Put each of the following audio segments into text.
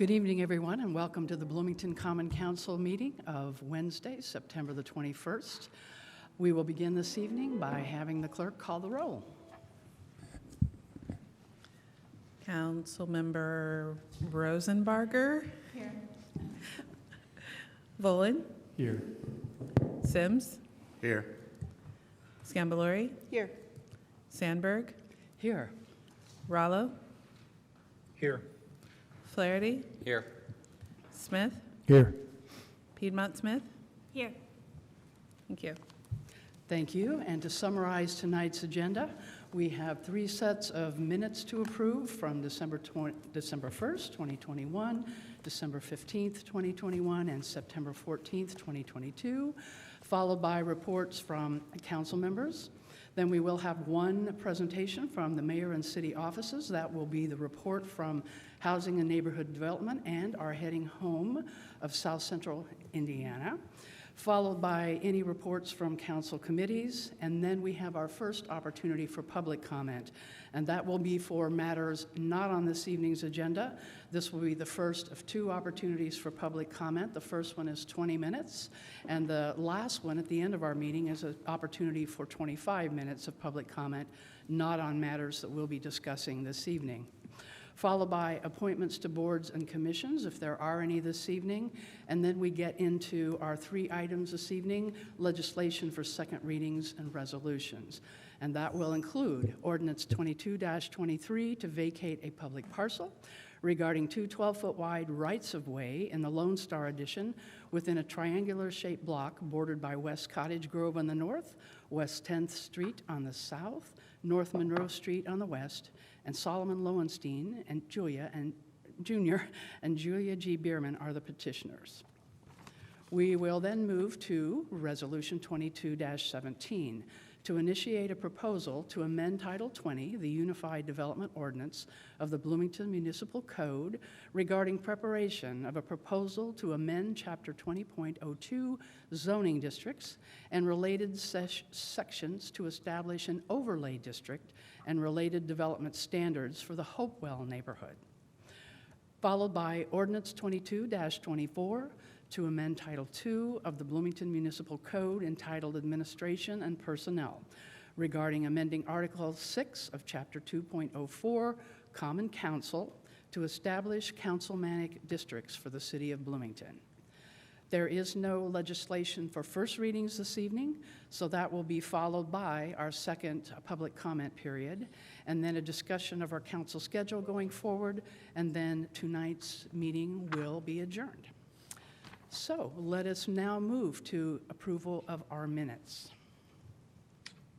Good evening, everyone, and welcome to the Bloomington Common Council meeting of Wednesday, September the 21st. We will begin this evening by having the clerk call the roll. Councilmember Rosenbarger. Here. Volin. Here. Sims. Here. Scambalori. Here. Sandberg. Here. Rollo. Here. Flaherty. Here. Smith. Here. Piedmont Smith. Here. Thank you. Thank you. And to summarize tonight's agenda, we have 3 sets of minutes to approve from December 1st, 2021, December 15th, 2021, and September 14th, 2022, followed by reports from council members. Then we will have 1 presentation from the mayor and city offices. That will be the report from Housing and Neighborhood Development and our heading home of South Central Indiana, followed by any reports from council committees, and then we have our first opportunity for public comment, and that will be for matters not on this evening's agenda. This will be the first of 2 opportunities for public comment. The first one is 20 minutes, and the last one at the end of our meeting is an opportunity for 25 minutes of public comment, not on matters that we'll be discussing this evening, followed by appointments to boards and commissions, if there are any this evening. And then we get into our 3 items this evening, legislation for second readings and resolutions. And that will include Ordinance 22-23 to vacate a public parcel regarding 2 12-foot wide rights-of-way in the Lone Star Addition within a triangular-shaped block bordered by West Cottage Grove on the north, West 10th Street on the south, North Monroe Street on the west, and Solomon Lowenstein and Julia Jr. and Julia G. Bierman are the petitioners. We will then move to Resolution 22-17 to initiate a proposal to amend Title 20, the Unified Development Ordinance of the Bloomington Municipal Code regarding preparation of a proposal to amend Chapter 20.02 zoning districts and related sections to establish an overlay district and related development standards for the Hopewell neighborhood, followed by Ordinance 22-24 to amend Title II of the Bloomington Municipal Code entitled Administration and Personnel regarding amending Article 6 of Chapter 2.04 Common Council to establish councilmanic districts for the city of Bloomington. There is no legislation for first readings this evening, so that will be followed by our second public comment period, and then a discussion of our council schedule going forward, and then tonight's meeting will be adjourned. So let us now move to approval of our minutes.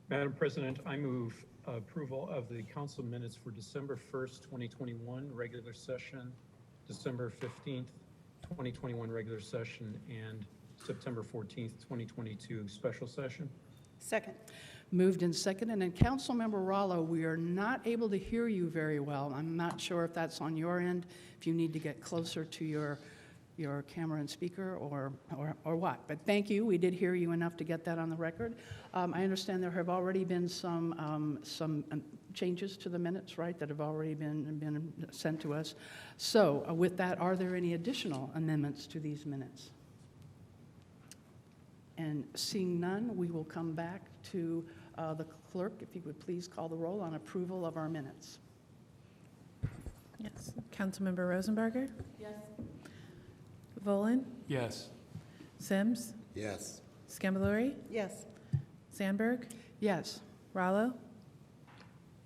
Madam President, I move approval of the council minutes for December 1st, 2021 regular session, December 15th, 2021 regular session, and September 14th, 2022 special session. Second. Moved and seconded, and Councilmember Rollo, we are not able to hear you very well. I'm not sure if that's on your end, if you need to get closer to your camera and speaker or what. But thank you. We did hear you enough to get that on the record. I understand there have already been some changes to the minutes, right, that have already been sent to us. So with that, are there any additional amendments to these minutes? And seeing none, we will come back to the clerk, if you would please call the roll on approval of our minutes. Yes. Councilmember Rosenbarger. Yes. Volin. Yes. Sims. Yes. Scambalori. Yes. Sandberg. Yes. Rollo.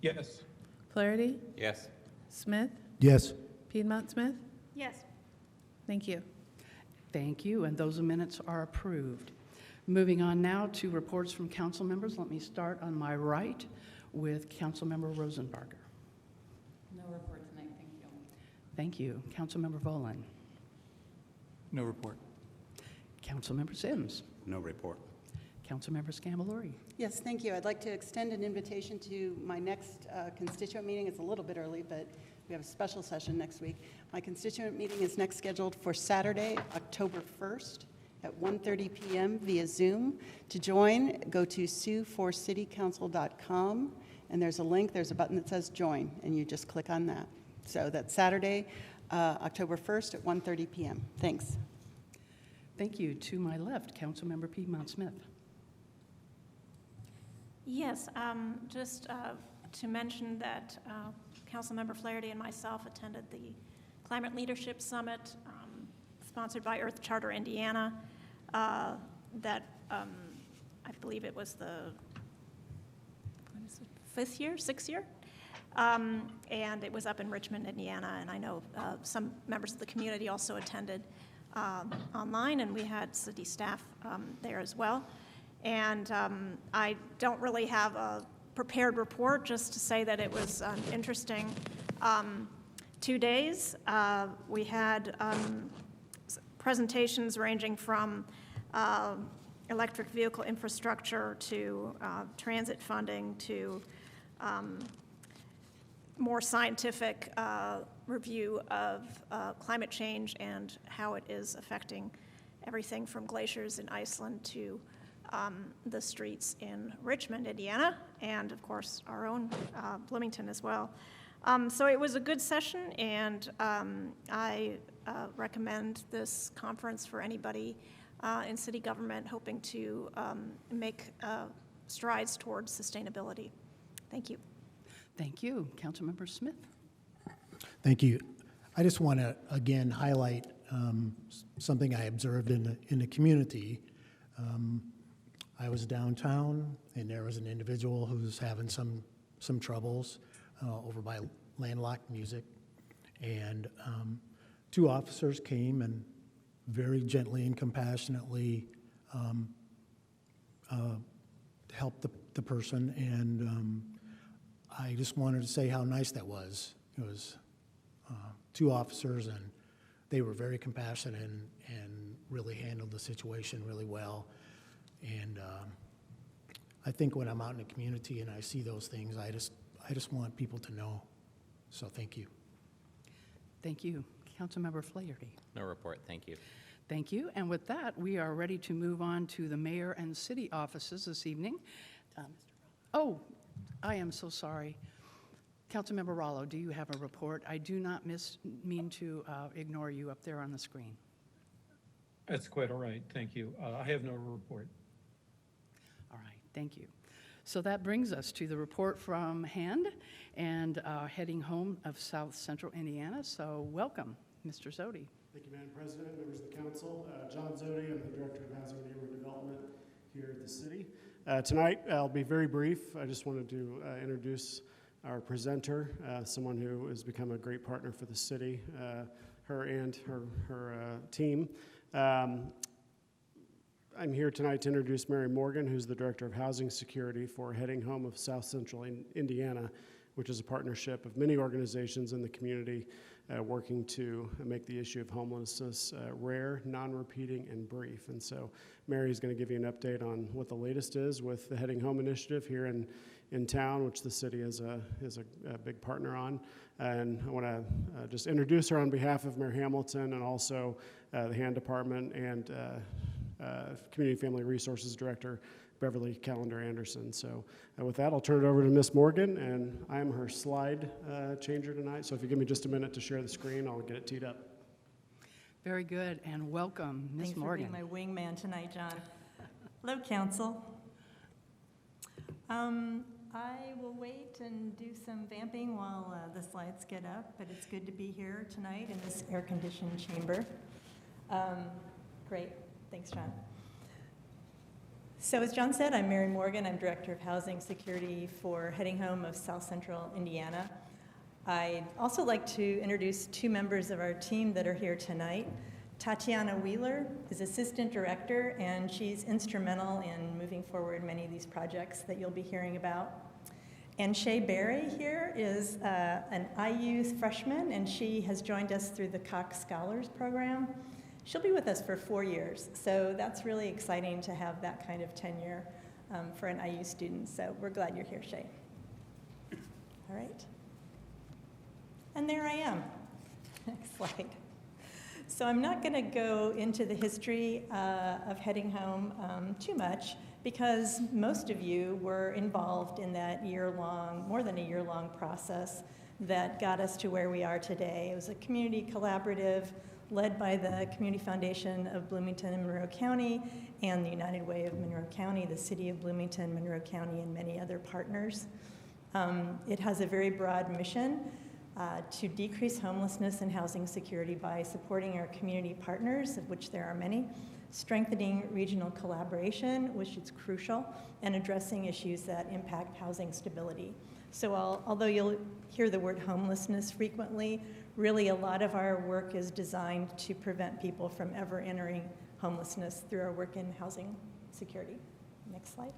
Yes. Flaherty. Yes. Smith. Yes. Piedmont Smith. Yes. Thank you. Thank you, and those minutes are approved. Moving on now to reports from council members. Let me start on my right with Councilmember Rosenbarger. No report tonight, thank you. Thank you. Councilmember Volin. No report. Councilmember Sims. No report. Councilmember Scambalori. Yes, thank you. I'd like to extend an invitation to my next constituent meeting. It's a little bit early, but we have a special session next week. My constituent meeting is next scheduled for Saturday, October 1st at 1:30 p.m. via Zoom. To join, go to sioux4citycouncil.com, and there's a link, there's a button that says join, and you just click on that. So that's Saturday, October 1st at 1:30 p.m. Thanks. Thank you. To my left, Councilmember Piedmont Smith. Yes, just to mention that Councilmember Flaherty and myself attended the Climate Leadership Summit sponsored by Earth Charter Indiana. That I believe it was the sixth year? And it was up in Richmond, Indiana, and I know some members of the community also attended online, and we had city staff there as well. And I don't really have a prepared report, just to say that it was interesting 2 days. We had presentations ranging from electric vehicle infrastructure to transit funding to more scientific review of climate change and how it is affecting everything from glaciers in Iceland to the streets in Richmond, Indiana, and of course our own Bloomington as well. So it was a good session, and I recommend this conference for anybody in city government hoping to make strides towards sustainability. Thank you. Thank you. Councilmember Smith. Thank you. I just want to again highlight something I observed in the community. I was downtown, and there was an individual who was having some troubles over by Landlocked Music, and 2 officers came and very gently and compassionately helped the person, and I just wanted to say how nice that was. It was 2 officers, and they were very compassionate and really handled the situation really well. And I think when I'm out in the community and I see those things, I just want people to know. So thank you. Thank you. Councilmember Flaherty. No report, thank you. Thank you. And with that, we are ready to move on to the mayor and city offices this evening. Oh, I am so sorry. Councilmember Rollo, do you have a report? I do not mean to ignore you up there on the screen. That's quite all right, thank you. I have no report. All right, thank you. So that brings us to the report from Hand and heading home of South Central Indiana. So welcome, Mr. Zodi. Thank you, Madam President, members of the council. John Zodi, I'm the Director of Housing and Neighborhood Development here at the city. Tonight, I'll be very brief. I just wanted to introduce our presenter, someone who has become a great partner for the city, her and her team. I'm here tonight to introduce Mary Morgan, who's the Director of Housing Security for Heading Home of South Central Indiana, which is a partnership of many organizations in the community working to make the issue of homelessness rare, non-repeating, and brief. And so Mary's going to give you an update on what the latest is with the Heading Home initiative here in town, which the city is a big partner on. And I want to just introduce her on behalf of Mayor Hamilton and also the Hand Department and Community Family Resources Director Beverly Callender Anderson. So with that, I'll turn it over to Ms. Morgan, and I'm her slide changer tonight. So if you give me just a minute to share the screen, I'll get it teed up. Very good, and welcome, Ms. Morgan. Thanks for being my wingman tonight, John. Hello, council. I will wait and do some vamping while the slides get up, but it's good to be here tonight in this air-conditioned chamber. Great. Thanks, John. So as John said, I'm Mary Morgan. I'm Director of Housing Security for Heading Home of South Central Indiana. I'd also like to introduce 2 members of our team that are here tonight. Tatiana Wheeler is Assistant Director, and she's instrumental in moving forward many of these projects that you'll be hearing about. And Shay Berry here is an IU freshman, and she has joined us through the Cox Scholars Program. She'll be with us for 4 years, so that's really exciting to have that kind of tenure for an IU student. So we're glad you're here, Shay. All right. And there I am. Next slide. So I'm not going to go into the history of Heading Home too much, because most of you were involved in that year-long, more than a year-long process that got us to where we are today. It was a community collaborative led by the Community Foundation of Bloomington and Monroe County and the United Way of Monroe County, the City of Bloomington, Monroe County, and many other partners. It has a very broad mission to decrease homelessness and housing security by supporting our community partners, of which there are many, strengthening regional collaboration, which is crucial, and addressing issues that impact housing stability. So although you'll hear the word homelessness frequently, really a lot of our work is designed to prevent people from ever entering homelessness through our work in housing security. Next slide.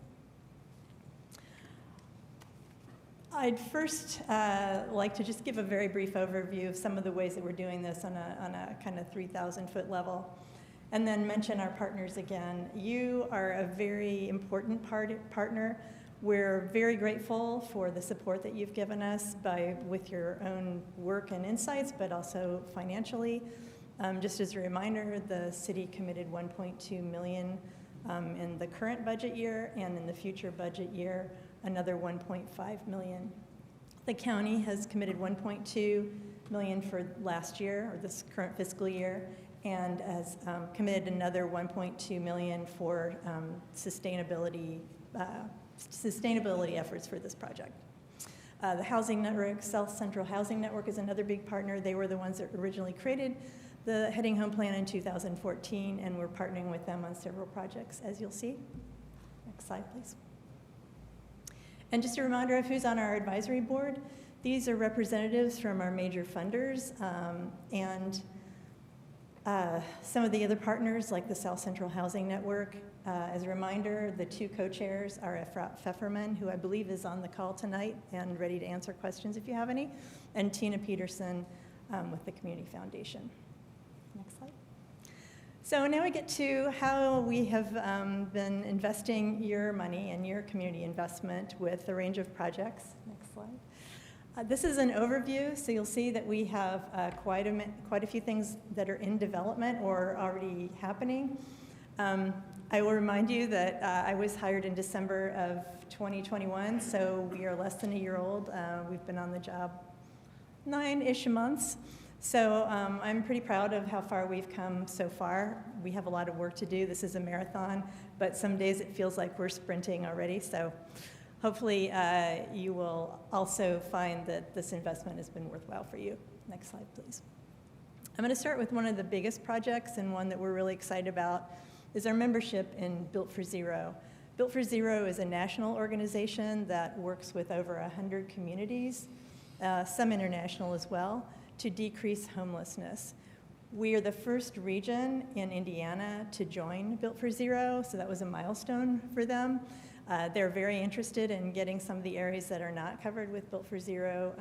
I'd first like to just give a very brief overview of some of the ways that we're doing this on a kind of 3,000-foot level, and then mention our partners again. You are a very important partner. We're very grateful for the support that you've given us with your own work and insights, but also financially. Just as a reminder, the city committed $1.2 million in the current budget year, and in the future budget year, another $1.5 million. The county has committed $1.2 million for last year, or this current fiscal year, and has committed another $1.2 million for sustainability efforts for this project. The housing network, South Central Housing Network, is another big partner. They were the ones that originally created the Heading Home Plan in 2014, and we're partnering with them on several projects, as you'll see. Next slide, please. And just a reminder of who's on our advisory board. These are representatives from our major funders and some of the other partners, like the South Central Housing Network. As a reminder, the two co-chairs are Efrat Pfefferman, who I believe is on the call tonight and ready to answer questions if you have any, and Tina Peterson with the Community Foundation. Next slide. So now we get to how we have been investing your money and your community investment with a range of projects. Next slide. This is an overview, so you'll see that we have quite a few things that are in development or already happening. I will remind you that I was hired in December of 2021, so we are less than a year old. We've been on the job 9-ish months. So I'm pretty proud of how far we've come so far. We have a lot of work to do. This is a marathon, but some days it feels like we're sprinting already. So hopefully you will also find that this investment has been worthwhile for you. Next slide, please. I'm going to start with one of the biggest projects, and one that we're really excited about is our membership in Built for Zero. Built for Zero is a national organization that works with over 100 communities, some international as well, to decrease homelessness. We are the first region in Indiana to join Built for Zero, so that was a milestone for them. They're very interested in getting some of the areas that are not covered with Built for Zero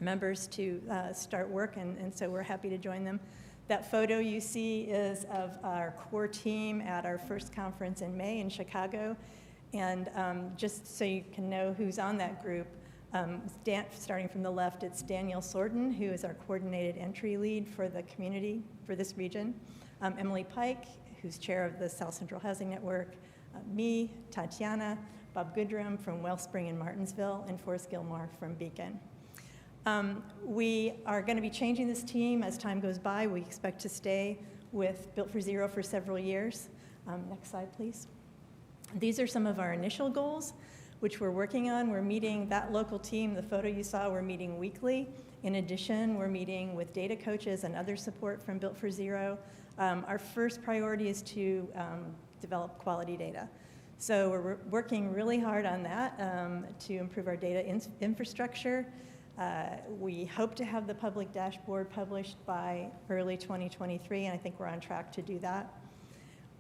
members to start work, and so we're happy to join them. That photo you see is of our core team at our first conference in May in Chicago, and just so you can know who's on that group, starting from the left, it's Danielle Sorden, who is our coordinated entry lead for the community for this region. Emily Pike, who's chair of the South Central Housing Network, me, Tatiana, Bob Goodrum from Wellspring in Martinsville, and Forrest Gilmore from Beacon. We are going to be changing this team as time goes by. We expect to stay with Built for Zero for several years. Next slide, please. These are some of our initial goals, which we're working on. We're meeting that local team. The photo you saw, we're meeting weekly. In addition, we're meeting with data coaches and other support from Built for Zero. Our first priority is to develop quality data. So we're working really hard on that to improve our data infrastructure. We hope to have the public dashboard published by early 2023, and I think we're on track to do that.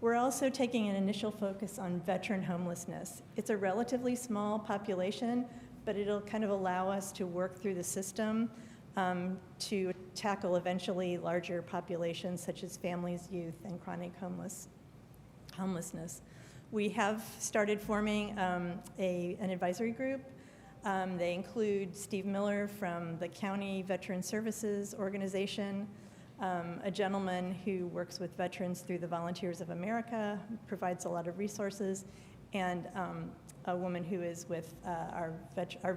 We're also taking an initial focus on veteran homelessness. It's a relatively small population, but it'll kind of allow us to work through the system to tackle eventually larger populations such as families, youth, and chronic homelessness. We have started forming an advisory group. They include Steve Miller from the County Veteran Services Organization, a gentleman who works with veterans through the Volunteers of America, provides a lot of resources, and a woman who is with our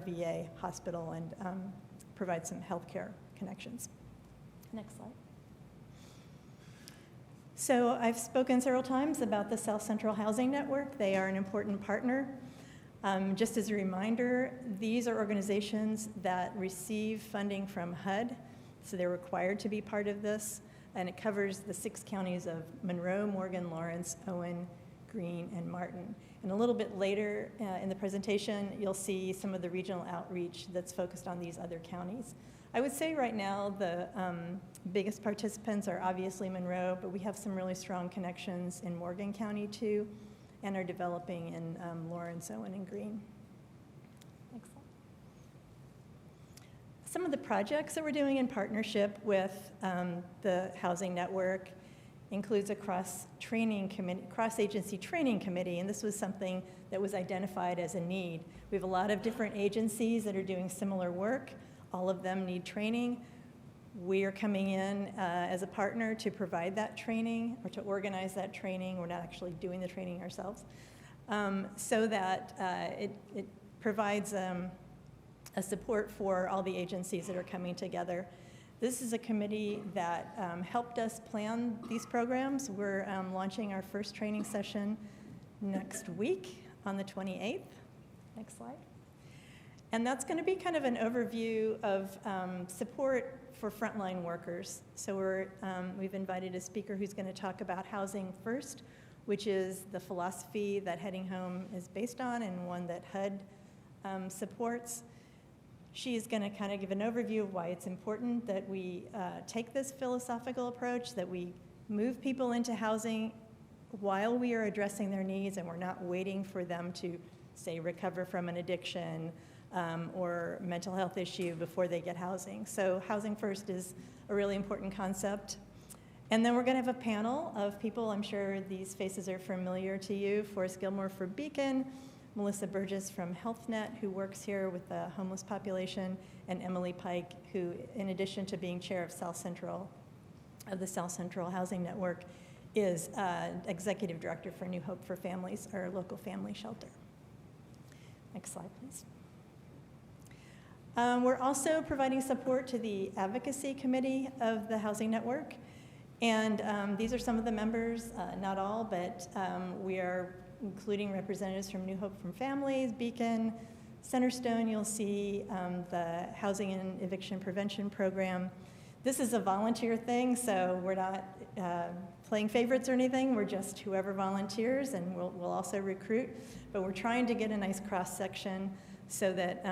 VA hospital and provide some healthcare connections. Next slide. So I've spoken several times about the South Central Housing Network. They are an important partner. Just as a reminder, these are organizations that receive funding from HUD, so they're required to be part of this, and it covers the 6 counties of Monroe, Morgan, Lawrence, Owen, Greene, and Martin. And a little bit later in the presentation, you'll see some of the regional outreach that's focused on these other counties. I would say right now the biggest participants are obviously Monroe, but we have some really strong connections in Morgan County too, and are developing in Lawrence, Owen, and Greene. Next slide. Some of the projects that we're doing in partnership with the Housing Network includes a cross-agency training committee, and this was something that was identified as a need. We have a lot of different agencies that are doing similar work. All of them need training. We are coming in as a partner to provide that training or to organize that training. We're not actually doing the training ourselves, so that it provides a support for all the agencies that are coming together. This is a committee that helped us plan these programs. We're launching our first training session next week on the 28th. Next slide. And that's going to be kind of an overview of support for frontline workers. So we've invited a speaker who's going to talk about Housing First, which is the philosophy that Heading Home is based on and one that HUD supports. She's going to kind of give an overview of why it's important that we take this philosophical approach, that we move people into housing while we are addressing their needs, and we're not waiting for them to, say, recover from an addiction or mental health issue before they get housing. So Housing First is a really important concept. And then we're going to have a panel of people. I'm sure these faces are familiar to you. Forrest Gilmore for Beacon, Melissa Burgess from HealthNet, who works here with the homeless population, and Emily Pike, who, in addition to being chair of the South Central Housing Network, is executive director for New Hope for Families, our local family shelter. Next slide, please. We're also providing support to the advocacy committee of the Housing Network. And these are some of the members, not all, but we are including representatives from New Hope for Families, Beacon, Centerstone. You'll see the Housing and Eviction Prevention Program. This is a volunteer thing, so we're not playing favorites or anything. We're just whoever volunteers, and we'll also recruit. But we're trying to get a nice cross-section so that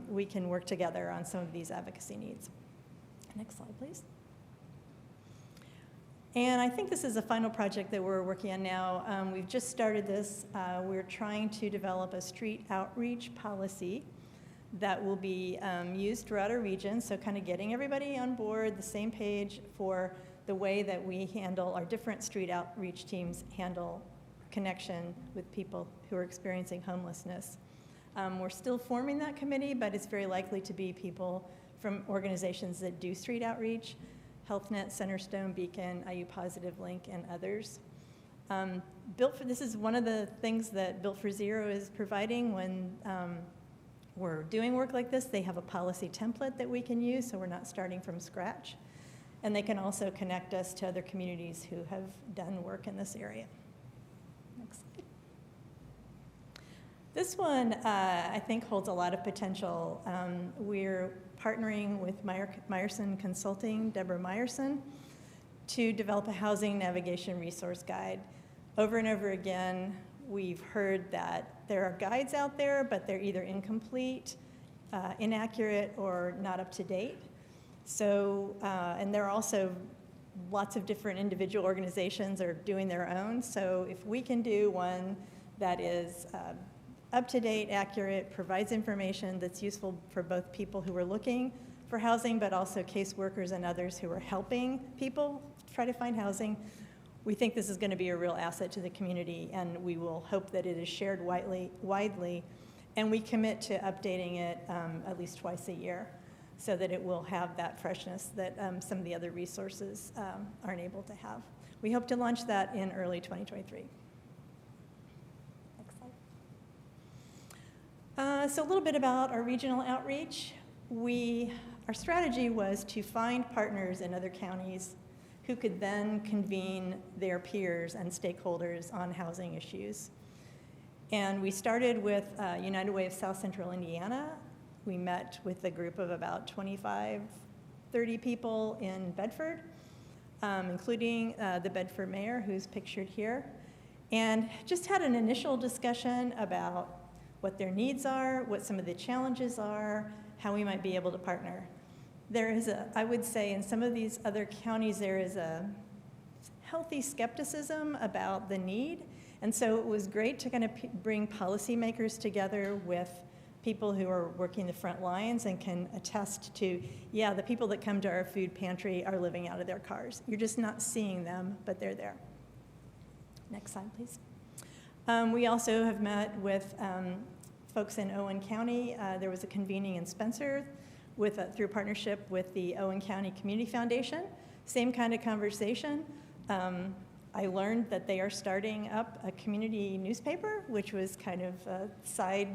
we can work together on some of these advocacy needs. Next slide, please. And I think this is a final project that we're working on now. We've just started this. We're trying to develop a street outreach policy that will be used throughout our region, so kind of getting everybody on board, the same page for the way that we handle, our different street outreach teams handle connection with people who are experiencing homelessness. We're still forming that committee, but it's very likely to be people from organizations that do street outreach, HealthNet, Centerstone, Beacon, IU Positive Link, and others. This is one of the things that Built for Zero is providing when we're doing work like this. They have a policy template that we can use, so we're not starting from scratch. And they can also connect us to other communities who have done work in this area. Next slide. This one, I think, holds a lot of potential. We're partnering with Meyerson Consulting, Deborah Meyerson, to develop a housing navigation resource guide. Over and over again, we've heard that there are guides out there, but they're either incomplete, inaccurate, or not up to date. So, and there are also lots of different individual organizations are doing their own. So if we can do one that is up-to-date, accurate, provides information that's useful for both people who are looking for housing, but also caseworkers and others who are helping people try to find housing, we think this is going to be a real asset to the community, and we will hope that it is shared widely, and we commit to updating it at least twice a year so that it will have that freshness that some of the other resources aren't able to have. We hope to launch that in early 2023. So a little bit about our regional outreach. We our strategy was to find partners in other counties who could then convene their peers and stakeholders on housing issues. And we started with United Way of South Central Indiana. We met with a group of about 25, 30 people in Bedford, including the Bedford mayor, who's pictured here, and just had an initial discussion about what their needs are, what some of the challenges are, how we might be able to partner. There is I would say in some of these other counties, there is a healthy skepticism about the need. And so it was great to kind of bring policymakers together with people who are working the front lines and can attest to, yeah, the people that come to our food pantry are living out of their cars. You're just not seeing them, but they're there. Next slide, please. We also have met with folks in Owen County. There was a convening in Spencer through partnership with the Owen County Community Foundation. Same kind of conversation. I learned that they are starting up a community newspaper, which was kind of a side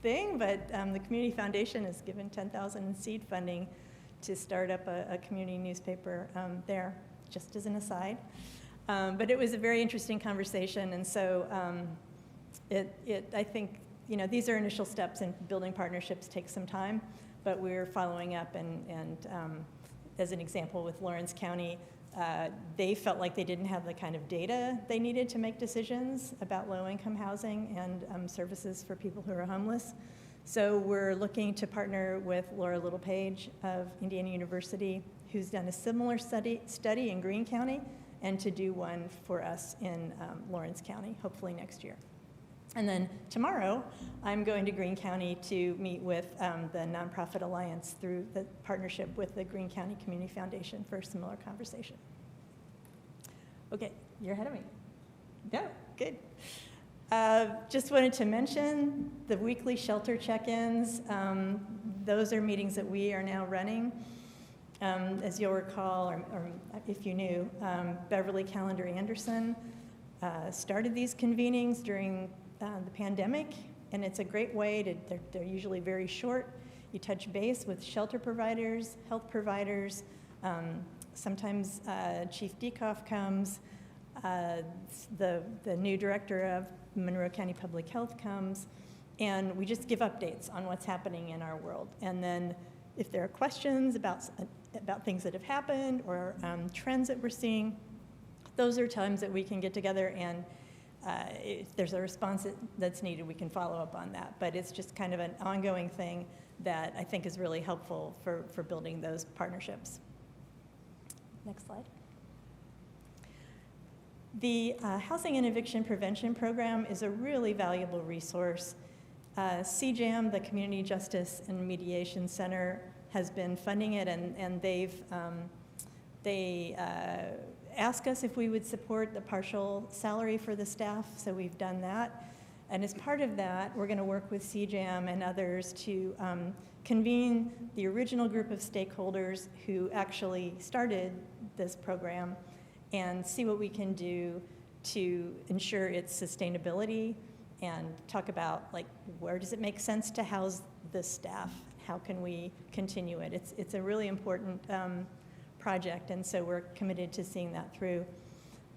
thing, but the Community Foundation has given $10,000 in seed funding to start up a community newspaper there, just as an aside. But it was a very interesting conversation, and so I think, these are initial steps, and building partnerships take some time, but we're following up, and as an example with Lawrence County, they felt like they didn't have the kind of data they needed to make decisions about low-income housing and services for people who are homeless. So we're looking to partner with Laura Littlepage of Indiana University, who's done a similar study in Greene County, and to do one for us in Lawrence County, hopefully next year. And then tomorrow, I'm going to Greene County to meet with the Nonprofit Alliance through the partnership with the Greene County Community Foundation for a similar conversation. Okay, you're ahead of me. No, good. Just wanted to mention the weekly shelter check-ins. Those are meetings that we are now running. As you'll recall, or if you knew, Beverly Callender Anderson started these convenings during the pandemic, and it's a great way to, they're usually very short. You touch base with shelter providers, health providers, sometimes Chief Dekoff comes, the new director of Monroe County Public Health comes, and we just give updates on what's happening in our world. And then if there are questions about things that have happened or trends that we're seeing, those are times that we can get together, and if there's a response that's needed, we can follow up on that. But it's just kind of an ongoing thing that I think is really helpful for building those partnerships. Next slide. The Housing and Eviction Prevention Program is a really valuable resource. CJAM, the Community Justice and Mediation Center, has been funding it, and they ask us if we would support the partial salary for the staff, so we've done that. And as part of that, we're going to work with CJAM and others to convene the original group of stakeholders who actually started this program and see what we can do to ensure its sustainability and talk about, like, where does it make sense to house this staff? How can we continue it? It's a really important project, and so we're committed to seeing that through.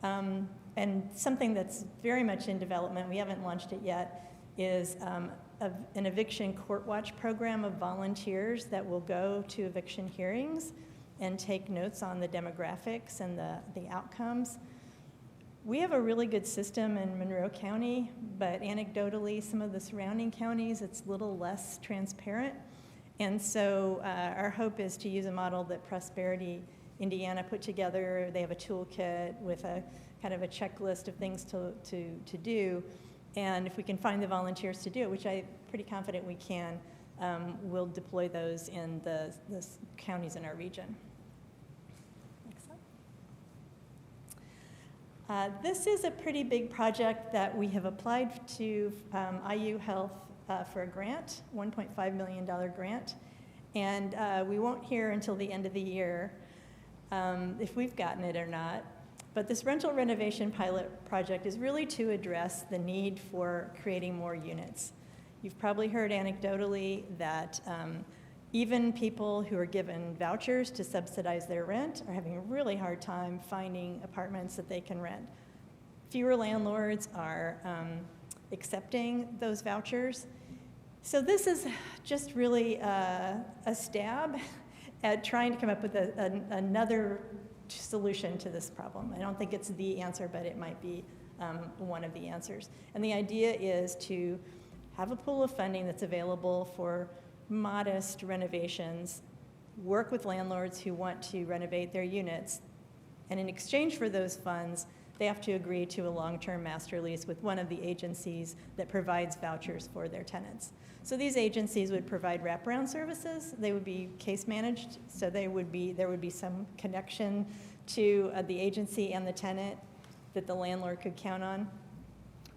And something that's very much in development, we haven't launched it yet, is an eviction court watch program of volunteers that will go to eviction hearings and take notes on the demographics and the outcomes. We have a really good system in Monroe County, but anecdotally, some of the surrounding counties, it's a little less transparent. And so our hope is to use a model that Prosperity Indiana put together. They have a toolkit with a kind of a checklist of things to do. And if we can find the volunteers to do it, which I'm pretty confident we can, we'll deploy those in the counties in our region. Next slide. This is a pretty big project that we have applied to IU Health for a grant, $1.5 million grant. And we won't hear until the end of the year if we've gotten it or not. But this rental renovation pilot project is really to address the need for creating more units. You've probably heard anecdotally that Even people who are given vouchers to subsidize their rent are having a really hard time finding apartments that they can rent. Fewer landlords are accepting those vouchers. So this is just really a stab at trying to come up with another solution to this problem. I don't think it's the answer, but it might be one of the answers. And the idea is to have a pool of funding that's available for modest renovations, work with landlords who want to renovate their units, and in exchange for those funds, they have to agree to a long-term master lease with one of the agencies that provides vouchers for their tenants. So these agencies would provide wraparound services. They would be case managed, so there would be some connection to the agency and the tenant that the landlord could count on.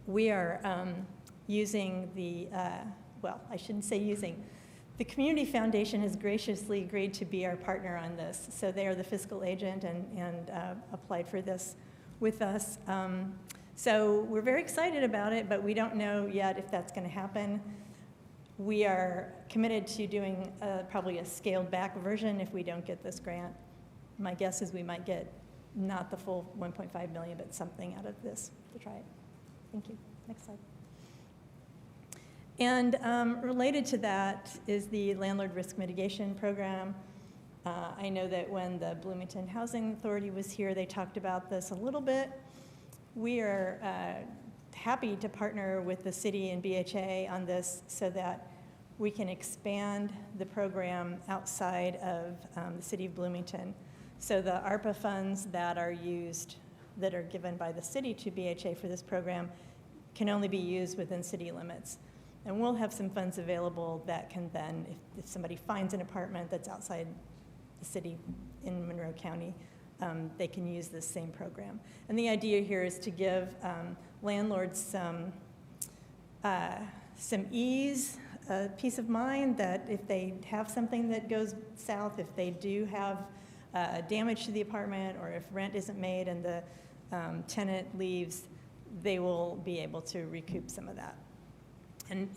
We are using the, well, I shouldn't say using. The Community Foundation has graciously agreed to be our partner on this. So they are the fiscal agent and applied for this with us. So we're very excited about it, but we don't know yet if that's going to happen. We are committed to doing probably a scaled back version if we don't get this grant. My guess is we might get not the full 1.5 million, but something out of this to try it. Thank you. Next slide. And related to that is the Landlord Risk Mitigation Program. I know that when the Bloomington Housing Authority was here, they talked about this a little bit. We are happy to partner with the city and BHA on this so that we can expand the program outside of the city of Bloomington. So the ARPA funds that are used, that are given by the city to BHA for this program can only be used within city limits. And we'll have some funds available that can then, if somebody finds an apartment that's outside the city in Monroe County, they can use this same program. And the idea here is to give landlords some ease, peace of mind that if they have something that goes south, if they do have damage to the apartment, or if rent isn't made and the tenant leaves, they will be able to recoup some of that.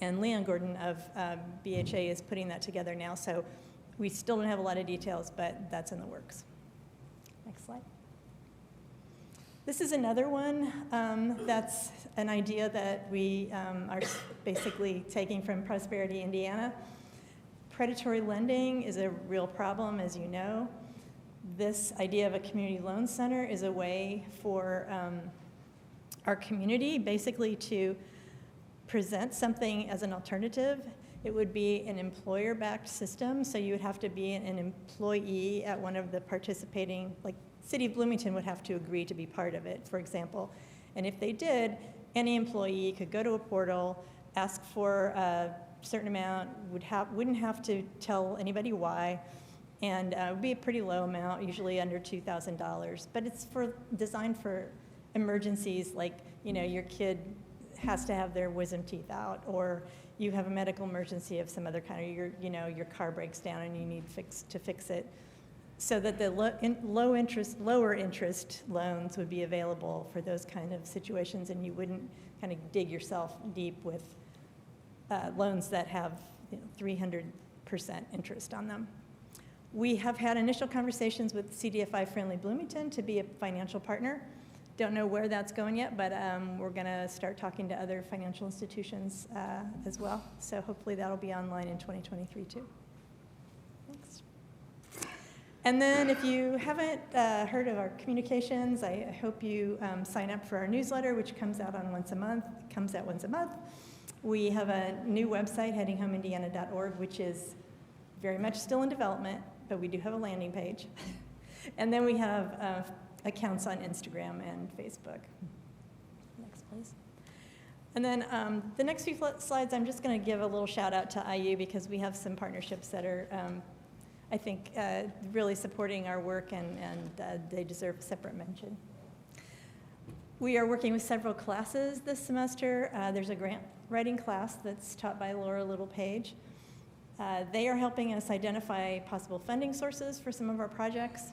And Leon Gordon of BHA is putting that together now, so we still don't have a lot of details, but that's in the works. Next slide. This is another one that's an idea that we are basically taking from Prosperity, Indiana. Predatory lending is a real problem, as you know. This idea of a community loan center is a way for our community basically to present something as an alternative. It would be an employer-backed system, so you would have to be an employee at one of the participating, like City of Bloomington would have to agree to be part of it, for example. And if they did, any employee could go to a portal, ask for a certain amount, wouldn't have to tell anybody why, and it would be a pretty low amount, usually under $2,000. But it's designed for emergencies, like your kid has to have their wisdom teeth out, or you have a medical emergency of some other kind, or your car breaks down and you need to fix it, so that the lower interest loans would be available for those kind of situations, and you wouldn't kind of dig yourself deep with loans that have 300% interest on them. We have had initial conversations with CDFI Friendly Bloomington to be a financial partner. Don't know where that's going yet, but we're going to start talking to other financial institutions as well. So hopefully that'll be online in 2023 too. Thanks. And then if you haven't heard of our communications, I hope you sign up for our newsletter, which comes out once a month. We have a new website, headinghomeindiana.org, which is very much still in development, but we do have a landing page. And then we have accounts on Instagram and Facebook. Next, please. And then the next few slides, I'm just going to give a little shout out to IU because we have some partnerships that are, I think, really supporting our work, and they deserve a separate mention. We are working with several classes this semester. There's a grant writing class that's taught by Laura Little-Page. They are helping us identify possible funding sources for some of our projects.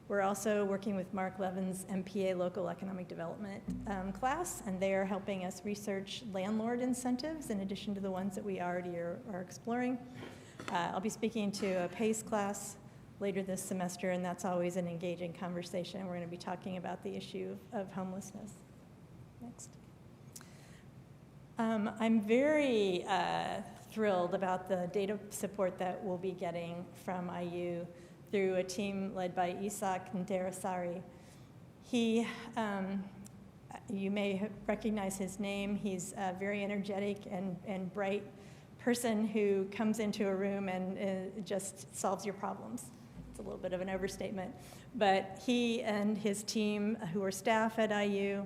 We're also working with Mark Levin's MPA Local Economic Development class, and they are helping us research landlord incentives in addition to the ones that we already are exploring. I'll be speaking to a PACE class later this semester, and that's always an engaging conversation. We're going to be talking about the issue of homelessness. Next. I'm very thrilled about the data support that we'll be getting from IU through a team led by Isak Nderasari. He, you may recognize his name. He's a very energetic and bright person who comes into a room and just solves your problems. It's a little bit of an overstatement. But he and his team, who are staff at IU,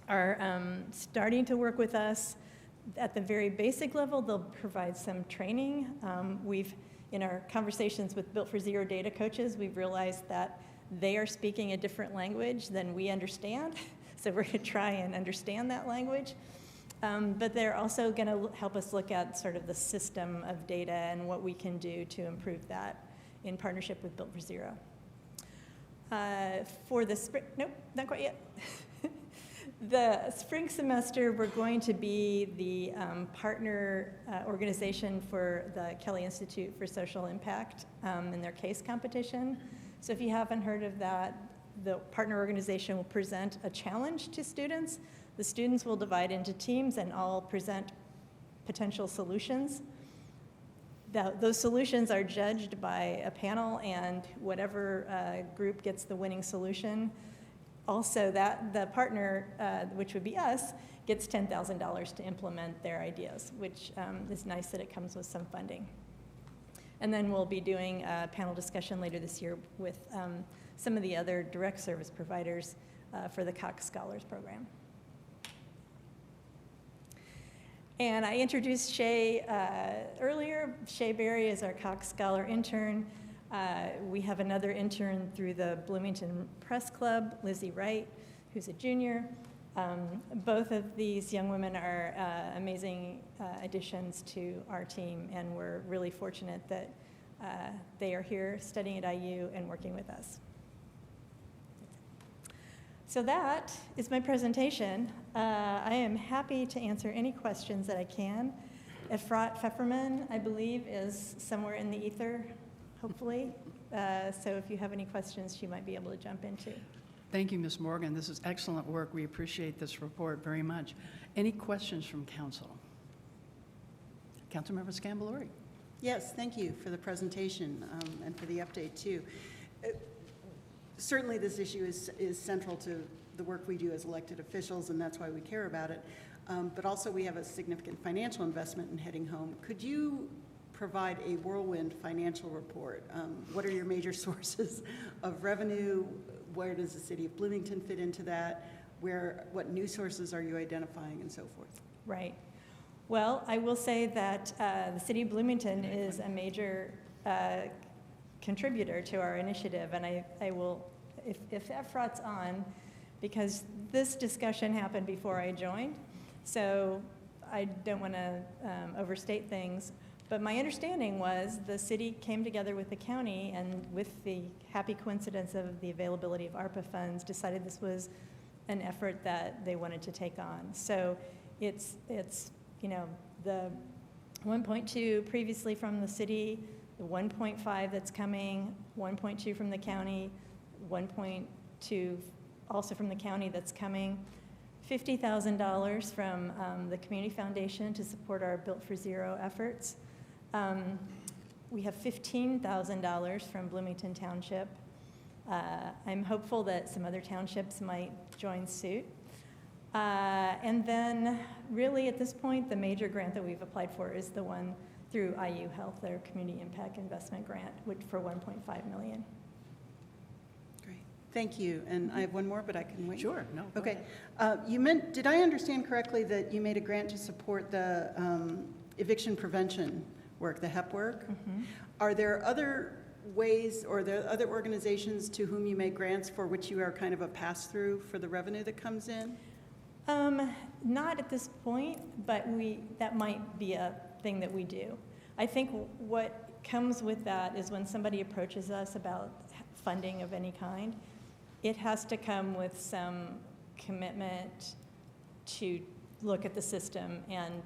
are starting to work with us. At the very basic level, they'll provide some training. In our conversations with Built for Zero data coaches, we've realized that they are speaking a different language than we understand. So we're going to try and understand that language. But they're also going to help us look at sort of the system of data and what we can do to improve that in partnership with Built for Zero. For the spring, nope, not quite yet. The spring semester, we're going to be the partner organization for the Kelly Institute for Social Impact in their case competition. So if you haven't heard of that, the partner organization will present a challenge to students. The students will divide into teams and all present potential solutions. Those solutions are judged by a panel, and whatever group gets the winning solution, also the partner, which would be us, gets $10,000 to implement their ideas, which is nice that it comes with some funding. And then we'll be doing a panel discussion later this year with some of the other direct service providers for the Cox Scholars Program. And I introduced Shay earlier. Shay Berry is our Cox Scholar intern. We have another intern through the Bloomington Press Club, Lizzie Wright, who's a junior. Both of these young women are amazing additions to our team, and we're really fortunate that they are here studying at IU and working with us. So that is my presentation. I am happy to answer any questions that I can. Efrat Pfefferman, I believe, is somewhere in the ether, hopefully. So if you have any questions, she might be able to jump into. Thank you, Ms. Morgan. This is excellent work. We appreciate this report very much. Any questions from council? Councilmember Scambalori. Yes, thank you for the presentation and for the update, too. Certainly this issue is central to the work we do as elected officials, and that's why we care about it. But also we have a significant financial investment in heading home. Could you provide a whirlwind financial report? What are your major sources of revenue? Where does the city of Bloomington fit into that? What new sources are you identifying, and so forth? Right. Well, I will say that the city of Bloomington is a major contributor to our initiative, and I will, if Efrat's on, because this discussion happened before I joined, so I don't want to overstate things, but my understanding was the city came together with the county, and with the happy coincidence of the availability of ARPA funds, decided this was an effort that they wanted to take on. So it's you know, the 1.2 previously from the city, the 1.5 that's coming, 1.2 from the county, 1.2 also from the county that's coming, $50,000 from the Community Foundation to support our Built for Zero efforts. We have $15,000 from Bloomington Township. I'm hopeful that some other townships might join suit. And then really at this point, the major grant that we've applied for is the one through IU Health, their Community Impact Investment Grant, which for $1.5 million. Great, thank you. And I have one more, but I can wait. Sure, no. go Okay. ahead. Did I understand correctly that you made a grant to support the eviction prevention work, the HEP work? Mm-hmm. Are there other ways, or are there other organizations to whom you make grants for which you are kind of a pass-through for the revenue that comes in? Not at this point, but that might be a thing that we do. I think what comes with that is when somebody approaches us about funding of any kind, it has to come with some commitment to look at the system and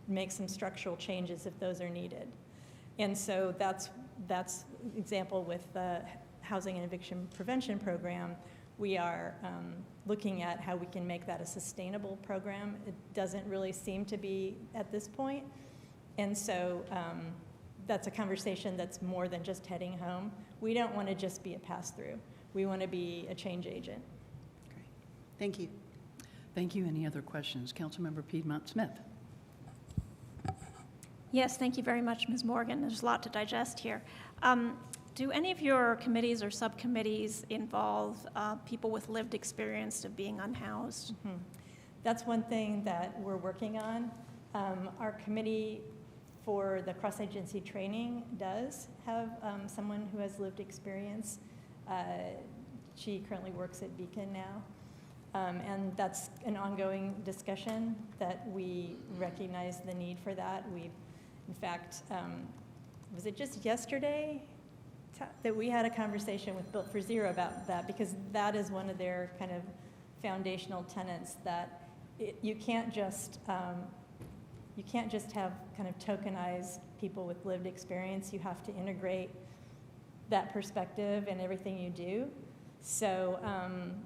make some structural changes if those are needed. And so that's example with the Housing and Eviction Prevention Program. We are looking at how we can make that a sustainable program. It doesn't really seem to be at this point. And so that's a conversation that's more than just heading home. We don't want to just be a pass-through. We want to be a change agent. Great. Thank you. Thank you. Any other questions? Councilmember Piedmont Smith. Yes, thank you very much, Ms. Morgan. There's a lot to digest here. Do any of your committees or subcommittees involve people with lived experience of being unhoused? Mm-hmm. That's one thing that we're working on. Our committee for the cross-agency training does have someone who has lived experience. She currently works at Beacon now. And that's an ongoing discussion that we recognize the need for that. In fact, was it just yesterday that we had a conversation with Built for Zero about that, because that is one of their kind of foundational tenets, that you can't just have kind of tokenized people with lived experience. You have to integrate that perspective in everything you do. So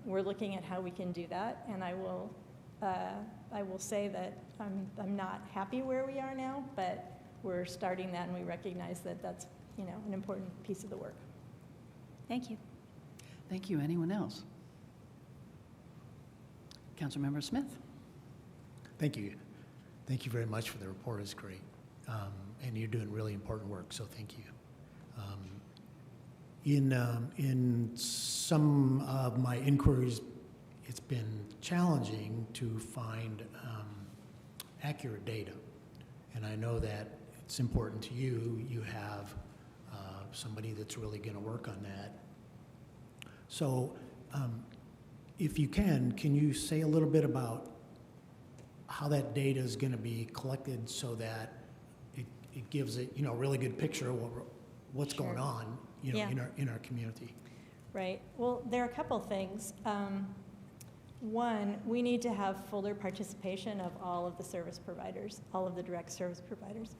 we're looking at how we can do that, and I will say that I'm not happy where we are now, but we're starting that, and we recognize that that's an important piece of the work. Thank you. Thank you. Anyone else? Councilmember Smith. Thank you. Thank you very much for the report. It's great. And you're doing really important work, so thank you. In some of my inquiries, it's been challenging to find accurate data. And I know that it's important to you. You have somebody that's really going to work on that. So if you can you say a little bit about how that data is going to be collected so that it gives it, a really good picture of what's Sure. going on, Yeah. in our community? Right. Well, there are a couple things. One, we need to have fuller participation of all of the service providers, all of the direct service providers.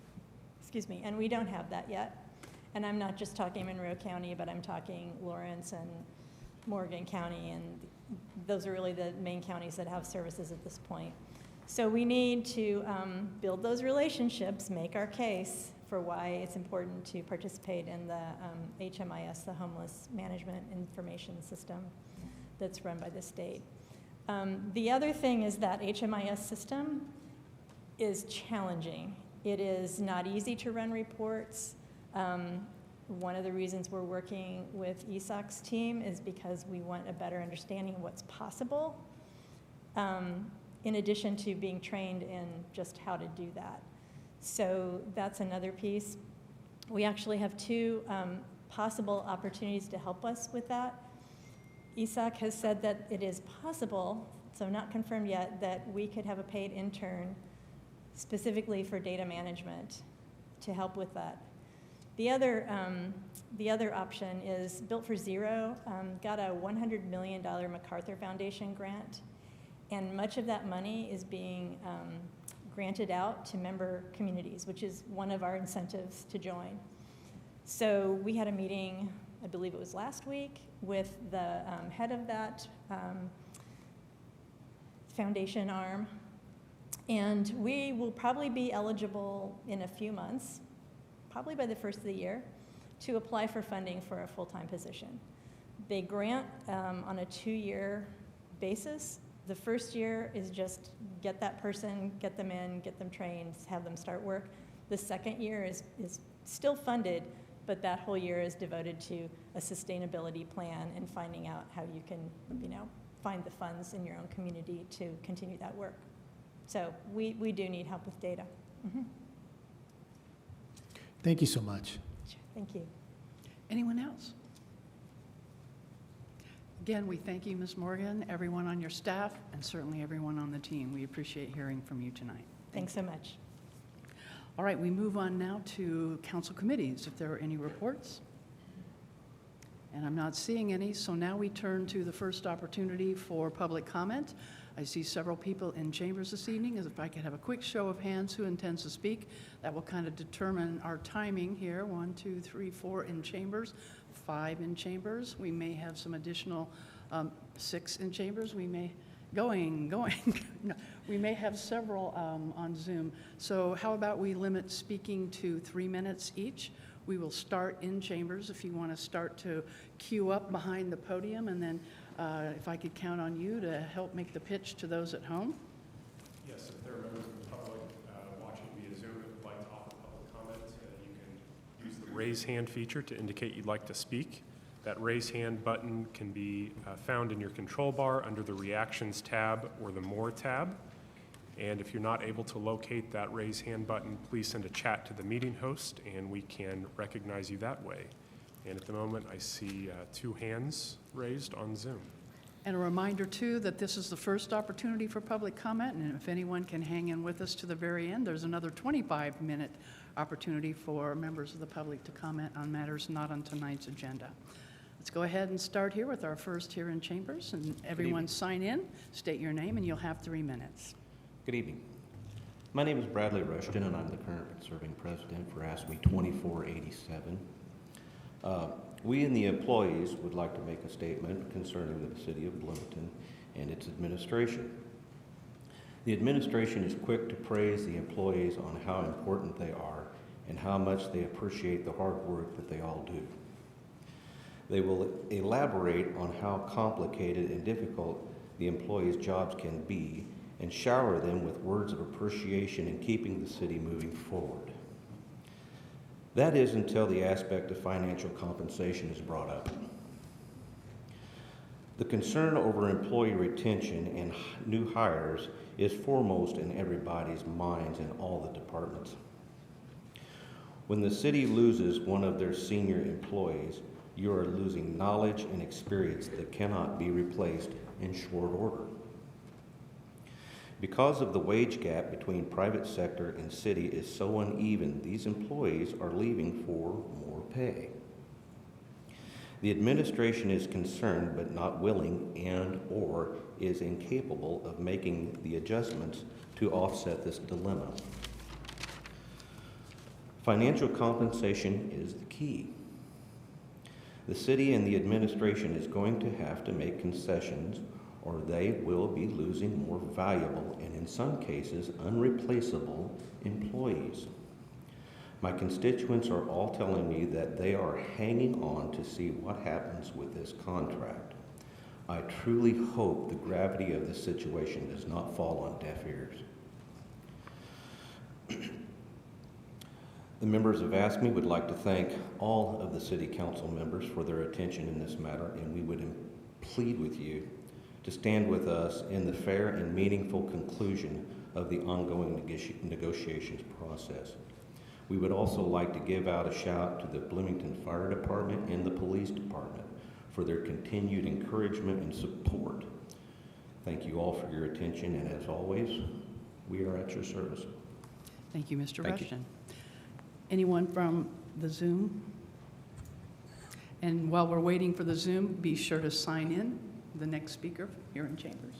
Excuse me. And we don't have that yet. And I'm not just talking Monroe County, but I'm talking Lawrence and Morgan County, and those are really the main counties that have services at this point. So we need to build those relationships, make our case for why it's important to participate in the HMIS, the Homeless Management Information System that's run by the state. The other thing is that HMIS system is challenging. It is not easy to run reports. One of the reasons we're working with ESOC's team is because we want a better understanding of what's possible, in addition to being trained in just how to do that. So that's another piece. We actually have two possible opportunities to help us with that. ESOC has said that it is possible, so not confirmed yet, that we could have a paid intern specifically for data management to help with that. The other option is Built for Zero got a $100 million MacArthur Foundation grant, and much of that money is being granted out to member communities, which is one of our incentives to join. So we had a meeting, I believe it was last week, with the head of that foundation arm, and we will probably be eligible in a few months, probably by the first of the year, to apply for funding for a full-time position. They grant on a 2-year basis. The first year is just get that person, get them in, get them trained, have them start work. The second year is still funded, but that whole year is devoted to a sustainability plan and finding out how you can, find the funds in your own community to continue that work. So we do need help with data. Mm-hmm. Thank you so much. Sure. Thank you. Anyone else? Again, we thank you, Ms. Morgan, everyone on your staff, and certainly everyone on the team. We appreciate hearing from you tonight. Thanks so much. All right, we move on now to council committees, if there are any reports. And I'm not seeing any, so now we turn to the first opportunity for public comment. I see several people in chambers this evening. If I could have a quick show of hands who intends to speak, that will kind of determine our timing here. 1, 2, 3, 4 in chambers, 5 in chambers. We may have some additional 6 in chambers. We may, going. No, we may have several on Zoom. So how about we limit speaking to 3 minutes each? We will start in chambers if you want to start to queue up behind the podium, and then if I could count on you to help make the pitch to those at home. Yes, if there are members of the public watching via Zoom that would like to offer public comment, you can use the raise hand feature to indicate you'd like to speak. That raise hand button can be found in your control bar under the Reactions tab or the More tab. And if you're not able to locate that raise hand button, please send a chat to the meeting host and we can recognize you that way. And at the moment, I see 2 hands raised on Zoom. And a reminder, too, that this is the first opportunity for public comment, and if anyone can hang in with us to the very end, there's another 25-minute opportunity for members of the public to comment on matters not on tonight's agenda. Let's go ahead and start here with our first here in chambers, and everyone sign in, state your name, and you'll have 3 minutes. Good evening. My name is Bradley Rushton, and I'm the current serving president for ASME 2487. We and the employees would like to make a statement concerning the city of Bloomington and its administration. The administration is quick to praise the employees on how important they are and how much they appreciate the hard work that they all do. They will elaborate on how complicated and difficult the employees' jobs can be and shower them with words of appreciation in keeping the city moving forward. That is until the aspect of financial compensation is brought up. The concern over employee retention and new hires is foremost in everybody's minds in all the departments. When the city loses one of their senior employees, you are losing knowledge and experience that cannot be replaced in short order. Because of the wage gap between private sector and city is so uneven, these employees are leaving for more pay. The administration is concerned but not willing and/or is incapable of making the adjustments to offset this dilemma. Financial compensation is the key. The city and the administration is going to have to make concessions or they will be losing more valuable and in some cases unreplaceable employees. My constituents are all telling me that they are hanging on to see what happens with this contract. I truly hope the gravity of the situation does not fall on deaf ears. The members of ASME would like to thank all of the city council members for their attention in this matter, and we would plead with you to stand with us in the fair and meaningful conclusion of the ongoing negotiations process. We would also like to give out a shout to the Bloomington Fire Department and the Police Department for their continued encouragement and support. Thank you all for your attention, and as always, we are at your service. Thank you, Mr. Thank you. Rushton. Anyone from the Zoom? And while we're waiting for the Zoom, be sure to sign in. The next speaker here in chambers.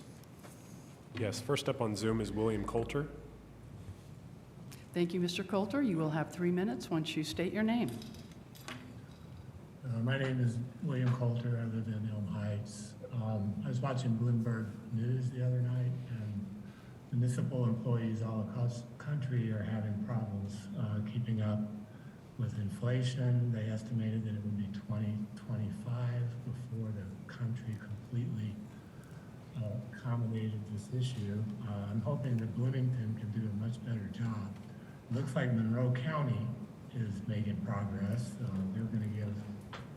Yes, first up on Zoom is William Coulter. Thank you, Mr. Coulter. You will have 3 minutes once you state your name. My name is William Coulter. I live in Elm Heights. I was watching Bloomberg News the other night, and municipal employees all across the country are having problems keeping up with inflation. They estimated that it would be 2025 before the country completely accommodated this issue. I'm hoping that Bloomington can do a much better job. It looks like Monroe County is making progress. They're going to give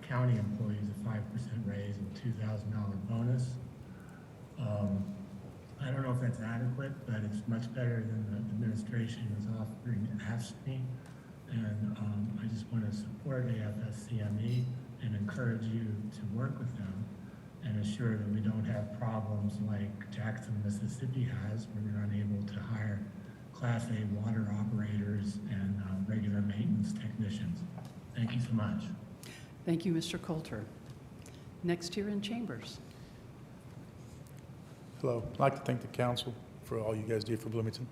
county employees a 5% raise and $2,000 bonus. I don't know if that's adequate, but it's much better than the administration is offering ASME. And I just want to support AFSCME and encourage you to work with them and assure that we don't have problems like Jackson, Mississippi has, where they're unable to hire Class A water operators and regular maintenance technicians. Thank you so much. Thank you, Mr. Coulter. Next here in Chambers. Hello. I'd like to thank the council for all you guys do for Bloomington.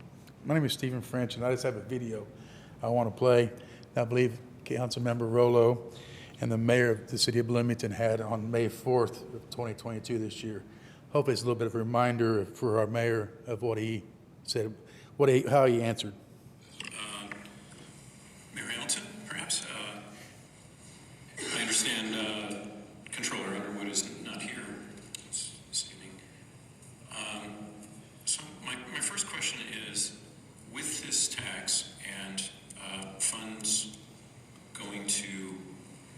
My name is Stephen French, and I just have a video I want to play. I believe Councilmember Rollo and the mayor of the city of Bloomington had on May 4th of 2022 this year. Hopefully it's a little bit of a reminder for our mayor of what he said, how he answered. Mayor Hamilton, perhaps. I understand Controller Underwood is not here this evening. So my first question is, with this tax and funds going to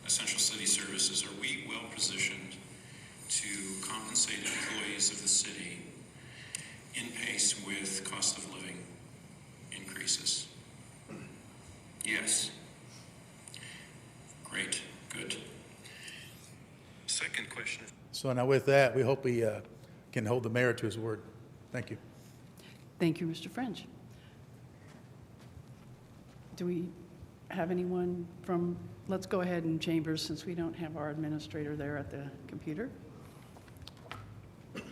essential city services, are we well positioned to compensate employees of the city in pace with cost of living increases? Yes. Great, good. Second question. So now with that, we hope we can hold the mayor to his word. Thank you. Thank you, Mr. French. Do we have anyone from, let's go ahead in Chambers since we don't have our administrator there at the computer.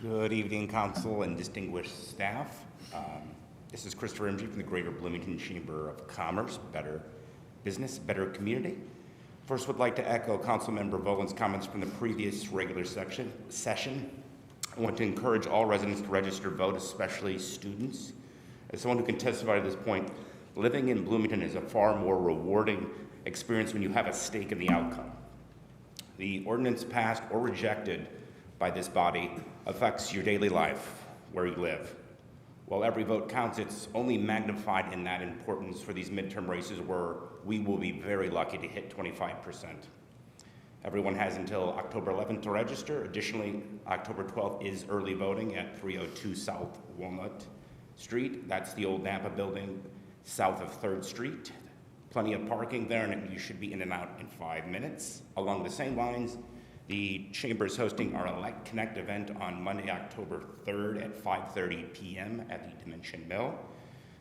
Good evening, council and distinguished staff. This is Christopher Imge from the Greater Bloomington Chamber of Commerce. Better business, better community. First, would like to echo Councilmember Volan's comments from the previous regular session. I want to encourage all residents to register to vote, especially students. As someone who can testify to this point, living in Bloomington is a far more rewarding experience when you have a stake in the outcome. The ordinance passed or rejected by this body affects your daily life, where you live. While every vote counts, it's only magnified in that importance for these midterm races where we will be very lucky to hit 25%. Everyone has until October 11th to register. Additionally, October 12th is early voting at 302 South Walnut Street. That's the old Napa building south of 3rd Street. Plenty of parking there, and you should be in and out in 5 minutes. Along the same lines, the Chamber is hosting our Elect Connect event on Monday, October 3rd at 5:30 p.m. at the Dimension Mill.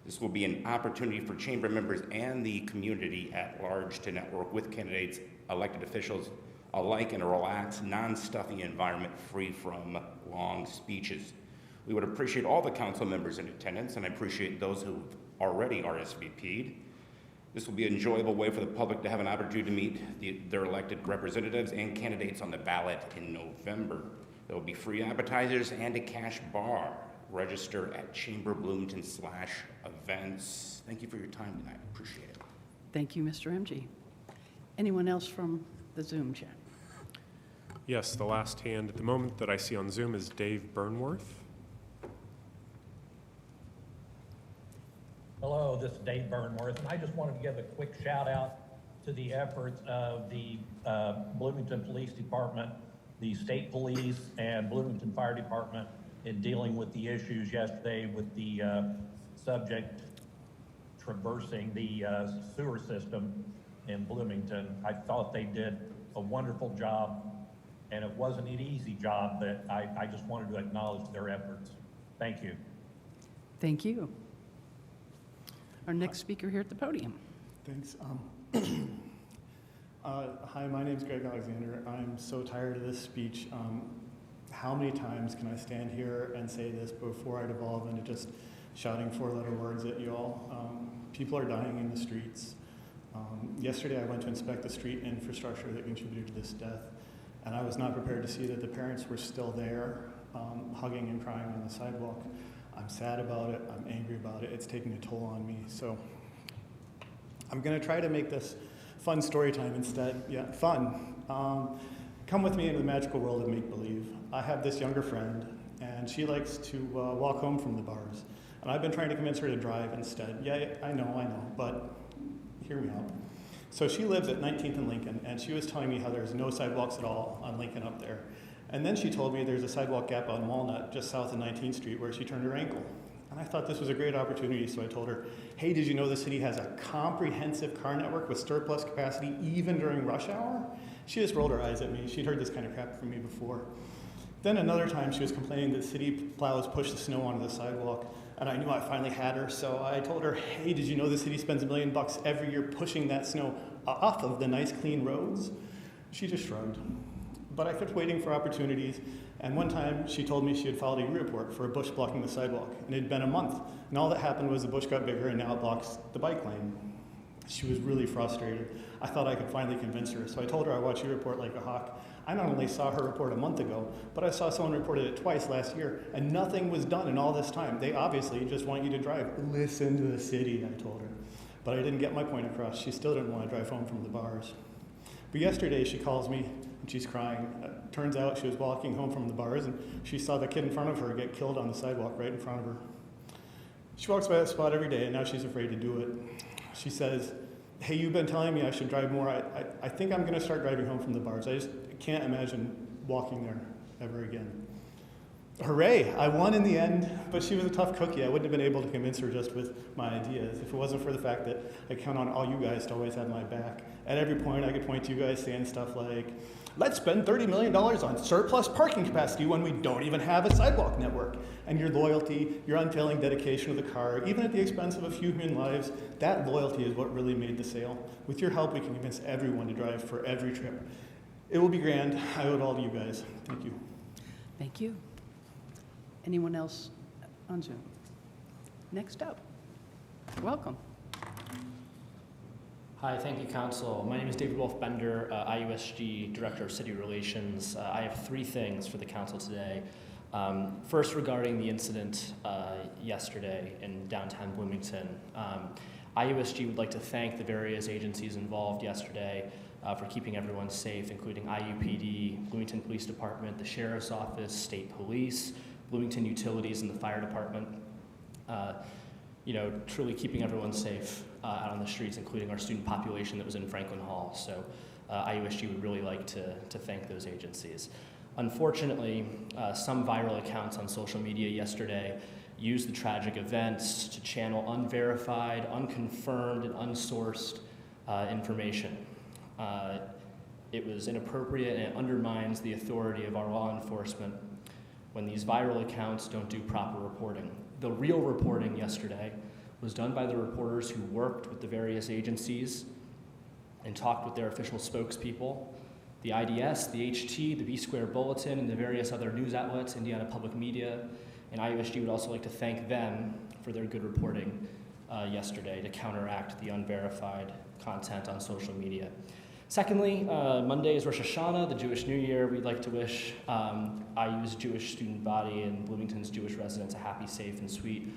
This will be an opportunity for Chamber members and the community at large to network with candidates, elected officials alike in a relaxed, non-stuffy environment free from long speeches. We would appreciate all the council members in attendance, and I appreciate those who've already RSVP'd. This will be an enjoyable way for the public to have an opportunity to meet their elected representatives and candidates on the ballot in November. There will be free appetizers and a cash bar. Register at chamberbloomington/events. Thank you for your time tonight. Appreciate it. Thank you, Mr. MG. Anyone else from the Zoom chat? Yes, the last hand at the moment that I see on Zoom is Dave Burnworth. Hello, this is Dave Burnworth, and I just wanted to give a quick shout out to the efforts of the Bloomington Police Department, the State Police, and Bloomington Fire Department in dealing with the issues yesterday with the subject traversing the sewer system in Bloomington. I thought they did a wonderful job, and it wasn't an easy job, but I just wanted to acknowledge their efforts. Thank you. Thank you. Our next speaker here at the podium. Thanks. Hi, my name's Greg Alexander. I'm so tired of this speech. How many times can I stand here and say this before I devolve into just shouting four-letter words at you all? People are dying in the streets. Yesterday I went to inspect the street infrastructure that contributed to this death, and I was not prepared to see that the parents were still there, hugging and crying on the sidewalk. I'm sad about it, I'm angry about it, it's taking a toll on me. So I'm gonna try to make this fun story time instead. Yeah, fun. Come with me into the magical world of make-believe. I have this younger friend, and she likes to walk home from the bars. And I've been trying to convince her to drive instead. Yeah, I know, but hear me out. So she lives at 19th and Lincoln, and she was telling me how there's no sidewalks at all on Lincoln up there. And then she told me there's a sidewalk gap on Walnut just south of 19th Street where she turned her ankle. And I thought this was a great opportunity, so I told her, hey, did you know the city has a comprehensive car network with surplus capacity even during rush hour? She just rolled her eyes at me. She'd heard this kind of crap from me before. Then another time she was complaining that city plows push the snow onto the sidewalk, and I knew I finally had her, so I told her, hey, did you know the city spends $1 million every year pushing that snow off of the nice clean roads? She just shrugged. But I kept waiting for opportunities, and one time she told me she had filed a report for a bush blocking the sidewalk, and it had been a month. And all that happened was the bush got bigger, and now it blocks the bike lane. She was really frustrated. I thought I could finally convince her, so I told her I watched your report like a hawk. I not only saw her report a month ago, but I saw someone reported it twice last year, and nothing was done in all this time. They obviously just want you to drive. Listen to the city, I told her. But I didn't get my point across. She still didn't want to drive home from the bars. But yesterday she calls me, and she's crying. Turns out she was walking home from the bars, and she saw the kid in front of her get killed on the sidewalk right in front of her. She walks by that spot every day, and now she's afraid to do it. She says, hey, you've been telling me I should drive more. I think I'm going to start driving home from the bars. I just can't imagine walking there ever again. Hooray, I won in the end, but she was a tough cookie. I wouldn't have been able to convince her just with my ideas if it wasn't for the fact that I count on all you guys to always have my back. At every point, I could point to you guys saying stuff like, let's spend $30 million on surplus parking capacity when we don't even have a sidewalk network. And your loyalty, your unfailing dedication to the car, even at the expense of a few human lives, that loyalty is what really made the sale. With your help, we can convince everyone to drive for every trip. It will be grand. I owe it all to you guys. Thank you. Thank you. Anyone else on Zoom? Next up, welcome. Hi, thank you, Council. My name is David Wolf-Bender, IUSG Director of City Relations. I have three things for the Council today. First, regarding the incident yesterday in downtown Bloomington. IUSG would like to thank the various agencies involved yesterday for keeping everyone safe, including IUPD, Bloomington Police Department, the Sheriff's Office, State Police, Bloomington Utilities, and the Fire Department. Truly keeping everyone safe out on the streets, including our student population that was in Franklin Hall. So IUSG would really like to thank those agencies. Unfortunately, some viral accounts on social media yesterday used the tragic events to channel unverified, unconfirmed, and unsourced information. It was inappropriate, and it undermines the authority of our law enforcement when these viral accounts don't do proper reporting. The real reporting yesterday was done by the reporters who worked with the various agencies and talked with their official spokespeople, the IDS, the HT, the B-Square Bulletin, and the various other news outlets, Indiana Public Media, and IUSG would also like to thank them for their good reporting yesterday to counteract the unverified content on social media. Secondly, Monday is Rosh Hashanah, the Jewish New Year. We'd like to wish IU's Jewish student body and Bloomington's Jewish residents a happy, safe, and sweet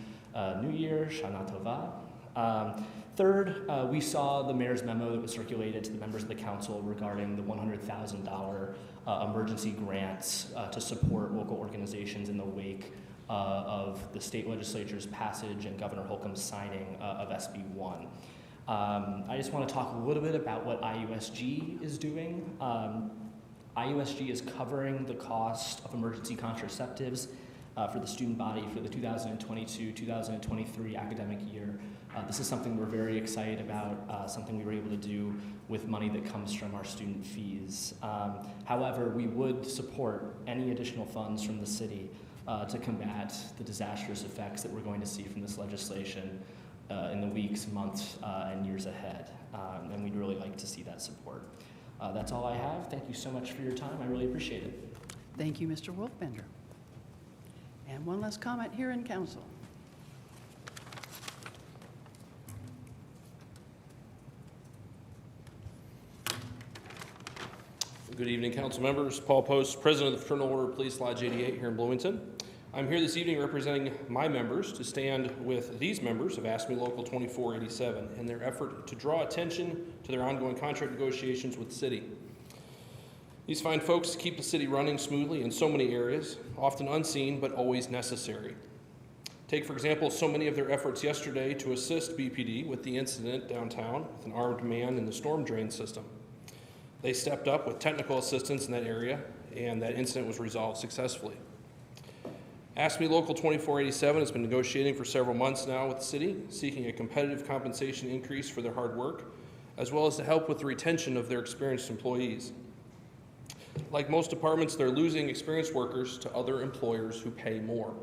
New Year, Shana Tova. Third, we saw the mayor's memo that was circulated to the members of the council regarding the $100,000 emergency grants to support local organizations in the wake of the state legislature's passage and Governor Holcomb's signing of SB 1. I just want to talk a little bit about what IUSG is doing. IUSG is covering the cost of emergency contraceptives for the student body for the 2022-2023 academic year. This is something we're very excited about, something we were able to do with money that comes from our student fees. However, we would support any additional funds from the city to combat the disastrous effects that we're going to see from this legislation in the weeks, months, and years ahead. And we'd really like to see that support. That's all I have. Thank you so much for your time. I really appreciate it. Thank you, Mr. Wolfbender. And one last comment here in council. Good evening, council members. Paul Post, President of the Fraternal Order of Police Lodge 88 here in Bloomington. I'm here this evening representing my members to stand with these members of AFSCME Local 2487 in their effort to draw attention to their ongoing contract negotiations with the city. These fine folks keep the city running smoothly in so many areas, often unseen but always necessary. Take, for example, so many of their efforts yesterday to assist BPD with the incident downtown with an armed man in the storm drain system. They stepped up with technical assistance in that area, and that incident was resolved successfully. AFSCME Local 2487 has been negotiating for several months now with the city, seeking a competitive compensation increase for their hard work, as well as to help with the retention of their experienced employees. Like most departments, they're losing experienced workers to other employers who pay more.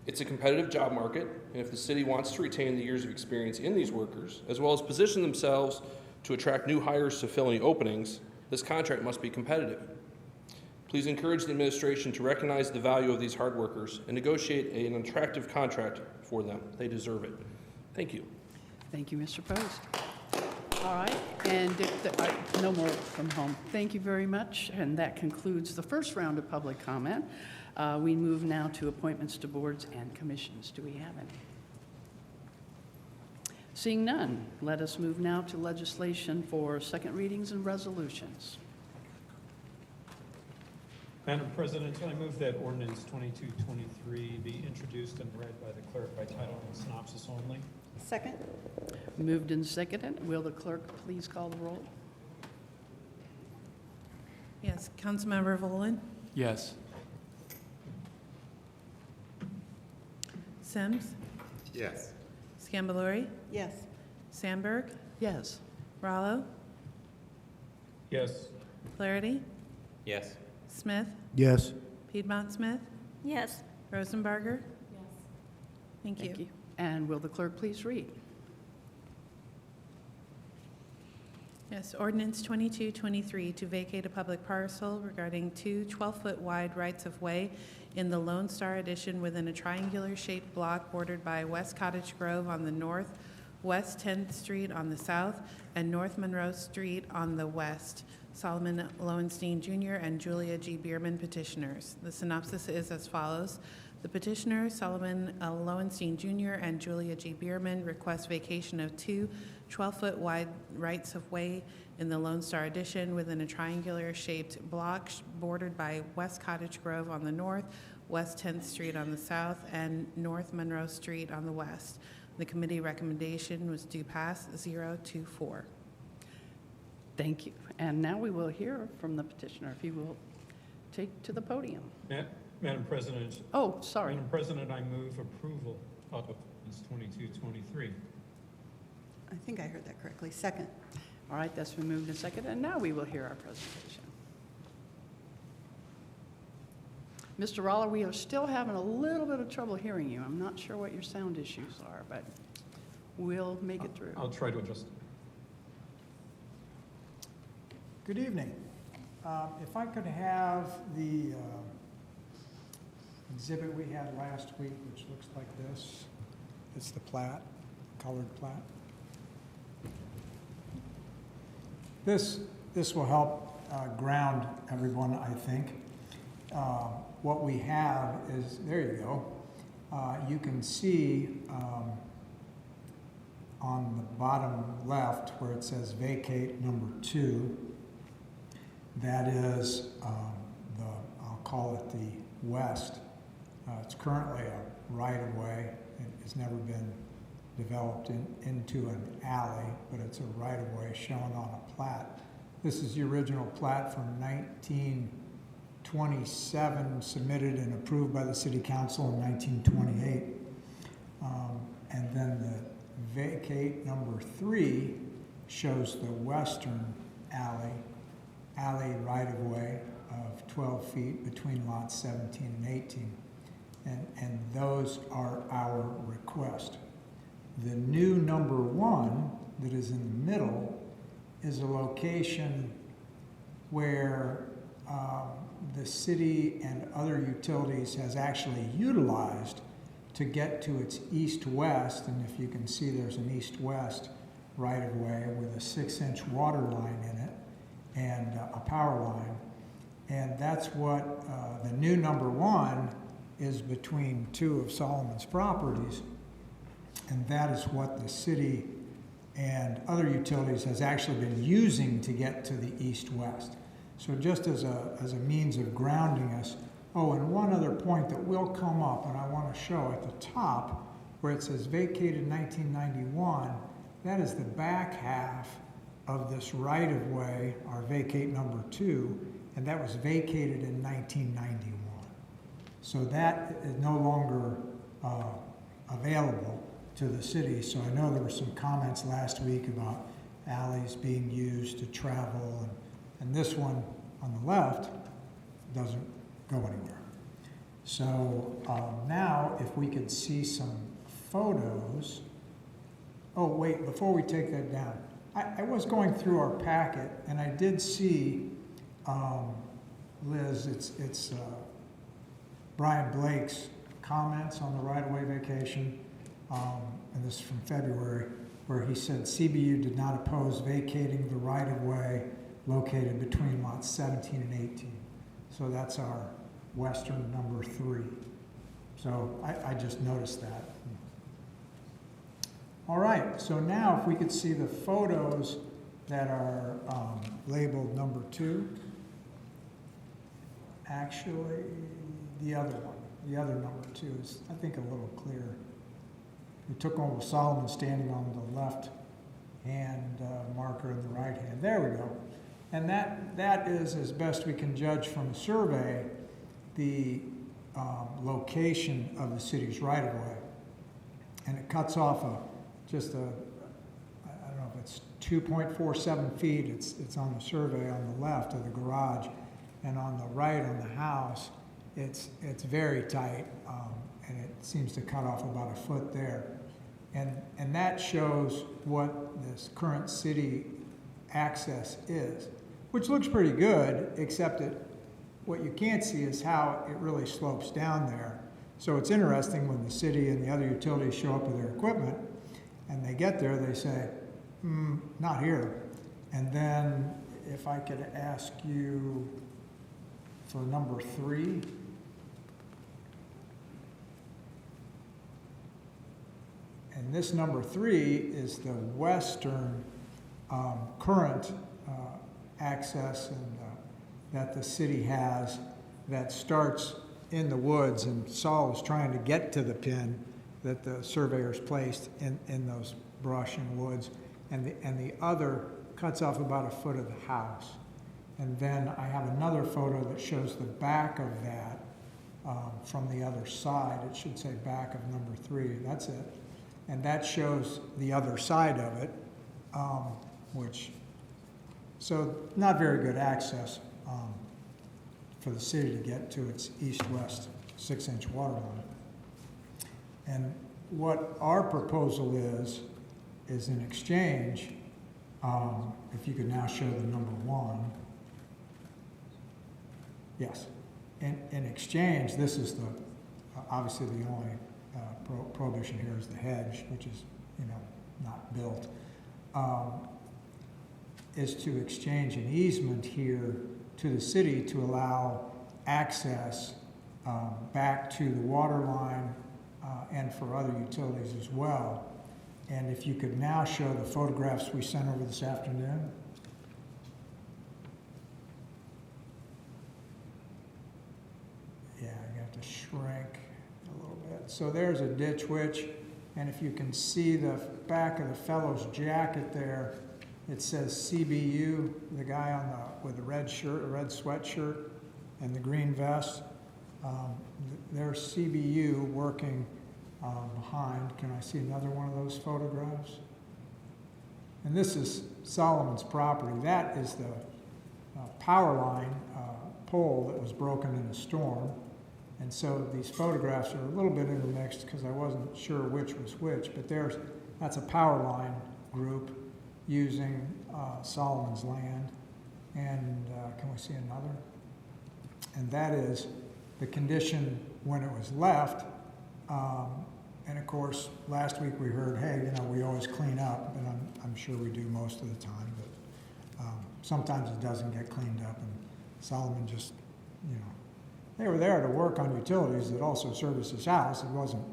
It's a competitive job market, and if the city wants to retain the years of experience in these workers, as well as position themselves to attract new hires to fill any openings, this contract must be competitive. Please encourage the administration to recognize the value of these hard workers and negotiate an attractive contract for them. They deserve it. Thank you. Thank you, Mr. Post. All right, and no more from home. Thank you very much, and that concludes the first round of public comment. We move now to appointments to boards and commissions. Do we have any? Seeing none, let us move now to legislation for second readings and resolutions. Madam President, I move that Ordinance 2223 be introduced and read by the clerk by title and synopsis only. Second? Moved and seconded. Will the clerk please call the roll? Yes, Councilmember Volin, Yes. Sims, Yes. Scambalori, Yes. Sandberg, Yes. Rallo, Yes. Flaherty, Yes. Smith, Yes. Piedmont Smith, Yes. Rosenbarger. Yes. Thank you. And will the clerk please read? Yes, ordinance 2223 to vacate a public parcel regarding two 12-foot wide rights-of-way in the Lone Star addition within a triangular-shaped block bordered by West Cottage Grove on the north, West 10th Street on the south, and North Monroe Street on the west. Solomon Lowenstein Jr. and Julia G. Bierman petitioners. The synopsis is as follows. The petitioner, Solomon Lowenstein Jr. and Julia G. Bierman, request vacation of two 12-foot wide rights-of-way in the Lone Star addition within a triangular-shaped block bordered by West Cottage Grove on the north, West 10th Street on the south, and North Monroe Street on the west. The committee recommendation was do pass 0-4. Thank you. And now we will hear from the petitioner, if he will take to the podium. Madam President. Oh, sorry. Madam President, I move approval of Ordinance 2223. I think I heard that correctly. Second? All right, that's been moved and seconded, and now we will hear our presentation. Mr. Roller, we are still having a little bit of trouble hearing you. I'm not sure what your sound issues are, but we'll make it through. I'll try to adjust. Good evening. If I could have the exhibit we had last week, which looks like this. It's the plat, colored plat. This will help ground everyone, I think. What we have is, there you go. You can see on the bottom left where it says vacate number 2. That is I'll call it the west. It's currently a right-of-way. It has never been developed into an alley, but it's a right-of-way shown on a plat. This is the original plat from 1927, submitted and approved by the City Council in 1928. And then the vacate number 3 shows the western alley right-of-way of 12 feet between lots 17 and 18. And those are our request. The new number 1 that is in the middle is a location where the city and other utilities has actually utilized to get to its east-west, and if you can see there's an east-west right-of-way with a 6-inch water line in it and a power line. And that's what the new number 1 is, between 2 of Solomon's properties. And that is what the city and other utilities has actually been using to get to the east-west. So just as a means of grounding us. Oh, and one other point that will come up, and I want to show at the top, where it says vacated 1991, that is the back half of this right-of-way, our vacate number 2, and that was vacated in 1991. So that is no longer available to the city. So I know there were some comments last week about alleys being used to travel, and this one on the left doesn't go anywhere. So now if we could see some photos. Oh, wait, before we take that down, I was going through our packet and I did see Liz, it's Brian Blake's comments on the right-of-way vacation, and this is from February, where he said CBU did not oppose vacating the right-of-way located between lots 17 and 18. So that's our western number 3. So I just noticed that. All right, so now if we could see the photos that are labeled number 2. Actually, the other one, the other number 2 is, I think, a little clearer. We took one with Solomon standing on the left hand marker and the right hand. There we go. And that is, as best we can judge from a survey, the location of the city's right-of-way. And it cuts off I don't know if it's 2.47 feet. It's on the survey on the left of the garage. And on the right on the house, it's very tight, and it seems to cut off about a foot there. And that shows what this current city access is, which looks pretty good, except that what you can't see is how it really slopes down there. So it's interesting when the city and the other utilities show up with their equipment, and they get there, they say, not here. And then if I could ask you for number 3. And this number 3 is the western current access that the city has that starts in the woods, and Saul is trying to get to the pin that the surveyors placed in those brush and woods, and the other cuts off about a foot of the house. And then I have another photo that shows the back of that from the other side. It should say back of number 3. That's it. And that shows the other side of it, so not very good access for the city to get to its east-west 6-inch water line. And what our proposal is in exchange, if you could now show the number 1. Yes. In exchange, this is obviously the only prohibition here is the hedge, which is, not built, is to exchange an easement here to the city to allow access back to the water line and for other utilities as well. And if you could now show the photographs we sent over this afternoon. Yeah, you have to shrink a little bit. So there's a ditch witch, and if you can see the back of the fellow's jacket there, it says CBU, the guy with the red shirt, a red sweatshirt, and the green vest. There's CBU working behind. Can I see another one of those photographs? And this is Solomon's property. That is the power line pole that was broken in a storm. And so these photographs are a little bit intermixed because I wasn't sure which was which, but that's a power line group using Solomon's land. And can we see another? And that is the condition when it was left. And of course, last week we heard, hey, we always clean up, and I'm sure we do most of the time, but sometimes it doesn't get cleaned up, and Solomon just, they were there to work on utilities that also service his house. It wasn't,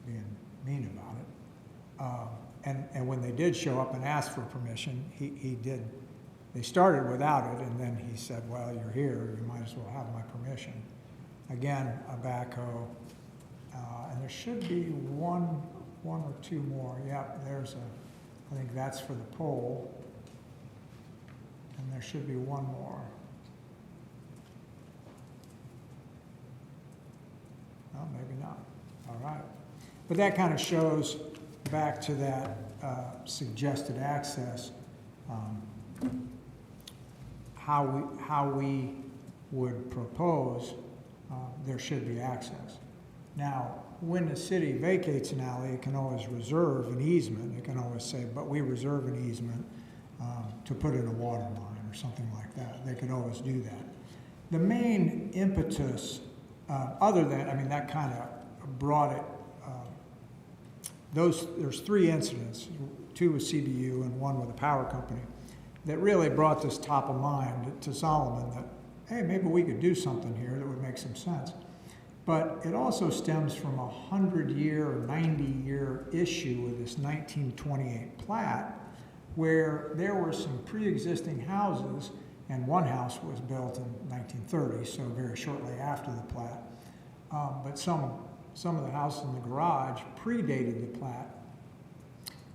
being mean about it. And when they did show up and ask for permission, he did. They started without it, and then he said, well, you're here, you might as well have my permission. Again, a backhoe, and there should be one or two more. Yep, I think that's for the pole, and there should be one more. No, maybe not. All right. But that kind of shows back to that suggested access, how we would propose there should be access. Now, when the city vacates an alley, it can always reserve an easement. It can always say, but we reserve an easement to put in a water line or something like that. They could always do that. The main impetus, other than, I mean, that kind of brought it, there's 3 incidents, 2 with CBU and 1 with a power company, that really brought this top of mind to Solomon that, hey, maybe we could do something here that would make some sense. But it also stems from a 100-year or 90-year issue with this 1928 plat, where there were some pre-existing houses, and one house was built in 1930, so very shortly after the plat. But some of the houses in the garage predated the plat.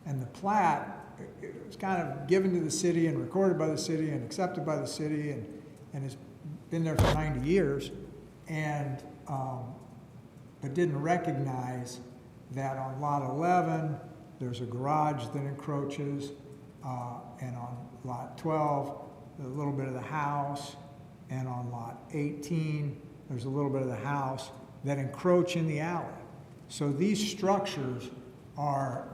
And the plat, it was kind of given to the city and recorded by the city and accepted by the city and has been there for 90 years, and but didn't recognize that on lot 11, there's a garage that encroaches, and on lot 12, a little bit of the house, and on lot 18, there's a little bit of the house that encroach in the alley. So these structures are,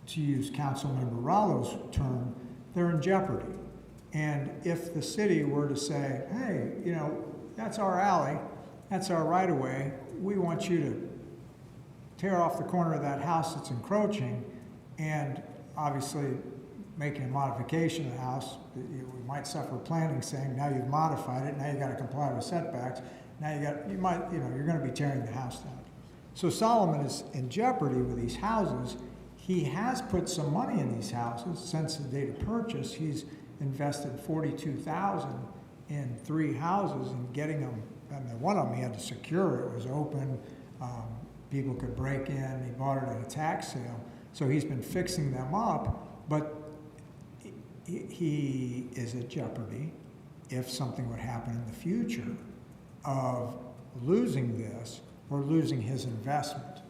to use Councilmember Rallo's term, they're in jeopardy. And if the city were to say, hey, you know, that's our alley, that's our right-of-way, we want you to tear off the corner of that house that's encroaching, and obviously making a modification of the house, we might suffer planning saying, now you've modified it, now you got to comply with setbacks, now you're going to be tearing the house down. So Solomon is in jeopardy with these houses. He has put some money in these houses since the date of purchase. He's invested $42,000 in 3 houses and getting them. And one of them he had to secure. It was open. People could break in. He bought it at a tax sale. So he's been fixing them up, but he is at jeopardy if something would happen in the future of losing this or losing his investment.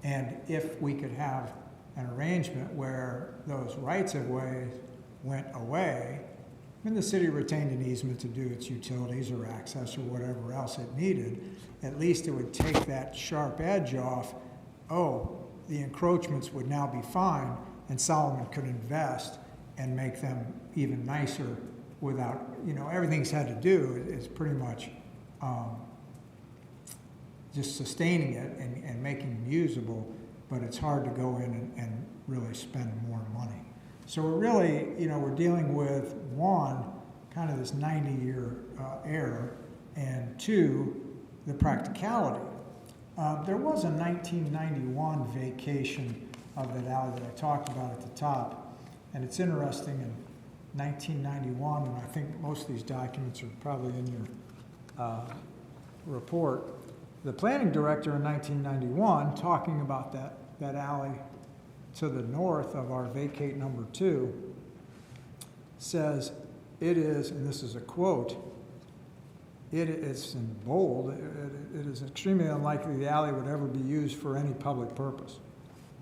And if we could have an arrangement where those rights of way went away, and the city retained an easement to do its utilities or access or whatever else it needed, at least it would take that sharp edge off. Oh, the encroachments would now be fine, and Solomon could invest and make them even nicer without, everything he's had to do is pretty much just sustaining it and making them usable, but it's hard to go in and really spend more money. So we're really, we're dealing with, 1, kind of this 90-year error, and 2, the practicality. There was a 1991 vacation of that alley that I talked about at the top, and it's interesting, in 1991, and I think most of these documents are probably in your report, the planning director in 1991, talking about that alley to the north of our vacate number 2, says it is, and this is a quote, it's in bold, it is extremely unlikely the alley would ever be used for any public purpose.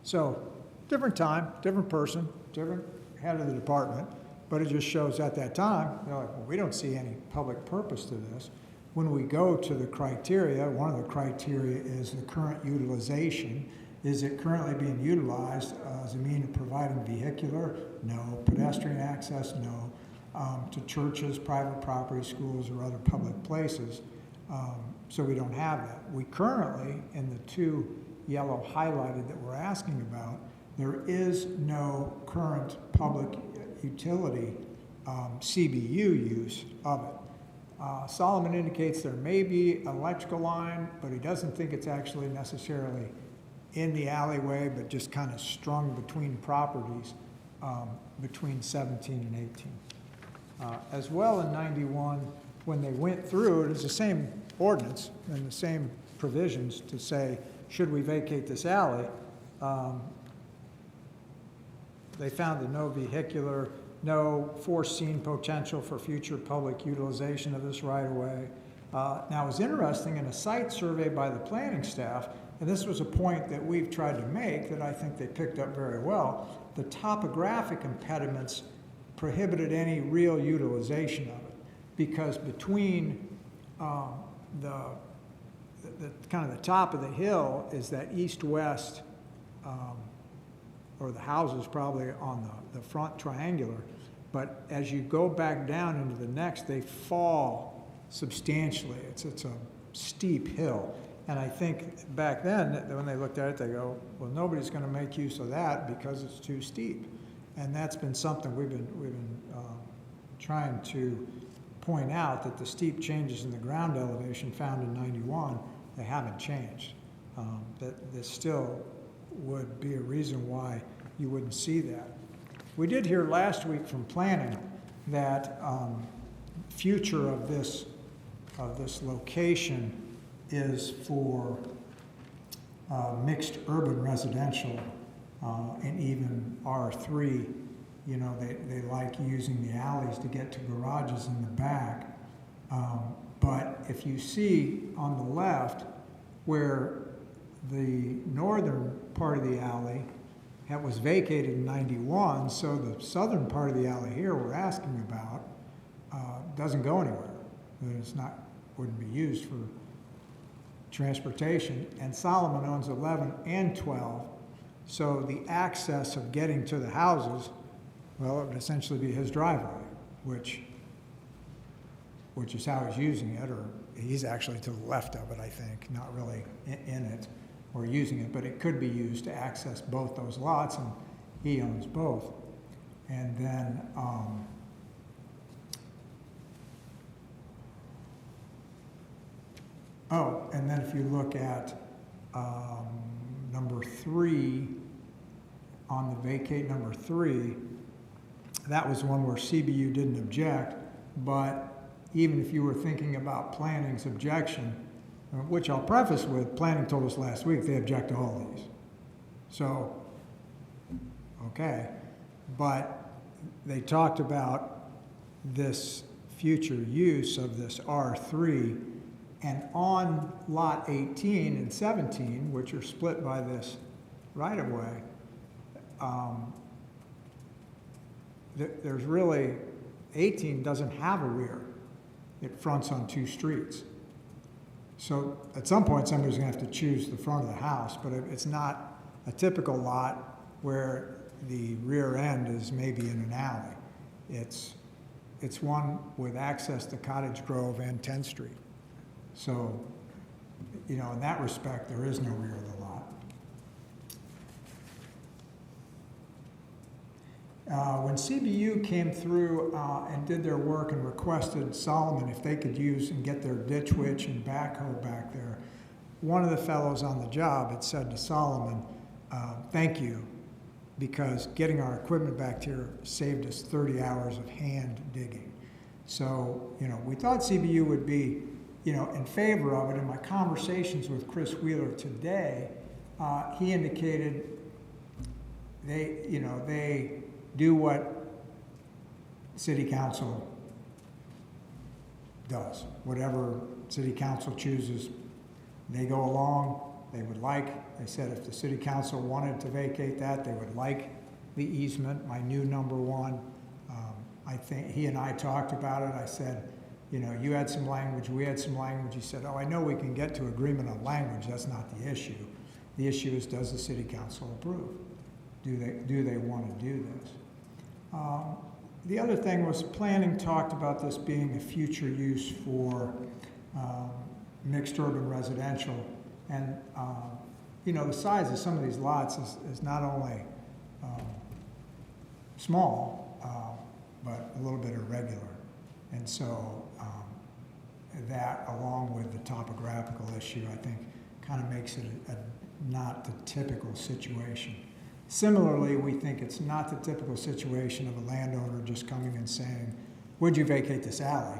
So, different time, different person, different head of the department, but it just shows at that time, they're like, well, we don't see any public purpose to this. When we go to the criteria, one of the criteria is the current utilization. Is it currently being utilized as a means of providing vehicular? No. Pedestrian access? No. To churches, private property, schools, or other public places. So we don't have that. We currently, in the 2 yellow highlighted that we're asking about, there is no current public utility CBU use of it. Solomon indicates there may be an electrical line, but he doesn't think it's actually necessarily in the alleyway, but just kind of strung between properties between 17 and 18. As well in 91, when they went through, it was the same ordinance and the same provisions to say, should we vacate this alley? They found that no vehicular, no foreseen potential for future public utilization of this right-of-way. Now, it was interesting, in a site survey by the planning staff, and this was a point that we've tried to make that I think they picked up very well, the topographic impediments prohibited any real utilization of it, because between the kind of the top of the hill is that east-west, or the houses probably on the front triangular, but as you go back down into the next, they fall substantially. It's a steep hill. And I think back then, when they looked at it, they go, well, nobody's going to make use of that because it's too steep. And that's been something we've been trying to point out, that the steep changes in the ground elevation found in 91, they haven't changed. That there still would be a reason why you wouldn't see that. We did hear last week from planning that future of this location is for mixed urban residential and even R3. You know, they like using the alleys to get to garages in the back. But if you see on the left where the northern part of the alley was vacated in 91, so the southern part of the alley here we're asking about doesn't go anywhere. Wouldn't be used for transportation. And Solomon owns 11 and 12, so the access of getting to the houses, well, it would essentially be his driveway, which is how he's using it, or he's actually to the left of it, I think, not really in it or using it, but it could be used to access both those lots, and he owns both. And then and then if you look at number 3, on the vacate number 3, that was one where CBU didn't object, but even if you were thinking about planning's objection, which I'll preface with, planning told us last week they object to all these. So, okay, but they talked about this future use of this R3, and on lot 18 and 17, which are split by this right-of-way, there's really, 18 doesn't have a rear. It fronts on 2 streets. So at some point, somebody's gonna have to choose the front of the house, but it's not a typical lot where the rear end is maybe in an alley. It's one with access to Cottage Grove and 10th Street. So, you know, in that respect, there is no rear of the lot. When CBU came through and did their work and requested Solomon if they could use and get their ditch witch and backhoe back there, one of the fellows on the job had said to Solomon, thank you, because getting our equipment back here saved us 30 hours of hand digging. So, you know, we thought CBU would be, you know, in favor of it. In my conversations with Chris Wheeler today, he indicated they do what city council does. Whatever city council chooses, they go along. They said if the city council wanted to vacate that, they would like the easement, my new number 1. I think he and I talked about it. I said, you know, you had some language, we had some language. He said, oh, I know we can get to agreement on language. That's not the issue. The issue is, does the city council approve? Do they want to do this? The other thing was planning talked about this being a future use for mixed urban residential. And, you know, the size of some of these lots is not only small, but a little bit irregular. And so that, along with the topographical issue, I think kind of makes it not the typical situation. Similarly, we think it's not the typical situation of a landowner just coming and saying, would you vacate this alley?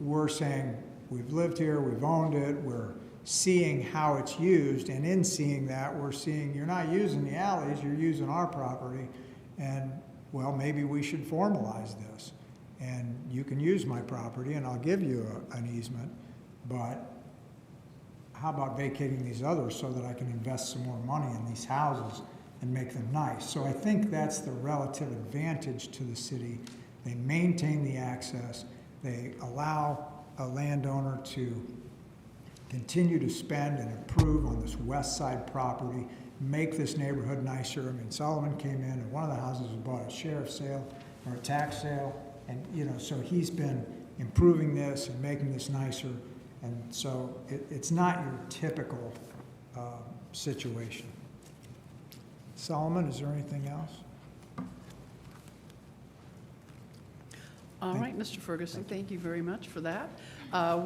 We're saying, we've lived here, we've owned it, we're seeing how it's used, and in seeing that, we're seeing you're not using the alleys, you're using our property, and, well, maybe we should formalize this. And you can use my property, and I'll give you an easement, but how about vacating these others so that I can invest some more money in these houses and make them nice? So I think that's the relative advantage to the city. They maintain the access. They allow a landowner to continue to spend and improve on this west side property, make this neighborhood nicer. I mean, Solomon came in, and one of the houses was bought at sheriff's sale or a tax sale, and, you know, so he's been improving this and making this nicer. And so it's not your typical situation. Solomon, is there anything else? All right, Mr. Ferguson, thank you very much for that.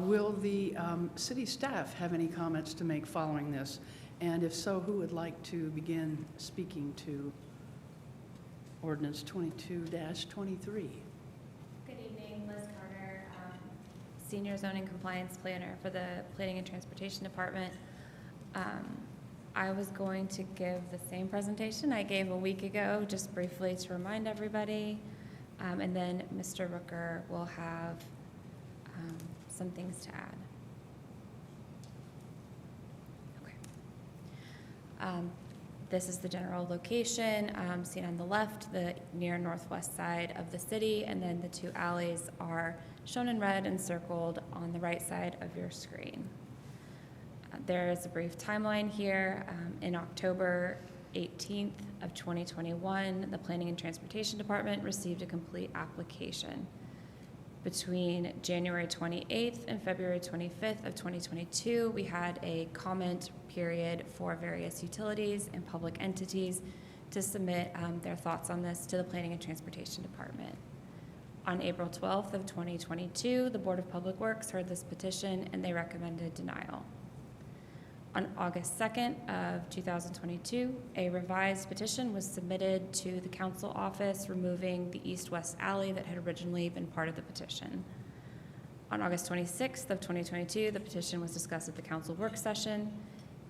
Will the city staff have any comments to make following this? And if so, who would like to begin speaking to Ordinance 22-23? Good evening, Liz Carter, Senior Zoning Compliance Planner for the Planning and Transportation Department. I was going to give the same presentation I gave a week ago, just briefly to remind everybody. And then Mr. Rooker will have some things to add. Okay. This is the general location seen on the left, the near northwest side of the city, and then the two alleys are shown in red and circled on the right side of your screen. There is a brief timeline here. In October 18th of 2021, the Planning and Transportation Department received a complete application. Between January 28th and February 25th of 2022, we had a comment period for various utilities and public entities to submit their thoughts on this to the Planning and Transportation Department. On April 12th of 2022, the Board of Public Works heard this petition and they recommended denial. On August 2nd of 2022, a revised petition was submitted to the council office removing the east-west alley that had originally been part of the petition. On August 26th of 2022, the petition was discussed at the council work session,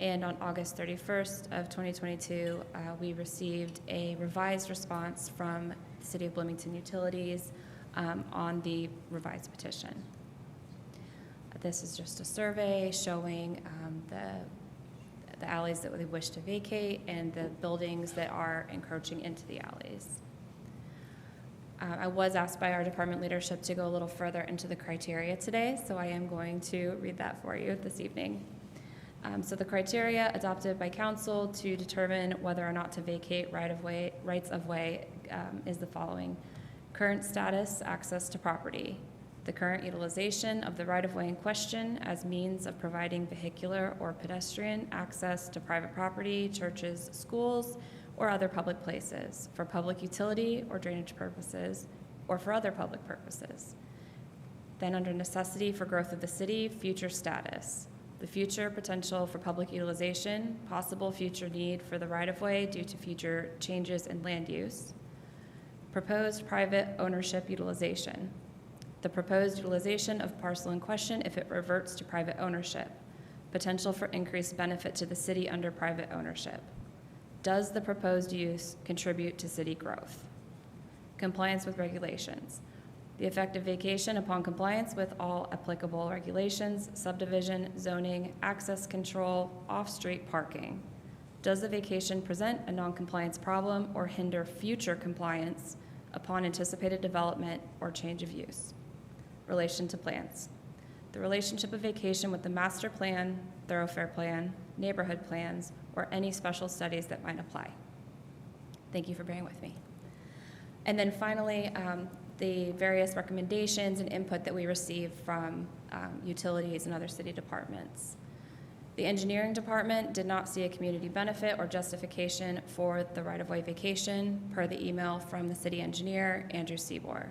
and on August 31st of 2022, we received a revised response from the City of Bloomington Utilities on the revised petition. This is just a survey showing the alleys that they wish to vacate and the buildings that are encroaching into the alleys. I was asked by our department leadership to go a little further into the criteria today, so I am going to read that for you this evening. So the criteria adopted by council to determine whether or not to vacate rights of way is the following. Current status, access to property. The current utilization of the right-of-way in question as means of providing vehicular or pedestrian access to private property, churches, schools, or other public places for public utility or drainage purposes, or for other public purposes. Then under necessity for growth of the city, future status. The future potential for public utilization, possible future need for the right-of-way due to future changes in land use. Proposed private ownership utilization. The proposed utilization of parcel in question if it reverts to private ownership. Potential for increased benefit to the city under private ownership. Does the proposed use contribute to city growth? Compliance with regulations. The effect of vacation upon compliance with all applicable regulations, subdivision, zoning, access control, off-street parking. Does the vacation present a non-compliance problem or hinder future compliance upon anticipated development or change of use? Relation to plans. The relationship of vacation with the master plan, thoroughfare plan, neighborhood plans, or any special studies that might apply. Thank you for bearing with me. And then finally, the various recommendations and input that we received from utilities and other city departments. The engineering department did not see a community benefit or justification for the right-of-way vacation per the email from the city engineer, Andrew Seabor.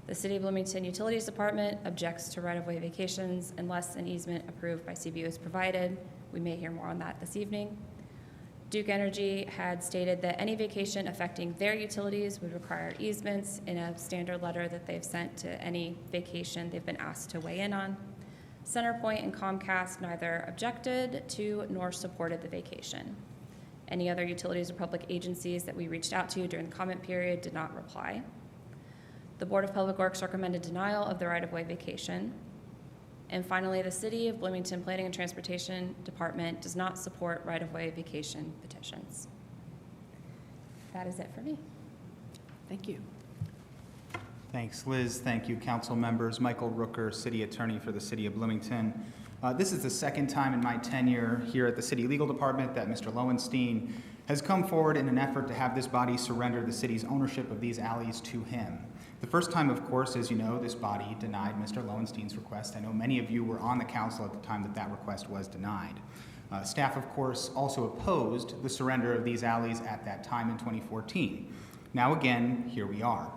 The City of Bloomington Utilities Department objects to right-of-way vacations unless an easement approved by CBU is provided. We may hear more on that this evening. Duke Energy had stated that any vacation affecting their utilities would require easements in a standard letter that they've sent to any vacation they've been asked to weigh in on. CenterPoint and Comcast neither objected to nor supported the vacation. Any other utilities or public agencies that we reached out to during the comment period did not reply. The Board of Public Works recommended denial of the right-of-way vacation. And finally, the City of Bloomington Planning and Transportation Department does not support right-of-way vacation petitions. That is it for me. Thank you. Thanks, Liz. Thank you, council members. Michael Rooker, City Attorney for the City of Bloomington. This is the second time in my tenure here at the City Legal Department that Mr. Lowenstein has come forward in an effort to have this body surrender the city's ownership of these alleys to him. The first time, of course, as you know, this body denied Mr. Lowenstein's request. I know many of you were on the council at the time that that request was denied. Staff, of course, also opposed the surrender of these alleys at that time in 2014. Now again, here we are.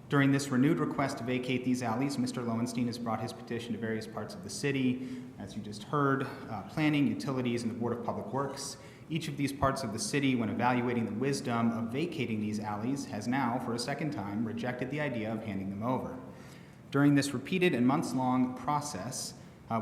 During this renewed request to vacate these alleys, Mr. Lowenstein has brought his petition to various parts of the city, as you just heard, planning, utilities, and the Board of Public Works. Each of these parts of the city, when evaluating the wisdom of vacating these alleys, has now, for a second time, rejected the idea of handing them over. During this repeated and months-long process,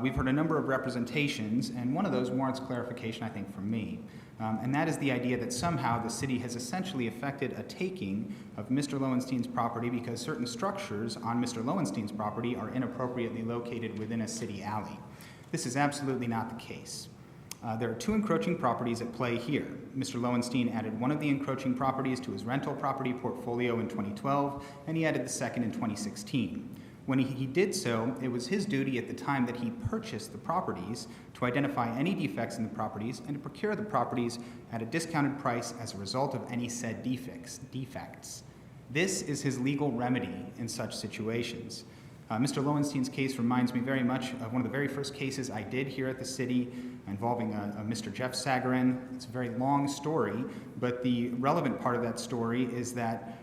we've heard a number of representations, and one of those warrants clarification, I think, from me. And that is the idea that somehow the city has essentially effected a taking of Mr. Lowenstein's property because certain structures on Mr. Lowenstein's property are inappropriately located within a city alley. This is absolutely not the case. There are two encroaching properties at play here. Mr. Lowenstein added one of the encroaching properties to his rental property portfolio in 2012, and he added the second in 2016. When he did so, it was his duty at the time that he purchased the properties to identify any defects in the properties and to procure the properties at a discounted price as a result of any said defects. This is his legal remedy in such situations. Mr. Lowenstein's case reminds me very much of one of the very first cases I did here at the city involving a Mr. Jeff Sagarin. It's a very long story, but the relevant part of that story is that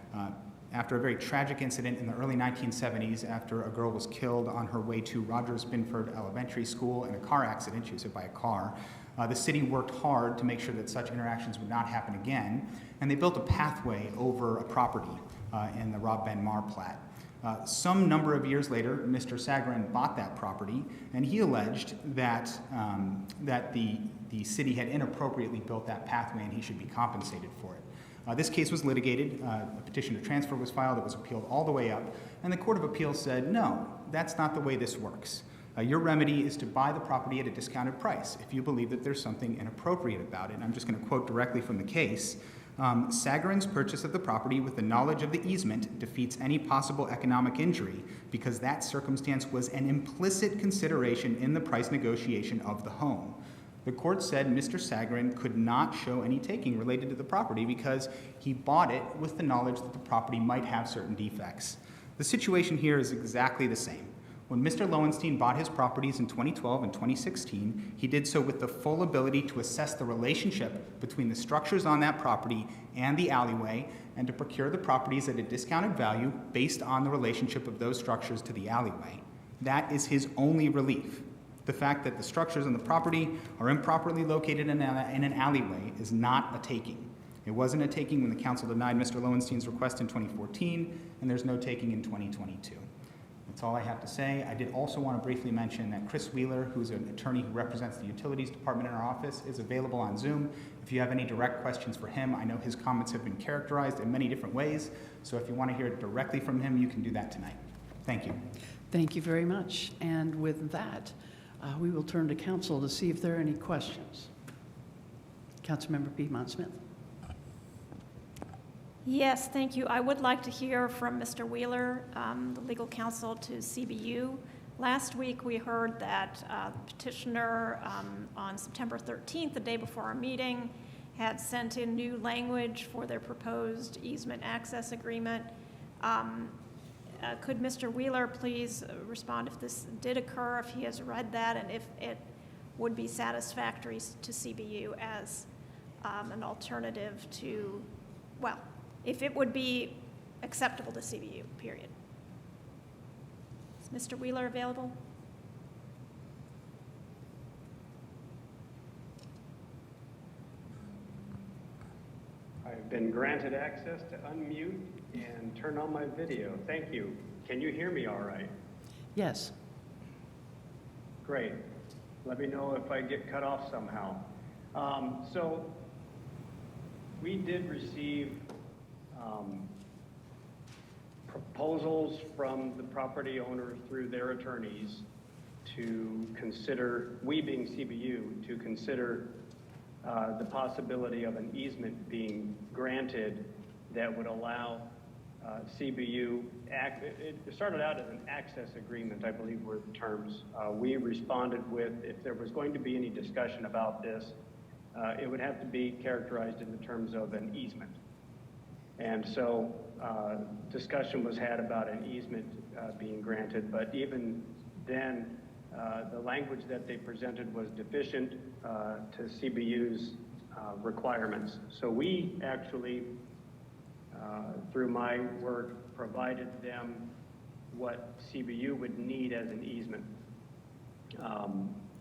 after a very tragic incident in the early 1970s, after a girl was killed on her way to Rogers Binford Elementary School in a car accident, she was hit by a car, the city worked hard to make sure that such interactions would not happen again, and they built a pathway over a property in the Rob Ben Mar plat. Some number of years later, Mr. Sagarin bought that property, and he alleged that, that the city had inappropriately built that pathway and he should be compensated for it. This case was litigated, a petition to transfer was filed, it was appealed all the way up, and the Court of Appeals said, no, that's not the way this works. Your remedy is to buy the property at a discounted price if you believe that there's something inappropriate about it. And I'm just going to quote directly from the case. Sagarin's purchase of the property with the knowledge of the easement defeats any possible economic injury because that circumstance was an implicit consideration in the price negotiation of the home. The court said Mr. Sagarin could not show any taking related to the property because he bought it with the knowledge that the property might have certain defects. The situation here is exactly the same. When Mr. Lowenstein bought his properties in 2012 and 2016, he did so with the full ability to assess the relationship between the structures on that property and the alleyway and to procure the properties at a discounted value based on the relationship of those structures to the alleyway. That is his only relief. The fact that the structures on the property are improperly located in an alleyway is not a taking. It wasn't a taking when the council denied Mr. Lowenstein's request in 2014, and there's no taking in 2022. That's all I have to say. I did also want to briefly mention that Chris Wheeler, who's an attorney who represents the Utilities Department in our office, is available on Zoom. If you have any direct questions for him, I know his comments have been characterized in many different ways, so if you want to hear it directly from him, you can do that tonight. Thank you. Thank you very much. And with that, we will turn to council to see if there are any questions. Councilmember Piedmont-Smith. Yes, thank you. I would like to hear from Mr. Wheeler, the legal counsel to CBU. Last week, we heard that the petitioner on September 13th, the day before our meeting, had sent in new language for their proposed easement access agreement. Could Mr. Wheeler please respond if this did occur, if he has read that, and if it would be satisfactory to CBU as an alternative to, well, if it would be acceptable to CBU, period. Is Mr. Wheeler available? I've been granted access to unmute and turn on my video. Thank you. Can you hear me all right? Yes. Great. Let me know if I get cut off somehow. So we did receive proposals from the property owner through their attorneys to consider, we being CBU, to consider the possibility of an easement being granted that would allow CBU, it started out as an access agreement, I believe were the terms. We responded with, if there was going to be any discussion about this, it would have to be characterized in the terms of an easement. And so discussion was had about an easement being granted, but even then, the language that they presented was deficient to CBU's requirements. So we actually, through my work, provided them what CBU would need as an easement.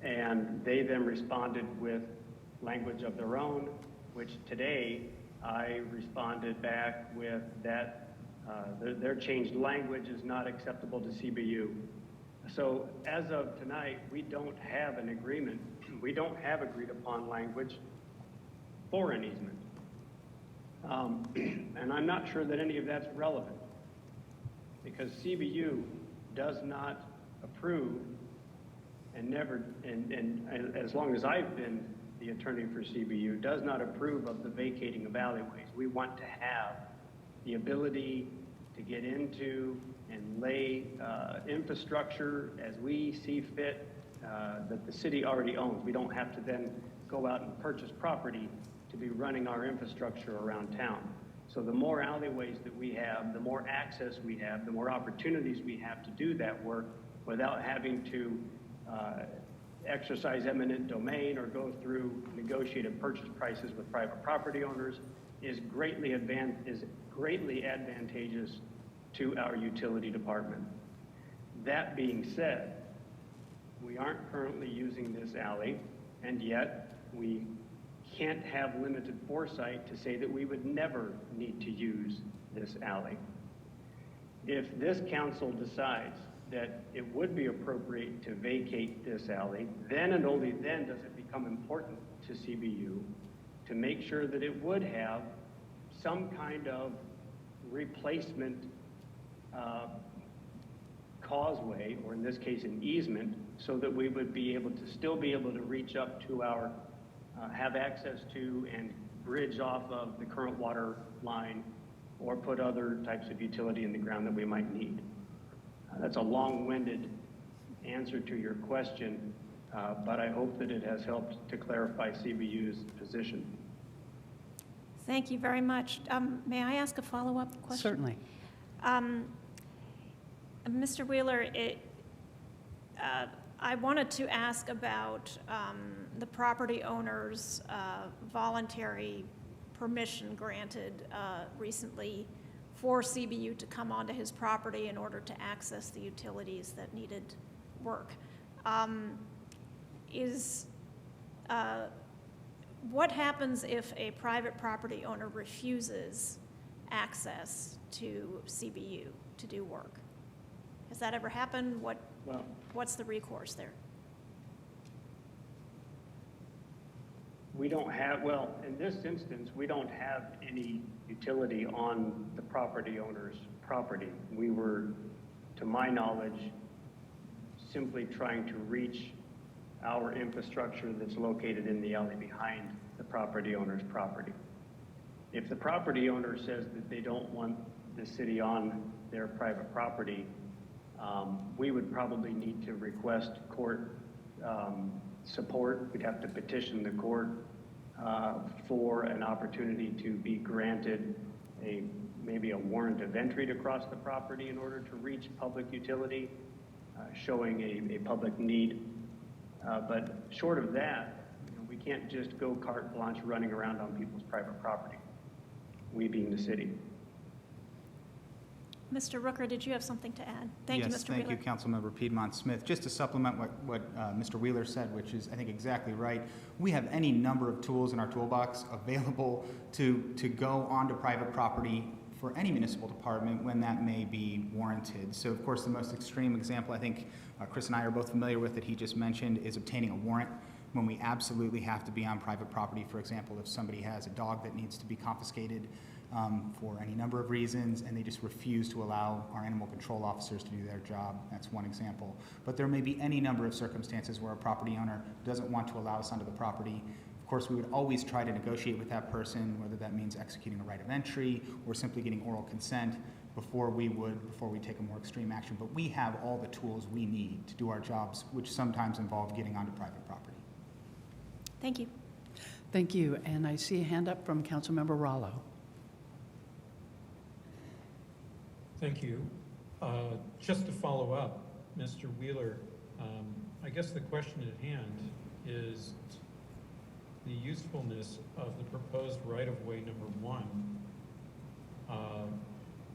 And they then responded with language of their own, which today I responded back with that their changed language is not acceptable to CBU. So as of tonight, we don't have an agreement. We don't have agreed upon language for an easement. And I'm not sure that any of that's relevant because CBU does not approve and never, and as long as I've been the attorney for CBU, does not approve of the vacating of alleyways. We want to have the ability to get into and lay infrastructure as we see fit that the city already owns. We don't have to then go out and purchase property to be running our infrastructure around town. So the more alleyways that we have, the more access we have, the more opportunities we have to do that work without having to exercise eminent domain or go through negotiated purchase prices with private property owners is greatly advantageous to our utility department. That being said, we aren't currently using this alley, and yet we can't have limited foresight to say that we would never need to use this alley. If this council decides that it would be appropriate to vacate this alley, then and only then does it become important to CBU to make sure that it would have some kind of replacement causeway, or in this case an easement, so that we would be able to still be able to reach up to our, have access to and bridge off of the current water line or put other types of utility in the ground that we might need. That's a long-winded answer to your question, but I hope that it has helped to clarify CBU's position. Thank you very much. May I ask a follow-up question? Certainly. Mr. Wheeler, I wanted to ask about the property owner's voluntary permission granted recently for CBU to come onto his property in order to access the utilities that needed work. What happens if a private property owner refuses access to CBU to do work? Has that ever happened? What's the recourse there? We don't have, well, in this instance, we don't have any utility on the property owner's property. We were, to my knowledge, simply trying to reach our infrastructure that's located in the alley behind the property owner's property. If the property owner says that they don't want the city on their private property, we would probably need to request court support. We'd have to petition the court for an opportunity to be granted maybe a warrant of entry to cross the property in order to reach public utility, showing a public need. But short of that, we can't just go carte blanche running around on people's private property, we being the city. Mr. Rooker, did you have something to add? Thank you, Mr. Wheeler. Yes, thank you, Councilmember Piedmont Smith. Just to supplement what Mr. Wheeler said, which is, I think, exactly right, we have any number of tools in our toolbox available to go onto private property for any municipal department when that may be warranted. So, of course, the most extreme example I think Chris and I are both familiar with that he just mentioned is obtaining a warrant when we absolutely have to be on private property. For example, if somebody has a dog that needs to be confiscated for any number of reasons, and they just refuse to allow our animal control officers to do their job. That's one example. But there may be any number of circumstances where a property owner doesn't want to allow us onto the property. Of course, we would always try to negotiate with that person, whether that means executing a right of entry or simply getting oral consent before we take a more extreme action. But we have all the tools we need to do our jobs, which sometimes involve getting onto private property. Thank you. Thank you. And I see a hand up from Councilmember Rollo. Thank you. Just to follow up, Mr. Wheeler, I guess the question at hand is the usefulness of the proposed right-of-way number 1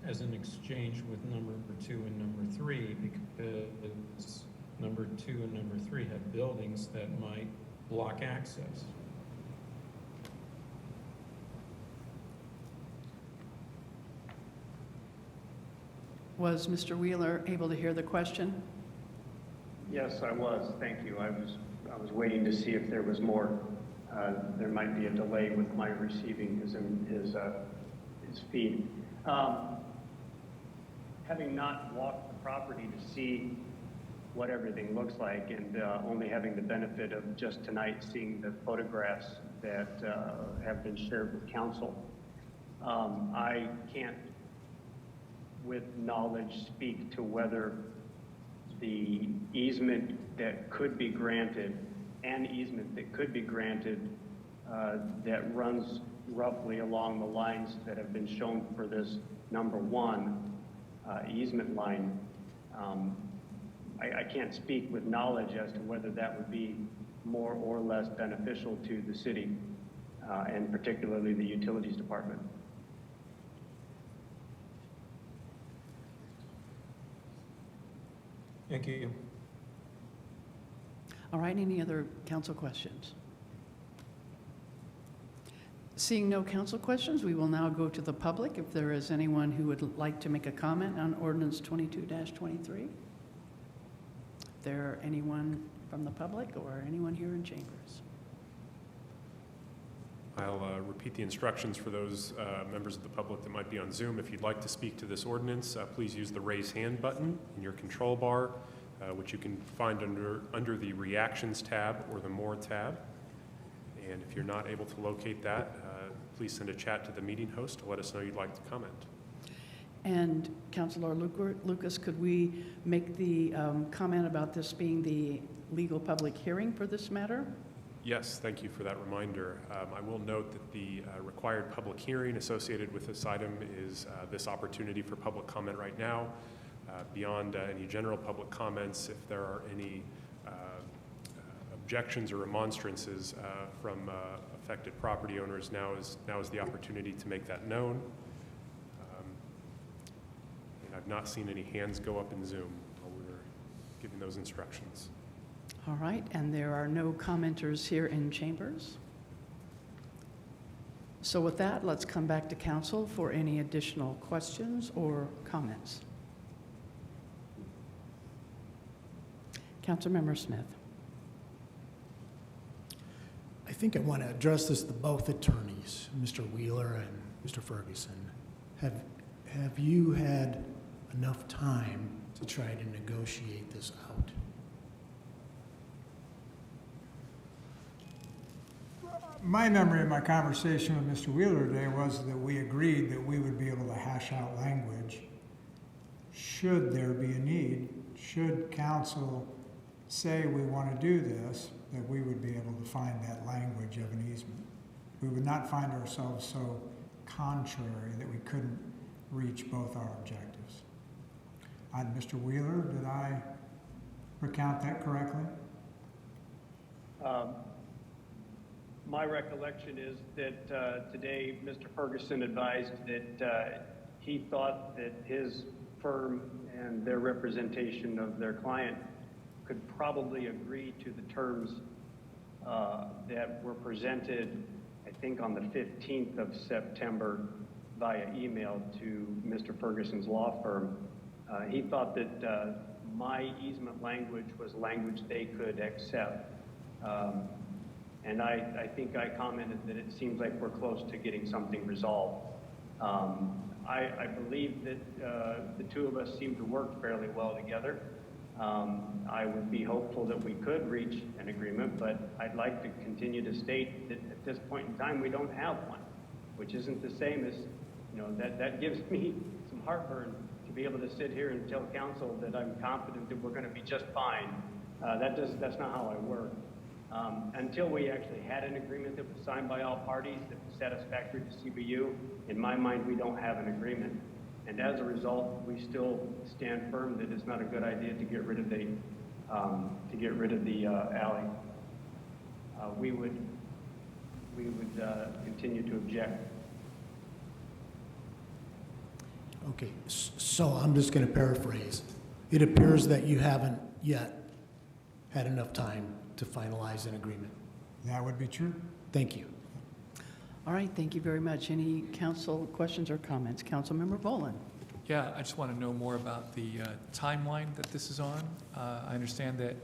as an exchange with number 2 and number 3, because number 2 and number 3 have buildings that might block access. Was Mr. Wheeler able to hear the question? Yes, I was. Thank you. I was waiting to see if there was more. There might be a delay with my receiving his feed. Having not walked the property to see what everything looks like, and only having the benefit of just tonight seeing the photographs that have been shared with council, I can't, with knowledge, speak to whether the easement that could be granted, an easement that could be granted that runs roughly along the lines that have been shown for this number 1 easement line. I can't speak with knowledge as to whether that would be more or less beneficial to the city, and particularly the utilities department. Thank you. All right, any other council questions? Seeing no council questions, we will now go to the public. If there is anyone who would like to make a comment on Ordinance 22-23. If there anyone from the public or anyone here in chambers? I'll repeat the instructions for those members of the public that might be on Zoom. If you'd like to speak to this ordinance, please use the raise hand button in your control bar, which you can find under the Reactions tab or the More tab. And if you're not able to locate that, please send a chat to the meeting host to let us know you'd like to comment. And Councilor Lucas, could we make the comment about this being the legal public hearing for this matter? Yes, thank you for that reminder. I will note that the required public hearing associated with this item is this opportunity for public comment right now. Beyond any general public comments, if there are any objections or remonstrances from affected property owners, now is the opportunity to make that known. And I've not seen any hands go up in Zoom while we were giving those instructions. All right, and there are no commenters here in chambers. So with that, let's come back to council for any additional questions or comments. Councilmember Smith. I think I want to address this to both attorneys, Mr. Wheeler and Mr. Ferguson. Have you had enough time to try to negotiate this out? My memory of my conversation with Mr. Wheeler today was that we agreed that we would be able to hash out language should there be a need, should council say we want to do this, that we would be able to find that language of an easement. We would not find ourselves so contrary that we couldn't reach both our objectives. Mr. Wheeler, did I recount that correctly? My recollection is that today Mr. Ferguson advised that he thought that his firm and their representation of their client could probably agree to the terms that were presented, I think, on the 15th of September via email to Mr. Ferguson's law firm. He thought that my easement language was language they could accept. And I think I commented that it seems like we're close to getting something resolved. I believe that the two of us seem to work fairly well together. I would be hopeful that we could reach an agreement, but I'd like to continue to state that at this point in time, we don't have one, which isn't the same as, that gives me some heartburn to be able to sit here and tell council that I'm confident that we're going to be just fine. That's not how I work. Until we actually had an agreement that was signed by all parties that was satisfactory to CBU, in my mind, we don't have an agreement. And as a result, we still stand firm that it's not a good idea to get rid of the alley. We would continue to object. Okay, so I'm just going to paraphrase. It appears that you haven't yet had enough time to finalize an agreement. That would be true. Thank you. All right, thank you very much. Any council questions or comments? Councilmember Boland. Yeah, I just want to know more about the timeline that this is on. I understand that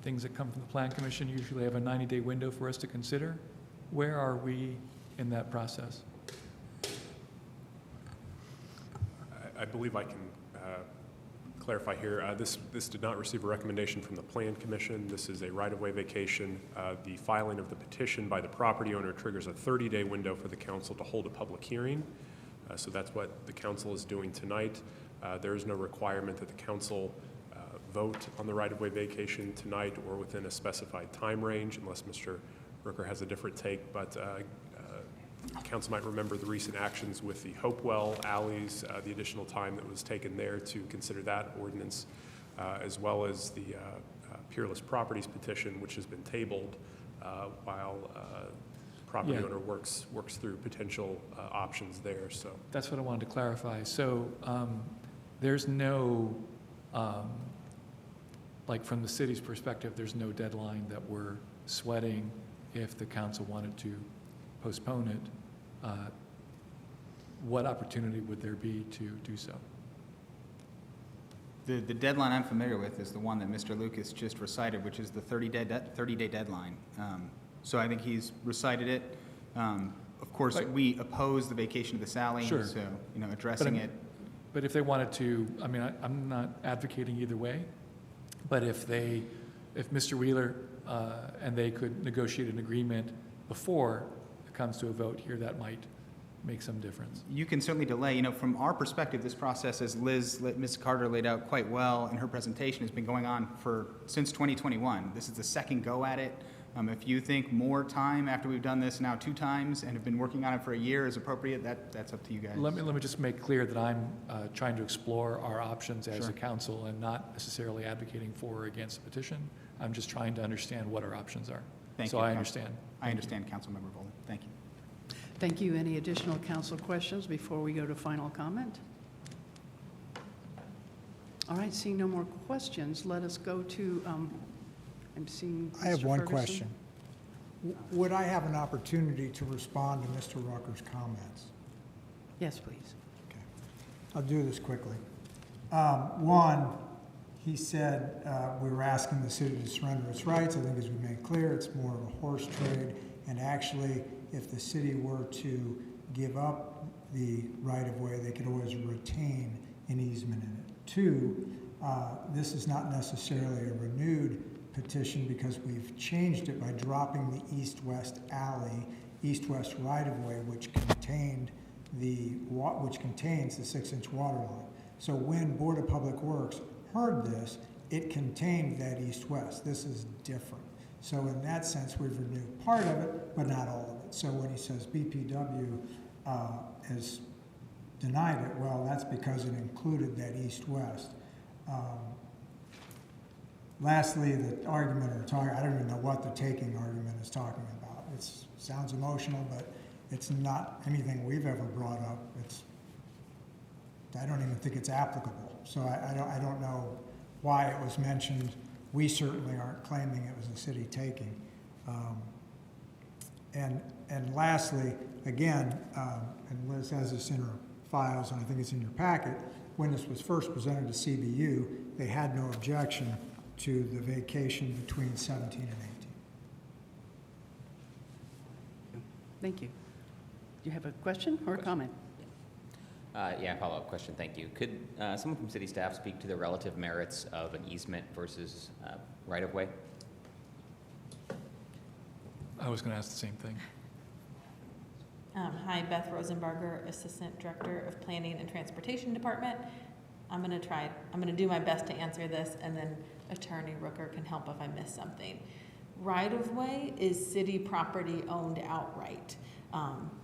things that come from the Plan Commission usually have a 90-day window for us to consider. Where are we in that process? I believe I can clarify here. This did not receive a recommendation from the Plan Commission. This is a right-of-way vacation. The filing of the petition by the property owner triggers a 30-day window for the council to hold a public hearing. So that's what the council is doing tonight. There is no requirement that the council vote on the right-of-way vacation tonight or within a specified time range, unless Mr. Rooker has a different take. But council might remember the recent actions with the Hopewell alleys, the additional time that was taken there to consider that ordinance, as well as the Peerless Properties petition, which has been tabled while property owner works through potential options there. So that's what I wanted to clarify. So there's no, like from the city's perspective, there's no deadline that we're sweating if the council wanted to postpone it. What opportunity would there be to do so? The deadline I'm familiar with is the one that Mr. Lucas just recited, which is the 30-day deadline. So I think he's recited it. Of course, we oppose the vacation of this alley, Sure. so addressing it. But if they wanted to, I mean, I'm not advocating either way, but if Mr. Wheeler and they could negotiate an agreement before it comes to a vote here, that might make some difference. You can certainly delay. From our perspective, this process, as Ms. Carter laid out quite well in her presentation, has been going on since 2021. This is the second go at it. If you think more time after we've done this now 2 times and have been working on it for a year is appropriate, that's up to you guys. Let me just make clear that I'm trying to explore our options as a council and not necessarily advocating for or against the petition. I'm just trying to understand what our options are. Thank you. So I understand. I understand, Councilmember Volan. Thank you. Thank you. Any additional council questions before we go to final comment? All right, seeing no more questions, let us go to, I'm seeing Mr. I have one Ferguson. question. Would I have an opportunity to respond to Mr. Rucker's comments? Yes, please. Okay. I'll do this quickly. One, he said we were asking the city to surrender its rights. I think as we made clear, it's more of a horse trade. And actually, if the city were to give up the right-of-way, they could always retain an easement in it. 2, this is not necessarily a renewed petition because we've changed it by dropping the east-west alley, east-west right-of-way, which contains the 6-inch water line. So when Board of Public Works heard this, it contained that east-west. This is different. So in that sense, we've renewed part of it, but not all of it. So when he says BPW has denied it, well, that's because it included that east-west. Lastly, the argument I don't even know what the taking argument is talking about. It sounds emotional, but it's not anything we've ever brought up. I don't even think it's applicable. So I don't know why it was mentioned. We certainly aren't claiming it was a city taking. And lastly, again, and Liz has this in her files, and I think it's in your packet, when this was first presented to CBU, they had no objection to the vacation between 17 and 18. Thank you. Do you have a question or a comment? Yeah, follow-up question, thank you. Could someone from city staff speak to the relative merits of an easement versus right-of-way? I was going to ask the same thing. Hi, Beth Rosenbarger, Assistant Director of Planning and Transportation Department. I'm going to do my best to answer this, and then Attorney Rooker can help if I miss something. right-of-way is city property owned outright.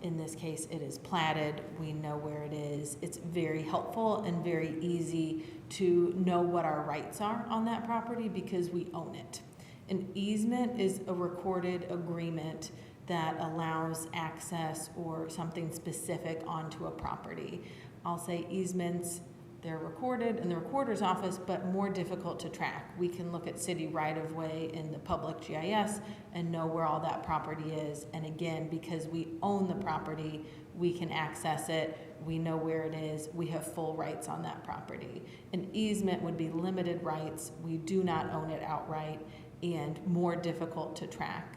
In this case, it is platted, we know where it is. It's very helpful and very easy to know what our rights are on that property because we own it. An easement is a recorded agreement that allows access or something specific onto a property. I'll say easements, they're recorded in the recorder's office, but more difficult to track. We can look at city right-of-way in the public GIS and know where all that property is. And again, because we own the property, we can access it, we know where it is, we have full rights on that property. An easement would be limited rights, we do not own it outright, and more difficult to track.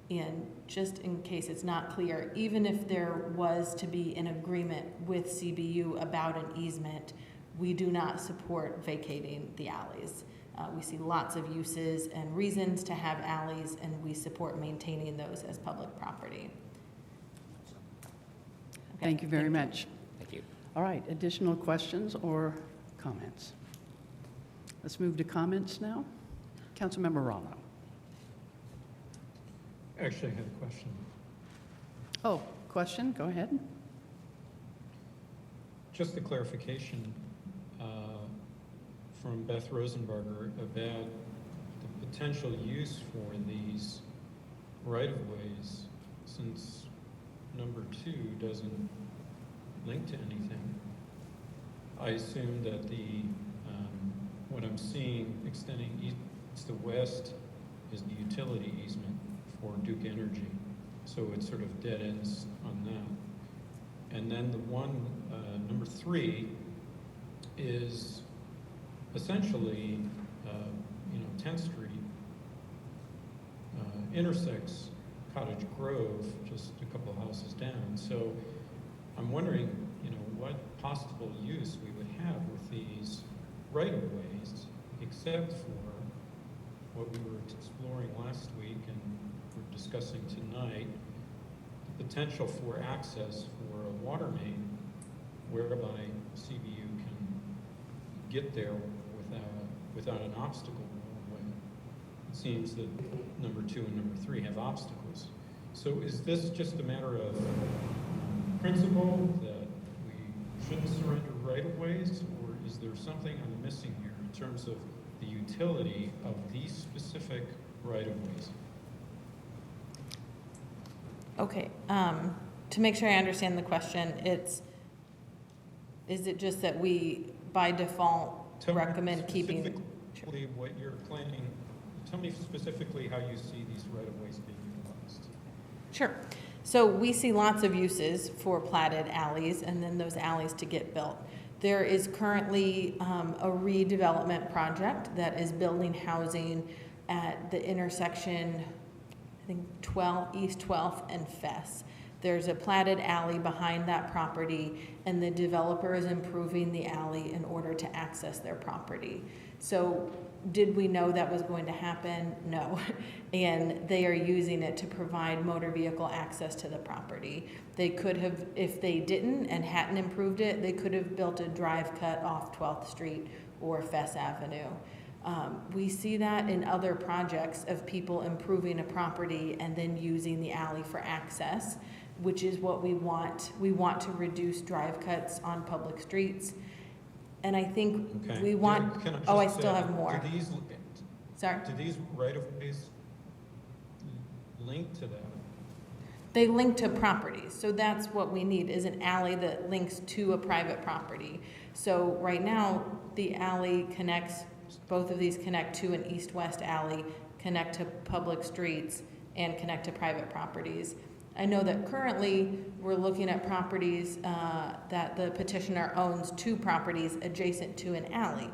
And just in case it's not clear, even if there was to be an agreement with CBU about an easement, we do not support vacating the alleys. We see lots of uses and reasons to have alleys, and we support maintaining those as public property. Okay. Thank you very much. Thank you. All right, additional questions or comments? Let's move to comments now. Councilmember Rollo. Actually, I had a question. Oh, question, go ahead. Just a clarification from Beth Rosenberger about the potential use for these right-of-ways, since number 2 doesn't link to anything. I assume that the what I'm seeing extending east to west is the utility easement for Duke Energy, so it sort of dead ends on that. And then the one, number 3, is essentially, 10th Street intersects Cottage Grove, just a couple of houses down. So I'm wondering, what possible use we would have with these right-of-ways, except for what we were exploring last week and we're discussing tonight, the potential for access for a water main whereby CBU can get there without an obstacle roadway. It seems that number 2 and number 3 have obstacles. So is this just a matter of principle that we shouldn't surrender right-of-ways, or is there something I'm missing here in terms of the utility of these specific right-of-ways? Okay, to make sure I understand the question, is it just that we, by default, recommend keeping? Specifically what you're planning, tell me specifically how you see these right-of-ways being utilized. Sure. So we see lots of uses for platted alleys and then those alleys to get built. There is currently a redevelopment project that is building housing at the intersection, I think East 12th and Fess. There's a platted alley behind that property, and the developer is improving the alley in order to access their property. So did we know that was going to happen? No. And they are using it to provide motor vehicle access to the property. They could have, if they didn't and hadn't improved it, they could have built a drive cut off 12th Street or Fess Avenue. We see that in other projects of people improving a property and then using the alley for access, which is what we want. We want to reduce drive cuts on public streets. And I think we want, I still have more. Sorry? Do these right-of-ways link to that? They link to properties. So that's what we need, is an alley that links to a private property. So right now, the alley connects, both of these connect to an east-west alley, connect to public streets, and connect to private properties. I know that currently we're looking at properties that the petitioner owns 2 properties adjacent to an alley.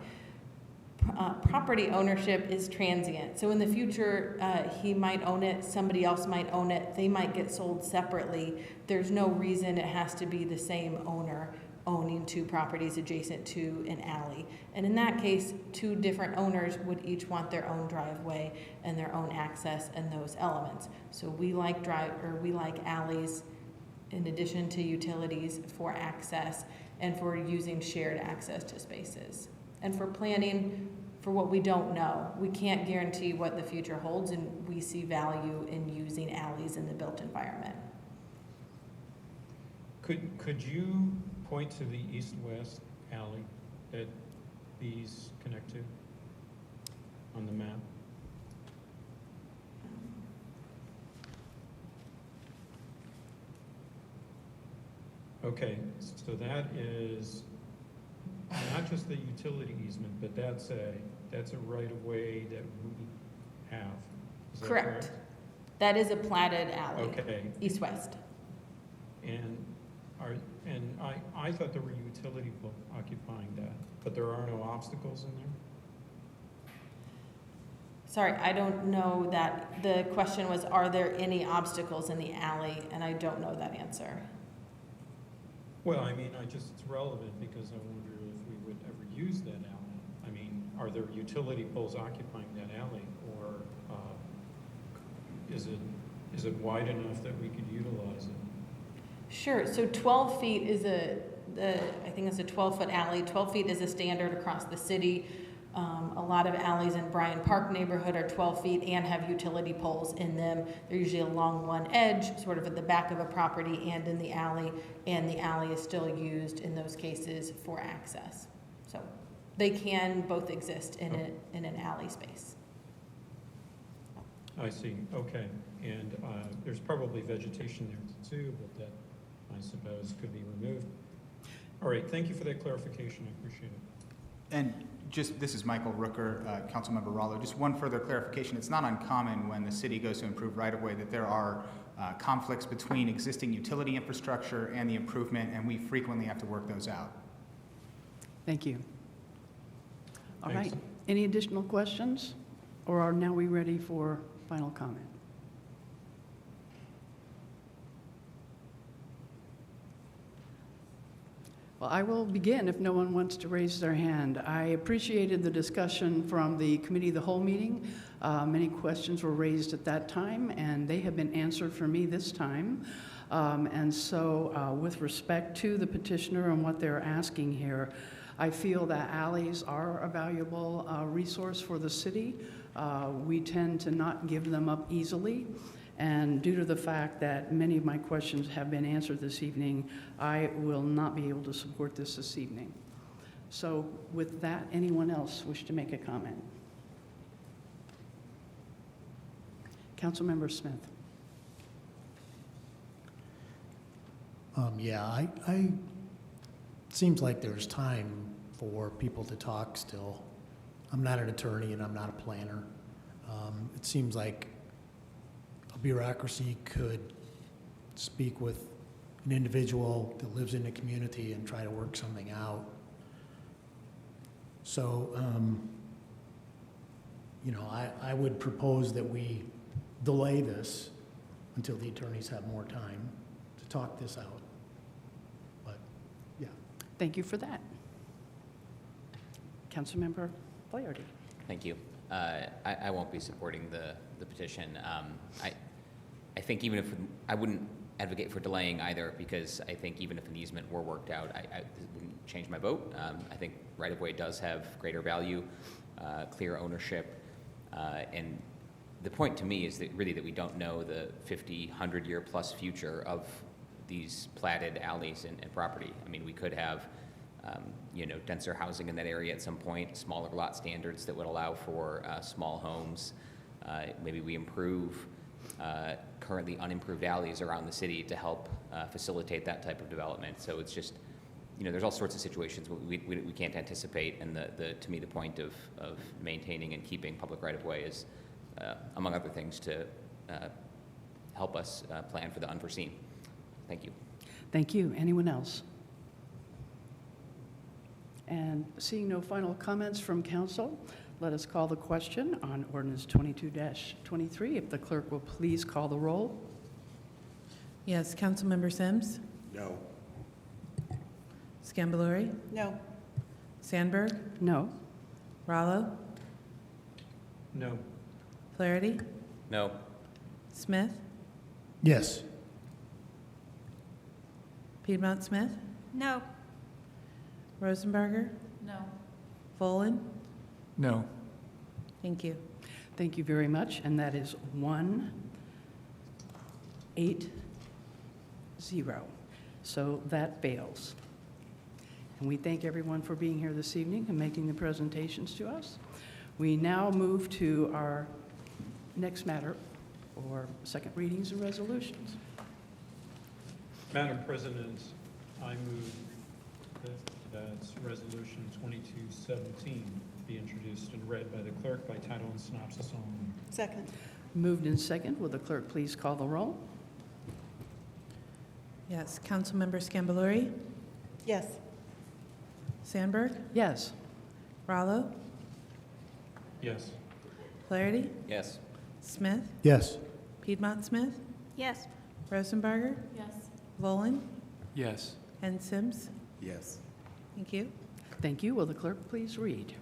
Property ownership is transient. So in the future, he might own it, somebody else might own it, they might get sold separately. There's no reason it has to be the same owner owning 2 properties adjacent to an alley. And in that case, 2 different owners would each want their own driveway and their own access and those elements. So we like alleys in addition to utilities for access and for using shared access to spaces. And for planning, for what we don't know. We can't guarantee what the future holds, and we see value in using alleys in the built environment. Could you point to the east-west alley that these connect to on the map? Okay, so that is not just the utility easement, but that's a right-of-way that we have. Is that Correct. That is a platted alley, Okay. east-west. And I thought there were utility poles occupying that, but there are no obstacles in there? Sorry, I don't know that. The question was, are there any obstacles in the alley? And I don't know that answer. Well, I mean, it's relevant because I wonder if we would ever use that alley. I mean, are there utility poles occupying that alley, or is it wide enough that we could utilize it? Sure, so 12 feet is I think it's a 12-foot alley. 12 feet is a standard across the city. A lot of alleys in Bryant Park neighborhood are 12 feet and have utility poles in them. They're usually along one edge, sort of at the back of a property and in the alley, and the alley is still used in those cases for access. So they can both exist in an alley space. I see, okay. And there's probably vegetation there too, but that, I suppose, could be removed. All right, thank you for that clarification, I appreciate it. And this is Michael Rooker, Councilmember Rollo. Just one further clarification. It's not uncommon when the city goes to improve right-of-way that there are conflicts between existing utility infrastructure and the improvement, and we frequently have to work those out. Thank you. All Thanks. right. Any additional questions? Or are now we ready for final comment? Well, I will begin if no one wants to raise their hand. I appreciated the discussion from the Committee of the Whole meeting. Many questions were raised at that time, and they have been answered for me this time. And so with respect to the petitioner and what they're asking here, I feel that alleys are a valuable resource for the city. We tend to not give them up easily. And due to the fact that many of my questions have been answered this evening, I will not be able to support this evening. So with that, anyone else wish to make a comment? Councilmember Smith. Yeah, it seems like there's time for people to talk still. I'm not an attorney and I'm not a planner. It seems like a bureaucracy could speak with an individual that lives in the community and try to work something out. So, I would propose that we delay this until the attorneys have more time to talk this out. But, yeah. Thank you for that. Councilmember Flaherty. Thank you. I won't be supporting the petition. I think even if, I wouldn't advocate for delaying either, because I think even if an easement were worked out, it wouldn't change my vote. I think right-of-way does have greater value, clear ownership, and the point to me is that really that we don't know the 50, 100-year plus future of these platted alleys and property. I mean, we could have denser housing in that area at some point, smaller lot standards that would allow for small homes. Maybe we improve currently unimproved alleys around the city to help facilitate that type of development. So it's just, there's all sorts of situations we can't anticipate, and to me the point of maintaining and keeping public right-of-way is, among other things, to help us plan for the unforeseen. Thank you. Thank you. Anyone else? And seeing no final comments from council, let us call the question on Ordinance 22-23. If the clerk will please call the roll. Yes, Councilmember Sims? No. Scambalori? No. Sandberg? No. Rollo? No. Flaherty? No. Smith? Yes. Piedmont Smith? No. Rosenberger? No. Volin? No. Thank you. Thank you very much, and that is 1-8-0. So that fails. And we thank everyone for being here this evening and making the presentations to us. We now move to our next matter, or second readings and resolutions. Madam President, I move that Resolution 2217 be introduced and read by the clerk by title and synopsis only. Second. Moved in second. Will the clerk please call the roll? Yes. Councilmember Scambalori? Yes. Sandberg? Yes. Rallo? Yes. Flaherty? Yes. Smith? Yes. Piedmont Smith? Yes. Rosenbarger? Yes. Volin? Yes. And Sims? Yes. Thank you. Thank you. Will the clerk please read?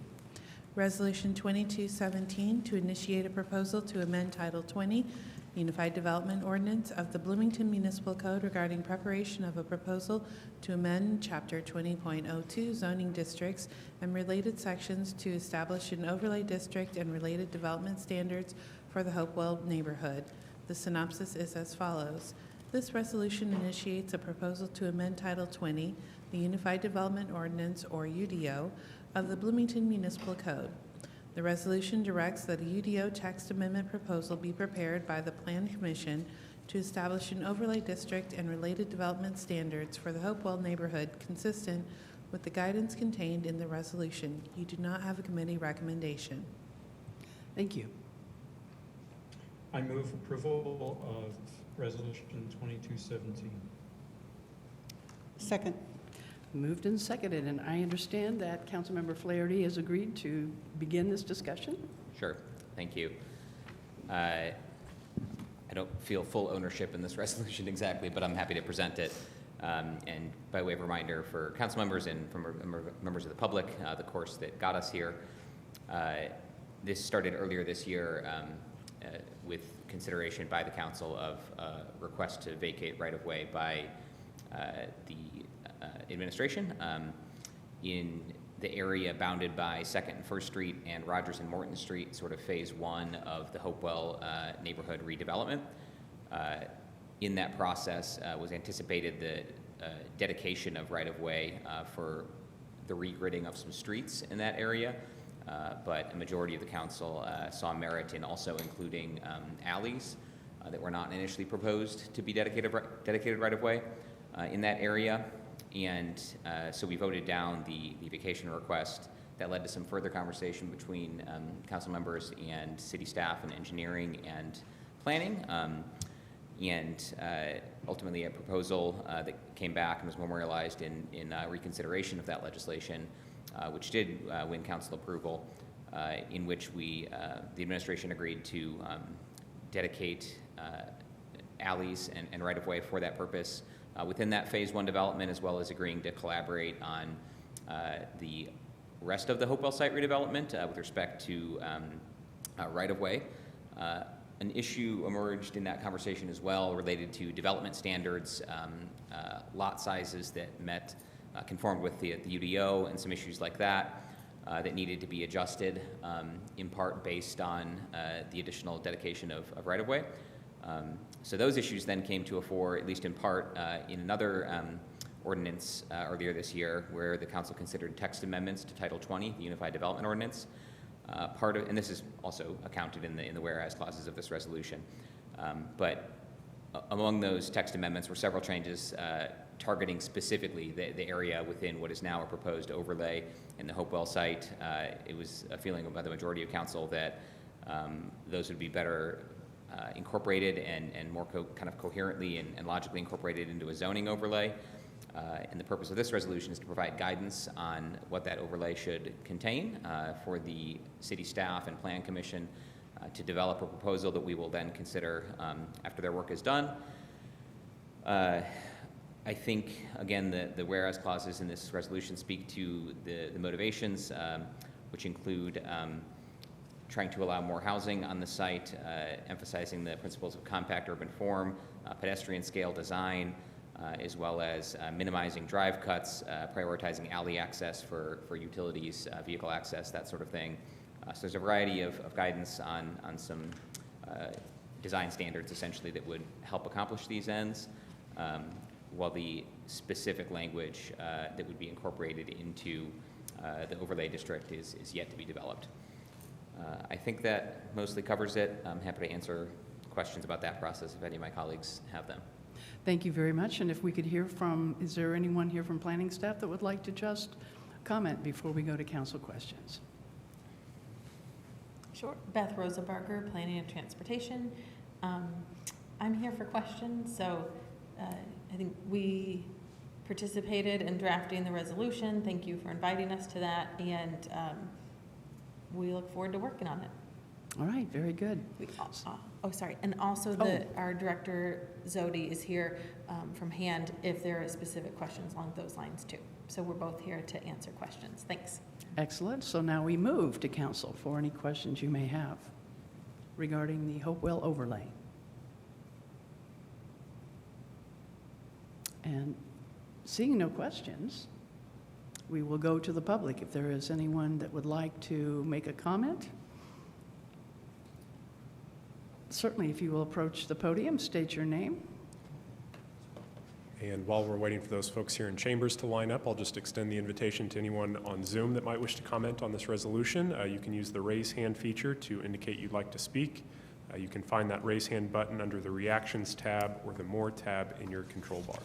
Resolution 2217 to initiate a proposal to amend Title 20 Unified Development Ordinance of the Bloomington Municipal Code regarding preparation of a proposal to amend Chapter 20.02 zoning districts and related sections to establish an overlay district and related development standards for the Hopewell neighborhood. The synopsis is as follows. This resolution initiates a proposal to amend Title 20, the Unified Development Ordinance, or UDO, of the Bloomington Municipal Code. The resolution directs that a UDO text amendment proposal be prepared by the Plan Commission to establish an overlay district and related development standards for the Hopewell neighborhood consistent with the guidance contained in the resolution. You do not have a committee recommendation. Thank you. I move approval of Resolution 2217. Second. Moved and seconded, and I understand that Councilmember Flaherty has agreed to begin this discussion. Sure. Thank you. I don't feel full ownership in this resolution exactly, but I'm happy to present it. And by way of reminder for council members and from members of the public, the course that got us here, this started earlier this year with consideration by the council of request to vacate right-of-way by the administration in the area bounded by 2nd and 1st Street and Rogers and Morton Street, sort of phase 1 of the Hopewell neighborhood redevelopment. In that process was anticipated the dedication of right-of-way for the regridding of some streets in that area, but a majority of the council saw merit in also including alleys that were not initially proposed to be dedicated right-of-way in that area. And so we voted down the vacation request. That led to some further conversation between council members and city staff and engineering and planning. And ultimately a proposal that came back and was memorialized in reconsideration of that legislation, which did win council approval, in which the administration agreed to dedicate alleys and right-of-way for that purpose within that phase 1 development, as well as agreeing to collaborate on the rest of the Hopewell site redevelopment with respect to right-of-way. An issue emerged in that conversation as well related to development standards, lot sizes that conformed with the UDO, and some issues like that that needed to be adjusted, in part based on the additional dedication of right-of-way. So those issues then came to a fore, at least in part, in another ordinance earlier this year, where the council considered text amendments to Title 20, the Unified Development Ordinance. And this is also accounted in the whereas clauses of this resolution. But among those text amendments were several changes targeting specifically the area within what is now a proposed overlay in the Hopewell site. It was a feeling by the majority of council that those would be better incorporated and more kind of coherently and logically incorporated into a zoning overlay. And the purpose of this resolution is to provide guidance on what that overlay should contain for the city staff and plan commission to develop a proposal that we will then consider after their work is done. I think, again, the whereas clauses in this resolution speak to the motivations, which include trying to allow more housing on the site, emphasizing the principles of compact urban form, pedestrian scale design, as well as minimizing drive cuts, prioritizing alley access for utilities, vehicle access, that sort of thing, So there's a variety of guidance on some design standards essentially that would help accomplish these ends, while the specific language that would be incorporated into the overlay district is yet to be developed. I think that mostly covers it. I'm happy to answer questions about that process if any of my colleagues have them. Thank you very much. And if we could hear from, is there anyone here from planning staff that would like to just comment before we go to council questions? Sure. Beth Rosenberger, Planning and Transportation. I'm here for questions. So I think we participated in drafting the resolution. Thank you for inviting us to that. And we look forward to working on it. All right, very good. Sorry. And also our director, Zodi, is here from HAND if there are specific questions along those lines too. So we're both here to answer questions. Thanks. Excellent. So now we move to council for any questions you may have regarding the Hopewell overlay. And seeing no questions, we will go to the public. If there is anyone that would like to make a comment, certainly if you will approach the podium, state your name. And while we're waiting for those folks here in chambers to line up, I'll just extend the invitation to anyone on Zoom that might wish to comment on this resolution. You can use the raise hand feature to indicate you'd like to speak. You can find that raise hand button under the Reactions tab or the More tab in your control bar.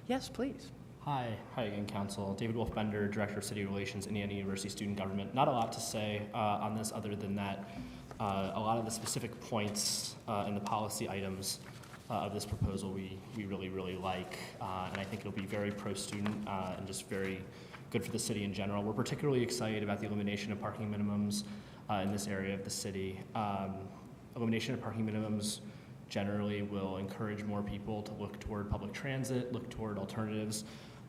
Yes, please. Hi again, Council. David Wolfbender, Director of City Relations, Indiana University Student Government. Not a lot to say on this other than that a lot of the specific points in the policy items of this proposal we really, really like, and I think it'll be very pro-student and just very good for the city in general. We're particularly excited about the elimination of parking minimums in this area of the city. Elimination of parking minimums generally will encourage more people to look toward public transit, look toward alternatives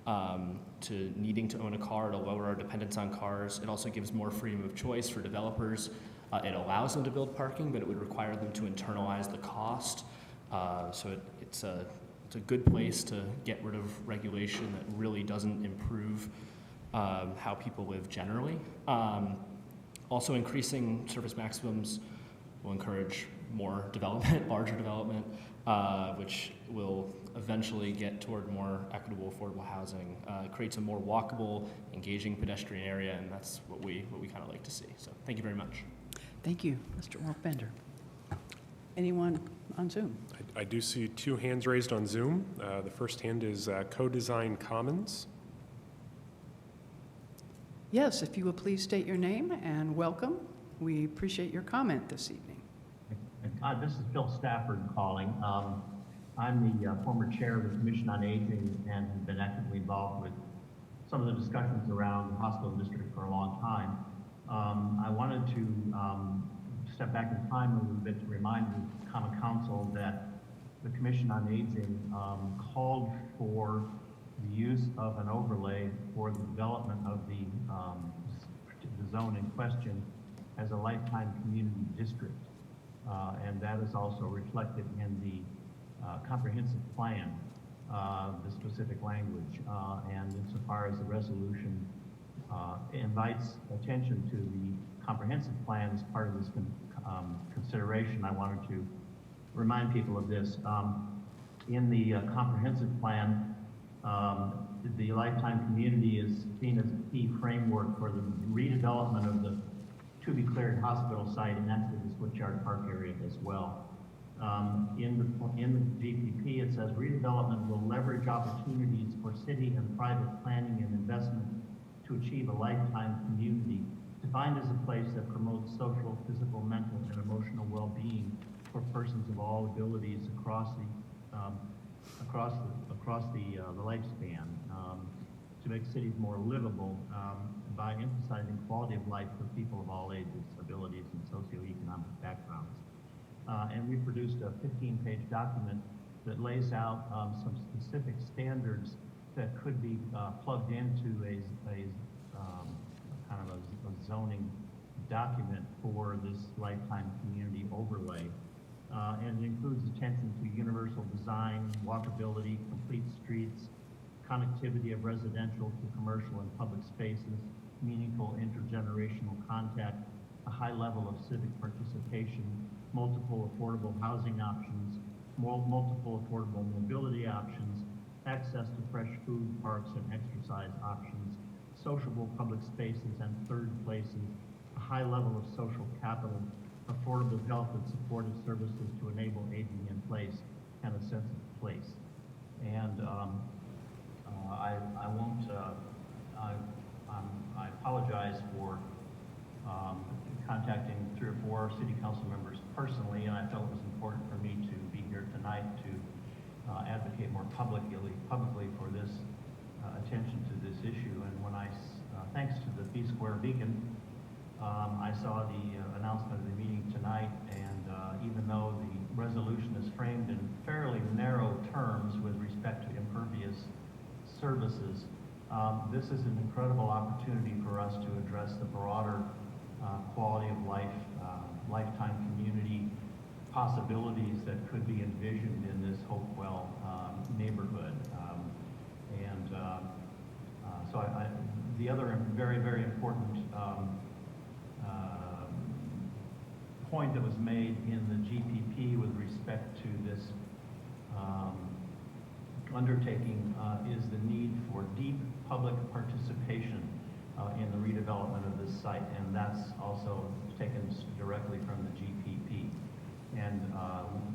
to needing to own a car to lower our dependence on cars. It also gives more freedom of choice for developers. It allows them to build parking, but it would require them to internalize the cost. So it's a good place to get rid of regulation that really doesn't improve how people live generally. Also, increasing surface maximums will encourage more development, larger development, which will eventually get toward more equitable, affordable housing. It creates a more walkable, engaging pedestrian area, and that's what we kind of like to see. So thank you very much. Thank you, Mr. Wolfbender. Anyone on Zoom? I do see two hands raised on Zoom. The first hand is Co-Design Commons. Yes, if you will please state your name and welcome. We appreciate your comment this evening. This is Phil Stafford calling. I'm the former chair of the Commission on Aging and have been actively involved with some of the discussions around the hospital district for a long time. I wanted to step back in time a little bit to remind the Common Council that the Commission on Aging called for the use of an overlay for the development of the zone in question as a lifetime community district. And that is also reflected in the comprehensive plan, the specific language. And insofar as the resolution invites attention to the comprehensive plan as part of this consideration, I wanted to remind people of this. In the comprehensive plan, the lifetime community is seen as a key framework for the redevelopment of the to-be-cleared hospital site and actually the Switchyard Park area as well. In the GPP, it says redevelopment will leverage opportunities for city and private planning and investment to achieve a lifetime community, defined as a place that promotes social, physical, mental, and emotional well-being for persons of all abilities across the lifespan, to make cities more livable by emphasizing quality of life for people of all ages, abilities, and socioeconomic backgrounds. And we produced a 15-page document that lays out some specific standards that could be plugged into a kind of a zoning document for this lifetime community overlay. And it includes attention to universal design, walkability, complete streets, connectivity of residential to commercial and public spaces, meaningful intergenerational contact, a high level of civic participation, multiple affordable housing options, multiple affordable mobility options, access to fresh food, parks, and exercise options, sociable public spaces and third places, a high level of social capital, affordable health and supportive services to enable aging in place, and a sense of place. And I won't, I apologize for contacting 3 or 4 city council members personally, and I felt it was important for me to be here tonight to advocate more publicly for this attention to this issue. And when thanks to the P Square Beacon, I saw the announcement of the meeting tonight, and even though the resolution is framed in fairly narrow terms with respect to impervious services, this is an incredible opportunity for us to address the broader quality of life, lifetime community possibilities that could be envisioned in this Hopewell neighborhood. So the other very, very important point that was made in the GPP with respect to this undertaking is the need for deep public participation in the redevelopment of this site, and that's also taken directly from the GPP. And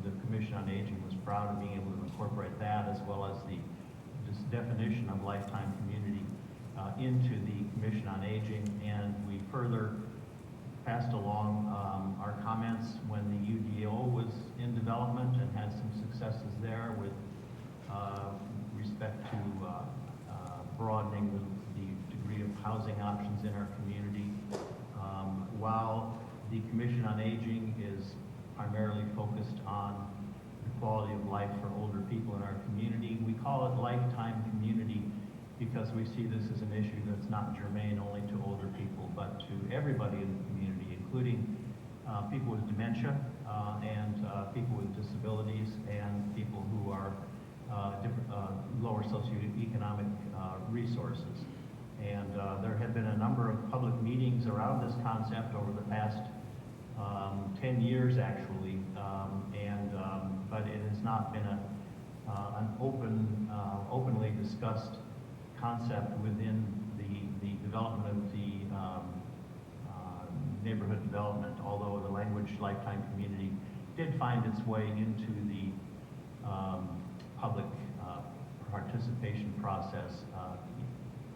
the Commission on Aging was proud of being able to incorporate that, as well as this definition of lifetime community into the Commission on Aging. And we further passed along our comments when the UDO was in development and had some successes there with respect to broadening the degree of housing options in our community. While the Commission on Aging is primarily focused on the quality of life for older people in our community, we call it lifetime community because we see this as an issue that's not germane only to older people, but to everybody in the community, including people with dementia and people with disabilities and people who are lower socioeconomic resources. And there have been a number of public meetings around this concept over the past 10 years, actually, but it has not been an openly discussed concept within the development of the neighborhood development, although the language lifetime community did find its way into the public participation process.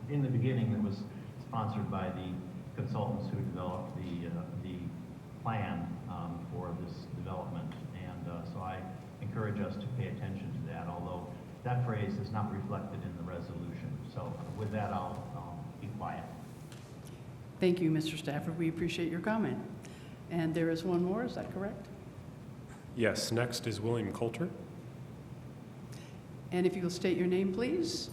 In the beginning, it was sponsored by the consultants who developed the plan for this development, and so I encourage us to pay attention to that, although that phrase is not reflected in the resolution. So with that, I'll be quiet. Thank you, Mr. Stafford. We appreciate your comment. And there is one more, is that correct? Yes, next is William Coulter. And if you will state your name, please,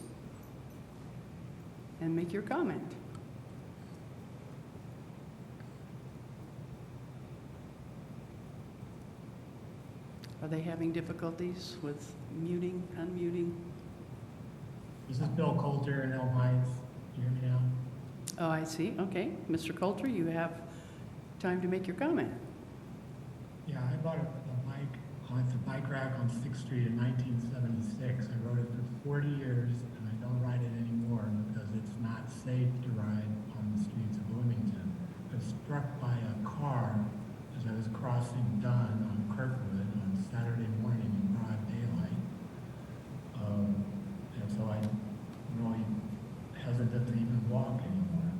and make your comment. Are they having difficulties with muting, unmuting? This is Bill Coulter in Elm Heights. Do you hear me now? Oh, I see. Okay. Mr. Coulter, you have time to make your comment. Yeah, I bought a bike rack on 6th Street in 1976. I rode it for 40 years, and I don't ride it anymore because it's not safe to ride on the streets of Bloomington. I was struck by a car as I was crossing Dunn on Kirkwood on Saturday morning in broad daylight. And so I'm really hesitant to even walk anymore.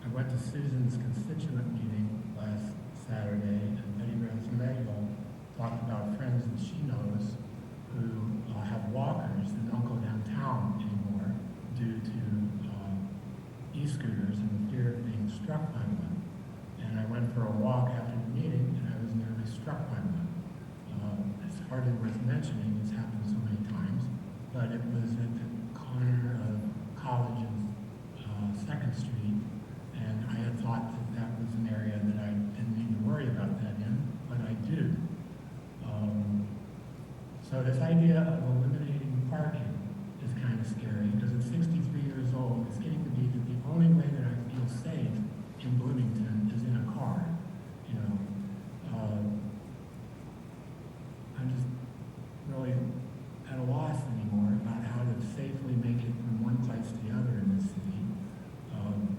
I went to Susan's constituent meeting last Saturday, and Betty Rosmagel talked about friends that she knows who have walkers who don't go downtown anymore due to e-scooters and the fear of being struck by one. And I went for a walk after the meeting, and I was nearly struck by one. It's hardly worth mentioning, it's happened so many times, but it was at the corner of College and 2nd Street, and I had thought that that was an area that I didn't need to worry about that in, but I do. So this idea of eliminating parking is kind of of scary because at 63 years old, it's getting to be that the only way that I feel safe in Bloomington is in a car. You know, I'm just really at a loss anymore about how to safely make it from one place to the other in this city.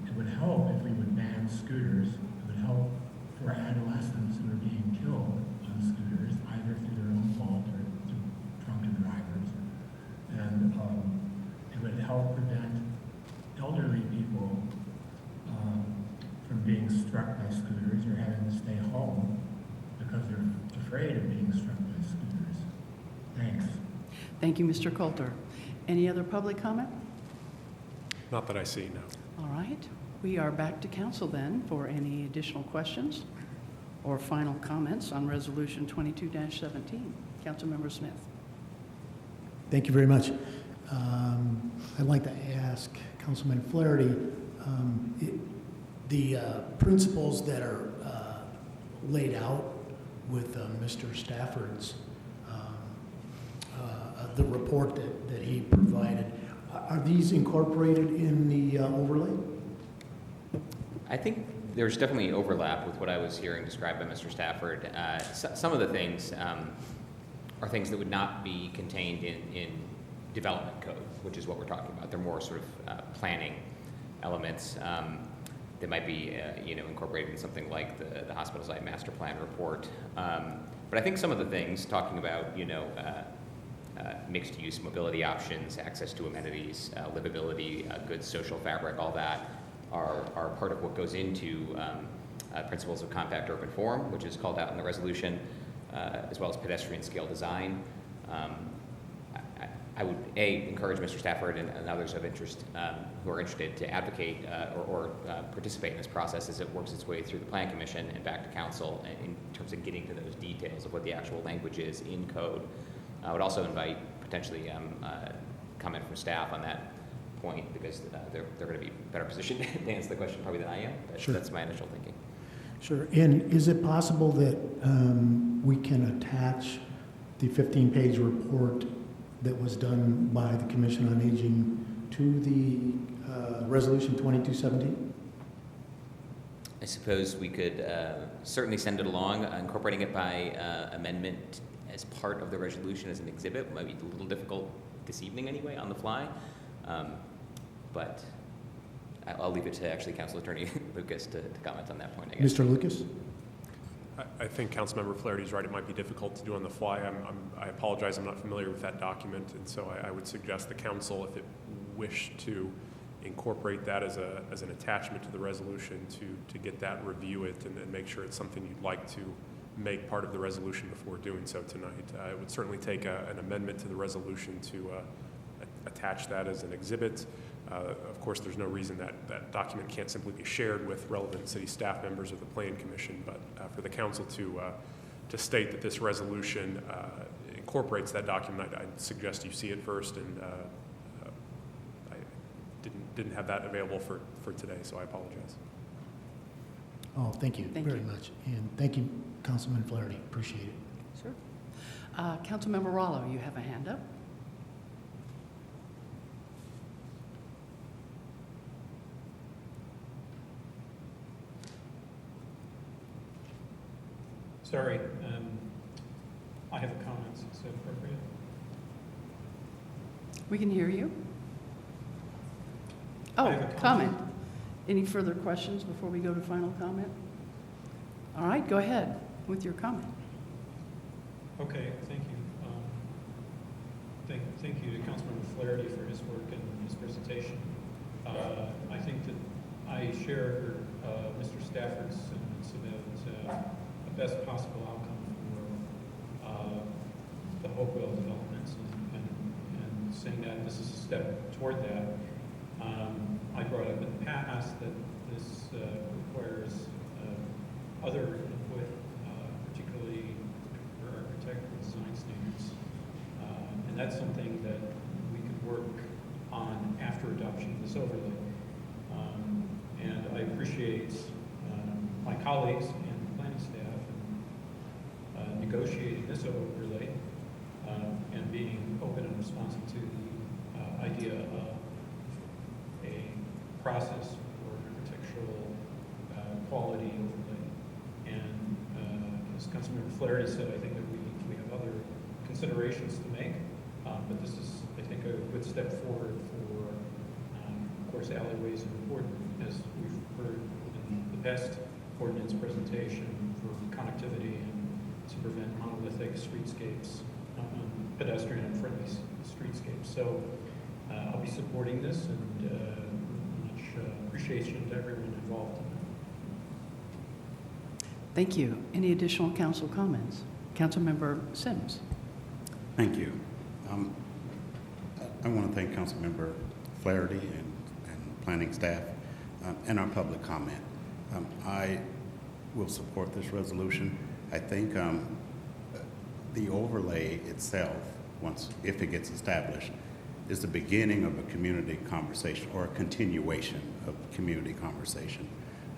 It would help if we would ban scooters. It would help for adolescents who are being killed on scooters, either through their own fault or through drunken drivers. And it would help prevent elderly people from being struck by scooters or having to stay home because they're afraid of being struck by scooters. Thanks. Thank you, Mr. Coulter. Any other public comment? Not that I see, no. All right. We are back to council then for any additional questions or final comments on Resolution 22-17. Councilmember Smith. Thank you very much. I'd like to ask Councilman Flaherty, the principles that are laid out with Mr. Stafford's, the report that he provided, are these incorporated in the overlay? I think there's definitely overlap with what I was hearing described by Mr. Stafford. Some of the things are things that would not be contained in development code, which is what we're talking about. They're more sort of planning elements that might be incorporated in something like the hospital site master plan report. But I think some of the things talking about mixed use mobility options, access to amenities, livability, good social fabric, all that are part of what goes into principles of compact urban form, which is called out in the resolution, as well as pedestrian scale design. I would encourage Mr. Stafford and others of interest who are interested to advocate or participate in this process as it works its way through the Plan Commission and back to council in terms of getting to those details of what the actual language is in code. I would also invite potentially comment from staff on that point because they're going to be better positioned to answer the question probably than I am. But sure. That's my initial thinking. Sure. And is it possible that we can attach the 15-page report that was done by the Commission on Aging to the Resolution 2217? I suppose we could certainly send it along, incorporating it by amendment as part of the resolution as an exhibit. Might be a little difficult this evening anyway, on the fly. But I'll leave it to actually Council Attorney Lucas to comment on that point, I guess. Mr. Lucas? I think Councilmember Flaherty's right. It might be difficult to do on the fly. I apologize. I'm not familiar with that document, and so I would suggest the council, if it wished to incorporate that as an attachment to the resolution, to get that, review it, and make sure it's something you'd like to make part of the resolution before doing so tonight. It would certainly take an amendment to the resolution to attach that as an exhibit. Of course, there's no reason that document can't simply be shared with relevant city staff members of the Plan Commission, but for the council to state that this resolution incorporates that document, I'd suggest you see it first, and I didn't have that available for today, so I apologize. Oh, thank you very much. And thank you, Councilman Flaherty. Appreciate it. Sure. Councilmember Rollo, you have a hand up. Sorry, I have a comment. Is that appropriate? We can hear you. I Oh, have a comment. Any further questions before we go to final comment? All right, go ahead with your comment. Okay, thank you. Thank you to Councilmember Flaherty for his work and his presentation. I think that I share Mr. Stafford's sentiments about the best possible outcome for the Hopewell developments, and saying that this is a step toward that. I brought up in the past that this requires other input, particularly for architectural design standards. And that's something that we could work on after adoption of this overlay. And I appreciate my colleagues and the planning staff in negotiating this overlay and being open and responsive to the idea of a process for architectural quality overlay. And as Councilmember Flaherty said, I think that we have other considerations to make, but this is, I think, a good step forward for, of course, alleyways are important, as we've heard in the best ordinance presentation for connectivity and to prevent monolithic streetscapes, pedestrian and friendly streetscapes. So I'll be supporting this, and much appreciation to everyone involved in it. Thank you. Any additional council comments? Councilmember Sims. Thank you. I want to thank Councilmember Flaherty and planning staff and our public comment. I will support this resolution. I think the overlay itself, if it gets established, is the beginning of a community conversation or a continuation of community conversation.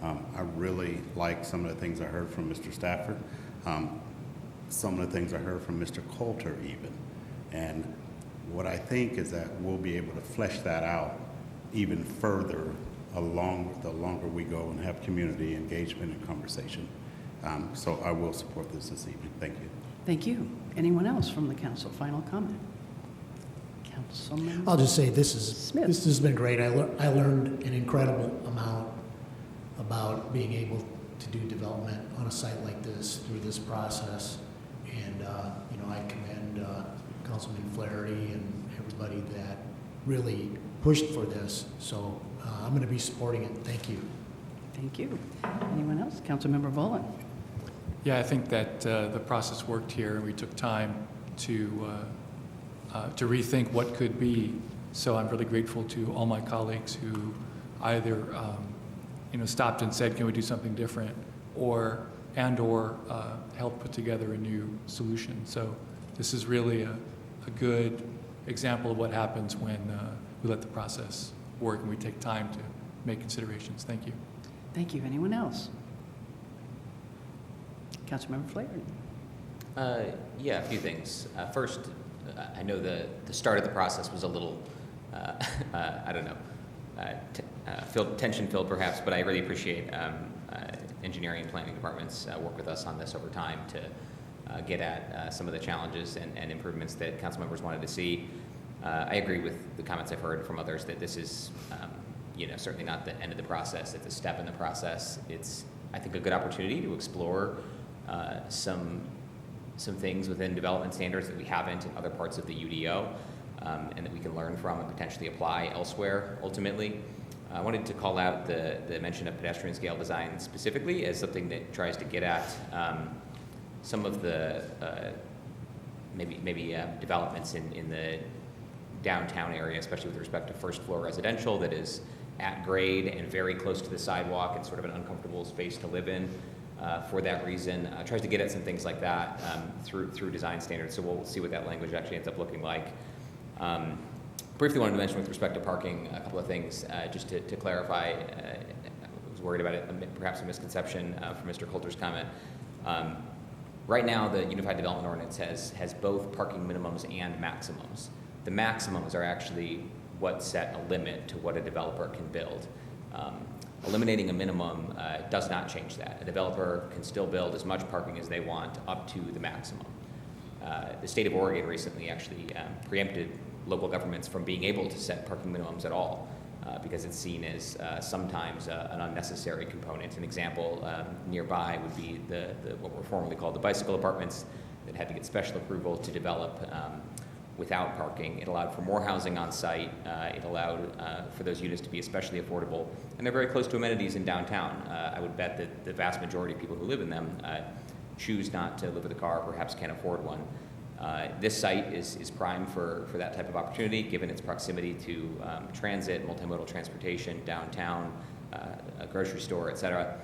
I really like some of the things I heard from Mr. Stafford, some of the things I heard from Mr. Coulter even. And what I think is that we'll be able to flesh that out even further the longer we go and have community engagement and conversation. So I will support this evening. Thank you. Thank you. Anyone else from the council? Final comment? Councilman I'll just say this Smith. has been great. I learned an incredible amount about being able to do development on a site like this through this process. And I commend Councilman Flaherty and everybody that really pushed for this. So I'm going to be supporting it. Thank you. Thank you. Anyone else? Councilmember Volin. Yeah, I think that the process worked here, and we took time to rethink what could be. So I'm really grateful to all my colleagues who either stopped and said, "Can we do something different?" or helped put together a new solution. So this is really a good example of what happens when we let the process work and we take time to make considerations. Thank you. Thank you. Anyone else? Councilmember Flaherty. Yeah, a few things. First, I know the start of the process was a little, I don't know, tension-filled perhaps, but I really appreciate engineering and planning departments work with us on this over time to get at some of the challenges and improvements that council members wanted to see. I agree with the comments I've heard from others that this is, certainly not the end of the process. It's a step in the process. It's, I think, a good opportunity to explore some things within development standards that we haven't in other parts of the UDO, and that we can learn from and potentially apply elsewhere ultimately. I wanted to call out the mention of pedestrian scale design specifically as something that tries to get at some of the maybe developments in the downtown area, especially with respect to first floor residential that is at grade and very close to the sidewalk and sort of an uncomfortable space to live in. For that reason, tries to get at some things like that through design standards. So we'll see what that language actually ends up looking like. Briefly wanted to mention with respect to parking a couple of things, just to clarify. I was worried about it, perhaps a misconception from Mr. Coulter's comment. Right now, the Unified Development Ordinance has both parking minimums and maximums. The maximums are actually what set a limit to what a developer can build. Eliminating a minimum does not change that. A developer can still build as much parking as they want up to the maximum. The state of Oregon recently actually preempted local governments from being able to set parking minimums at all because it's seen as sometimes an unnecessary component. An example nearby would be what were formerly called the bicycle apartments that had to get special approval to develop without parking. It allowed for more housing on site. It allowed for those units to be especially affordable. And they're very close to amenities in downtown. I would bet that the vast majority of people who live in them choose not to live with a car, perhaps can't afford one. This site is prime for that type of opportunity, given its proximity to transit, multimodal transportation, downtown, a grocery store, et cetera.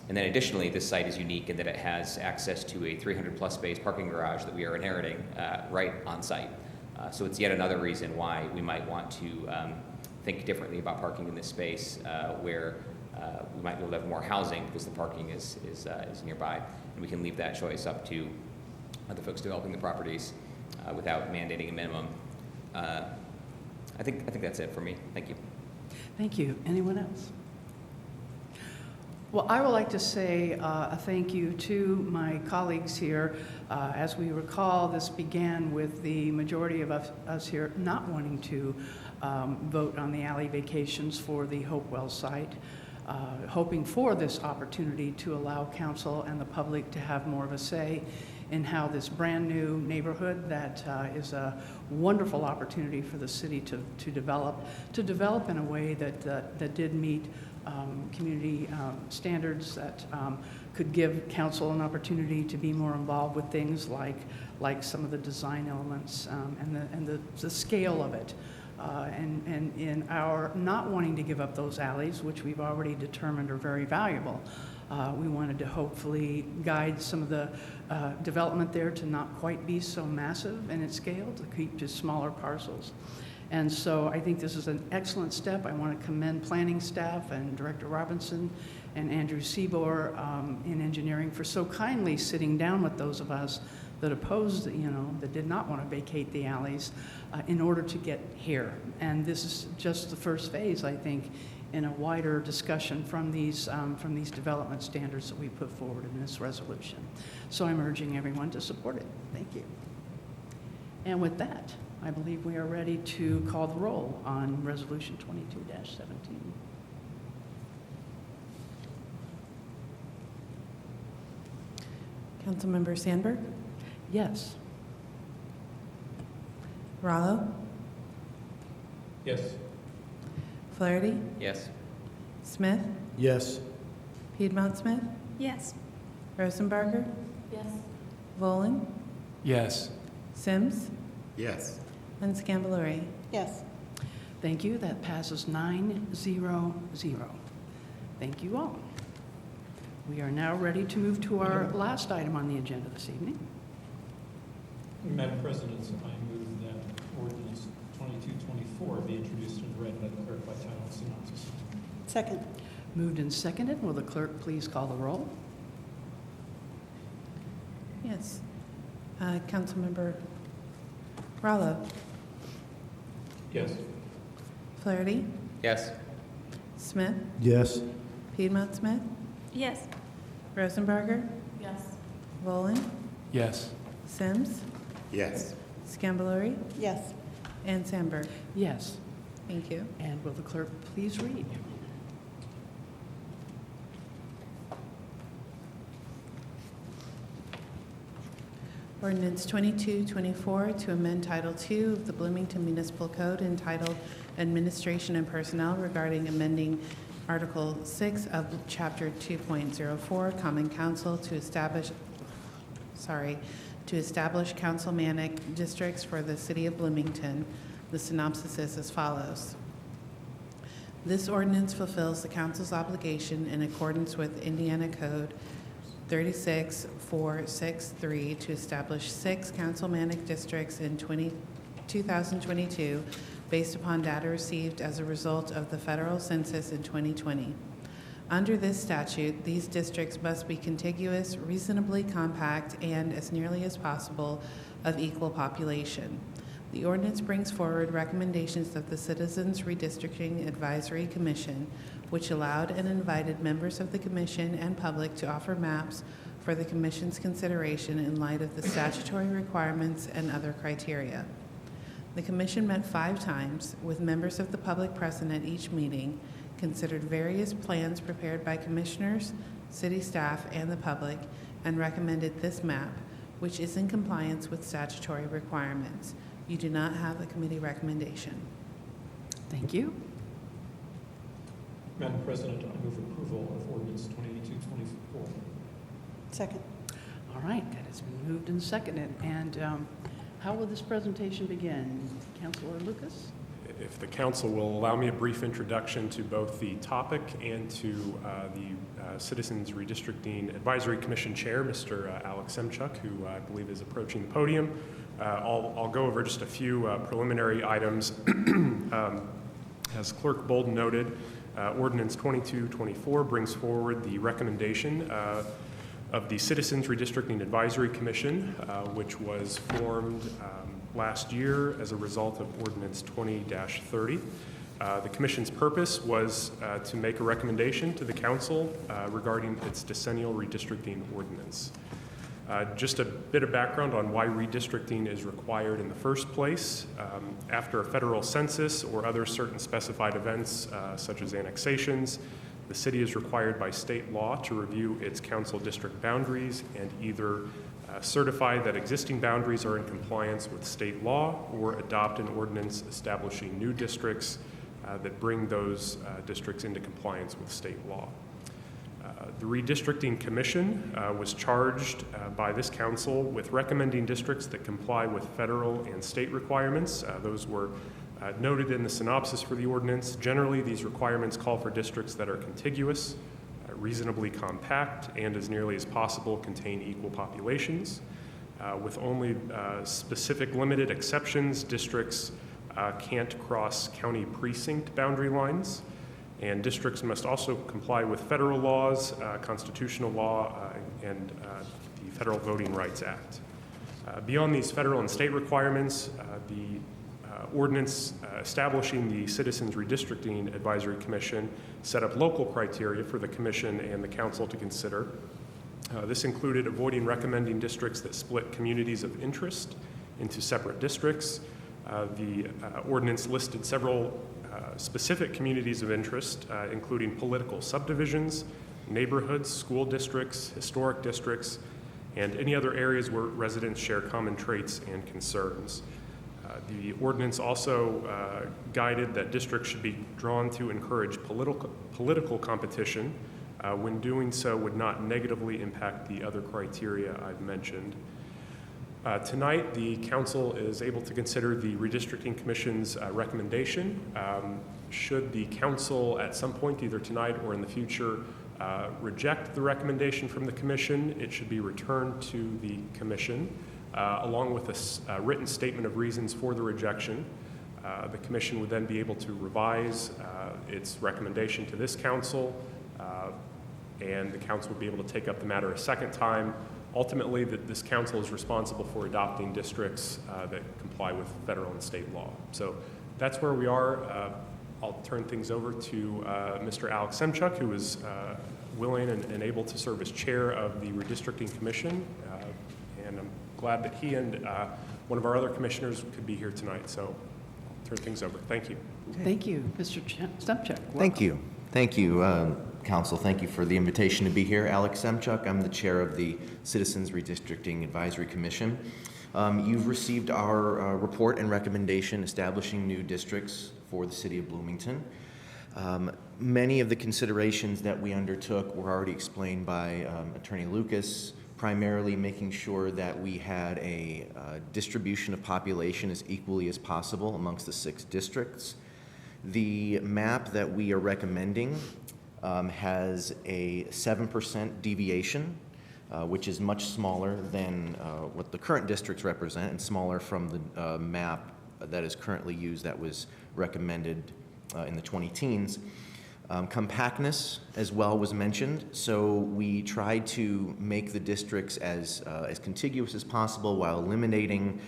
And then additionally, this site is unique in that it has access to a 300-plus space parking garage that we are inheriting right on site. So it's yet another reason why we might want to think differently about parking in this space where we might be able to have more housing because the parking is nearby. And we can leave that choice up to the folks developing the properties without mandating a minimum. I think that's it for me. Thank you. Thank you. Anyone else? Well, I would like to say a thank you to my colleagues here. As we recall, this began with the majority of us here not wanting to vote on the alley vacations for the Hopewell site, hoping for this opportunity to allow council and the public to have more of a say in how this brand-new neighborhood that is a wonderful opportunity for the city to develop in a way that did meet community standards, that could give council an opportunity to be more involved with things like some of the design elements and the scale of it. And in our not wanting to give up those alleys, which we've already determined are very valuable, we wanted to hopefully guide some of the development there to not quite be so massive in its scale, to keep to smaller parcels. And so I think this is an excellent step. I want to commend planning staff and Director Robinson and Andrew Seabor in engineering for so kindly sitting down with those of us that opposed, that did not want to vacate the alleys in order to get here. And this is just the first phase, I think, in a wider discussion from these development standards that we put forward in this resolution. So I'm urging everyone to support it. Thank you. And with that, I believe we are ready to call the roll on Resolution 22-17. Councilmember Sandberg? Yes. Rallo? Yes. Flaherty? Yes. Smith? Yes. Piedmont Smith? Yes. Rosenbarger? Yes. Volin? Yes. Sims? Yes. And Scambalori? Yes. Thank you. That passes 9-0-0. Thank you all. We are now ready to move to our last item on the agenda this evening. Madam President, I move that Ordinance 2224 be introduced and read by the clerk by title and synopsis. Second. Moved and seconded. Will the clerk please call the roll? Yes. Councilmember Rallo? Yes. Flaherty? Yes. Smith? Yes. Piedmont Smith? Yes. Rosenbarger? Yes. Volin? Yes. Sims? Yes. Scambalori? Yes. And Sandberg? Yes. Thank you. And will the clerk please read? Ordinance 2224 to amend Title II of the Bloomington Municipal Code entitled Administration and Personnel regarding amending Article 6 of Chapter 2.04 Common Council to establish councilmanic districts for the city of Bloomington. The synopsis is as follows. This ordinance fulfills the council's obligation in accordance with Indiana Code 36463 to establish 6 councilmanic districts in 2022 based upon data received as a result of the federal census in 2020. Under this statute, these districts must be contiguous, reasonably compact, and, as nearly as possible, of equal population. The ordinance brings forward recommendations of the Citizens Redistricting Advisory Commission, which allowed and invited members of the commission and public to offer maps for the commission's consideration in light of the statutory requirements and other criteria. The commission met 5 times, with members of the public present at each meeting, considered various plans prepared by commissioners, city staff, and the public, and recommended this map, which is in compliance with statutory requirements. You do not have a committee recommendation. Thank you. Madam President, I move approval of Ordinance 2224. Second. All right, that has been moved and seconded. And how will this presentation begin? Councilor Lucas? If the council will allow me a brief introduction to both the topic and to the Citizens Redistricting Advisory Commission Chair, Mr. Alex Semchuk, who I believe is approaching the podium. I'll go over just a few preliminary items. As Clerk Bolden noted, Ordinance 2224 brings forward the recommendation of the Citizens Redistricting Advisory Commission, which was formed last year as a result of Ordinance 20-30. The Commission's purpose was to make a recommendation to the Council regarding its decennial redistricting ordinance. Just a bit of background on why redistricting is required in the first place. After a federal census or other certain specified events, such as annexations, the city is required by state law to review its council district boundaries and either certify that existing boundaries are in compliance with state law or adopt an ordinance establishing new districts that bring those districts into compliance with state law. The Redistricting Commission was charged by this council with recommending districts that comply with federal and state requirements. Those were noted in the synopsis for the ordinance. Generally, these requirements call for districts that are contiguous, reasonably compact, and as nearly as possible contain equal populations. With only specific limited exceptions, districts can't cross county precinct boundary lines. And districts must also comply with federal laws, constitutional law, and the Federal Voting Rights Act. Beyond these federal and state requirements, the ordinance establishing the Citizens Redistricting Advisory Commission set up local criteria for the Commission and the Council to consider. This included avoiding recommending districts that split communities of interest into separate districts. The ordinance listed several specific communities of interest, including political subdivisions, neighborhoods, school districts, historic districts, and any other areas where residents share common traits and concerns. The ordinance also guided that districts should be drawn to encourage political competition. When doing so would not negatively impact the other criteria I've mentioned. Tonight, the Council is able to consider the Redistricting Commission's recommendation. Should the Council at some point, either tonight or in the future, reject the recommendation from the Commission, it should be returned to the Commission, along with a written statement of reasons for the rejection. The Commission would then be able to revise its recommendation to this Council, and the Council would be able to take up the matter a second time. Ultimately, this council is responsible for adopting districts that comply with federal and state law. So that's where we are. I'll turn things over to Mr. Alex Semchuk, who is willing and able to serve as chair of the Redistricting Commission. And I'm glad that he and one of our other commissioners could be here tonight. So I'll turn things over. Thank you. Thank you, Mr. Semchuk. Thank you. Thank you, Council. Thank you for the invitation to be here. Alex Semchuk. I'm the chair of the Citizens Redistricting Advisory Commission. You've received our report and recommendation establishing new districts for the city of Bloomington. Many of the considerations that we undertook were already explained by Attorney Lucas, primarily making sure that we had a distribution of population as equally as possible amongst the 6 districts. The map that we are recommending has a 7% deviation, which is much smaller than what the current districts represent and smaller from the map that is currently used that was recommended in the 20-teens. Compactness as well was mentioned, so we tried to make the districts as contiguous as possible while eliminating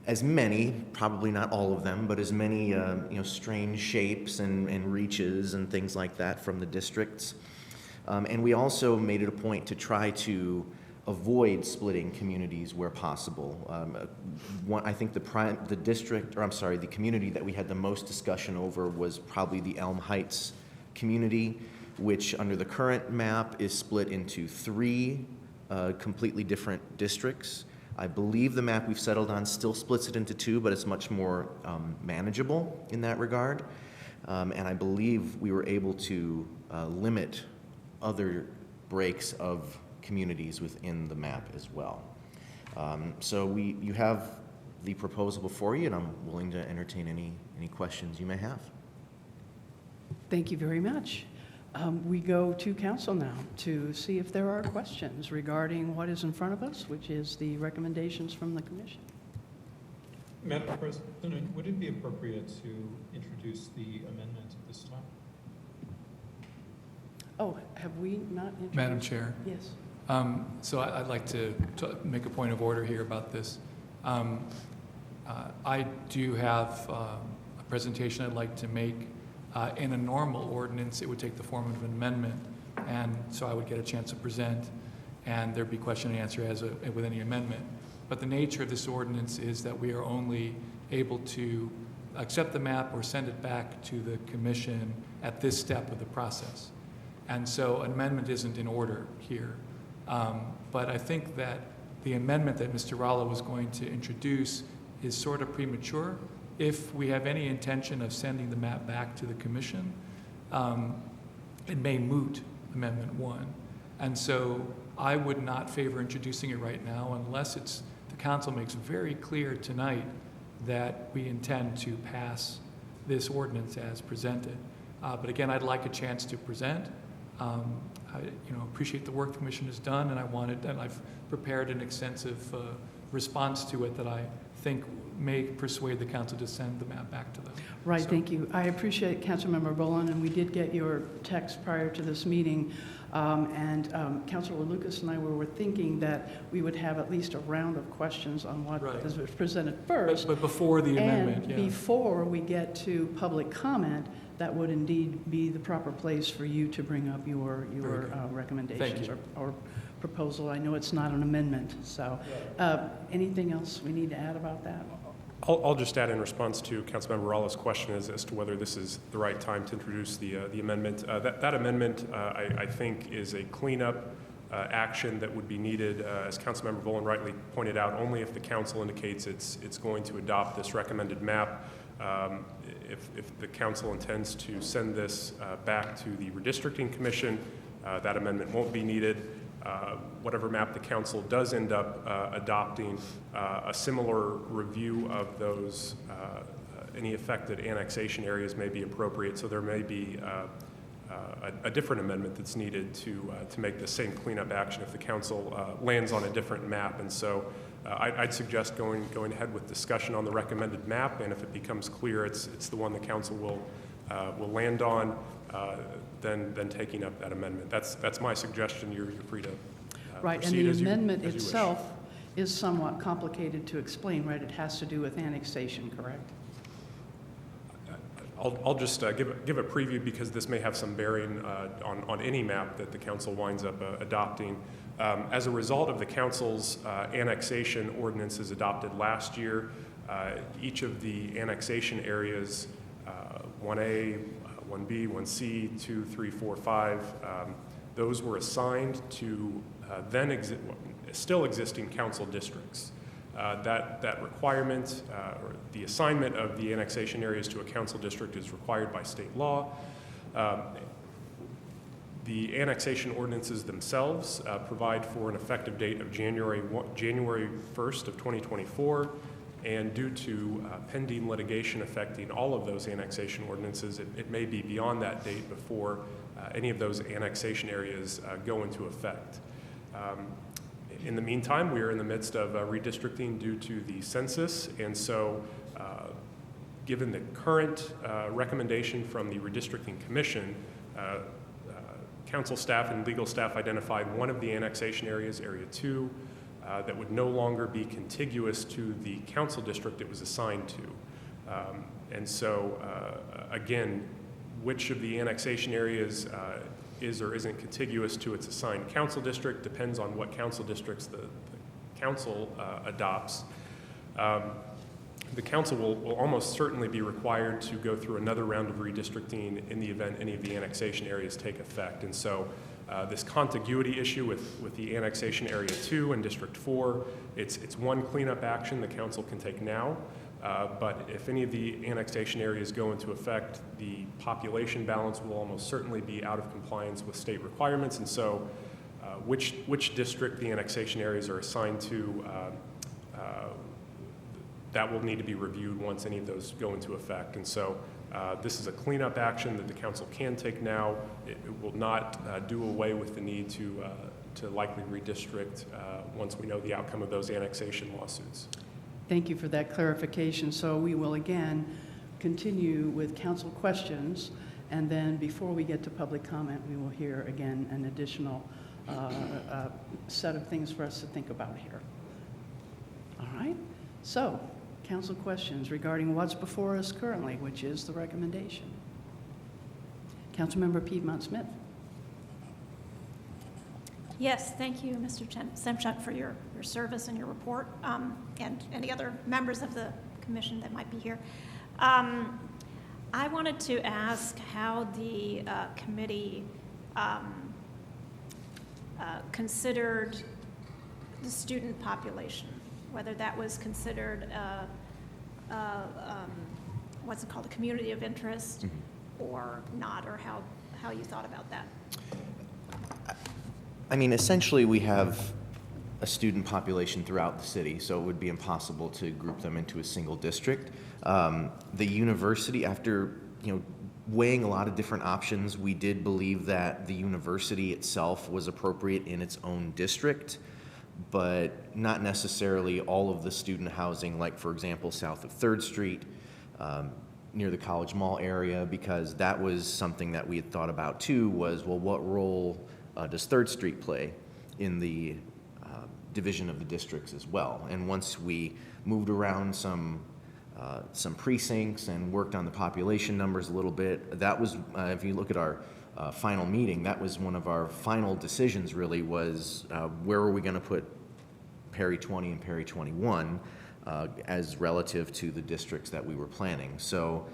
as many, probably not all of them, but as many strange shapes and reaches and things like that from the districts. And we also made it a point to try to avoid splitting communities where possible. I think the community that we had the most discussion over was probably the Elm Heights community, which under the current map is split into 3 completely different districts. I believe the map we've settled on still splits it into 2, but it's much more manageable in that regard. And I believe we were able to limit other breaks of communities within the map as well. So you have the proposal before you, and I'm willing to entertain any questions you may have. Thank you very much. We go to council now to see if there are questions regarding what is in front of us, which is the recommendations from the commission. Madam President, would it be appropriate to introduce the amendment at this time? Oh, have we not introduced? Madam Chair. Yes. So I'd like to make a point of order here about this. I do have a presentation I'd like to make. In a normal ordinance, it would take the form of an amendment, and so I would get a chance to present, and there'd be question and answer as with any amendment. But the nature of this ordinance is that we are only able to accept the map or send it back to the commission at this step of the process. And so an amendment isn't in order here. But I think that the amendment that Mr. Rallo was going to introduce is sort of premature. If we have any intention of sending the map back to the commission, it may moot Amendment 1. And so I would not favor introducing it right now unless the council makes very clear tonight that we intend to pass this ordinance as presented. But again, I'd like a chance to present. I appreciate the work the commission has done, and I've prepared an extensive response to it that I think may persuade the council to send the map back to them. Right, So- thank you. I appreciate Councilmember Boland, and we did get your text prior to this meeting. Councilor Lucas and I were thinking that we would have at least a round of questions on what Right. is presented first. But before the amendment, And yeah. before we get to public comment, that would indeed be the proper place for you to bring up your Very good. recommendations Thank or proposal. I know it's not an amendment, so anything else we need to add about that? I'll just add in response to Councilmember Rallo's question as to whether this is the right time to introduce the amendment. That amendment, I think, is a cleanup action that would be needed, as Councilmember Boland rightly pointed out, only if the council indicates it's going to adopt this recommended map. If the council intends to send this back to the redistricting commission, that amendment won't be needed. Whatever map the council does end up adopting, a similar review of those, any affected annexation areas may be appropriate, so there may be a different amendment that's needed to make the same cleanup action if the council lands on a different map. And so I'd suggest going ahead with discussion on the recommended map, and if it becomes clear it's the one the council will land on, then taking up that amendment. That's my suggestion. You're free to Right, and proceed the as you amendment wish. itself is somewhat complicated to explain, right? It has to do with annexation, correct? I'll just give a preview because this may have some bearing on any map that the council winds up adopting. As a result of the council's annexation ordinances adopted last year, each of the annexation areas, 1A, 1B, 1C, 2, 3, 4, 5, those were assigned to still existing council districts. That requirement, or the assignment of the annexation areas to a council district is required by state law. The annexation ordinances themselves provide for an effective date of January 1st of 2024, and due to pending litigation affecting all of those annexation ordinances, it may be beyond that date before any of those annexation areas go into effect. In the meantime, we are in the midst of redistricting due to the census, and so given the current recommendation from the redistricting commission, council staff and legal staff identified one of the annexation areas, Area 2, that would no longer be contiguous to the council district it was assigned to. And so, again, which of the annexation areas is or isn't contiguous to its assigned council district depends on what council districts the council adopts. The council will almost certainly be required to go through another round of redistricting in the event any of the annexation areas take effect. And so this contiguity issue with the annexation Area 2 and District 4, it's one cleanup action the council can take now. But if any of the annexation areas go into effect, the population balance will almost certainly be out of compliance with state requirements. And so which district the annexation areas are assigned to, that will need to be reviewed once any of those go into effect. And so this is a cleanup action that the council can take now. It will not do away with the need to likely redistrict once we know the outcome of those annexation lawsuits. Thank you for that clarification. So we will again continue with council questions, and then before we get to public comment, we will hear again an additional set of things for us to think about here. All right? So Council questions regarding what's before us currently, which is the recommendation. Councilmember Piedmont Smith. Yes, thank you, Mr. Semchuk, for your service and your report, and any other members of the commission that might be here. I wanted to ask how the committee considered the student population, whether that was considered what's it called, a community of interest or not, or how you thought about that. I mean, essentially, we have a student population throughout the city, so it would be impossible to group them into a single district. The university, after weighing a lot of different options, we did believe that the university itself was appropriate in its own district, but not necessarily all of the student housing, like, for example, south of 3rd Street, near the College Mall area, because that was something that we had thought about too, was, well, what role does 3rd Street play in the division of the districts as well? And once we moved around some precincts and worked on the population numbers a little bit, that was, if you look at our final meeting, that was one of our final decisions really, was where are we going to put Perry 20 and Perry 21 as relative to the districts that we were planning. So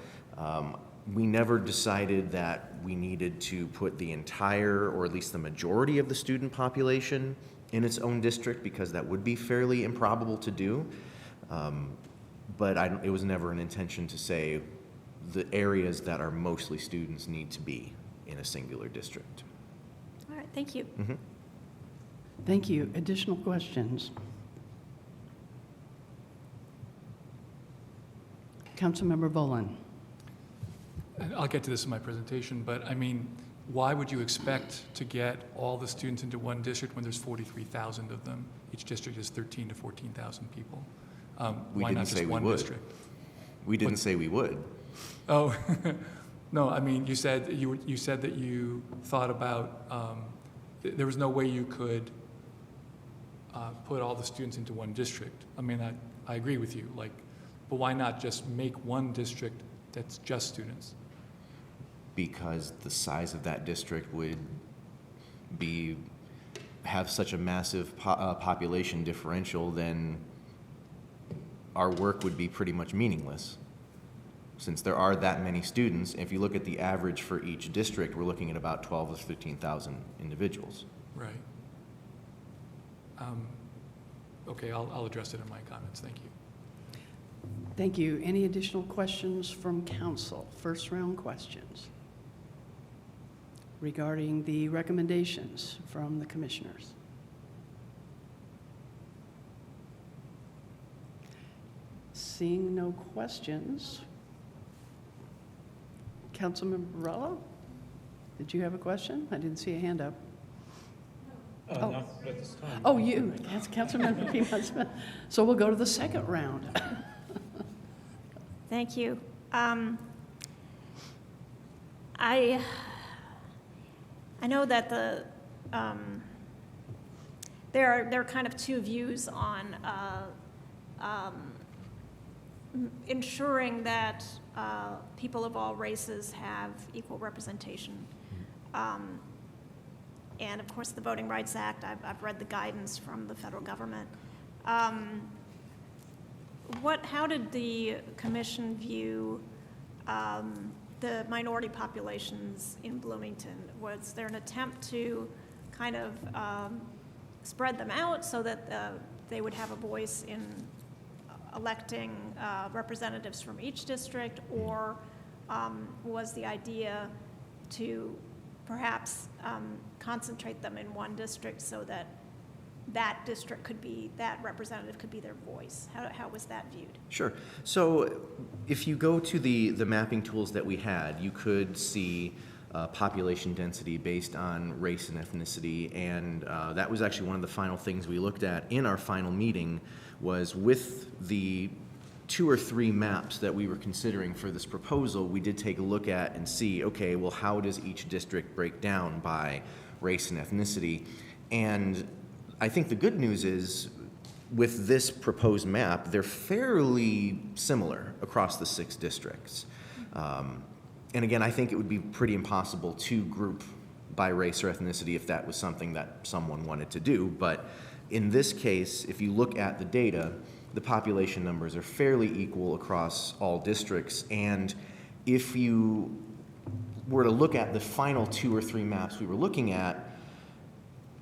we never decided that we needed to put the entire, or at least the majority of the student population in its own district, because that would be fairly improbable to do. But it was never an intention to say the areas that are mostly students need to be in a singular district. All right, thank you. Mm-hmm. Thank you. Additional questions? Councilmember Boland. I'll get to this in my presentation, but I mean, why would you expect to get all the students into one district when there's 43,000 of them? Each district is 13,000 to 14,000 people. Why not just one district? We didn't say we would. Oh, no, I mean, you said that you thought about, there was no way you could put all the students into one district. I mean, I agree with you, but why not just make one district that's just students? Because the size of that district would have such a massive population differential, then our work would be pretty much meaningless. Since there are that many students, if you look at the average for each district, we're looking at about 12,000 to 15,000 individuals. Right. Okay, I'll address it in my comments. Thank you. Thank you. Any additional questions from council? First round questions regarding the recommendations from the commissioners. Seeing no questions, Councilmember Barello, did you have a question? I didn't see a hand up. Not at this time. Oh, you, that's Councilmember Piedmont Smith. So we'll go to the second round. Thank you. I know that there are kind of two views on ensuring that people of all races have equal representation. And of course, the Voting Rights Act, I've read the guidance from the federal government. How did the commission view the minority populations in Bloomington? Was there an attempt to kind of spread them out so that they would have a voice in electing representatives from each district, or was the idea to perhaps concentrate them in one district so that that representative could be their voice? How was that viewed? Sure. So if you go to the mapping tools that we had, you could see population density based on race and ethnicity, and that was actually one of the final things we looked at in our final meeting, was with the 2 or 3 maps that we were considering for this proposal, we did take a look at and see, okay, well, how does each district break down by race and ethnicity? And I think the good news is with this proposed map, they're fairly similar across the 6 districts. And again, I think it would be pretty impossible to group by race or ethnicity if that was something that someone wanted to do. But in this case, if you look at the data, the population numbers are fairly equal across all districts. And if you were to look at the final 2 or 3 maps we were looking at,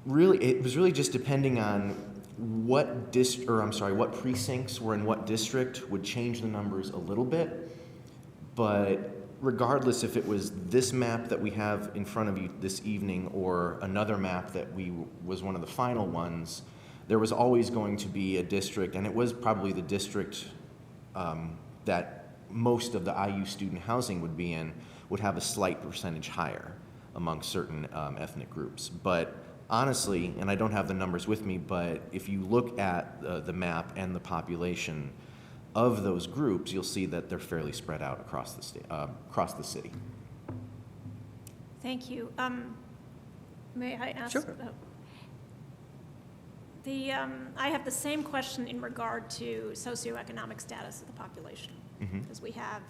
really, it was really just depending on what precincts were in what district would change the numbers a little bit. But regardless if it was this map that we have in front of you this evening or another map that was one of the final ones, there was always going to be a district, and it was probably the district that most of the IU student housing would be in, would have a slight percentage higher among certain ethnic groups. But honestly, and I don't have the numbers with me, but if you look at the map and the population of those groups, you'll see that they're fairly spread out across the city. Thank you. May I ask? Sure. I have the same question in regard to socioeconomic status of the population. Mm-hmm. Because we have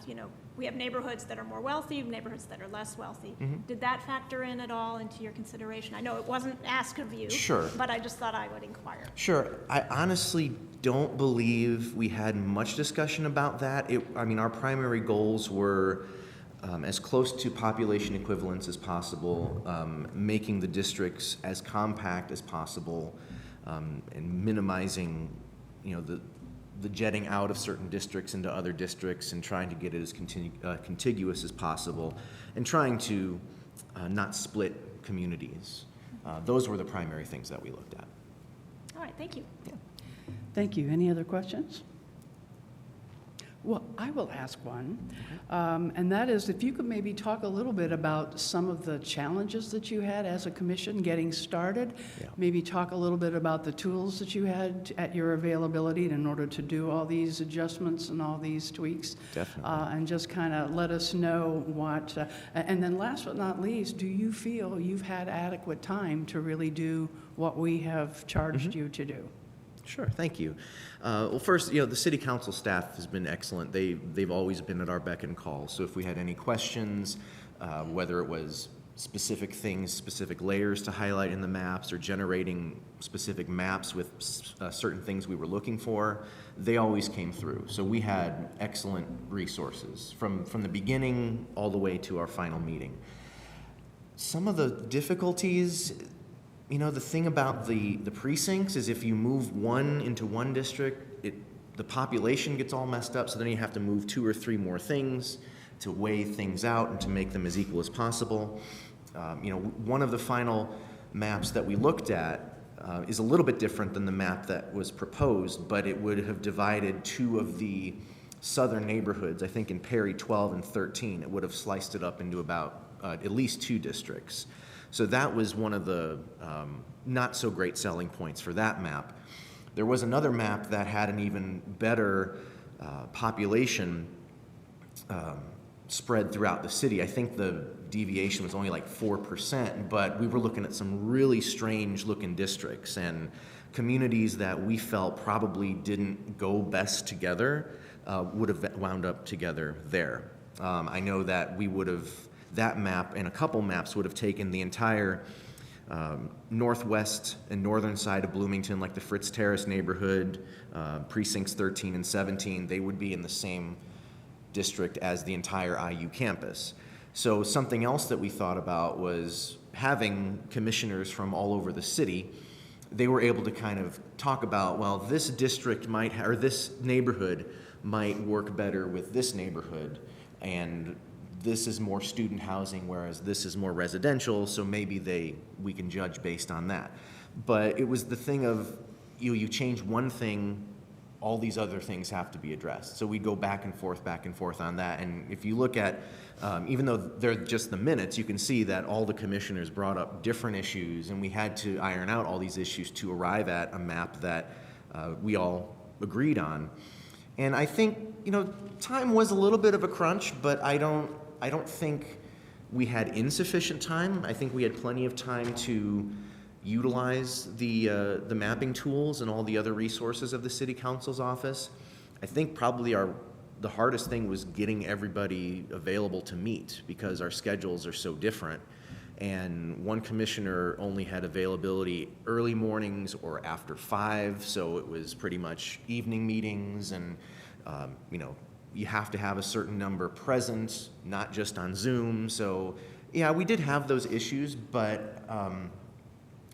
neighborhoods that are more wealthy, neighborhoods that are less wealthy. Mm-hmm. Did that factor in at all into your consideration? I know it wasn't asked of you. Sure. But I just thought I would inquire. Sure. I honestly don't believe we had much discussion about that. Our primary goals were as close to population equivalence as possible, making the districts as compact as possible, and minimizing, the jetting out of certain districts into other districts and trying to get it as contiguous as possible, and trying to not split communities. Those were the primary things that we looked at. All right, thank you. Yeah. Thank you. Any other questions? Well, I will ask one, and that is if you could maybe talk a little bit about some of the challenges that you had as a commission getting started. Yeah. Maybe talk a little bit about the tools that you had at your availability in order to do all these adjustments and all these tweaks. Definitely. And just kind of let us know what, and then last but not least, do you feel you've had adequate time to really do what we have charged you to do? Sure, thank you. Well, first, the city council staff has been excellent. They've always been at our beck and call. So if we had any questions, whether it was specific things, specific layers to highlight in the maps, or generating specific maps with certain things we were looking for, they always came through. So we had excellent resources from the beginning all the way to our final meeting. Some of the difficulties, the thing about the precincts is if you move one into one district, the population gets all messed up, so then you have to move 2 or 3 more things to weigh things out and to make them as equal as possible. One of the final maps that we looked at is a little bit different than the map that was proposed, but it would have divided 2 of the southern neighborhoods, I think in Perry 12 and 13. It would have sliced it up into about at least 2 districts. So that was one of the not so great selling points for that map. There was another map that had an even better population spread throughout the city. I think the deviation was only like 4%, but we were looking at some really strange looking districts and communities that we felt probably didn't go best together would have wound up together there. I know that that map and a couple maps would have taken the entire northwest and northern side of Bloomington, like the Fritz Terrace neighborhood, precincts 13 and 17, they would be in the same district as the entire IU campus. So something else that we thought about was having commissioners from all over the city. They were able to kind of talk about, well, this district or this neighborhood might work better with this neighborhood, and this is more student housing, whereas this is more residential, so maybe we can judge based on that. But it was the thing of, you change one thing, all these other things have to be addressed. So we go back and forth on that. And if you look at, even though they're just the minutes, you can see that all the commissioners brought up different issues, and we had to iron out all these issues to arrive at a map that we all agreed on. And I think, time was a little bit of a crunch, but I don't think we had insufficient time. I think we had plenty of time to, utilize the mapping tools and all the other resources of the City Council's office. I think probably the hardest thing was getting everybody available to meet because our schedules are so different. And one commissioner only had availability early mornings or after 5, so it was pretty much evening meetings, and you have to have a certain number present, not just on Zoom. So yeah, we did have those issues, but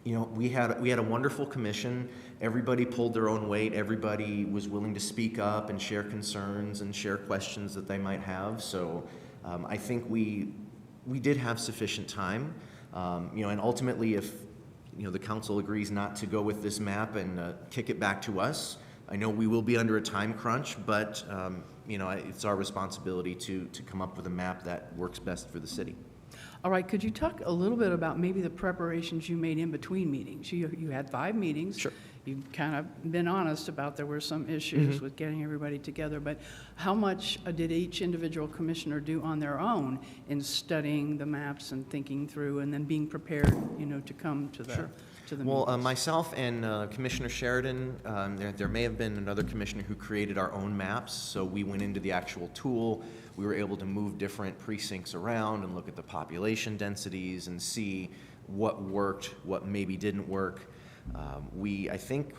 we had a wonderful commission. Everybody pulled their own weight. Everybody was willing to speak up and share concerns and share questions that they might have. So I think we did have sufficient time. And ultimately, if the council agrees not to go with this map and kick it back to us, I know we will be under a time crunch, but it's our responsibility to come up with a map that works best for the city. All right, could you talk a little bit about maybe the preparations you made in between meetings? You had 5 meetings. Sure. You've kind of been honest about there were some issues with getting everybody together, but how much did each individual commissioner do on their own in studying the maps and thinking through and then being prepared, to come to the Well, meetings? myself and Commissioner Sheridan, there may have been another commissioner who created our own maps, so we went into the actual tool. We were able to move different precincts around and look at the population densities and see what worked, what maybe didn't work. I think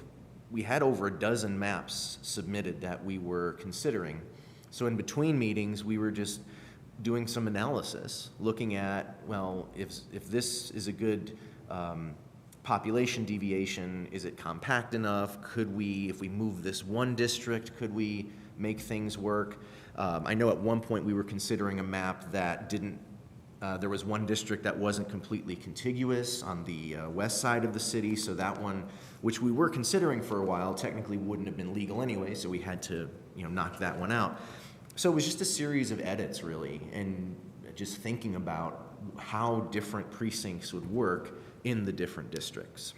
we had over a dozen maps submitted that we were considering. So in between meetings, we were just doing some analysis, looking at, well, if this is a good population deviation, is it compact enough? Could we, if we move this one district, could we make things work? I know at one point we were considering a map that didn't, there was one district that wasn't completely contiguous on the west side of the city, so that one, which we were considering for a while, technically wouldn't have been legal anyway, so we had to, knock that one out. So it was just a series of edits, really, and just thinking about how different precincts would work in the different districts.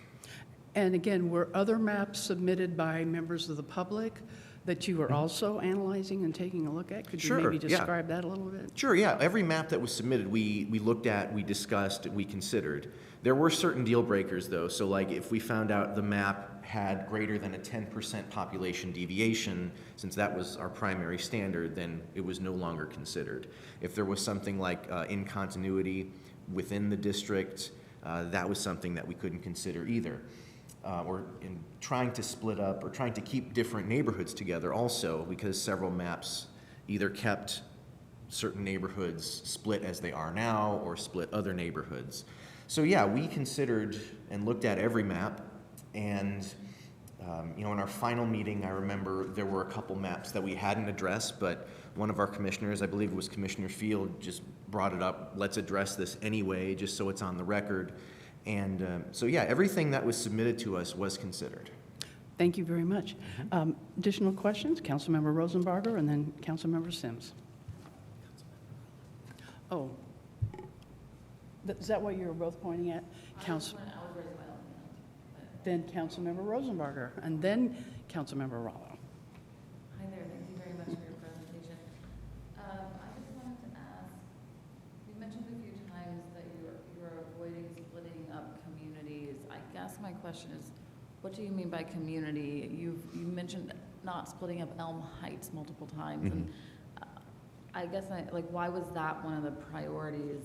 And again, were other maps submitted by members of the public that you were also analyzing and taking a look at? Could you maybe describe that a little bit? Sure, yeah. Every map that was submitted, we looked at, we discussed, we considered. There were certain deal breakers, though. So like if we found out the map had greater than a 10% population deviation, since that was our primary standard, then it was no longer considered. If there was something like incontinuity within the district, that was something that we couldn't consider either. Or in trying to split up or trying to keep different neighborhoods together also, because several maps either kept certain neighborhoods split as they are now or split other neighborhoods. So yeah, we considered and looked at every map, and in our final meeting, I remember there were a couple maps that we hadn't addressed, but one of our commissioners, I believe it was Commissioner Field, just brought it up, let's address this anyway, just so it's on the record. And so yeah, everything that was submitted to us was considered. Thank you very much. Additional questions? Councilmember Rosenbarger and then Councilmember Sims. Oh, is that what you were both pointing at? Then Councilmember Rosenbarger and then Councilmember Rollo. Hi there, thank you very much for your presentation. I just wanted to ask, you mentioned a few times that you're avoiding splitting up communities. I guess my question is, what do you mean by community? You mentioned not splitting up Elm Heights multiple times, and I guess why was that one of the priorities?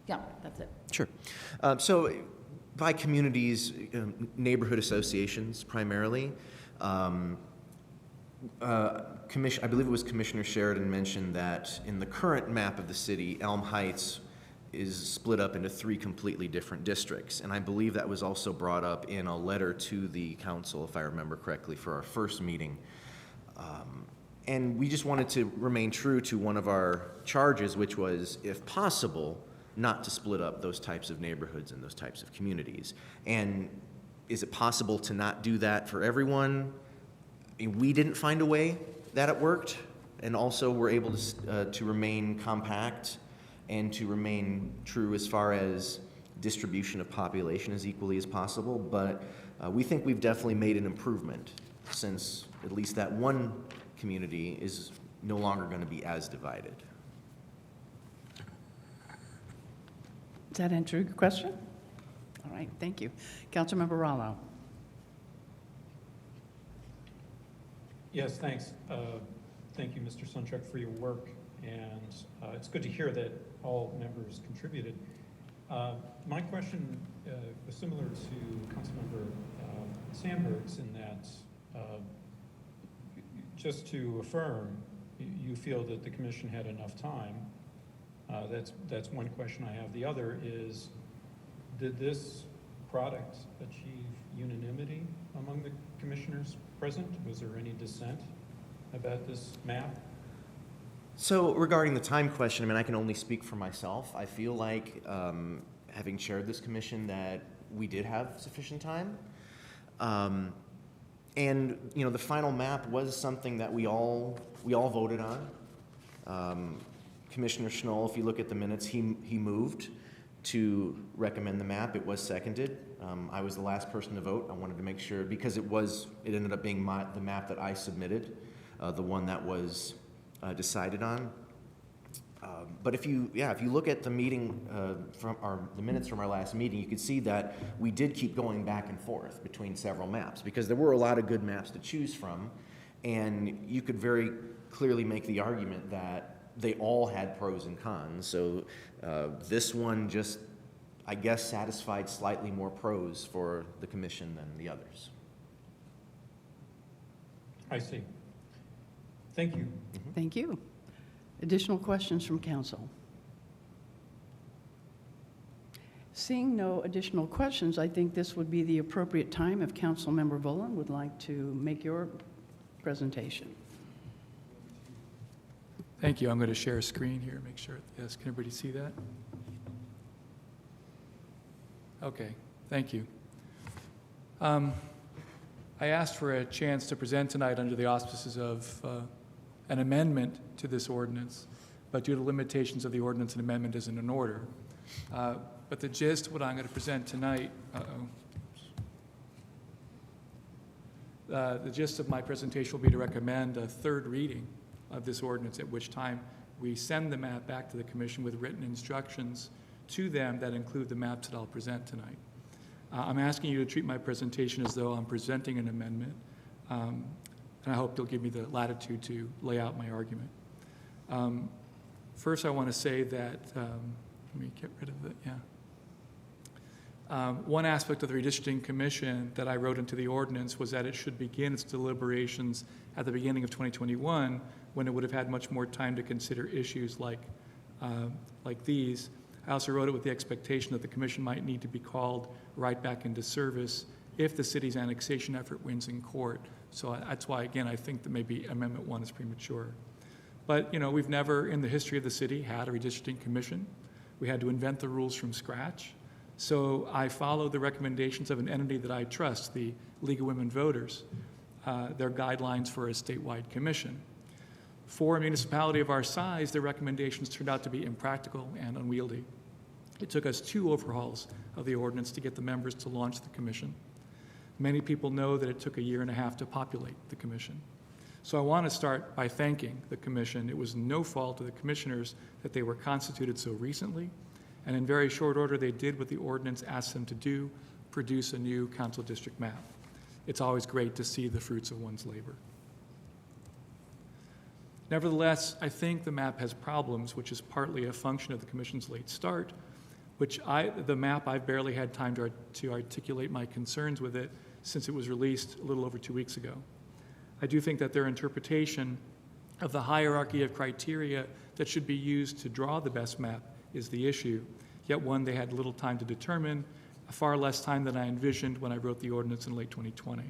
Yeah, that's it. Sure. So by communities, neighborhood associations primarily. I believe it was Commissioner Sheridan mentioned that in the current map of the city, Elm Heights is split up into 3 completely different districts. And I believe that was also brought up in a letter to the council, if I remember correctly, for our first meeting. And we just wanted to remain true to one of our charges, which was, if possible, not to split up those types of neighborhoods and those types of communities. And is it possible to not do that for everyone? We didn't find a way that it worked, and also we're able to remain compact and to remain true as far as distribution of population as equally as possible. But we think we've definitely made an improvement, since at least that one community is no longer going to be as divided. Does that answer your question? All right, thank you. Councilmember Rallo. Yes, thanks. Thank you, Mr. Sunchuk, for your work, and it's good to hear that all members contributed. My question was similar to Councilmember Sandberg's in that, just to affirm, you feel that the commission had enough time. That's one question I have. The other is, did this product achieve unanimity among the commissioners present? Was there any dissent about this map? So regarding the time question, I mean, I can only speak for myself. I feel like, having chaired this commission, that we did have sufficient time. And, you know, the final map was something that we all voted on. Commissioner Schnall, if you look at the minutes, he moved to recommend the map. It was seconded. I was the last person to vote. I wanted to make sure, because it ended up being the map that I submitted, the one that was decided on. But if you look at the meeting the minutes from our last meeting, you could see that we did keep going back and forth between several maps, because there were a lot of good maps to choose from, and you could very clearly make the argument that they all had pros and cons. So this one just, I guess, satisfied slightly more pros for the commission than the others. I see. Thank you. Thank you. Additional questions from council? Seeing no additional questions, I think this would be the appropriate time if Councilmember Volan would like to make your presentation. Thank you. I'm going to share a screen here, make sure. Yes, can everybody see that? Okay, thank you. I asked for a chance to present tonight under the auspices of an amendment to this ordinance, but due to limitations of the ordinance, an amendment isn't in order. But the gist of what I'm going to present tonight, the gist of my presentation will be to recommend a third reading of this ordinance, at which time we send the map back to the commission with written instructions to them that include the maps that I'll present tonight. I'm asking you to treat my presentation as though I'm presenting an amendment, and I hope you'll give me the latitude to lay out my argument. First, I want to say that, let me get rid of it, one aspect of the redistricting commission that I wrote into the ordinance was that it should begin its deliberations at the beginning of 2021, when it would have had much more time to consider issues like these. I also wrote it with the expectation that the commission might need to be called right back into service if the city's annexation effort wins in court. So that's why, again, I think that maybe Amendment 1 is premature. But, you know, we've never in the history of the city had a redistricting commission. We had to invent the rules from scratch. So I followed the recommendations of an entity that I trust, the League of Women Voters, their guidelines for a statewide commission. For a municipality of our size, the recommendations turned out to be impractical and unwieldy. It took us 2 overhauls of the ordinance to get the members to launch the commission. Many people know that it took 1.5 years to populate the commission. So I want to start by thanking the commission. It was no fault of the commissioners that they were constituted so recently, and in very short order they did what the ordinance asked them to do, produce a new council district map. It's always great to see the fruits of one's labor. Nevertheless, I think the map has problems, which is partly a function of the commission's late start, the map, I've barely had time to articulate my concerns with it since it was released a little over 2 weeks ago. I do think that their interpretation of the hierarchy of criteria that should be used to draw the best map is the issue, yet one they had little time to determine, far less time than I envisioned when I wrote the ordinance in late 2020.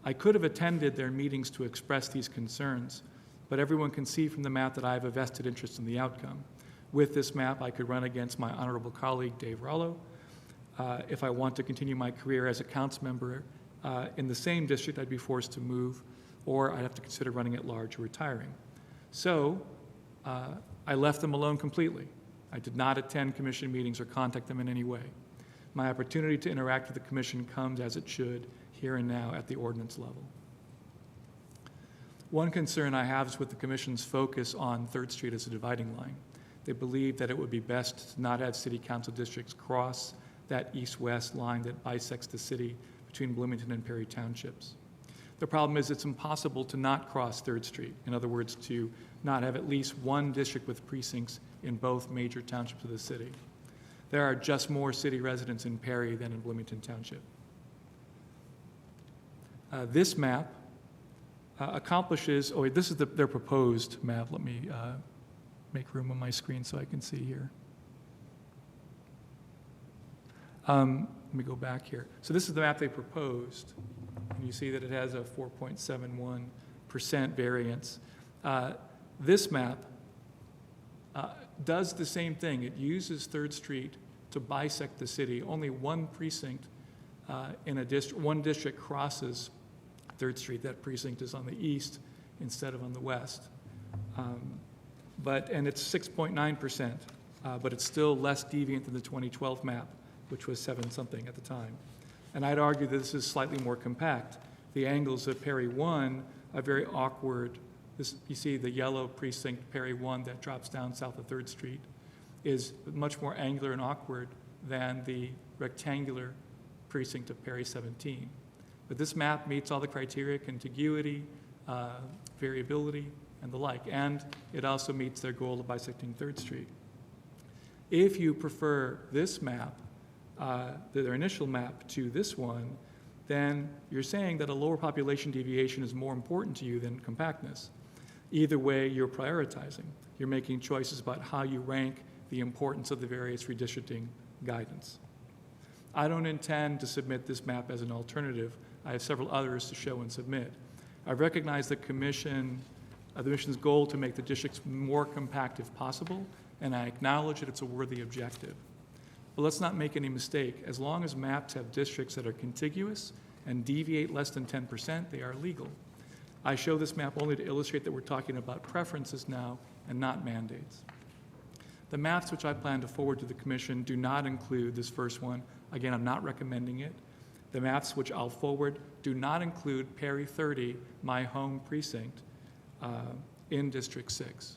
I could have attended their meetings to express these concerns, but everyone can see from the map that I have a vested interest in the outcome. With this map, I could run against my honorable colleague, Dave Rollo. If I want to continue my career as a council member in the same district, I'd be forced to move, or I'd have to consider running at large or retiring. So I left them alone completely. I did not attend commission meetings or contact them in any way. My opportunity to interact with the commission comes as it should, here and now at the ordinance level. One concern I have is with the commission's focus on 3rd Street as a dividing line. They believe that it would be best to not have city council districts cross that east-west line that bisects the city between Bloomington and Perry Townships. The problem is it's impossible to not cross 3rd Street. In other words, to not have at least one district with precincts in both major townships of the city. There are just more city residents in Perry than in Bloomington Township. This map accomplishes, this is their proposed map. Let me make room on my screen so I can see here. Let me go back here. So this is the map they proposed. And you see that it has a 4.71% variance. This map does the same thing. It uses 3rd Street to bisect the city. Only one precinct in a district, one district crosses 3rd Street. That precinct is on the east instead of on the west. And it's 6.9%, but it's still less deviant than the 2012 map, which was 7-something at the time. And I'd argue that this is slightly more compact. The angles of Perry 1 are very awkward. You see the yellow precinct, Perry 1, that drops down south of 3rd Street, is much more angular and awkward than the rectangular precinct of Perry 17. But this map meets all the criteria, contiguity, variability, and the like. And it also meets their goal of bisecting 3rd Street. If you prefer this map, their initial map, to this one, then you're saying that a lower population deviation is more important to you than compactness. Either way, you're prioritizing. You're making choices about how you rank the importance of the various redistricting guidance. I don't intend to submit this map as an alternative. I have several others to show and submit. I recognize the commission's goal to make the districts more compact if possible, and I acknowledge that it's a worthy objective. But let's not make any mistake. As long as maps have districts that are contiguous and deviate less than 10%, they are legal. I show this map only to illustrate that we're talking about preferences now and not mandates. The maps which I plan to forward to the commission do not include this first one. Again, I'm not recommending it. The maps which I'll forward do not include Perry 30, my home precinct, in District 6.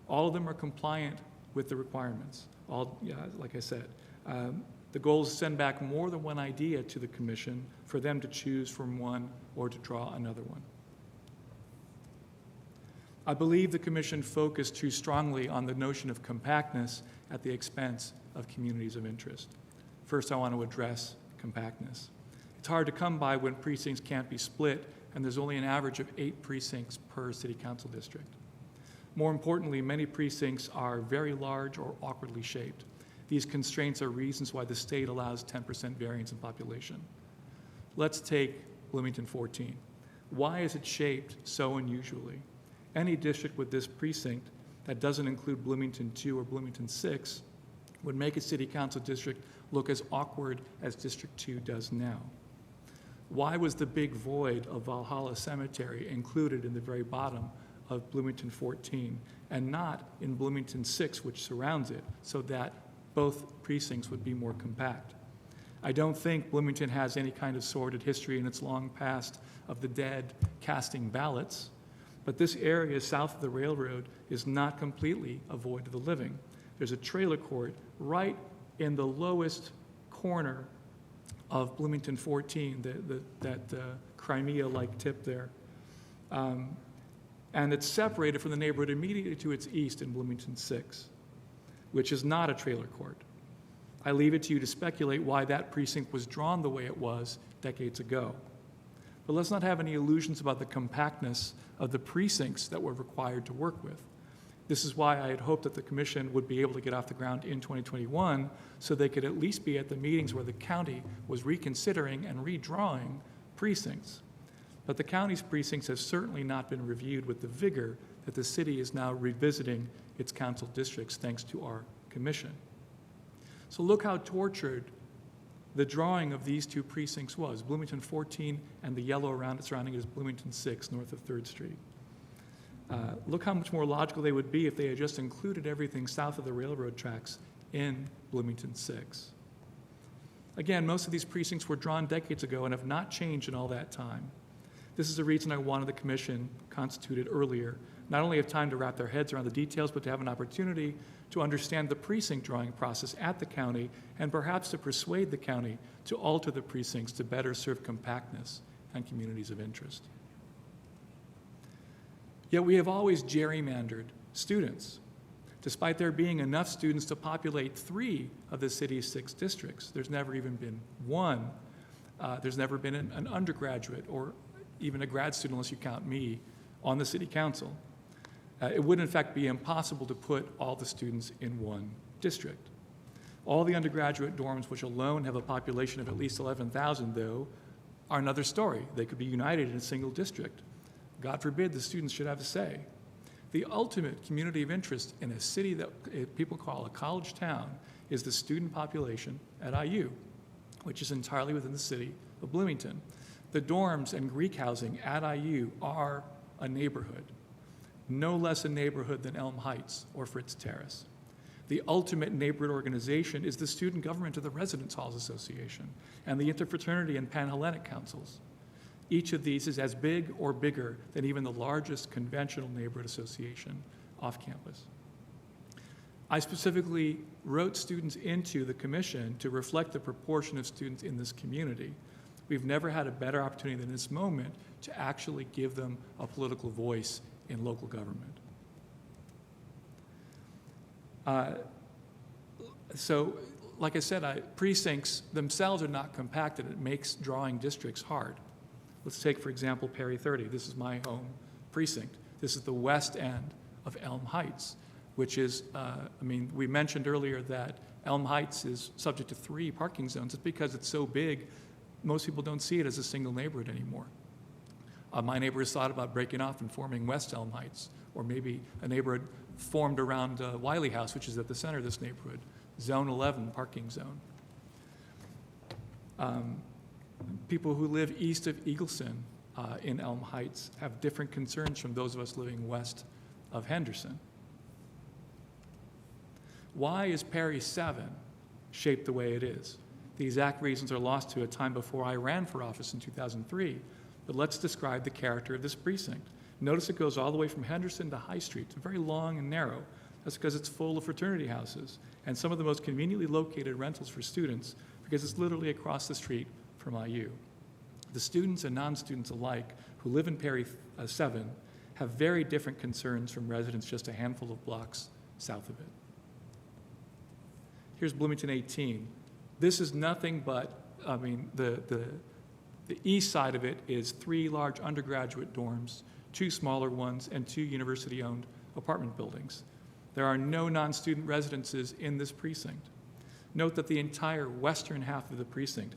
All of them are compliant with the requirements. Like I said, the goal is to send back more than one idea to the commission for them to choose from one or to draw another one. I believe the commission focused too strongly on the notion of compactness at the expense of communities of interest. First, I want to address compactness. It's hard to come by when precincts can't be split and there's only an average of 8 precincts per city council district. More importantly, many precincts are very large or awkwardly shaped. These constraints are reasons why the state allows 10% variance in population. Let's take Bloomington 14. Why is it shaped so unusually? Any district with this precinct that doesn't include Bloomington 2 or Bloomington 6 would make a city council district look as awkward as District 2 does now. Why was the big void of Valhalla Cemetery included in the very bottom of Bloomington 14 and not in Bloomington 6, which surrounds it, so that both precincts would be more compact? I don't think Bloomington has any kind of sordid history in its long past of the dead casting ballots, but this area south of the railroad is not completely a void of the living. There's a trailer court right in the lowest corner of Bloomington 14, that Crimea-like tip there. And it's separated from the neighborhood immediately to its east in Bloomington 6, which is not a trailer court. I leave it to you to speculate why that precinct was drawn the way it was decades ago. But let's not have any illusions about the compactness of the precincts that we're required to work with. This is why I had hoped that the commission would be able to get off the ground in 2021 so they could at least be at the meetings where the county was reconsidering and redrawing precincts. But the county's precincts have certainly not been reviewed with the vigor that the city is now revisiting its council districts thanks to our commission. So look how tortured the drawing of these 2 precincts was. Bloomington 14 and the yellow around it surrounding it is Bloomington 6 north of 3rd Street. Look how much more logical they would be if they had just included everything south of the railroad tracks in Bloomington 6. Again, most of these precincts were drawn decades ago and have not changed in all that time. This is the reason I wanted the commission constituted earlier, not only have time to wrap their heads around the details, but to have an opportunity to understand the precinct drawing process at the county and perhaps to persuade the county to alter the precincts to better serve compactness and communities of interest. Yet we have always gerrymandered students. Despite there being enough students to populate 3 of the city's 6 districts, there's never even been one. There's never been an undergraduate or even a grad student, unless you count me, on the city council. It would, in fact, be impossible to put all the students in one district. All the undergraduate dorms, which alone have a population of at least 11,000, though, are another story. They could be united in a single district. God forbid the students should have a say. The ultimate community of interest in a city that people call a college town is the student population at IU, which is entirely within the city of Bloomington. The dorms and Greek housing at IU are a neighborhood, no less a neighborhood than Elm Heights or Fritz Terrace. The ultimate neighborhood organization is the student government of the Residence Halls Association and the Interfraternity and Panhellenic Councils. Each of these is as big or bigger than even the largest conventional neighborhood association off campus. I specifically wrote students into the commission to reflect the proportion of students in this community. We've never had a better opportunity than this moment to actually give them a political voice in local government. So, like I said, precincts themselves are not compacted. It makes drawing districts hard. Let's take, for example, Perry 30. This is my home precinct. This is the west end of Elm Heights, which is, we mentioned earlier that Elm Heights is subject to 3 parking zones. It's because it's so big, most people don't see it as a single neighborhood anymore. My neighbor has thought about breaking off and forming West Elm Heights, or maybe a neighborhood formed around Wiley House, which is at the center of this neighborhood, Zone 11 parking zone. People who live east of Eagleson in Elm Heights have different concerns from those of us living west of Henderson. Why is Perry 7 shaped the way it is? The exact reasons are lost to a time before I ran for office in 2003, but let's describe the character of this precinct. Notice it goes all the way from Henderson to High Street. It's very long and narrow. That's because it's full of fraternity houses and some of the most conveniently located rentals for students because it's literally across the street from IU. The students and non-students alike who live in Perry 7 have very different concerns from residents just a handful of blocks south of it. Here's Bloomington 18. This is nothing but, the east side of it is 3 large undergraduate dorms, 2 smaller ones, and 2 university-owned apartment buildings. There are no non-student residences in this precinct. Note that the entire western half of the precinct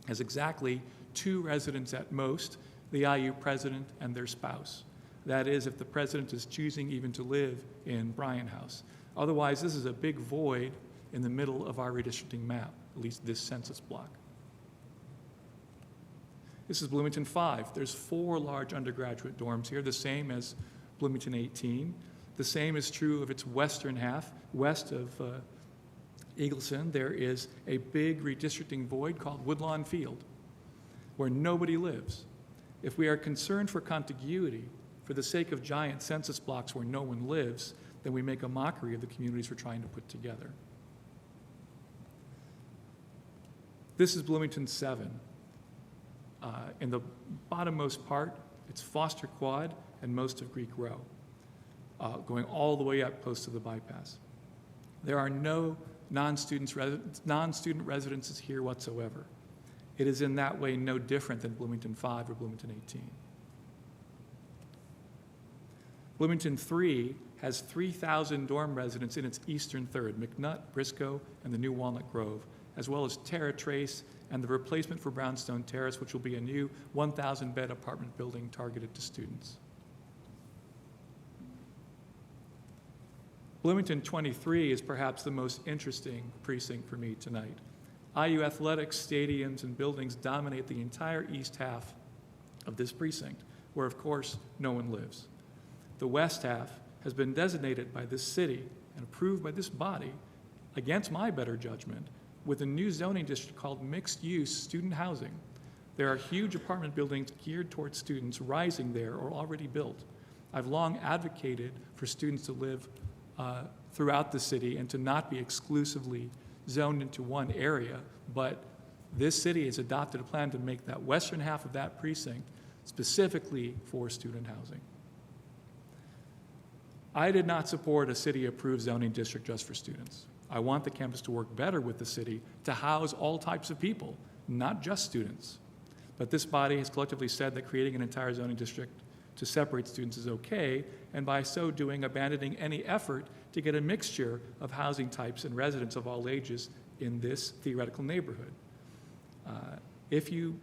has exactly 2 residents at most, the IU president and their spouse. That is, if the president is choosing even to live in Bryan House. Otherwise, this is a big void in the middle of our redistricting map, at least this census block. This is Bloomington 5. There's 4 large undergraduate dorms here, the same as Bloomington 18. The same is true of its western half. West of Eagleson, there is a big redistricting void called Woodlawn Field, where nobody lives. If we are concerned for contiguity, for the sake of giant census blocks where no one lives, then we make a mockery of the communities we're trying to put together. This is Bloomington 7. In the bottommost part, it's Foster Quad and most of Greek Row, going all the way up close to the bypass. There are no non-student residences here whatsoever. It is in that way no different than Bloomington 5 or Bloomington 18. Bloomington 3 has 3,000 dorm residents in its eastern third, McNutt, Briscoe, and the new Walnut Grove, as well as Terra Trace and the replacement for Brownstone Terrace, which will be a new 1,000-bed apartment building targeted to students. Bloomington 23 is perhaps the most interesting precinct for me tonight. IU athletics, stadiums, and buildings dominate the entire east half of this precinct, where, of course, no one lives. The west half has been designated by this city and approved by this body, against my better judgment, with a new zoning district called mixed-use student housing. There are huge apartment buildings geared towards students rising there or already built. I've long advocated for students to live throughout the city and to not be exclusively zoned into one area, but this city has adopted a plan to make that western half of that precinct specifically for student housing. I did not support a city-approved zoning district just for students. I want the campus to work better with the city to house all types of people, not just students. But this body has collectively said that creating an entire zoning district to separate students is okay, and by so doing, abandoning any effort to get a mixture of housing types and residents of all ages in this theoretical neighborhood. If you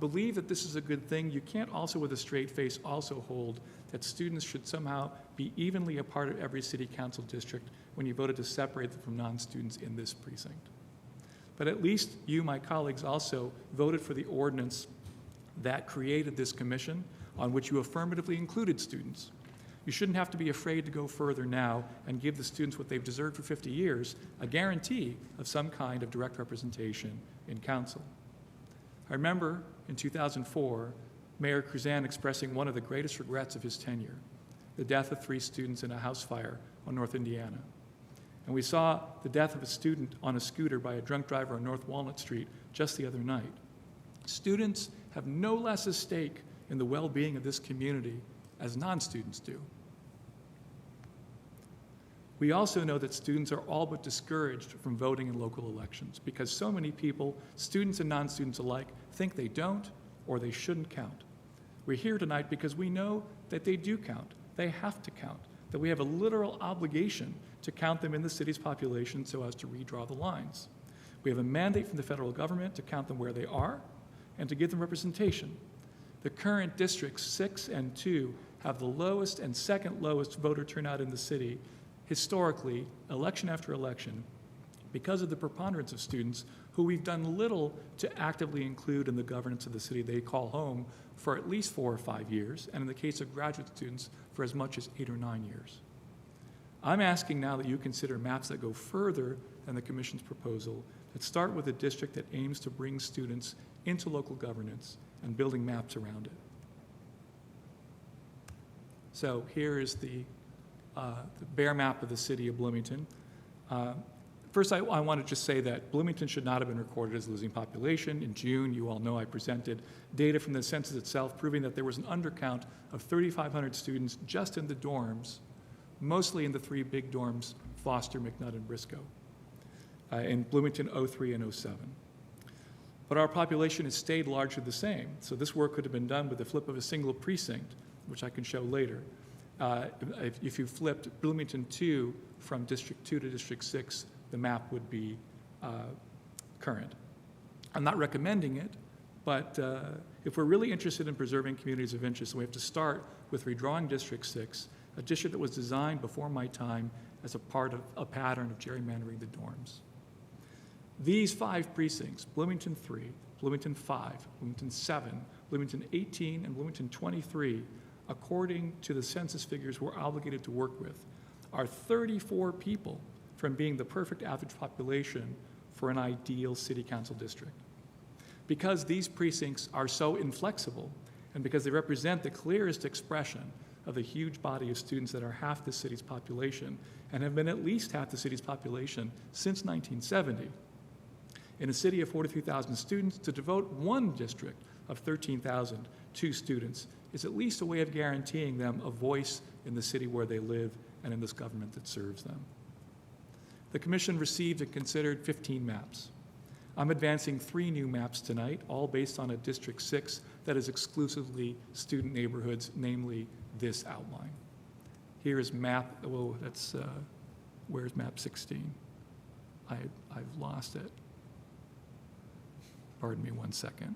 believe that this is a good thing, you can't also with a straight face also hold that students should somehow be evenly a part of every city council district when you voted to separate them from non-students in this precinct. But at least you, my colleagues, also voted for the ordinance that created this commission on which you affirmatively included students. You shouldn't have to be afraid to go further now and give the students what they've deserved for 50 years, a guarantee of some kind of direct representation in council. I remember in 2004, Mayor Cruzan expressing one of the greatest regrets of his tenure, the death of 3 students in a house fire on North Indiana. And we saw the death of a student on a scooter by a drunk driver on North Walnut Street just the other night. Students have no less a stake in the well-being of this community as non-students do. We also know that students are all but discouraged from voting in local elections because so many people, students and non-students alike, think they don't or they shouldn't count. We're here tonight because we know that they do count. They have to count, that we have a literal obligation to count them in the city's population so as to redraw the lines. We have a mandate from the federal government to count them where they are and to give them representation. The current districts 6 and 2 have the lowest and second lowest voter turnout in the city historically, election after election, because of the preponderance of students who we've done little to actively include in the governance of the city they call home for at least 4 or 5 years, and in the case of graduate students, for as much as 8 or 9 years. I'm asking now that you consider maps that go further than the Commission's proposal, that start with a district that aims to bring students into local governance and building maps around it. So here is the bare map of the city of Bloomington. First, I want to just say that Bloomington should not have been recorded as losing population. In June, you all know I presented data from the census itself proving that there was an undercount of 3,500 students just in the dorms, mostly in the 3 big dorms, Foster, McNutt, and Briscoe, in Bloomington 03 and 07. But our population has stayed largely the same, so this work could have been done with the flip of a single precinct, which I can show later. If you flipped Bloomington 2 from District 2 to District 6, the map would be current. I'm not recommending it, but if we're really interested in preserving communities of interest, we have to start with redrawing District 6, a district that was designed before my time as a part of a pattern of gerrymandering the dorms. These 5 precincts, Bloomington 3, Bloomington 5, Bloomington 7, Bloomington 18, and Bloomington 23, according to the census figures we're obligated to work with, are 34 people from being the perfect average population for an ideal city council district. Because these precincts are so inflexible, and because they represent the clearest expression of the huge body of students that are half the city's population, and have been at least half the city's population since 1970, in a city of 43,000 students, to devote one district of 13,000 to students is at least a way of guaranteeing them a voice in the city where they live and in this government that serves them. The Commission received and considered 15 maps. I'm advancing 3 new maps tonight, all based on a District 6 that is exclusively student neighborhoods, namely this outline. Here is map, whoa, that's, where's map 16? I've lost it. Pardon me 1 second.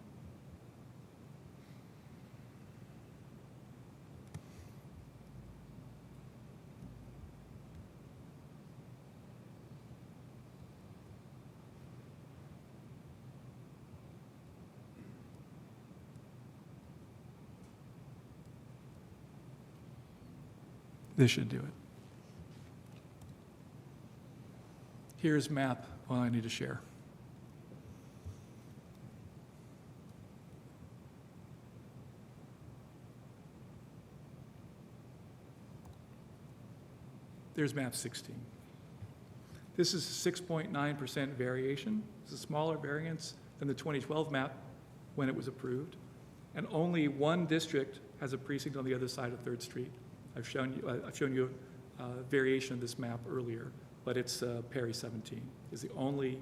This should do it. Here's map, well, I need to share. There's map 16. This is 6.9% variation. It's a smaller variance than the 2012 map when it was approved. And only one district has a precinct on the other side of 3rd Street. I've shown you a variation of this map earlier, but it's Perry 17 is the only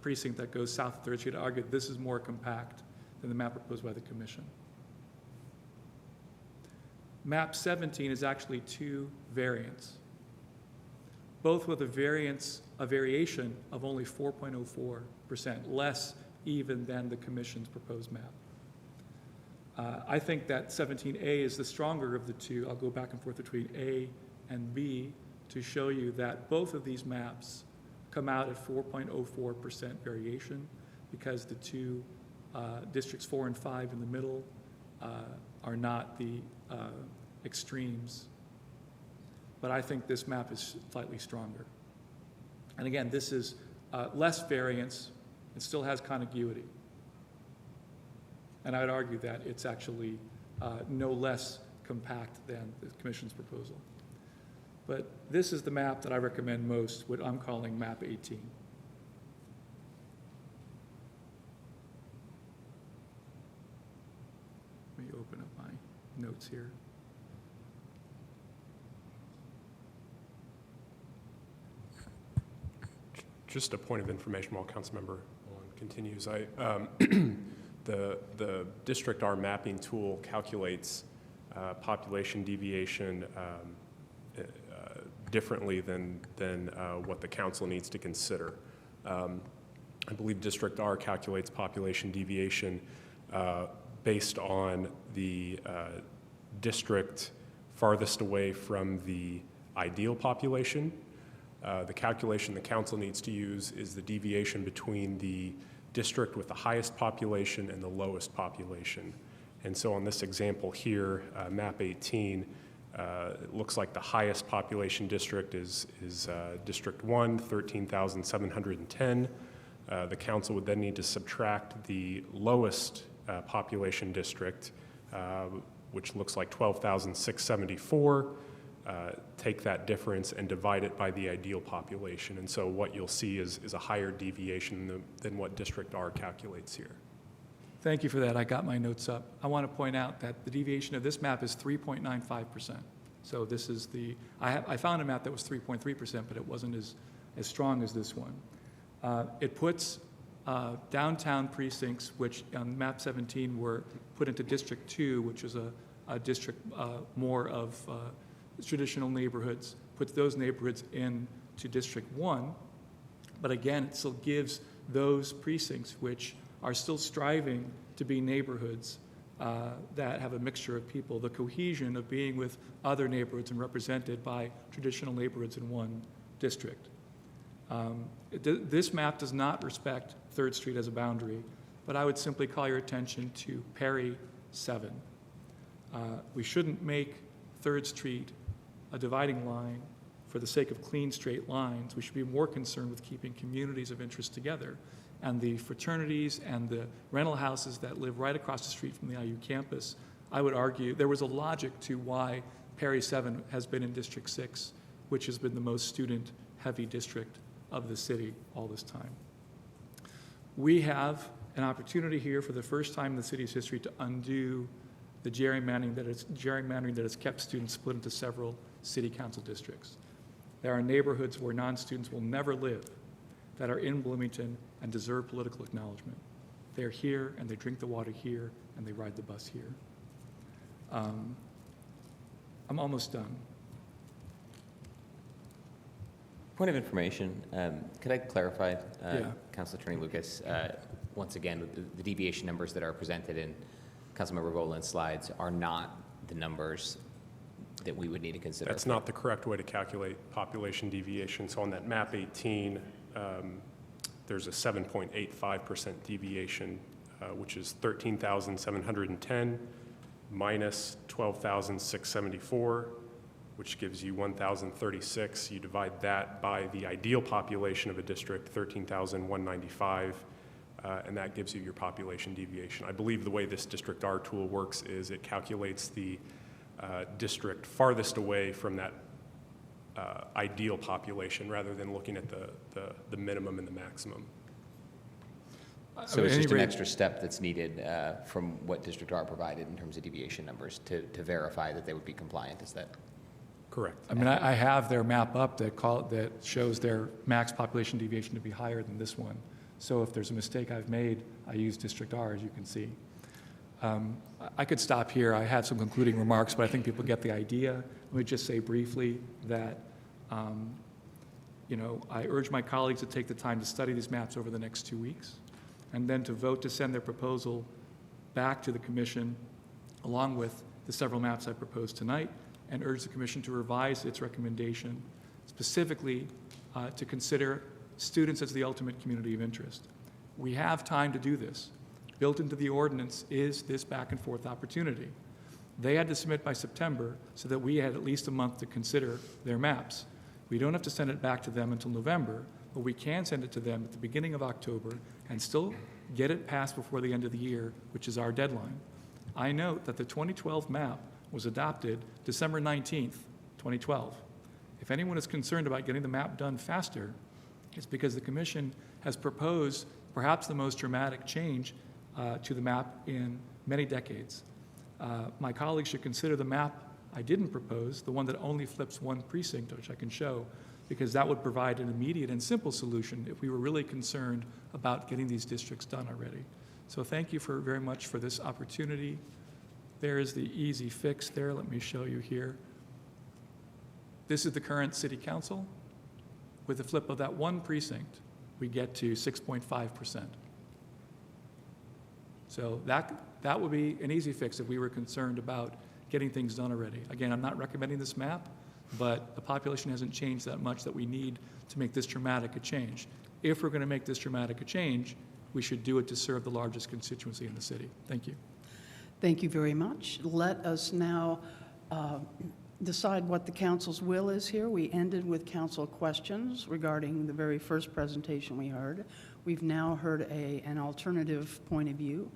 precinct that goes south of 3rd Street. I argue this is more compact than the map proposed by the commission. Map 17 is actually 2 variants, both with a variation of only 4.04%, less even than the commission's proposed map. I think that 17A is the stronger of the two. I'll go back and forth between A and B to show you that both of these maps come out at 4.04% variation because the two districts 4 and 5 in the middle are not the extremes. But I think this map is slightly stronger. And again, this is less variance. It still has contiguity. And I would argue that it's actually no less compact than the commission's proposal. But this is the map that I recommend most, what I'm calling map 18. Let me open up my notes here. Just a point of information while Councilmember Mullen continues. The District R mapping tool calculates population deviation differently than what the council needs to consider. I believe District R calculates population deviation based on the district farthest away from the ideal population. The calculation the council needs to use is the deviation between the district with the highest population and the lowest population. And so on this example here, map 18, it looks like the highest population district is District 1, 13,710. The council would then need to subtract the lowest population district, which looks like 12,674, take that difference and divide it by the ideal population. And so what you'll see is a higher deviation than what District R calculates here. Thank you for that. I got my notes up. I want to point out that the deviation of this map is 3.95%. So this is the, I found a map that was 3.3%, but it wasn't as strong as this one. It puts downtown precincts, which on map 17 were put into District 2, which is a district more of traditional neighborhoods, puts those neighborhoods into District 1. But again, it still gives those precincts, which are still striving to be neighborhoods that have a mixture of people, the cohesion of being with other neighborhoods and represented by traditional neighborhoods in one district. This map does not respect 3rd Street as a boundary, but I would simply call your attention to Perry 7. We shouldn't make 3rd Street a dividing line for the sake of clean straight lines. We should be more concerned with keeping communities of interest together. And the fraternities and the rental houses that live right across the street from the IU campus, I would argue there was a logic to why Perry 7 has been in District 6, which has been the most student-heavy district of the city all this time. We have an opportunity here for the first time in the city's history to undo the gerrymandering that has kept students split into several city council districts. There are neighborhoods where non-students will never live that are in Bloomington and deserve political acknowledgement. They're here and they drink the water here and they ride the bus here. I'm almost done. Point of information, could I clarify, Yeah. Council Attorney Lucas, once again, the deviation numbers that are presented in Councilmember Rowland's slides are not the numbers that we would need to consider. That's not the correct way to calculate population deviation. So on that map 18, there's a 7.85% deviation, which is 13,710 minus 12,674 which gives you 1,036. You divide that by the ideal population of a district, 13,195, and that gives you your population deviation. I believe the way this District R tool works is it calculates the district farthest away from that ideal population rather than looking at the minimum and the maximum. So it's just an extra step that's needed from what District R provided in terms of deviation numbers to verify that they would be compliant, is that? Correct. I mean, I have their map up that shows their max population deviation to be higher than this one. So if there's a mistake I've made, I use District R, as you can see. I could stop here. I have some concluding remarks, but I think people get the idea. Let me just say briefly that, I urge my colleagues to take the time to study these maps over the next 2 weeks, and then to vote to send their proposal back to the commission, along with the several maps I proposed tonight, and urge the commission to revise its recommendation, specifically to consider students as the ultimate community of interest. We have time to do this. Built into the ordinance is this back and forth opportunity. They had to submit by September so that we had at least a month to consider their maps. We don't have to send it back to them until November, but we can send it to them at the beginning of October and still get it passed before the end of the year, which is our deadline. I note that the 2012 map was adopted December 19th, 2012. If anyone is concerned about getting the map done faster, it's because the commission has proposed perhaps the most dramatic change to the map in many decades. My colleagues should consider the map I didn't propose, the one that only flips one precinct, which I can show, because that would provide an immediate and simple solution if we were really concerned about getting these districts done already. So thank you very much for this opportunity. There is the easy fix there. Let me show you here. This is the current city council. With the flip of that one precinct, we get to 6.5%. So that would be an easy fix if we were concerned about getting things done already. Again, I'm not recommending this map, but the population hasn't changed that much that we need to make this dramatic a change. If we're going to make this dramatic a change, we should do it to serve the largest constituency in the city. Thank you. Thank you very much. Let us now decide what the council's will is here. We ended with council questions regarding the very first presentation we heard. We've now heard an alternative point of view.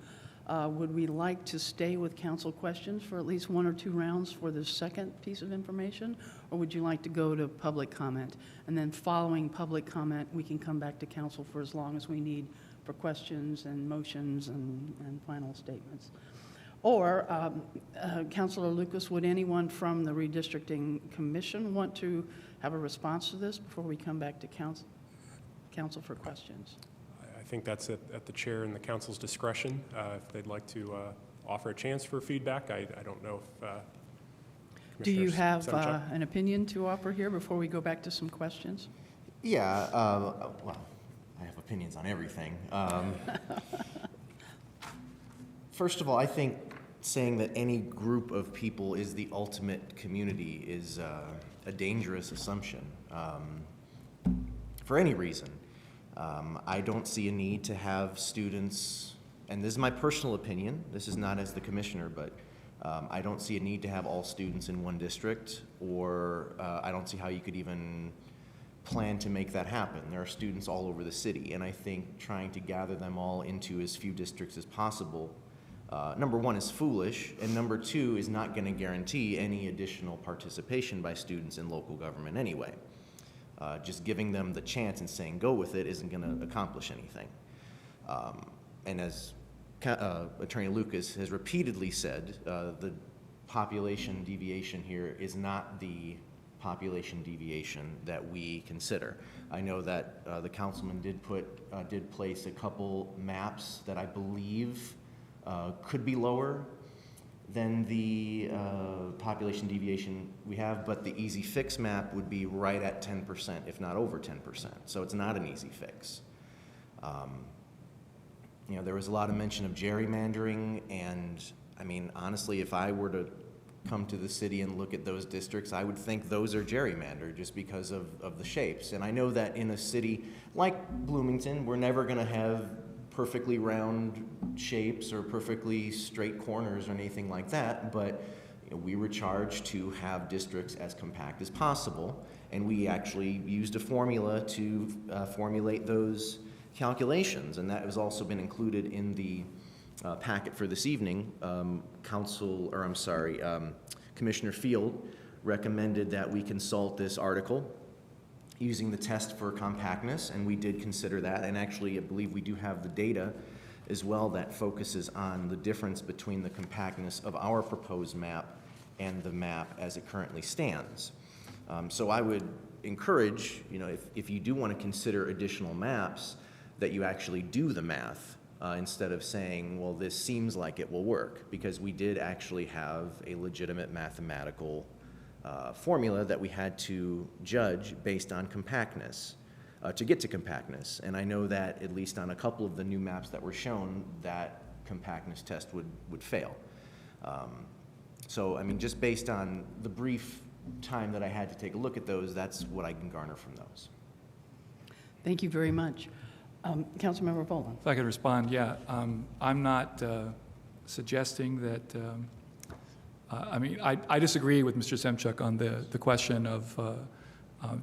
Would we like to stay with council questions for at least 1 or 2 rounds for the second piece of information, or would you like to go to public comment? And then following public comment, we can come back to council for as long as we need for questions and motions and final statements. Or, Councilor Lucas, would anyone from the redistricting commission want to have a response to this before we come back to council for questions? I think that's at the chair and the council's discretion. If they'd like to offer a chance for feedback, I don't know if do you have an opinion to offer here before we go back to some questions? Yeah, well, I have opinions on everything. First of all, I think saying that any group of people is the ultimate community is a dangerous assumption for any reason. I don't see a need to have students, and this is my personal opinion, this is not as the commissioner, but I don't see a need to have all students in one district, or I don't see how you could even plan to make that happen. There are students all over the city, and I think trying to gather them all into as few districts as possible, number one, is foolish, and number two, is not going to guarantee any additional participation by students in local government anyway. Just giving them the chance and saying go with it isn't going to accomplish anything. And as Attorney Lucas has repeatedly said, the population deviation here is not the population deviation that we consider. I know that the councilman did place a couple maps that I believe could be lower than the population deviation we have, but the easy fix map would be right at 10%, if not over 10%. So it's not an easy fix. There was a lot of mention of gerrymandering, and I mean, honestly, if I were to come to the city and look at those districts, I would think those are gerrymandered just because of the shapes. And I know that in a city like Bloomington, we're never going to have perfectly round shapes or perfectly straight corners or anything like that, but we were charged to have districts as compact as possible, and we actually used a formula to formulate those calculations, and that has also been included in the packet for this evening. Commissioner Field recommended that we consult this article using the test for compactness, and we did consider that, and actually I believe we do have the data as well that focuses on the difference between the compactness of our proposed map and the map as it currently stands. So I would encourage, if you do want to consider additional maps, that you actually do the math instead of saying, well, this seems like it will work, because we did actually have a legitimate mathematical formula that we had to judge based on compactness to get to compactness. And I know that at least on a couple of the new maps that were shown, that compactness test would fail. So, I mean, just based on the brief time that I had to take a look at those, that's what I can garner from those. Thank you very much. Councilmember Boland. If I could respond, yeah. I'm not suggesting that, I disagree with Mr. Semchuk on the question of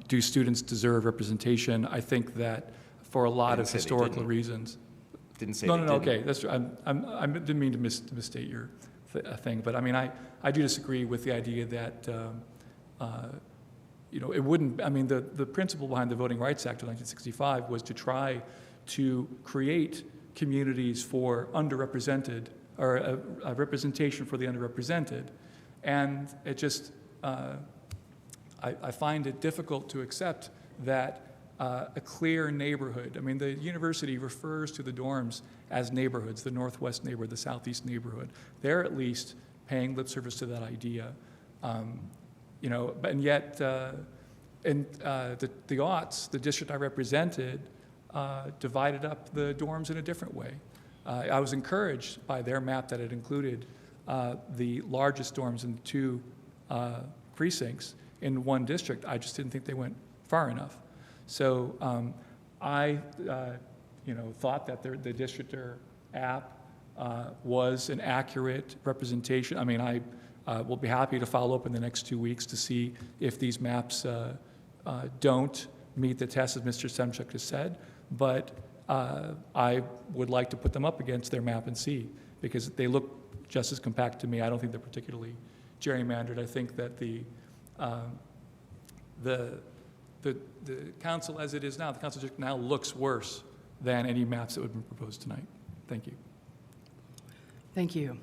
do students deserve representation. I think that for a lot of historical reasons. Didn't say No, they no, didn't. okay. That's true. I didn't mean to misstate your thing, but I mean, I do disagree with the idea that, it wouldn't, the principle behind the Voting Rights Act of 1965 was to try to create communities for underrepresented, or a representation for the underrepresented. And it just, I find it difficult to accept that a clear neighborhood, the university refers to the dorms as neighborhoods, the northwest neighborhood, the southeast neighborhood. They're at least paying lip service to that idea. And yet, in the aughts, the district I represented divided up the dorms in a different way. I was encouraged by their map that it included the largest dorms in 2 precincts in 1 district. I just didn't think they went far enough. So I thought that the districtor app was an accurate representation. I will be happy to follow up in the next 2 weeks to see if these maps don't meet the test, as Mr. Semchuk has said, but I would like to put them up against their map and see, because they look just as compact to me. I don't think they're particularly gerrymandered. I think that the council as it is now, the council district now looks worse than any maps that would have been proposed tonight. Thank you. Thank you.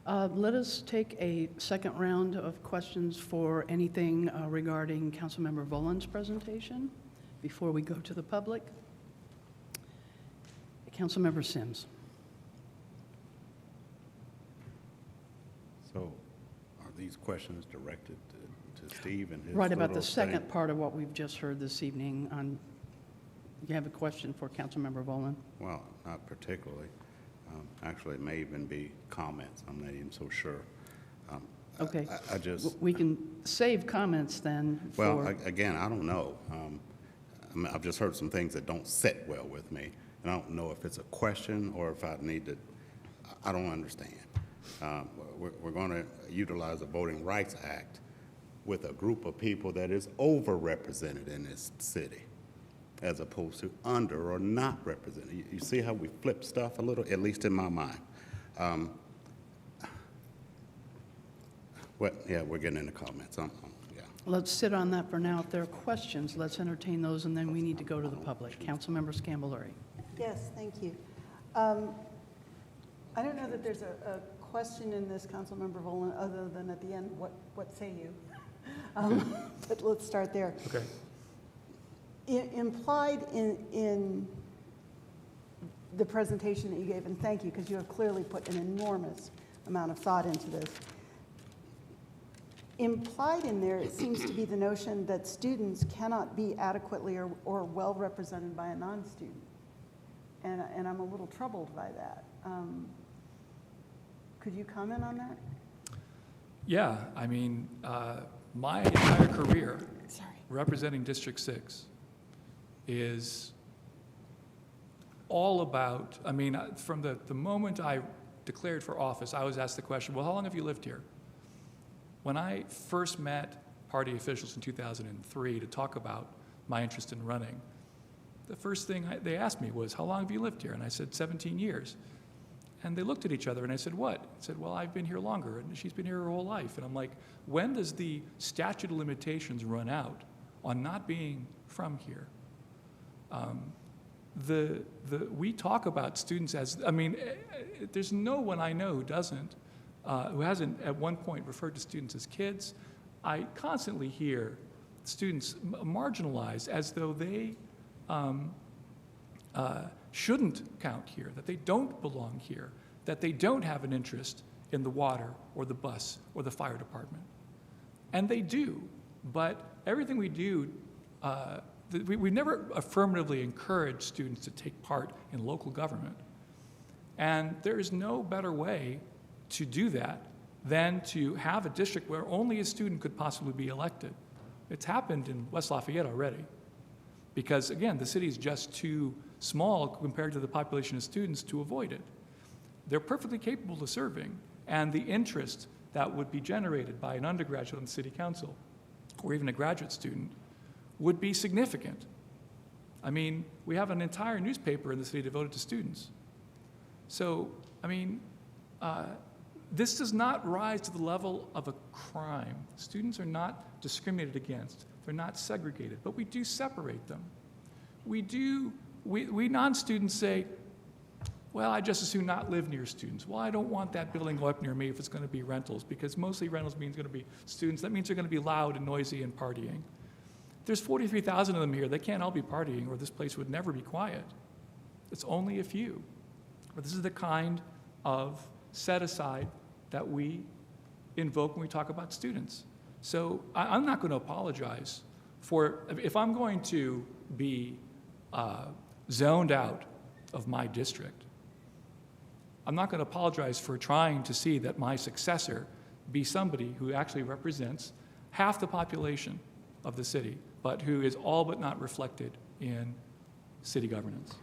Let us take a second round of questions for anything regarding Councilmember Voland's presentation before we go to the public. Councilmember Sims. So are these questions directed to Steve and his Right about little the second thing? part of what we've just heard this evening. You have a question for Councilmember Voland? Well, not particularly. Actually, it may even be comments. I'm not even so sure. Okay. I just... We can save comments then for... Well, again, I don't know. I've just heard some things that don't sit well with me, and I don't know if it's a question or if I need to... I don't understand. We're going to utilize the Voting Rights Act with a group of people that is overrepresented in this city, as opposed to under or not represented. You see how we flip stuff a little, at least in my mind. Yeah, we're getting into comments. Yeah. Let's sit on that for now. If there are questions, let's entertain those, and then we need to go to the public. Councilmember Scambolari. Yes, thank you. I don't know that there's a question in this, Councilmember Voland, other than at the end, what say you? But let's start there. Okay. Implied in the presentation that you gave, and thank you, because you have clearly put an enormous amount of thought into this. Implied in there, it seems to be the notion that students cannot be adequately or well represented by a non-student. And I'm a little troubled by that. Could you comment on that? Yeah, my entire career representing District 6 is all about, from the moment I declared for office, I was asked the question, well, how long have you lived here? when I first met party officials in 2003 to talk about my interest in running, the first thing they asked me was, how long have you lived here? And I said, 17 years. And they looked at each other and I said, what? I said, well, I've been here longer, and she's been here her whole life. And I'm like, when does the statute of limitations run out on not being from here? We talk about students as, I mean, there's no one I know who hasn't at one point referred to students as kids. I constantly hear students marginalized as though they shouldn't count here, that they don't belong here, that they don't have an interest in the water or the bus or the fire department. And they do, but everything we do, we never affirmatively encourage students to take part in local government. And there is no better way to do that than to have a district where only a student could possibly be elected. It's happened in West Lafayette already. Because again, the city is just too small compared to the population of students to avoid it. They're perfectly capable of serving, and the interest that would be generated by an undergraduate on the city council, or even a graduate student, would be significant. I mean, we have an entire newspaper in the city devoted to students. So, I mean, this does not rise to the level of a crime. Students are not discriminated against. They're not segregated, but we do separate them. We non-students say, well, I just as soon not live near students. Well, I don't want that building up near me if it's going to be rentals, because mostly rentals means going to be students. That means they're going to be loud and noisy and partying. There's 43,000 of them here. They can't all be partying, or this place would never be quiet. It's only a few. But this is the kind of set-aside that we invoke when we talk about students. So I'm not going to apologize for, if I'm going to be zoned out of my district, I'm not going to apologize for trying to see that my successor be somebody who actually represents half the population of the city, but who is all but not reflected in city governance.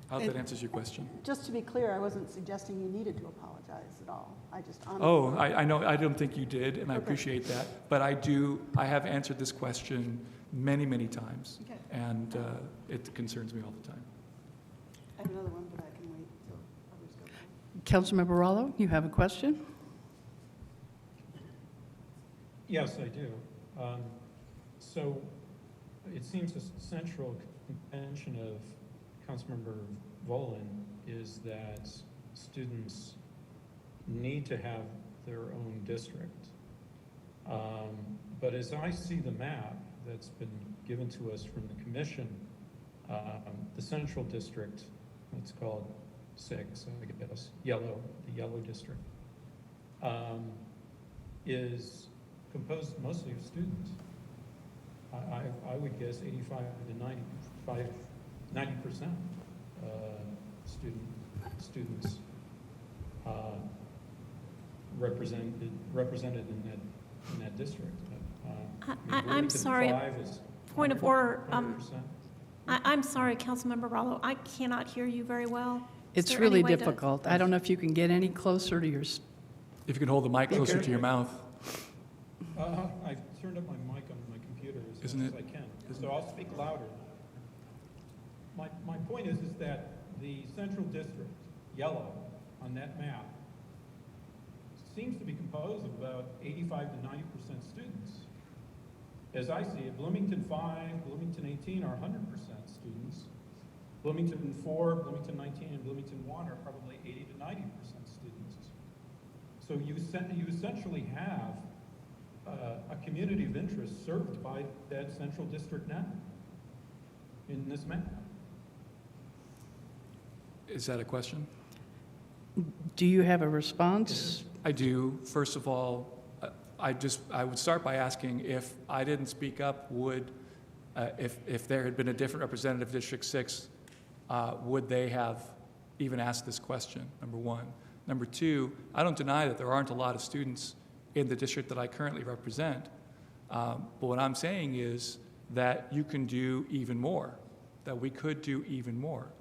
I hope that answers your question. Just to be clear, I wasn't suggesting you needed to apologize at all. I just honestly... Oh, I know, I don't think you did, and I appreciate that. But I have answered this question many, many times, okay. And it concerns me all the time. I have another one, but I can wait until others go by. Councilmember Rollo, you have a question? Yes, I do. So it seems a central contention of Councilmember Volin is that students need to have their own district. But as I see the map that's been given to us from the commission, the central district, it's called 6, I guess, the yellow district, is composed mostly of students. I would guess 85 to 90% students represented in that district. I'm sorry. Point of order. I'm sorry, Councilmember Rollo. I cannot hear you very well. It's really difficult. I don't know if you can get any closer to your... If you can hold the mic closer to your mouth. I've turned up my mic on my computer as much as I can, so I'll speak louder. My point is that the central district, yellow, on that map, seems to be composed of about 85 to 90% students. As I see it, Bloomington 5, Bloomington 18 are 100% students. Bloomington 4, Bloomington 19, and Bloomington 1 are probably 80 to 90% students. So you essentially have a community of interest served by that central district now in this map. Is that a question? Do you have a response? I do. First of all, I would start by asking, if I didn't speak up, if there had been a different representative of District 6, would they have even asked this question, number one. Number two, I don't deny that there aren't a lot of students in the district that I currently represent, but what I'm saying is that you can do even more, that we could do even more.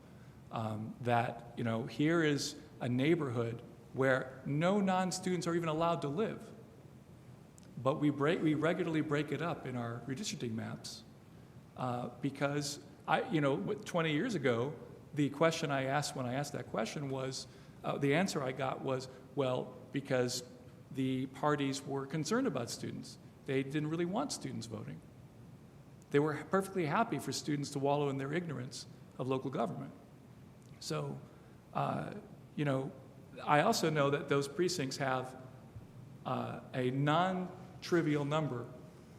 That, here is a neighborhood where no non-students are even allowed to live. But we regularly break it up in our redistricting maps because 20 years ago, the question I asked when I asked that question was, the answer I got was, well, because the parties were concerned about students. They didn't really want students voting. They were perfectly happy for students to wallow in their ignorance of local government. So, I also know that those precincts have a non-trivial number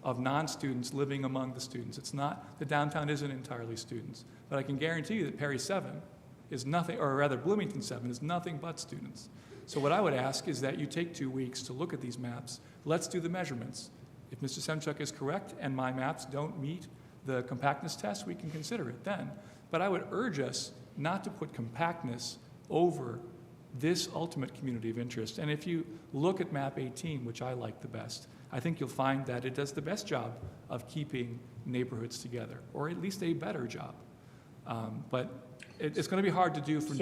of non-students living among the students. It's not, the downtown isn't entirely students, but I can guarantee you that Perry 7 is nothing, or rather Bloomington 7 is nothing but students. So what I would ask is that you take 2 weeks to look at these maps. Let's do the measurements. If Mr. Semchuk is correct and my maps don't meet the compactness test, we can consider it then. But I would urge us not to put compactness over this ultimate community of interest. And if you look at map 18, which I like the best, I think you'll find that it does the best job of keeping neighborhoods together, or at least a better job. But it's going to be hard to do from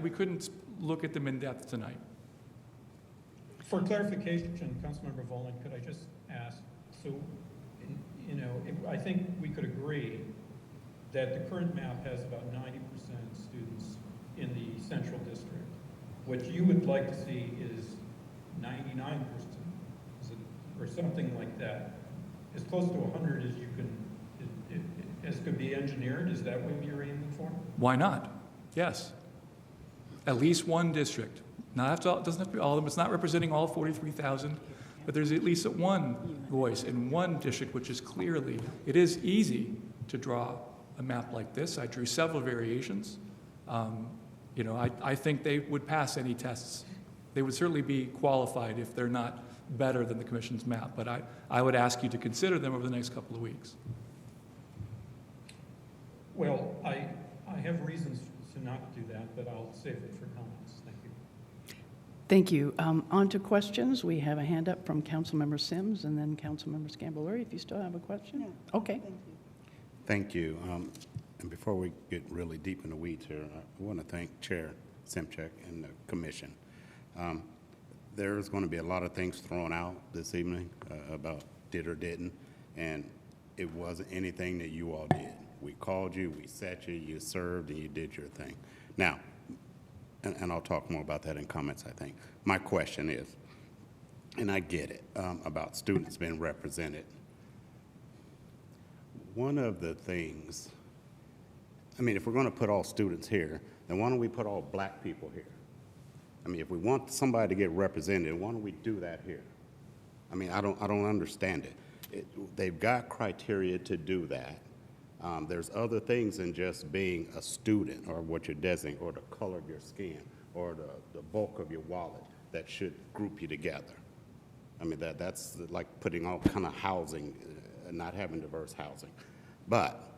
we couldn't look at them in depth tonight. For clarification, Councilmember Volin, could I just ask, so, I think we could agree that the current map has about 90% students in the central district. What you would like to see is 99%, or something like that, as close to 100 as you can, as could be engineered. Is that what you're aiming for? Why not? Yes. At least one district. Doesn't have to be all of them. It's not representing all 43,000, but there's at least one voice in one district, which is clearly, it is easy to draw a map like this. I drew several variations. I think they would pass any tests. They would certainly be qualified if they're not better than the Commission's map, but I would ask you to consider them over the next couple of weeks. Well, I have reasons to not do that, but I'll save it for comments. Thank you. Thank you. On to questions. We have a hand up from Councilmember Sims and then Councilmember Scamboluri, if you still have a question. Yeah. Okay. Thank you. And before we get really deep in the weeds here, I want to thank Chair Semchuk and the Commission. There's going to be a lot of things thrown out this evening about did or didn't, and it wasn't anything that you all did. We called you, we set you, you served, and you did your thing. Now, and I'll talk more about that in comments, I think. My question is, and I get it, about students being represented. One of the things, if we're going to put all students here, then why don't we put all black people here? If we want somebody to get represented, why don't we do that here? I don't understand it. They've got criteria to do that. There's other things than just being a student or what you're designating or the color of your skin or the bulk of your wallet that should group you together. That's like putting all kind of housing, not having diverse housing. But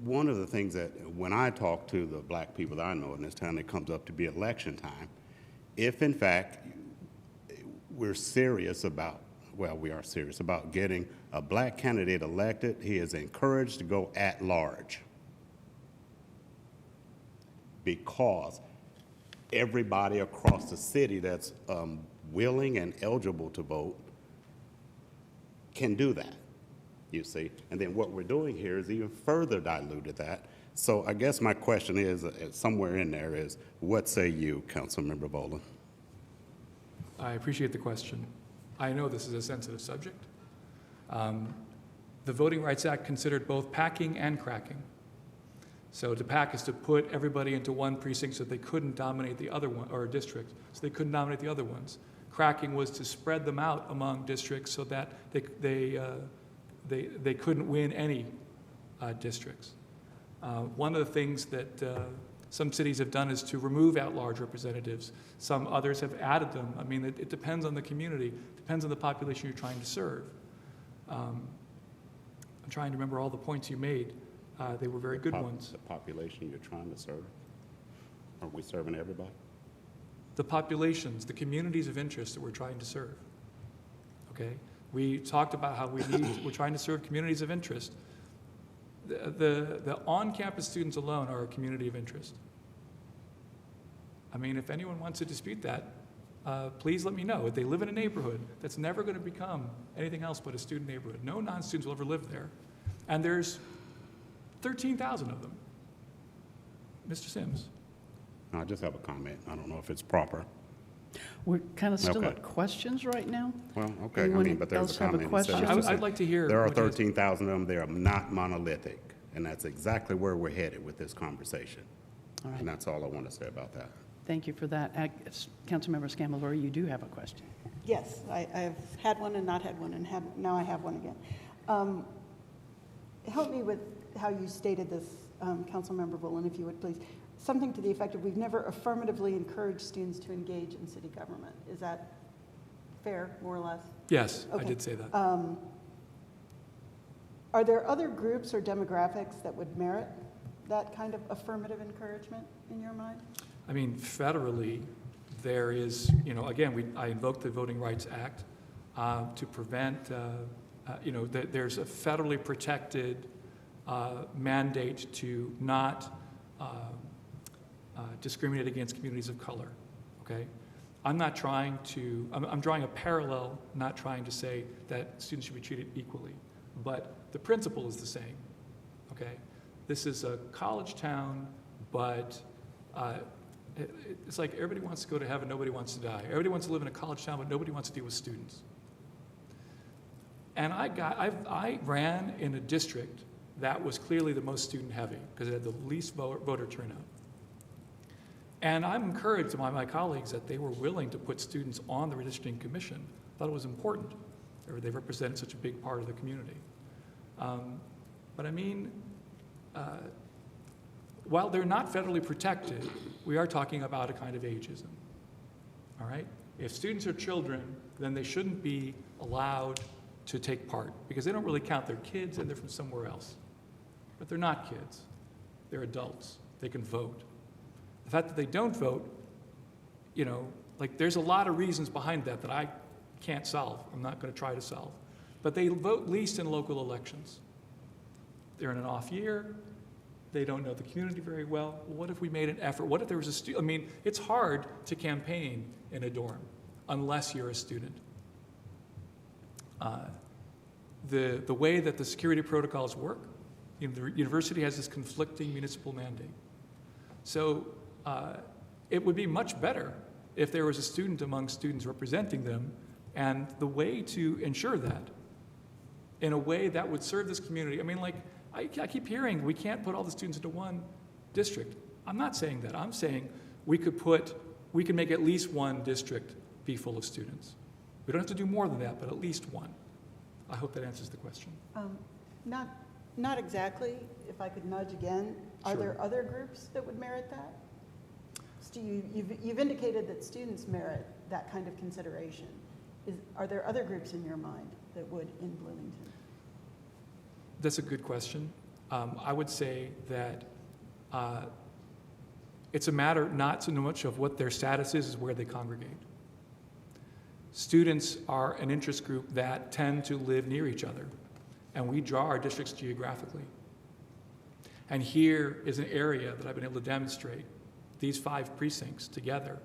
one of the things that when I talk to the black people that I know in this town, it comes up to be election time, if in fact we're serious about, we are serious about getting a black candidate elected, he is encouraged to go at large because everybody across the city that's willing and eligible to vote can do that, you see. And then what we're doing here is even further diluted that. So I guess my question is, somewhere in there is, what say you, Councilmember Volin? I appreciate the question. I know this is a sensitive subject. The Voting Rights Act considered both packing and cracking. So to pack is to put everybody into one precinct so they couldn't dominate the other one, or a district, so they couldn't dominate the other ones. Cracking was to spread them out among districts so that they couldn't win any districts. One of the things that some cities have done is to remove at-large representatives. Some others have added them. It depends on the community, depends on the population you're trying to serve. I'm trying to remember all the points you made. They were very good ones. The population you're trying to serve? Are we serving everybody? The populations, the communities of interest that we're trying to serve. Okay? We talked about how we're trying to serve communities of interest. The on-campus students alone are a community of interest. I mean, if anyone wants to dispute that, please let me know. If they live in a neighborhood that's never going to become anything else but a student neighborhood, no non-students will ever live there, and there's 13,000 of them. Mr. Sims. I just have a comment. I don't know if it's proper. We're kind of still Okay. at questions right now. Well, okay, Anyone but there's else a have a comment. It question? says- I'd like to hear There are what his- 13,000 of them. They are not monolithic, and that's exactly where we're headed with this conversation. All right. And that's all I want to say about that. Thank you for that. Councilmember Scammalori, you do have a question. Yes, I've had one and not had one, and now I have one again. Help me with how you stated this, Councilmember Bullen, if you would please. Something to the effect of, we've never affirmatively encouraged students to engage in city government. Is that fair, more or less? Yes, I Okay. did say that. Are there other groups or demographics that would merit that kind of affirmative encouragement in your mind? I mean, federally, there is, again, I invoked the Voting Rights Act to prevent, there's a federally protected mandate to not discriminate against communities of color, okay? I'm not trying to, I'm drawing a parallel, not trying to say that students should be treated equally, but the principle is the same, okay? This is a college town, but it's like everybody wants to go to heaven, nobody wants to die. Everybody wants to live in a college town, but nobody wants to deal with students. And I ran in a district that was clearly the most student heavy because it had the least voter turnout. And I'm encouraged by my colleagues that they were willing to put students on the redistricting commission. I thought it was important. They represent such a big part of the community. But I mean, while they're not federally protected, we are talking about a kind of ageism, all right? If students are children, then they shouldn't be allowed to take part because they don't really count. They're kids and they're from somewhere else. But they're not kids. They're adults. They can vote. The fact that they don't vote, there's a lot of reasons behind that that I can't solve. I'm not going to try to solve. But they vote least in local elections. They're in an off year. They don't know the community very well. What if we made an effort? What if there was a student? I mean, it's hard to campaign in a dorm unless you're a student. The way that the security protocols work, the university has this conflicting municipal mandate. So it would be much better if there was a student among students representing them, and the way to ensure that in a way that would serve this community. I mean, I keep hearing we can't put all the students into one district. I'm not saying that. I'm saying we can make at least one district be full of students. We don't have to do more than that, but at least one. I hope that answers the question. Not exactly. If I could nudge again, are Sure. there other groups that would merit that? You've indicated that students merit that kind of consideration. Are there other groups in your mind that would in Bloomington? That's a good question. I would say that it's a matter not so much of what their status is where they congregate. Students are an interest group that tend to live near each other, and we draw our districts geographically. And here is an area that I've been able to demonstrate. These 5 precincts together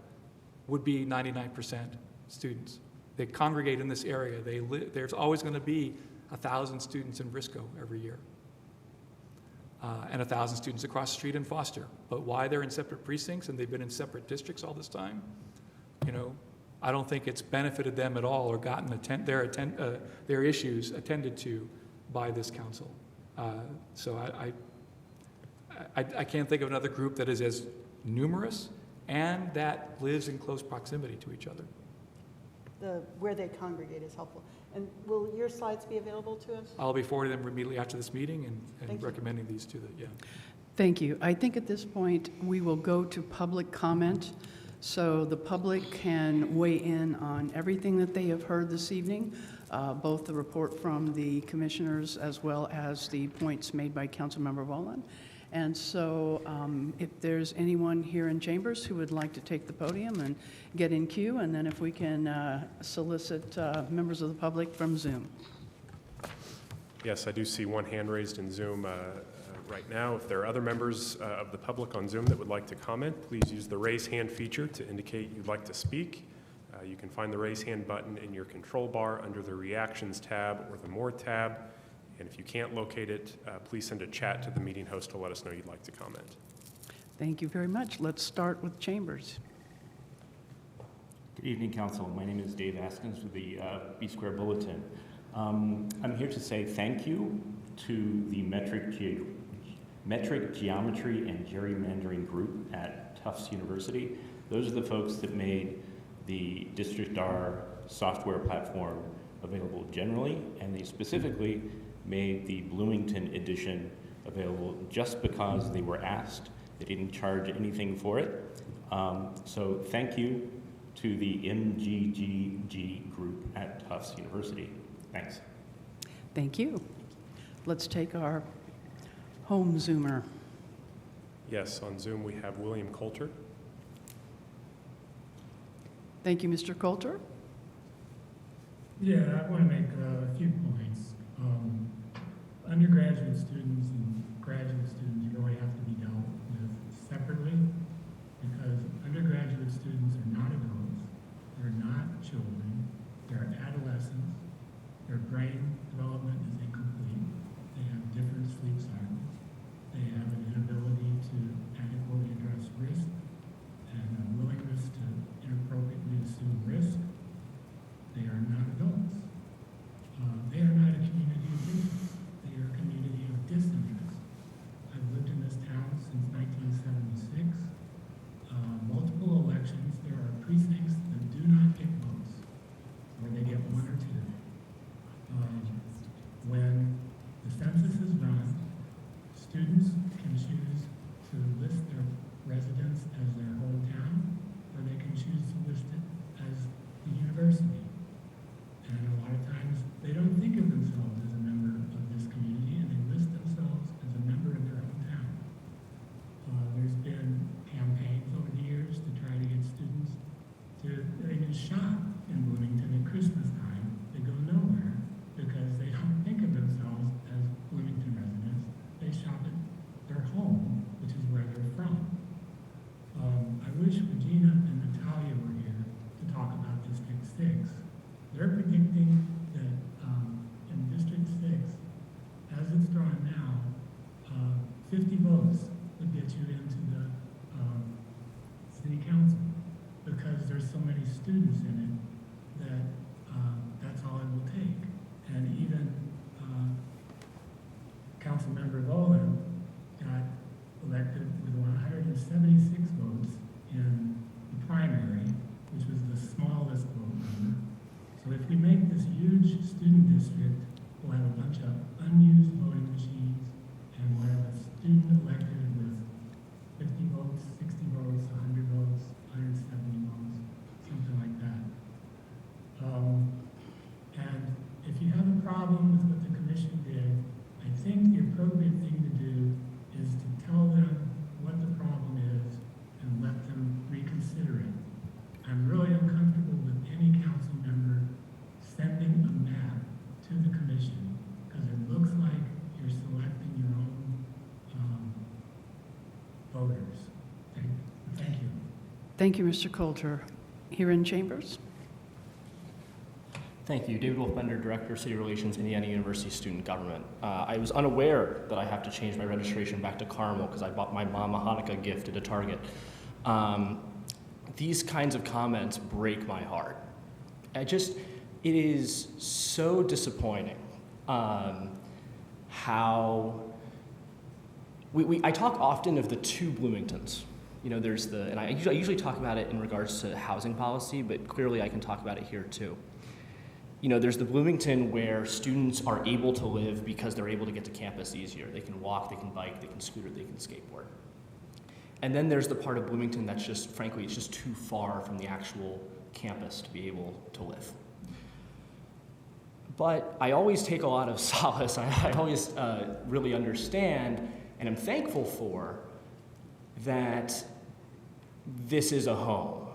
would be 99% students. They congregate in this area. There's always going to be 1,000 students in Briscoe every year, and 1,000 students across the street in Foster. But why they're in separate precincts and they've been in separate districts all this time, I don't think it's benefited them at all or gotten their issues attended to by this council. So I can't think of another group that is as numerous and that lives in close proximity to each other. Where they congregate is helpful. And will your slides be available to us? I'll be forwarding them immediately after this meeting and Thank you. recommending these to the. Thank you. I think at this point, we will go to public comment. So the public can weigh in on everything that they have heard this evening, both the report from the commissioners as well as the points made by Councilmember Volin. And so if there's anyone here in chambers who would like to take the podium and get in queue, and then if we can solicit members of the public from Zoom. Yes, I do see one hand raised in Zoom. right now. If there are other members of the public on Zoom that would like to comment, please use the raise hand feature to indicate you'd like to speak. You can find the raise hand button in your control bar under the Reactions tab or the More tab. And if you can't locate it, please send a chat to the meeting host to let us know you'd like to comment. Thank you very much. Let's start with Chambers. Good evening, Council. My name is Dave Askins with the B Square Bulletin. I'm here to say thank you to the Metric Geometry and Gerrymandering Group at Tufts University. Those are the folks that made the District R software platform available generally, and they specifically made the Bloomington edition available just because they were asked. They didn't charge anything for it. So thank you to the MGGG group at Tufts University. Thanks. Thank you. Let's take our home Zoomer. Yes, on Zoom we have William Coulter. Thank you, Mr. Coulter. Yeah, I want to make a few points. Undergraduate students and graduate students really have to be dealt with separately because undergraduate students are not adults, they're not children, they're adolescents, their brain development is incomplete, they have different sleep cycles, they have an inability to adequately address risk and a willingness to inappropriately assume risk. They are not adults. They are not a community of interest. They are a community of disinterest. I've lived in this town since 1976. Multiple elections, there are precincts that do not get votes, or they get one or two. When the census is run, students can choose to list their residence as their hometown, or they can choose to list it as the university. And a lot of times, they don't think of themselves as a member of this community, and they list themselves as a member of their own town. There's been campaigns over the years to try to get students to even shop in Bloomington at Christmas time. They go nowhere because they don't think of themselves as Bloomington residents. They shop at their home, which is where they're from. I wish Regina and Natalia were here to talk about District 6. They're predicting that in District 6, as it's drawn now, 50 votes would get you into the city council because there's so many students in it that that's all it will take. And even Councilmember Lolan got elected with 176 votes in the primary, which was the smallest vote number. So if we make this huge student district, we'll have a bunch of unused voting machines, and we'll have a student elected with 50 votes, 60 votes, 100 votes, 170 votes, something like that. And if you have a problem with what the commission did, I think the appropriate thing to do is to tell them what the problem is and let them reconsider it. I'm really uncomfortable with any council member sending a map to the commission because it looks like you're selecting your own voters. Thank you. Thank you, Mr. Coulter. Here in Chambers. Thank you. David Wolfbender, Director of City Relations, Indiana University Student Government. I was unaware that I have to change my registration back to Carmel because I bought my mom a Hanukkah gift at a Target. These kinds of comments break my heart. It is so disappointing how I talk often of the two Bloomingtons. You know, there's and I usually talk about it in regards to housing policy, but clearly I can talk about it here too. You know, there's the Bloomington where students are able to live because they're able to get to campus easier. They can walk, they can bike, they can scooter, they can skateboard. And then there's the part of Bloomington that's just, frankly, it's just too far from the actual campus to be able to live. But I always take a lot of solace. I always really understand and am thankful for that this is a home.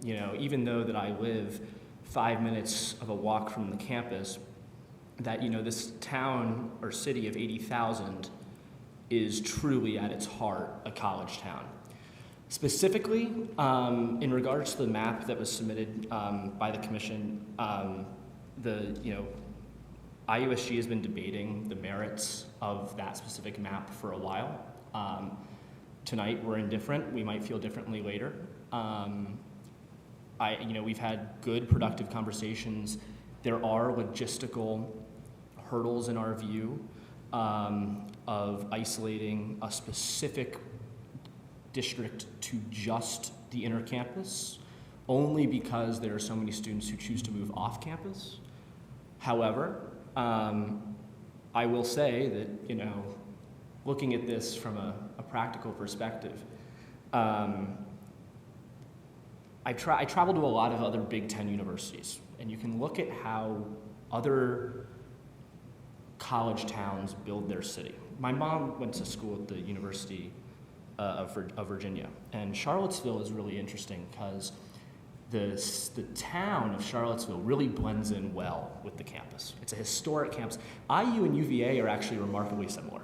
You know, even though that I live 5 minutes of a walk from the campus, that, you know, this town or city of 80,000 is truly at its heart a college town. Specifically, in regards to the map that was submitted by the commission, IUSG has been debating the merits of that specific map for a while. Tonight we're indifferent. We might feel differently later. We've had good, productive conversations. There are logistical hurdles in our view of isolating a specific district to just the inner campus, only because there are so many students who choose to move off campus. However, I will say that, looking at this from a practical perspective, I travel to a lot of other Big Ten universities, and you can look at how other college towns build their city. My mom went to school at the University of Virginia, and Charlottesville is really interesting because the town of Charlottesville really blends in well with the campus. It's a historic campus. IU and UVA are actually remarkably similar,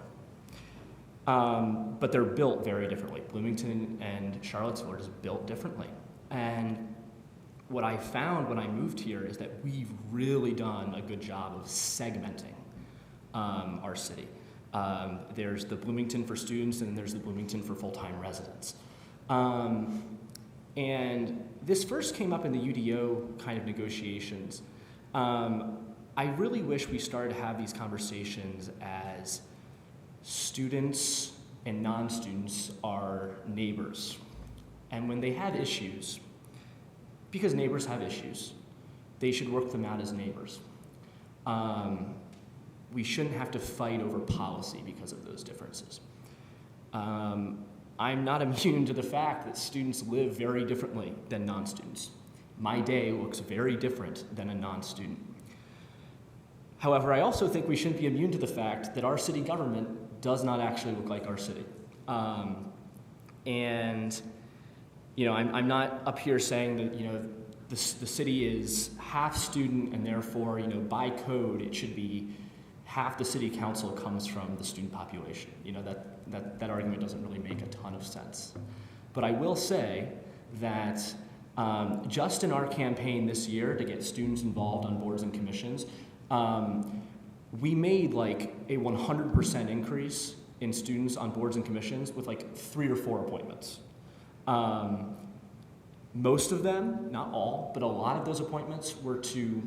but they're built very differently. Bloomington and Charlottesville are just built differently. And what I found when I moved here is that we've really done a good job of segmenting our city. There's the Bloomington for students, and there's the Bloomington for full-time residents. And this first came up in the UDO kind of negotiations. I really wish we started to have these conversations as students and non-students are neighbors. And when they have issues, because neighbors have issues, they should work them out as neighbors. We shouldn't have to fight over policy because of those differences. I'm not immune to the fact that students live very differently than non-students. My day looks very different than a non-student. However, I also think we shouldn't be immune to the fact that our city government does not actually look like our city. I'm not up here saying that, the city is half student and therefore, by code, it should be half the city council comes from the student population. That argument doesn't really make a ton of sense. But I will say that just in our campaign this year to get students involved on boards and commissions, we made like a 100% increase in students on boards and commissions with like 3 or 4 appointments. Most of them, not all, but a lot of those appointments were to,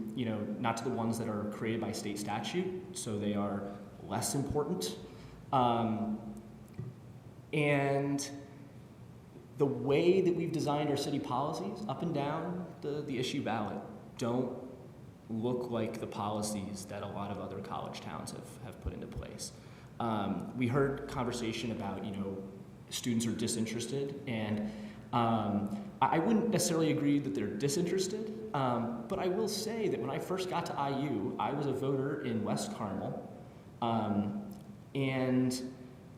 not to the ones that are created by state statute, so they are less important. And the way that we've designed our city policies up and down the issue ballot don't look like the policies that a lot of other college towns have put into place. We heard conversation about, students are disinterested, and I wouldn't necessarily agree that they're disinterested, but I will say that when I first got to IU, I was a voter in West Carmel, and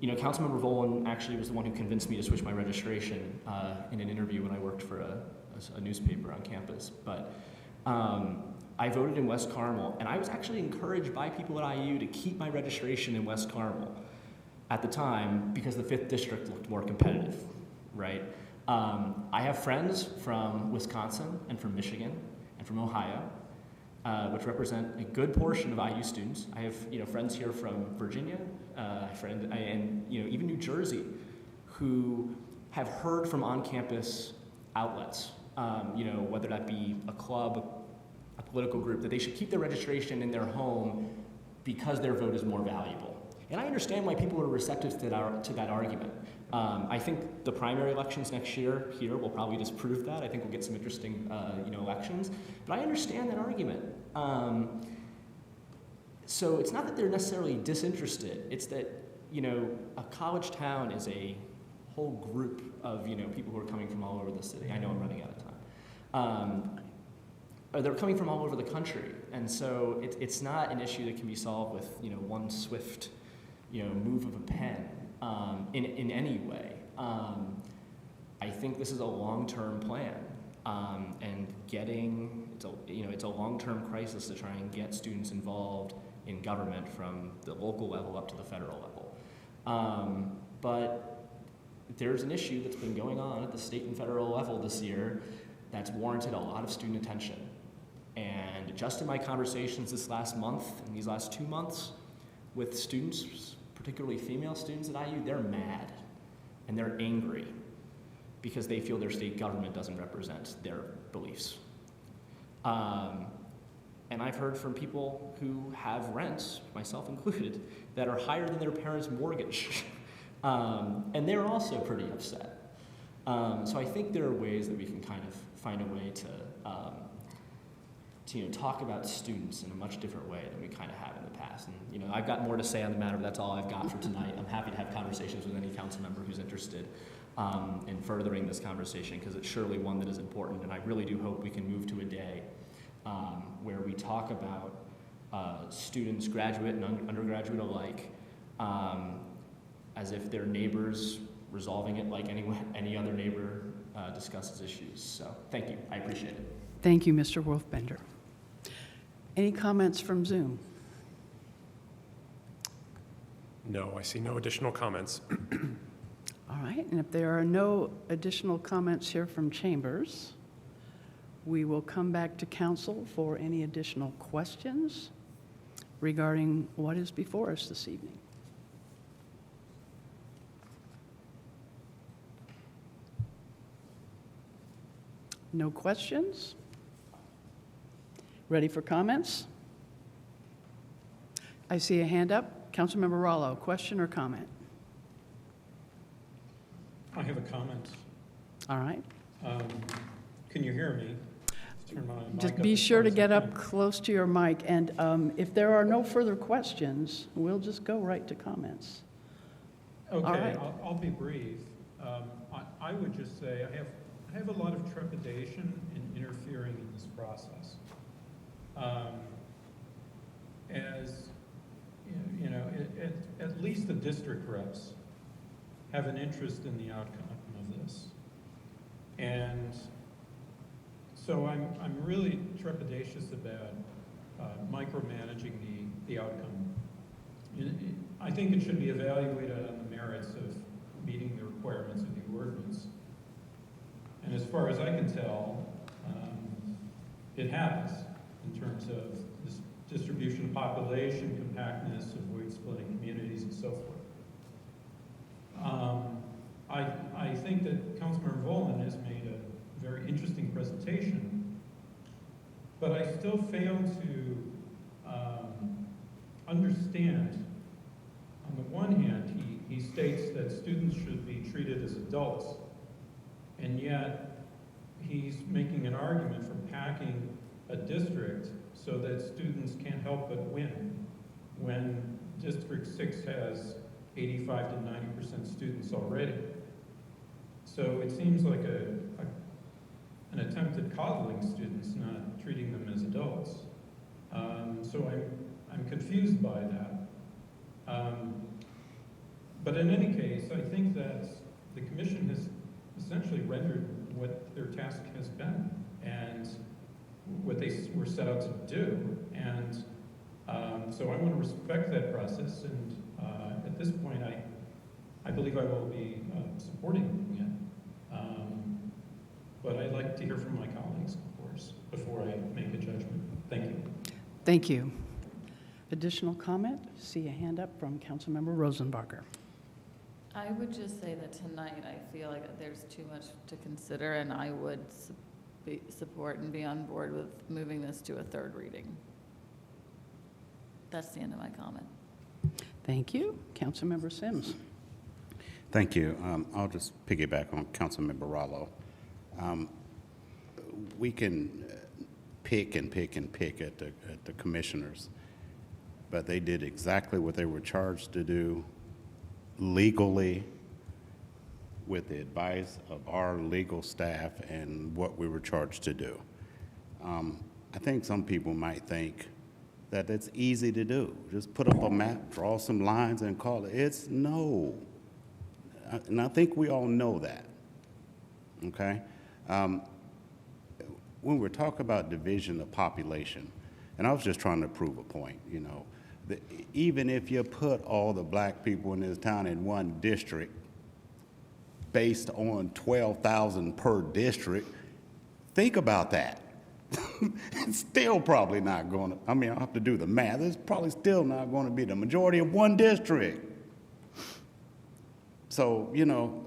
Councilmember Volan actually was the one who convinced me to switch my registration in an interview when I worked for a newspaper on campus. But I voted in West Carmel, and I was actually encouraged by people at IU to keep my registration in West Carmel at the time because the 5th district looked more competitive, right? I have friends from Wisconsin and from Michigan and from Ohio, which represent a good portion of IU students. I have friends here from Virginia, and even New Jersey, who have heard from on-campus outlets, whether that be a club, a political group, that they should keep their registration in their home because their vote is more valuable. And I understand why people are receptive to that argument. I think the primary elections next year here will probably disprove that. I think we'll get some interesting, elections. But I understand that argument. So it's not that they're necessarily disinterested. It's that, a college town is a whole group of, people who are coming from all over the city. I know I'm running out of time. Or they're coming from all over the country. And so it's not an issue that can be solved with, one swift, move of a pen in any way. I think this is a long-term plan, and it's a long-term crisis to try and get students involved in government from the local level up to the federal level. But there's an issue that's been going on at the state and federal level this year that's warranted a lot of student attention. And just in my conversations this last month, and these last 2 months, with students, particularly female students at IU, they're mad and they're angry because they feel their state government doesn't represent their beliefs. And I've heard from people who have rents, myself included, that are higher than their parents' mortgage. And they're also pretty upset. So I think there are ways that we can kind of find a way to talk about students in a much different way than we kind of have in the past. And I've got more to say on the matter, but that's all I've got for tonight. I'm happy to have conversations with any council member who's interested in furthering this conversation, because it's surely one that is important, and I really do hope we can move to a day where we talk about students, graduate and undergraduate alike, as if they're neighbors, resolving it like any other neighbor discusses issues. So thank you, I appreciate it. Thank you, Mr. Wolfbender. Any comments from Zoom? No, I see no additional comments. All right, and if there are no additional comments here from chambers, we will come back to council for any additional questions regarding what is before us this evening. No questions? Ready for comments? I see a hand up. Councilmember Rollo, question or comment? I have a comment. All right. Can you hear me? Turn my mic Just up be as sure far to as I get can. up close to your mic, and if there are no further questions, we'll just go right to comments. Okay, All right. I'll be brief. I would just say I have a lot of trepidation in interfering in this process. As at least the district reps have an interest in the outcome of this, and so I'm really trepidatious about micromanaging the outcome. I think it should be evaluated on the merits of meeting the requirements of the ordinance. And as far as I can tell, it has, in terms of this distribution of population, compactness, avoid splitting communities, and so forth. I think that Councilmember Volin has made a very interesting presentation, but I still fail to understand. On the one hand, he states that students should be treated as adults, and yet he's making an argument for packing a district so that students can't help but win when District 6 has 85 to 90% students already. So it seems like an attempt at coddling students, not treating them as adults. So I'm confused by that. But in any case, I think that the commission has essentially rendered what their task has been and what they were set out to do. And so I want to respect that process. And at this point, I believe I will be supporting it. But I'd like to hear from my colleagues, of course, before I make a judgment. Thank you. Thank you. Additional comment? See a hand up from Councilmember Rosenbarger. I would just say that tonight I feel like there's too much to consider, and I would support and be on board with moving this to a third reading. That's the end of my comment. Thank you. Councilmember Sims. Thank you. I'll just piggyback on Councilmember Rollo. We can pick and pick and pick at the commissioners, but they did exactly what they were charged to do legally with the advice of our legal staff and what we were charged to do. I think some people might think that it's easy to do. Just put up a map, draw some lines and call it. It's no. And I think we all know that, okay? When we're talking about division of population, and I was just trying to prove a point, even if you put all the black people in this town in one district, based on 12,000 per district, think about that. It's still probably not going to, I mean, I'll have to do the math. It's probably still not going to be the majority of one district. So, you know,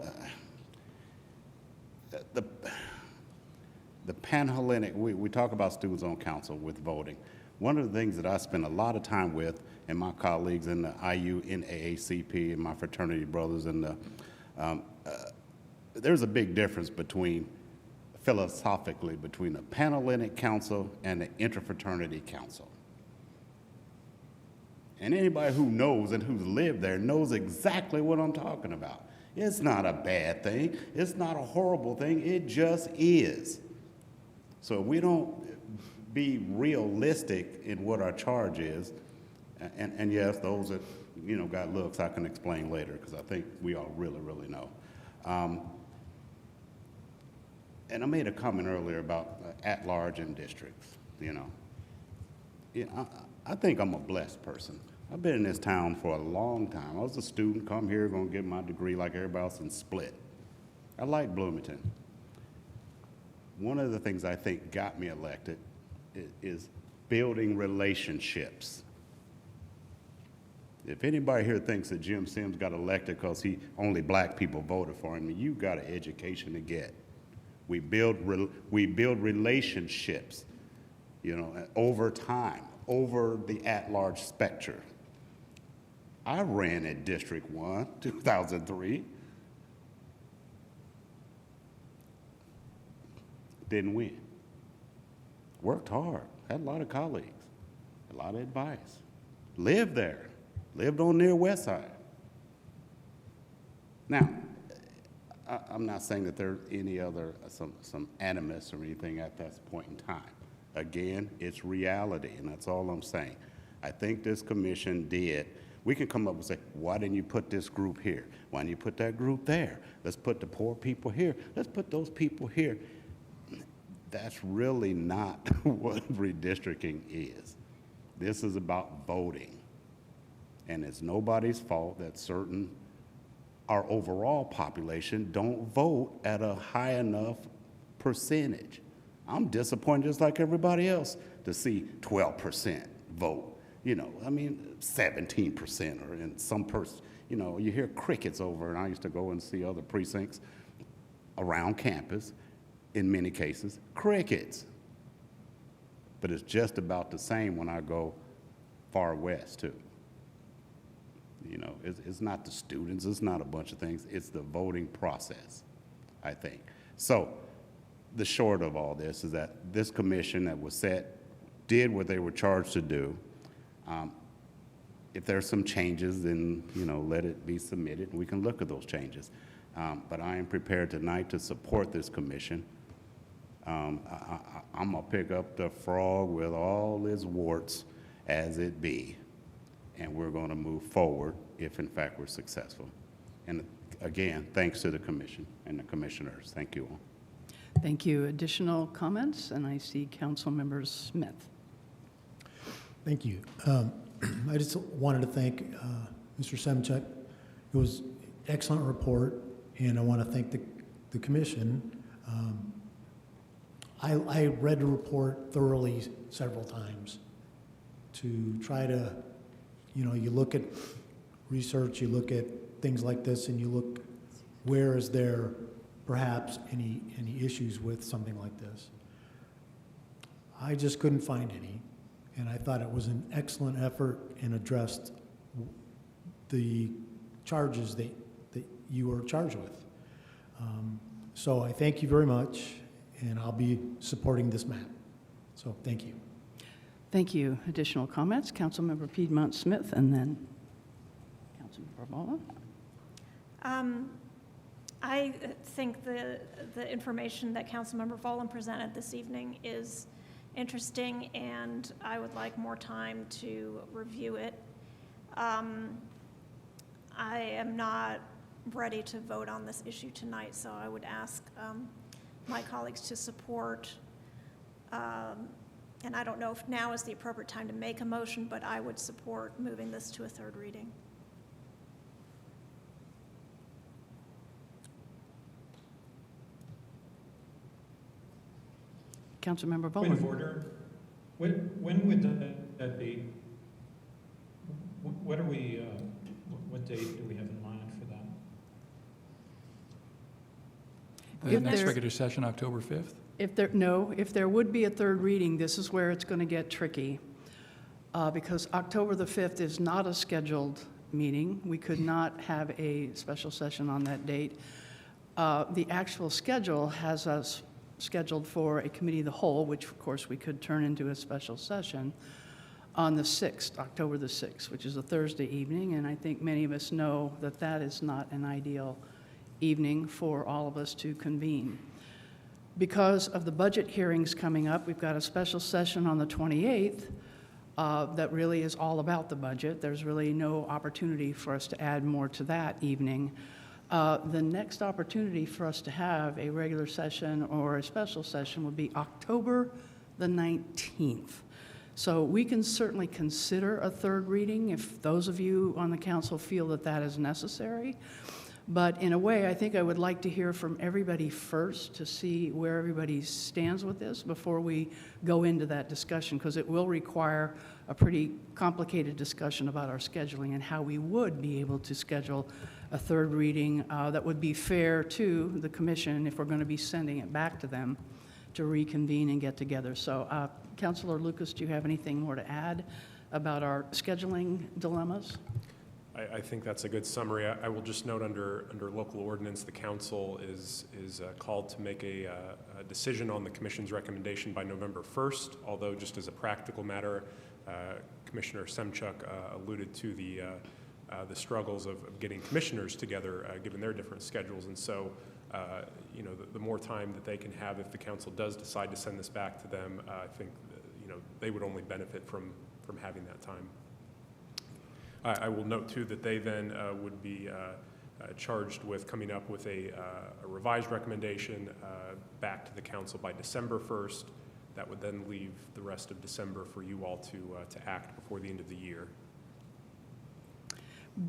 the Panhellenic, we talk about students on council with voting. One of the things that I spend a lot of time with, and my colleagues in the IU, NAACP, and my fraternity brothers, and there's a big difference philosophically between the Panhellenic Council and the Interfraternity Council. And anybody who knows and who's lived there knows exactly what I'm talking about. It's not a bad thing. It's not a horrible thing. It just is. So we don't be realistic in what our charge is. And yes, those that, you know, got looks, I can explain later, because I think we all really, really know. And I made a comment earlier about at-large in districts, you know. I think I'm a blessed person. I've been in this town for a long time. I was a student, come here, gonna get my degree like everybody else, and split. I like Bloomington. One of the things I think got me elected is building relationships. If anybody here thinks that Jim Sims got elected because only black people voted for him, you got an education to get. We build relationships, you know, over time, over the at-large spectrum. I ran in District 1, 2003. Didn't win. Worked hard, had a lot of colleagues, a lot of advice. Lived there, lived on near West Side. Now, I'm not saying that there's any other, some animus or anything at that point in time. Again, it's reality, and that's all I'm saying. I think this commission did. We can come up and say, why didn't you put this group here? Why didn't you put that group there? Let's put the poor people here. Let's put those people here. That's really not what redistricting is. This is about voting. And it's nobody's fault that our overall population don't vote at a high enough percentage. I'm disappointed just like everybody else to see 12% vote. You know, I mean, 17% or in some person, you know, you hear crickets over, and I used to go and see other precincts around campus, in many cases, crickets. But it's just about the same when I go far west too. You know, it's not the students, it's not a bunch of things, it's the voting process, I think. So the short of all this is that this commission that was set did what they were charged to do. If there's some changes, then, you know, let it be submitted and we can look at those changes. But I am prepared tonight to support this commission. I'm gonna pick up the frog with all its warts as it be. And we're going to move forward if, in fact, we're successful. And again, thanks to the commission and the commissioners. Thank you all. Thank you. Additional comments? And I see Councilmember Smith. Thank you. I just wanted to thank Mr. Semchuk. It was an excellent report, and I want to thank the commission. I read the report thoroughly several times to try to, you know, you look at research, you look at things like this, and you look, where is there perhaps any issues with something like this? I just couldn't find any, and I thought it was an excellent effort and addressed the charges that you were charged with. So I thank you very much, and I'll be supporting this map. So thank you. Thank you. Additional comments? Councilmember Piedmont Smith, and then Councilmember Balla. I think the information that Councilmember Volin presented this evening is interesting, and I would like more time to review it. I am not ready to vote on this issue tonight, so I would ask my colleagues to support And I don't know if now is the appropriate time to make a motion, but I would support moving this to a third reading. Councilmember Point of Bowman. order. When would that be? What are we, what date do we have in mind for that? The If next there- regular session, October 5th? If there would be a third reading, this is where it's going to get tricky, because October the 5th is not a scheduled meeting. We could not have a special session on that date. The actual schedule has us scheduled for a committee of the whole, which of course we could turn into a special session, on the 6th, October the 6th, which is a Thursday evening, and I think many of us know that that is not an ideal evening for all of us to convene. Because of the budget hearings coming up, we've got a special session on the 28th that really is all about the budget. There's really no opportunity for us to add more to that evening. The next opportunity for us to have a regular session or a special session would be October the 19th. So we can certainly consider a third reading if those of you on the council feel that that is necessary. But in a way, I think I would like to hear from everybody first to see where everybody stands with this before we go into that discussion, because it will require a pretty complicated discussion about our scheduling and how we would be able to schedule a third reading that would be fair to the commission if we're going to be sending it back to them to reconvene and get together. So, Councilor Lucas, do you have anything more to add about our scheduling dilemmas? I think that's a good summary. I will just note under local ordinance, the council is called to make a decision on the commission's recommendation by November 1st, although just as a practical matter, Commissioner Semchuk alluded to the struggles of getting commissioners together given their different schedules. And so, you know, the more time that they can have if the council does decide to send this back to them, I think, you know, they would only benefit from having that time. I will note, too, that they then would be charged with coming up with a revised recommendation back to the council by December 1st. That would then leave the rest of December for you all to act before the end of the year.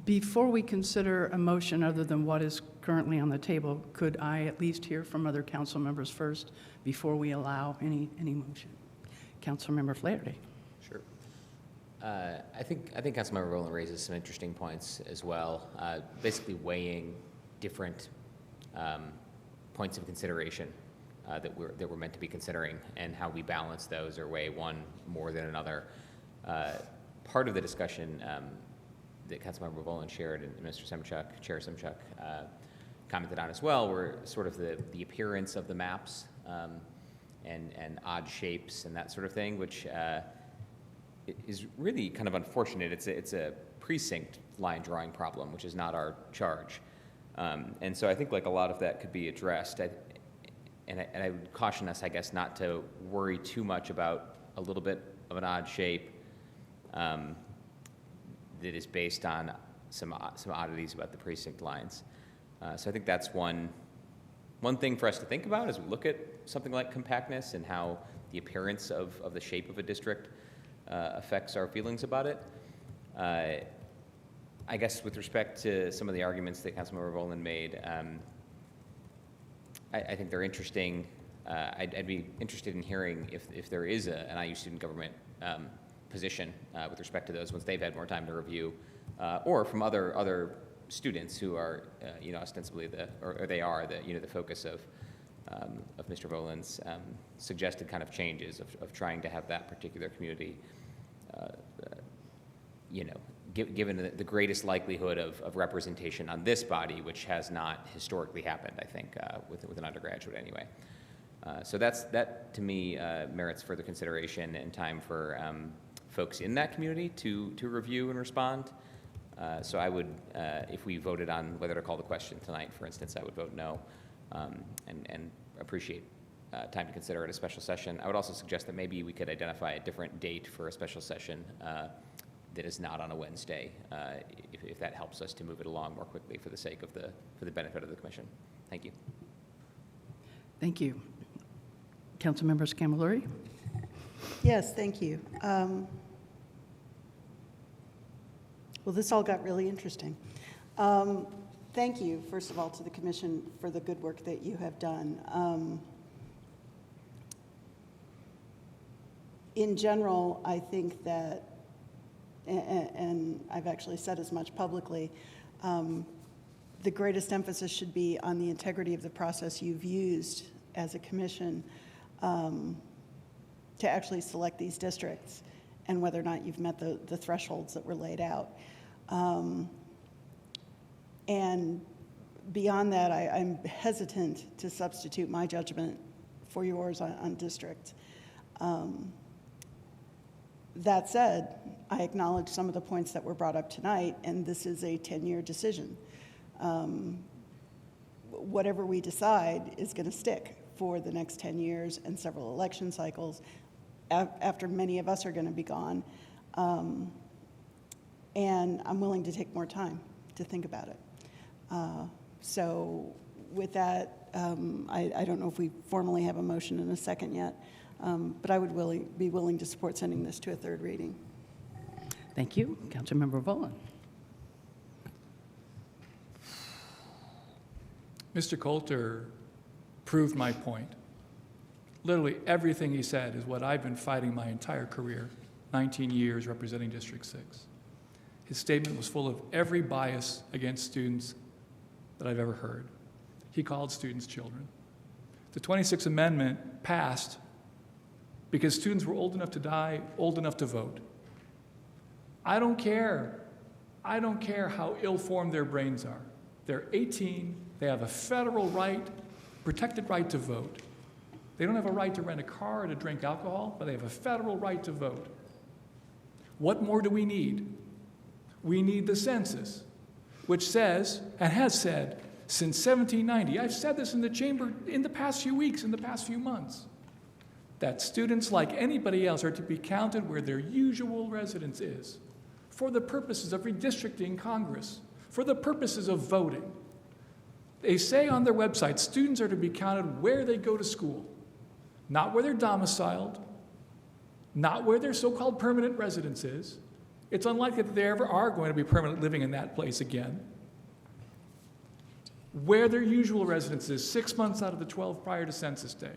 Before we consider a motion other than what is currently on the table, could I at least hear from other council members first before we allow any motion? Councilmember Flaherty. Sure. I think Councilmember Rowland raises some interesting points as well, basically weighing different points of consideration that we're meant to be considering and how we balance those or weigh one more than another. Part of the discussion that Councilmember Rowland shared and Mr. Semchuk, Chair Semchuk, commented on as well were sort of the appearance of the maps and odd shapes and that sort of thing, which is really kind of unfortunate. It's a precinct line drawing problem, which is not our charge. And so I think like a lot of that could be addressed. And I would caution us, I guess, not to worry too much about a little bit of an odd shape that is based on some oddities about the precinct lines. So I think that's one thing for us to think about as we look at something like compactness and how the appearance of the shape of a district affects our feelings about it. I guess with respect to some of the arguments that Councilmember Rowland made, I think they're interesting. I'd be interested in hearing if there is an IU student government position with respect to those once they've had more time to review, or from other students who are, you know, ostensibly the focus of Mr. Rowland's suggested kind of changes of trying to have that particular community, you know, given the greatest likelihood of representation on this body, which has not historically happened, I think, with an undergraduate anyway. So that to me merits further consideration and time for folks in that community to review and respond. So I would, if we voted on whether to call the question tonight, for instance, I would vote no, and appreciate time to consider at a special session. I would also suggest that maybe we could identify a different date for a special session that is not on a Wednesday, if that helps us to move it along more quickly for the sake of for the benefit of the commission. Thank you. Thank you. Councilmember Scamilluri. Yes, thank you. Well, this all got really interesting. Thank you, first of all, to the commission for the good work that you have done. In general, I think that, and I've actually said as much publicly, the greatest emphasis should be on the integrity of the process you've used as a commission to actually select these districts and whether or not you've met the thresholds that were laid out. And beyond that, I'm hesitant to substitute my judgment for yours on district. That said, I acknowledge some of the points that were brought up tonight, and this is a 10-year decision. Whatever we decide is going to stick for the next 10 years and several election cycles after many of us are going to be gone. And I'm willing to take more time to think about it. So with that, I don't know if we formally have a motion in a second yet, but I would be willing to support sending this to a third reading. Thank you. Councilmember Volin. Mr. Coulter proved my point. Literally everything he said is what I've been fighting my entire career, 19 years representing District 6. His statement was full of every bias against students that I've ever heard. He called students children. The 26th Amendment passed because students were old enough to die, old enough to vote. I don't care how ill-formed their brains are. They're 18, they have a federal right, protected right to vote. They don't have a right to rent a car or to drink alcohol, but they have a federal right to vote. What more do we need? We need the census, which says, and has said, since 1790, I've said this in the chamber in the past few weeks, in the past few months, that students, like anybody else, are to be counted where their usual residence is, for the purposes of redistricting Congress, for the purposes of voting. They say on their website, students are to be counted where they go to school, not where they're domiciled, not where their so-called permanent residence is. It's unlikely that they ever are going to be permanently living in that place again. Where their usual residence is 6 months out of the 12 prior to census day.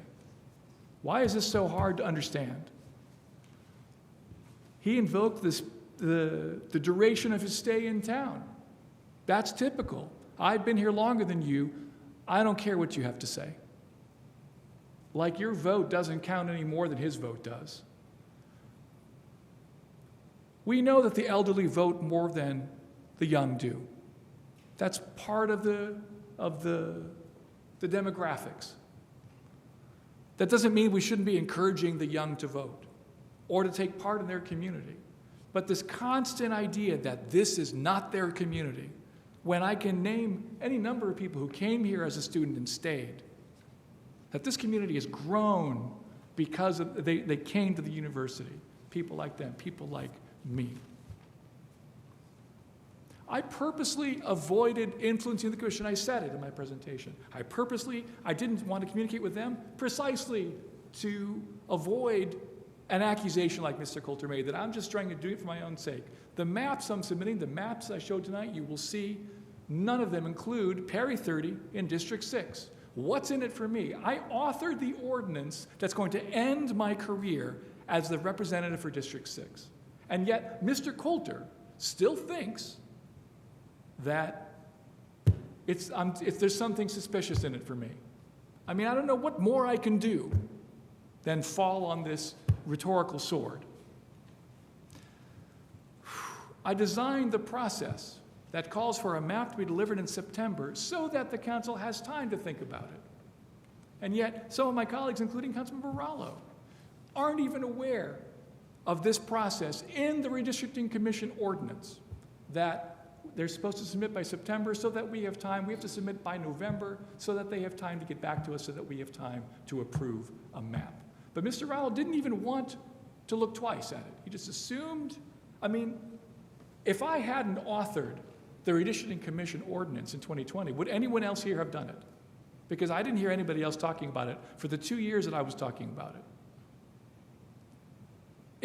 Why is this so hard to understand? He invoked the duration of his stay in town. That's typical. I've been here longer than you. I don't care what you have to say. Like your vote doesn't count any more than his vote does. We know that the elderly vote more than the young do. That's part of the demographics. That doesn't mean we shouldn't be encouraging the young to vote or to take part in their community. But this constant idea that this is not their community, when I can name any number of people who came here as a student and stayed, that this community has grown because they came to the university, people like them, people like me. I purposely avoided influencing the commission. I said it in my presentation. I didn't want to communicate with them precisely to avoid an accusation like Mr. Coulter made, that I'm just trying to do it for my own sake. The maps I'm submitting, the maps I showed tonight, you will see none of them include Perry 30 in District 6. What's in it for me? I authored the ordinance that's going to end my career as the representative for District 6. And yet, Mr. Coulter still thinks that there's something suspicious in it for me. I mean, I don't know what more I can do than fall on this rhetorical sword. I designed the process that calls for a map to be delivered in September so that the council has time to think about it. And yet, some of my colleagues, including Councilmember Rallo, aren't even aware of this process in the Redistricting Commission ordinance, that they're supposed to submit by September so that we have time. We have to submit by November so that they have time to get back to us so that we have time to approve a map. But Mr. Rowell didn't even want to look twice at it. He just assumed, I mean, if I hadn't authored the Redistricting Commission ordinance in 2020, would anyone else here have done it? Because I didn't hear anybody else talking about it for the 2 years that I was talking about it.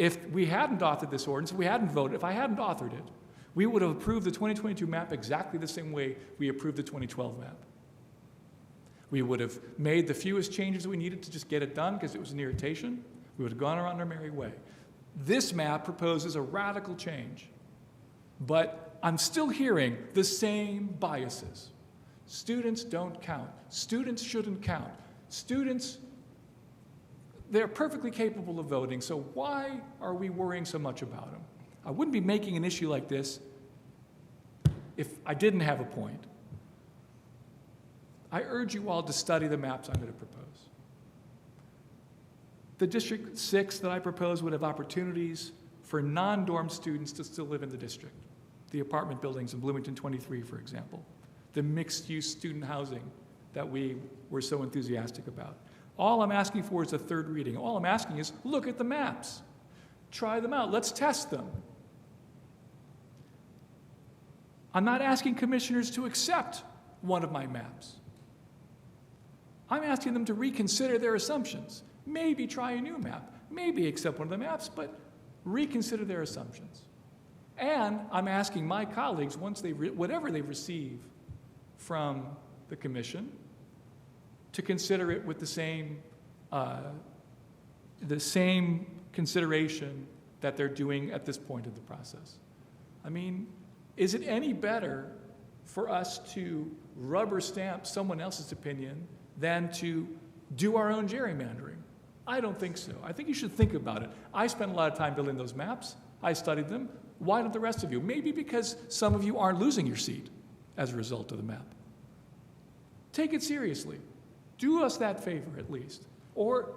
If we hadn't authored this ordinance, if I hadn't authored it, we would have approved the 2022 map exactly the same way we approved the 2012 map. We would have made the fewest changes that we needed to just get it done because it was an irritation. We would have gone around our merry way. This map proposes a radical change, but I'm still hearing the same biases. Students don't count. Students shouldn't count. Students, they're perfectly capable of voting, so why are we worrying so much about them? I wouldn't be making an issue like this if I didn't have a point. I urge you all to study the maps I'm going to propose. The District 6 that I propose would have opportunities for non-dorm students to still live in the district. The apartment buildings in Bloomington 23, for example. The mixed-use student housing that we were so enthusiastic about. All I'm asking for is a third reading. All I'm asking is look at the maps. Try them out. Let's test them. I'm not asking commissioners to accept one of my maps. I'm asking them to reconsider their assumptions. Maybe try a new map. Maybe accept one of the maps, but reconsider their assumptions. And I'm asking my colleagues, once whatever they receive from the commission, to consider it with the same consideration that they're doing at this point of the process. I mean, is it any better for us to rubber stamp someone else's opinion than to do our own gerrymandering? I don't think so. I think you should think about it. I spent a lot of time building those maps. I studied them. Why don't the rest of you? Maybe because some of you aren't losing your seat as a result of the map. Take it seriously. Do us that favor at least. Or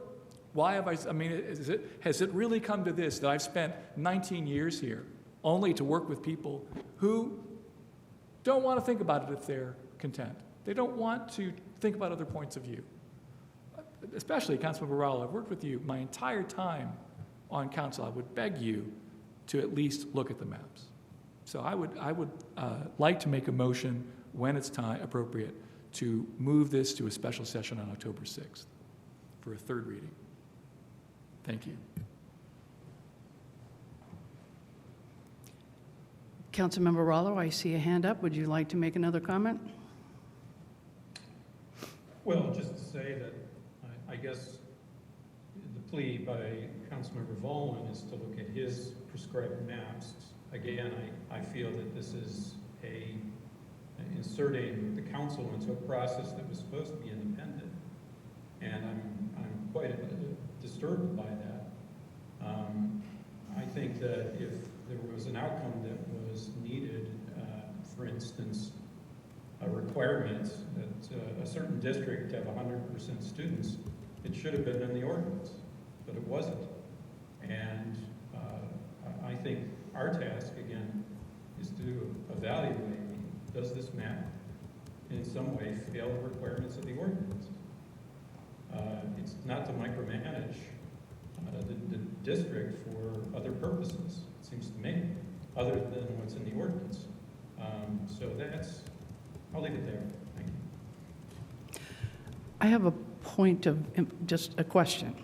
why have has it really come to this that I've spent 19 years here only to work with people who don't want to think about it if they're content. They don't want to think about other points of view. Especially Councilman Baralo, I've worked with you my entire time on council. I would beg you to at least look at the maps. So I would like to make a motion when it's appropriate to move this to a special session on October 6th for a third reading. Thank you. Councilmember Rollo, I see a hand up. Would you like to make another comment? Well, just to say that I guess the plea by Councilmember Volin is to look at his prescribed maps. Again, I feel that this is inserting the council into a process that was supposed to be independent. And I'm quite disturbed by that. I think that if there was an outcome that was needed, for instance, a requirement that a certain district have 100% students, it should have been in the ordinance, but it wasn't. And I think our task, again, is to evaluate, does this map in some way fail the requirements of the ordinance? It's not to micromanage the district for other purposes, it seems to me, other than what's in the ordinance. So I'll leave it there. Thank you. I have a point of just a question.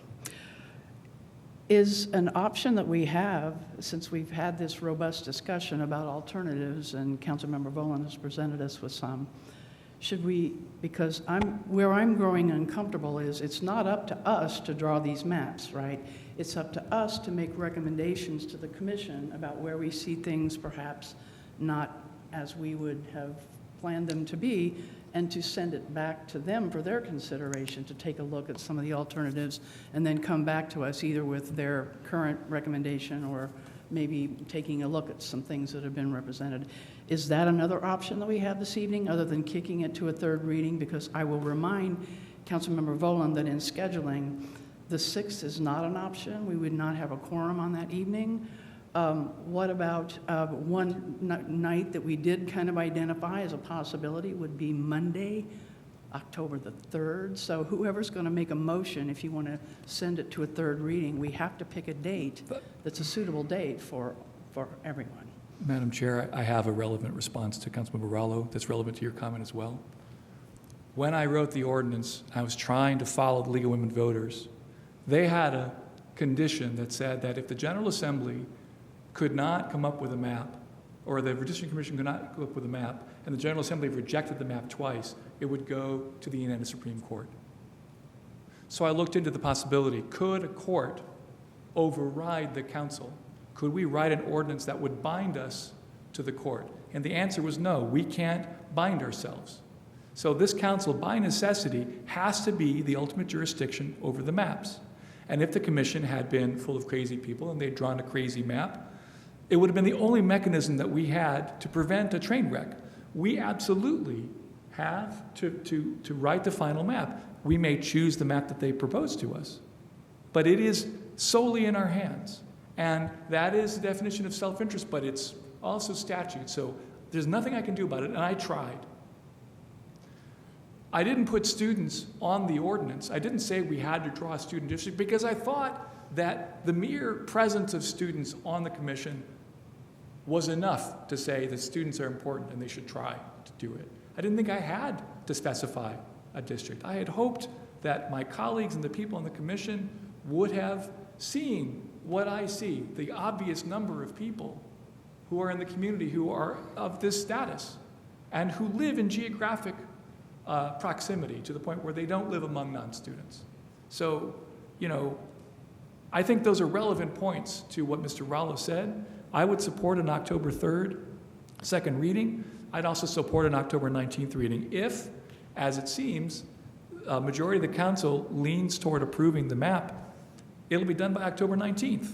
Is an option that we have, since we've had this robust discussion about alternatives and Councilmember Volin has presented us with some, should we, because where I'm growing uncomfortable is it's not up to us to draw these maps, right? It's up to us to make recommendations to the commission about where we see things perhaps not as we would have planned them to be, and to send it back to them for their consideration, to take a look at some of the alternatives and then come back to us either with their current recommendation or maybe taking a look at some things that have been represented. Is that another option that we have this evening other than kicking it to a third reading? Because I will remind Councilmember Volin that in scheduling, the 6th is not an option. We would not have a quorum on that evening. What about one night that we did kind of identify as a possibility would be Monday, October the 3rd. So whoever's going to make a motion, if you want to send it to a third reading, we have to pick a date that's a suitable date for everyone. Madam Chair, I have a relevant response to Councilmember Baralo that's relevant to your comment as well. When I wrote the ordinance, I was trying to follow the League of Women Voters. They had a condition that said that if the General Assembly could not come up with a map, or the Redistricting Commission could not come up with a map, and the General Assembly rejected the map twice, it would go to the United Supreme Court. So I looked into the possibility, could a court override the council? Could we write an ordinance that would bind us to the court? And the answer was no, we can't bind ourselves. So this council, by necessity, has to be the ultimate jurisdiction over the maps. And if the commission had been full of crazy people and they'd drawn a crazy map, it would have been the only mechanism that we had to prevent a train wreck. We absolutely have to write the final map. We may choose the map that they propose to us, but it is solely in our hands. And that is the definition of self-interest, but it's also statute. So there's nothing I can do about it, and I tried. I didn't put students on the ordinance. I didn't say we had to draw a student district because I thought that the mere presence of students on the commission was enough to say that students are important and they should try to do it. I didn't think I had to specify a district. I had hoped that my colleagues and the people on the commission would have seen what I see, the obvious number of people who are in the community who are of this status and who live in geographic proximity to the point where they don't live among non-students. So, I think those are relevant points to what Mr. Rallo said. I would support an October 3rd second reading. I'd also support an October 19th reading if, as it seems, a majority of the council leans toward approving the map. It'll be done by October 19th.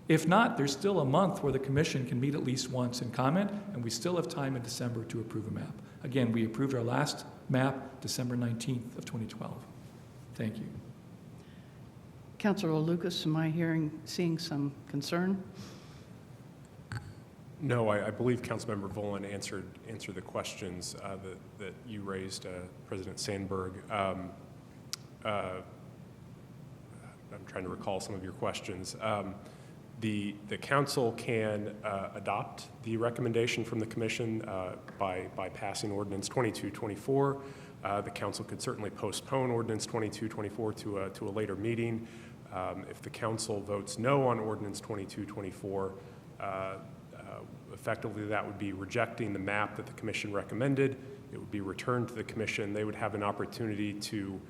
If not, there's still a month where the commission can meet at least once and comment, and we still have time in December to approve a map. Again, we approved our last map December 19th of 2012. Thank you. Councilor Lucas, am I seeing some concern? No, I believe Councilmember Volin answered the questions that you raised, President Sandberg. I'm trying to recall some of your questions. The council can adopt the recommendation from the commission by passing Ordinance 2224. The council could certainly postpone Ordinance 2224 to a later meeting. If the council votes no on Ordinance 2224, effectively that would be rejecting the map that the commission recommended. It would be returned to the commission. They would have an opportunity to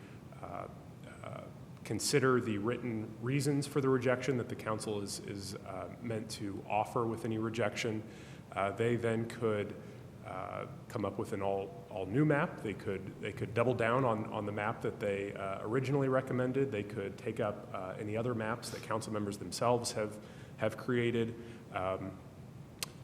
consider the written reasons for the rejection that the council is meant to offer with any rejection. They then could come up with an all new map. They could double down on the map that they originally recommended. They could take up any other maps that council members themselves have created.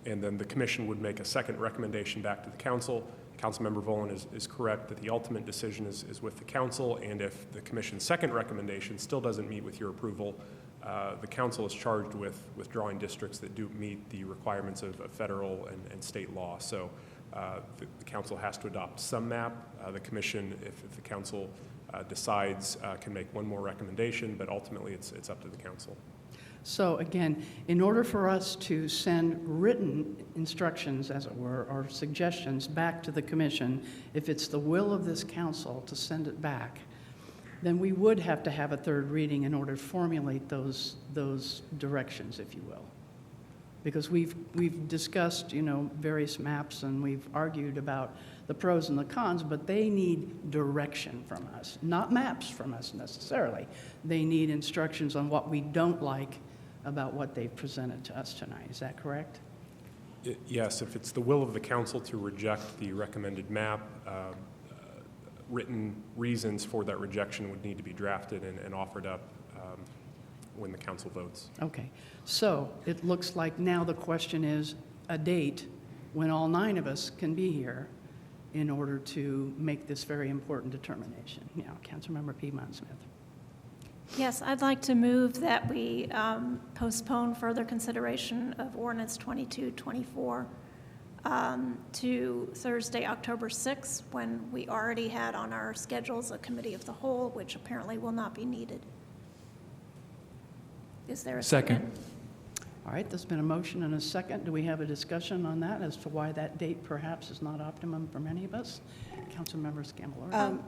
And then the commission would make a second recommendation back to the council. Councilmember Volin is correct that the ultimate decision is with the council, and if the commission's second recommendation still doesn't meet with your approval, the council is charged with withdrawing districts that do meet the requirements of federal and state law. So the council has to adopt some map. The commission, if the council decides, can make one more recommendation, but ultimately it's up to the council. So again, in order for us to send written instructions, as it were, or suggestions back to the commission, if it's the will of this council to send it back, then we would have to have a third reading in order to formulate those directions, if you will. Because we've discussed, various maps, and we've argued about the pros and the cons, but they need direction from us, not maps from us necessarily. They need instructions on what we don't like about what they've presented to us tonight. Is that correct? Yes, if it's the will of the council to reject the recommended map, written reasons for that rejection would need to be drafted and offered up when the council votes. Okay, so it looks like now the question is a date when all 9 of us can be here in order to make this very important determination. Now, Councilmember Piedmont-Smith. Yes, I'd like to move that we postpone further consideration of Ordinance 2224 to Thursday, October 6th, when we already had on our schedules a committee of the whole, which apparently will not be needed. Is there a second? All right, there's been a motion and a second. Do we have a discussion on that as to why that date perhaps is not optimum for many of us? Councilmember Scamellaro.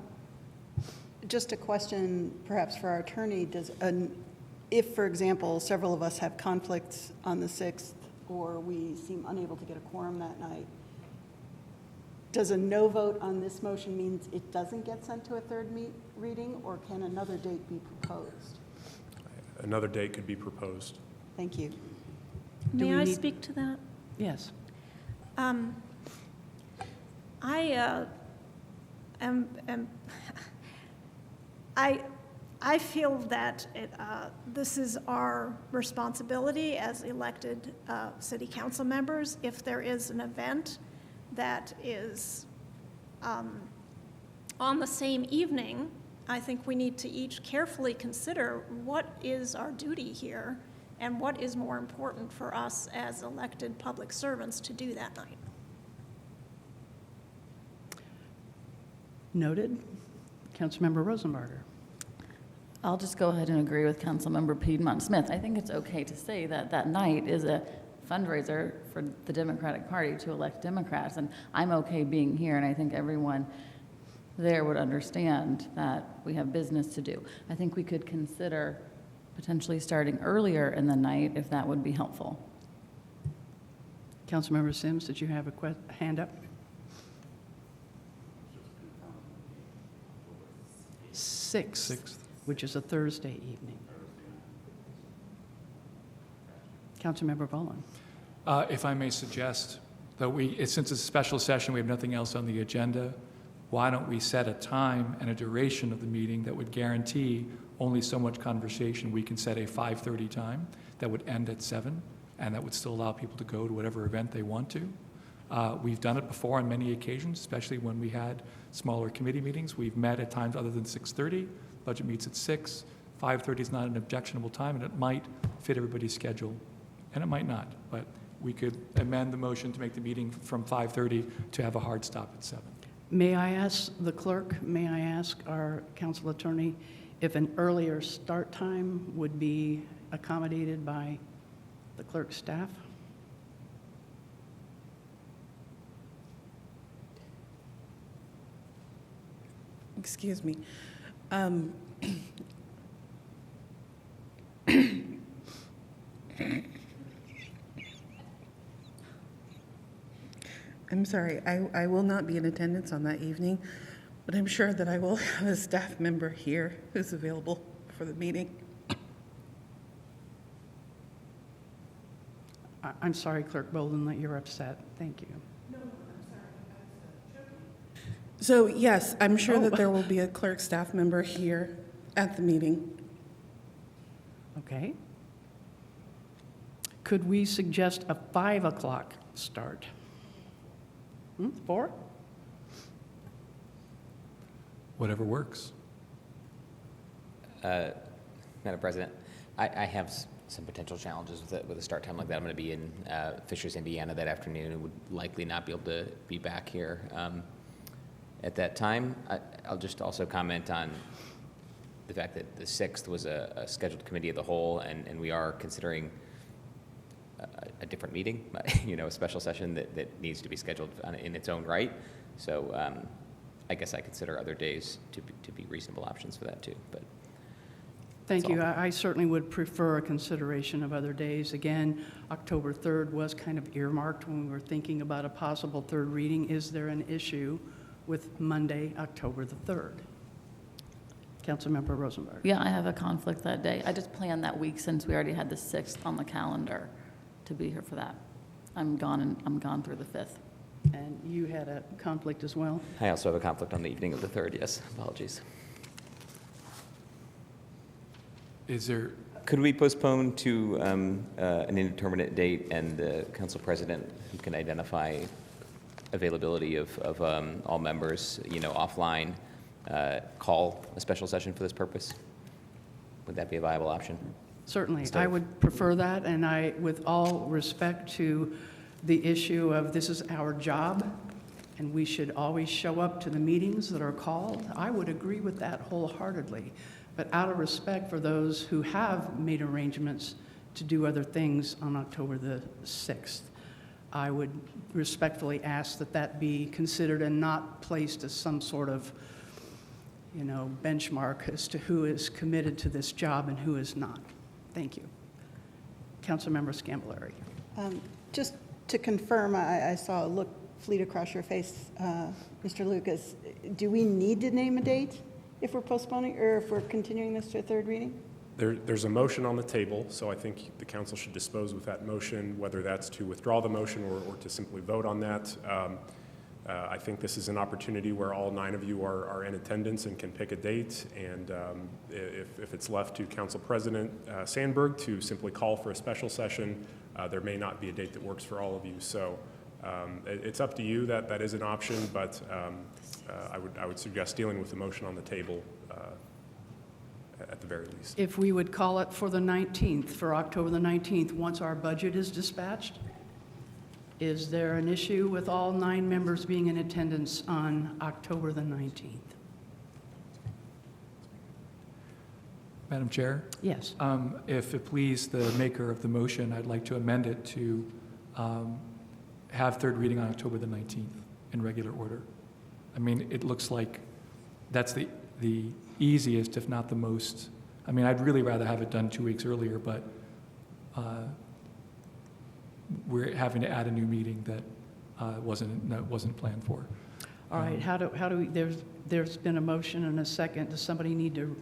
Just a question perhaps for our attorney. Does if, for example, several of us have conflicts on the 6th, or we seem unable to get a quorum that night, does a no vote on this motion mean it doesn't get sent to a third reading, or can another date be proposed? Another date could be proposed. Thank you. May I speak to that? Yes. I feel that this is our responsibility as elected city council members. If there is an event that is on the same evening, I think we need to each carefully consider what is our duty here and what is more important for us as elected public servants to do that night. Noted. Councilmember Rosenbarger. I'll just go ahead and agree with Councilmember Piedmont Smith. I think it's okay to say that that night is a fundraiser for the Democratic Party to elect Democrats, and I'm okay being here, and I think everyone there would understand that we have business to do. I think we could consider potentially starting earlier in the night if that would be helpful. Councilmember Sims, did you have a hand up? 6th, which is a Thursday evening. Councilmember Boland. If I may suggest that since it's a special session, we have nothing else on the agenda, why don't we set a time and a duration of the meeting that would guarantee only so much conversation? We can set a 5:30 time that would end at 7, and that would still allow people to go to whatever event they want to. We've done it before on many occasions, especially when we had smaller committee meetings. We've met at times other than 6:30. Budget meets at 6. 5:30 is not an objectionable time, and it might fit everybody's schedule, and it might not. But we could amend the motion to make the meeting from 5:30 to have a hard stop at 7. May I ask the clerk, may I ask our council attorney if an earlier start time would be accommodated by the clerk's staff? Excuse me. I'm sorry, I will not be in attendance on that evening, but I'm sure that I will have a staff member here who's available for the meeting. I'm sorry, Clerk Bolden, that you're upset. Thank you. So yes, I'm sure that there will be a clerk staff member here at the meeting. Okay. Could we suggest a 5 o'clock start? 4? Whatever works. Madam President, I have some potential challenges with a start time like that. I'm going to be in Fishers, Indiana that afternoon and would likely not be able to be back here at that time. I'll just also comment on the fact that the 6th was a scheduled committee of the whole, and we are considering a different meeting, a special session that needs to be scheduled in its own right. So I guess I consider other days to be reasonable options for that too. But thank you. I certainly would prefer a consideration of other days. Again, October 3rd was kind of earmarked when we were thinking about a possible third reading. Is there an issue with Monday, October the 3rd? Councilmember Rosenberg. Yeah, I have a conflict that day. I just planned that week since we already had the 6th on the calendar to be here for that. I'm gone through the 5th. And you had a conflict as well? I also have a conflict on the evening of the 3rd, yes. Apologies. Could we postpone to an indeterminate date, and the council president who can identify availability of all members, offline, call a special session for this purpose? Would that be a viable option? Certainly. I would prefer that, and with all respect to the issue of this is our job, and we should always show up to the meetings that are called, I would agree with that wholeheartedly. But out of respect for those who have made arrangements to do other things on October the 6th, I would respectfully ask that that be considered and not placed as some sort of, benchmark as to who is committed to this job and who is not. Thank you. Councilmember Scambolari. Just to confirm, I saw a look fleet across your face, Mr. Lucas. Do we need to name a date if we're postponing or if we're continuing this to a third reading? There's a motion on the table, so I think the council should dispose with that motion, whether that's to withdraw the motion or to simply vote on that. I think this is an opportunity where all 9 of you are in attendance and can pick a date, and if it's left to Council President Sandberg to simply call for a special session, there may not be a date that works for all of you. So it's up to you. That is an option, but I would suggest dealing with the motion on the table at the very least. If we would call it for the 19th, for October the 19th, once our budget is dispatched, is there an issue with all 9 members being in attendance on October the 19th? Madam Chair? Yes. If it please the maker of the motion, I'd like to amend it to have third reading on October the 19th in regular order. I mean, it looks like that's the easiest, if not the most. I mean, I'd really rather have it done 2 weeks earlier, but we're having to add a new meeting that wasn't planned for. All right, how do we, there's been a motion and a second. Does somebody need to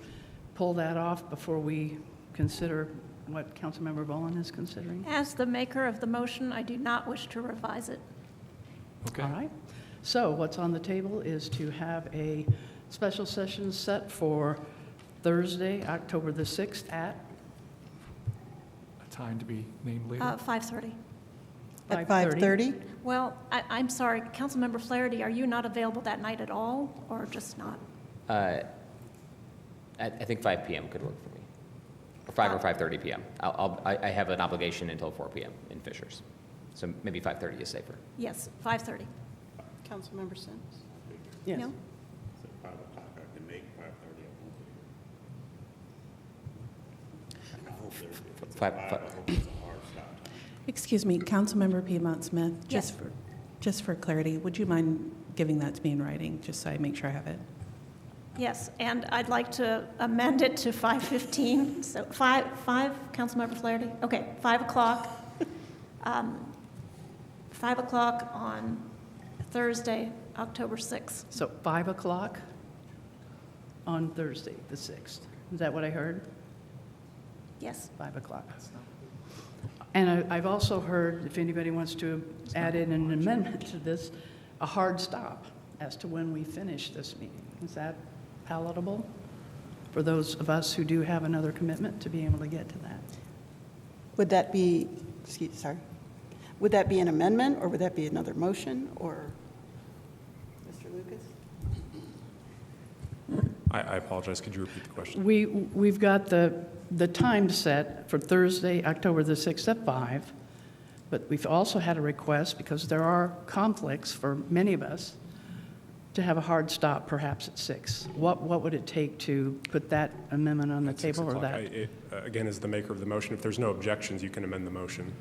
pull that off before we consider what Councilmember Boland is considering? As the maker of the motion, I do not wish to revise it. Okay. All right. So what's on the table is to have a special session set for Thursday, October the 6th at? A time to be named later. 5:30. At 5:30? Well, I'm sorry, Councilmember Flaherty, are you not available that night at all, or just not? I think 5 p.m. could work for me, or 5 or 5:30 p.m. I have an obligation until 4 p.m. in Fishers, so maybe 5:30 is safer. Yes, 5:30. Councilmember Sims? Yes. No? So 5 o'clock, I can make 5:30. I hope there, if it's Five- 5, I five- hope it's a hard stop time. Excuse me, Councilmember Piedmont Smith, Yes. just for clarity, would you mind giving that to me in writing, just so I make sure I have it? Yes, and I'd like to amend it to 5:15. So 5, Councilmember Flaherty? Okay, 5 o'clock. 5 o'clock on Thursday, October 6th. So 5 o'clock on Thursday, the 6th. Is that what I heard? Yes. 5 o'clock. And I've also heard, if anybody wants to add in an amendment to this, a hard stop as to when we finish this meeting. Is that palatable for those of us who do have another commitment to be able to get to that? Would that be, would that be an amendment, or would that be another motion, or Mr. Lucas? I apologize. Could you repeat the question? We've got the time set for Thursday, October the 6th at 5, but we've also had a request, because there are conflicts for many of us, to have a hard stop perhaps at 6. What would it take to put that amendment on the At 6 table, or o'clock. that? Again, as the maker of the motion, if there's no objections, you can amend the motion.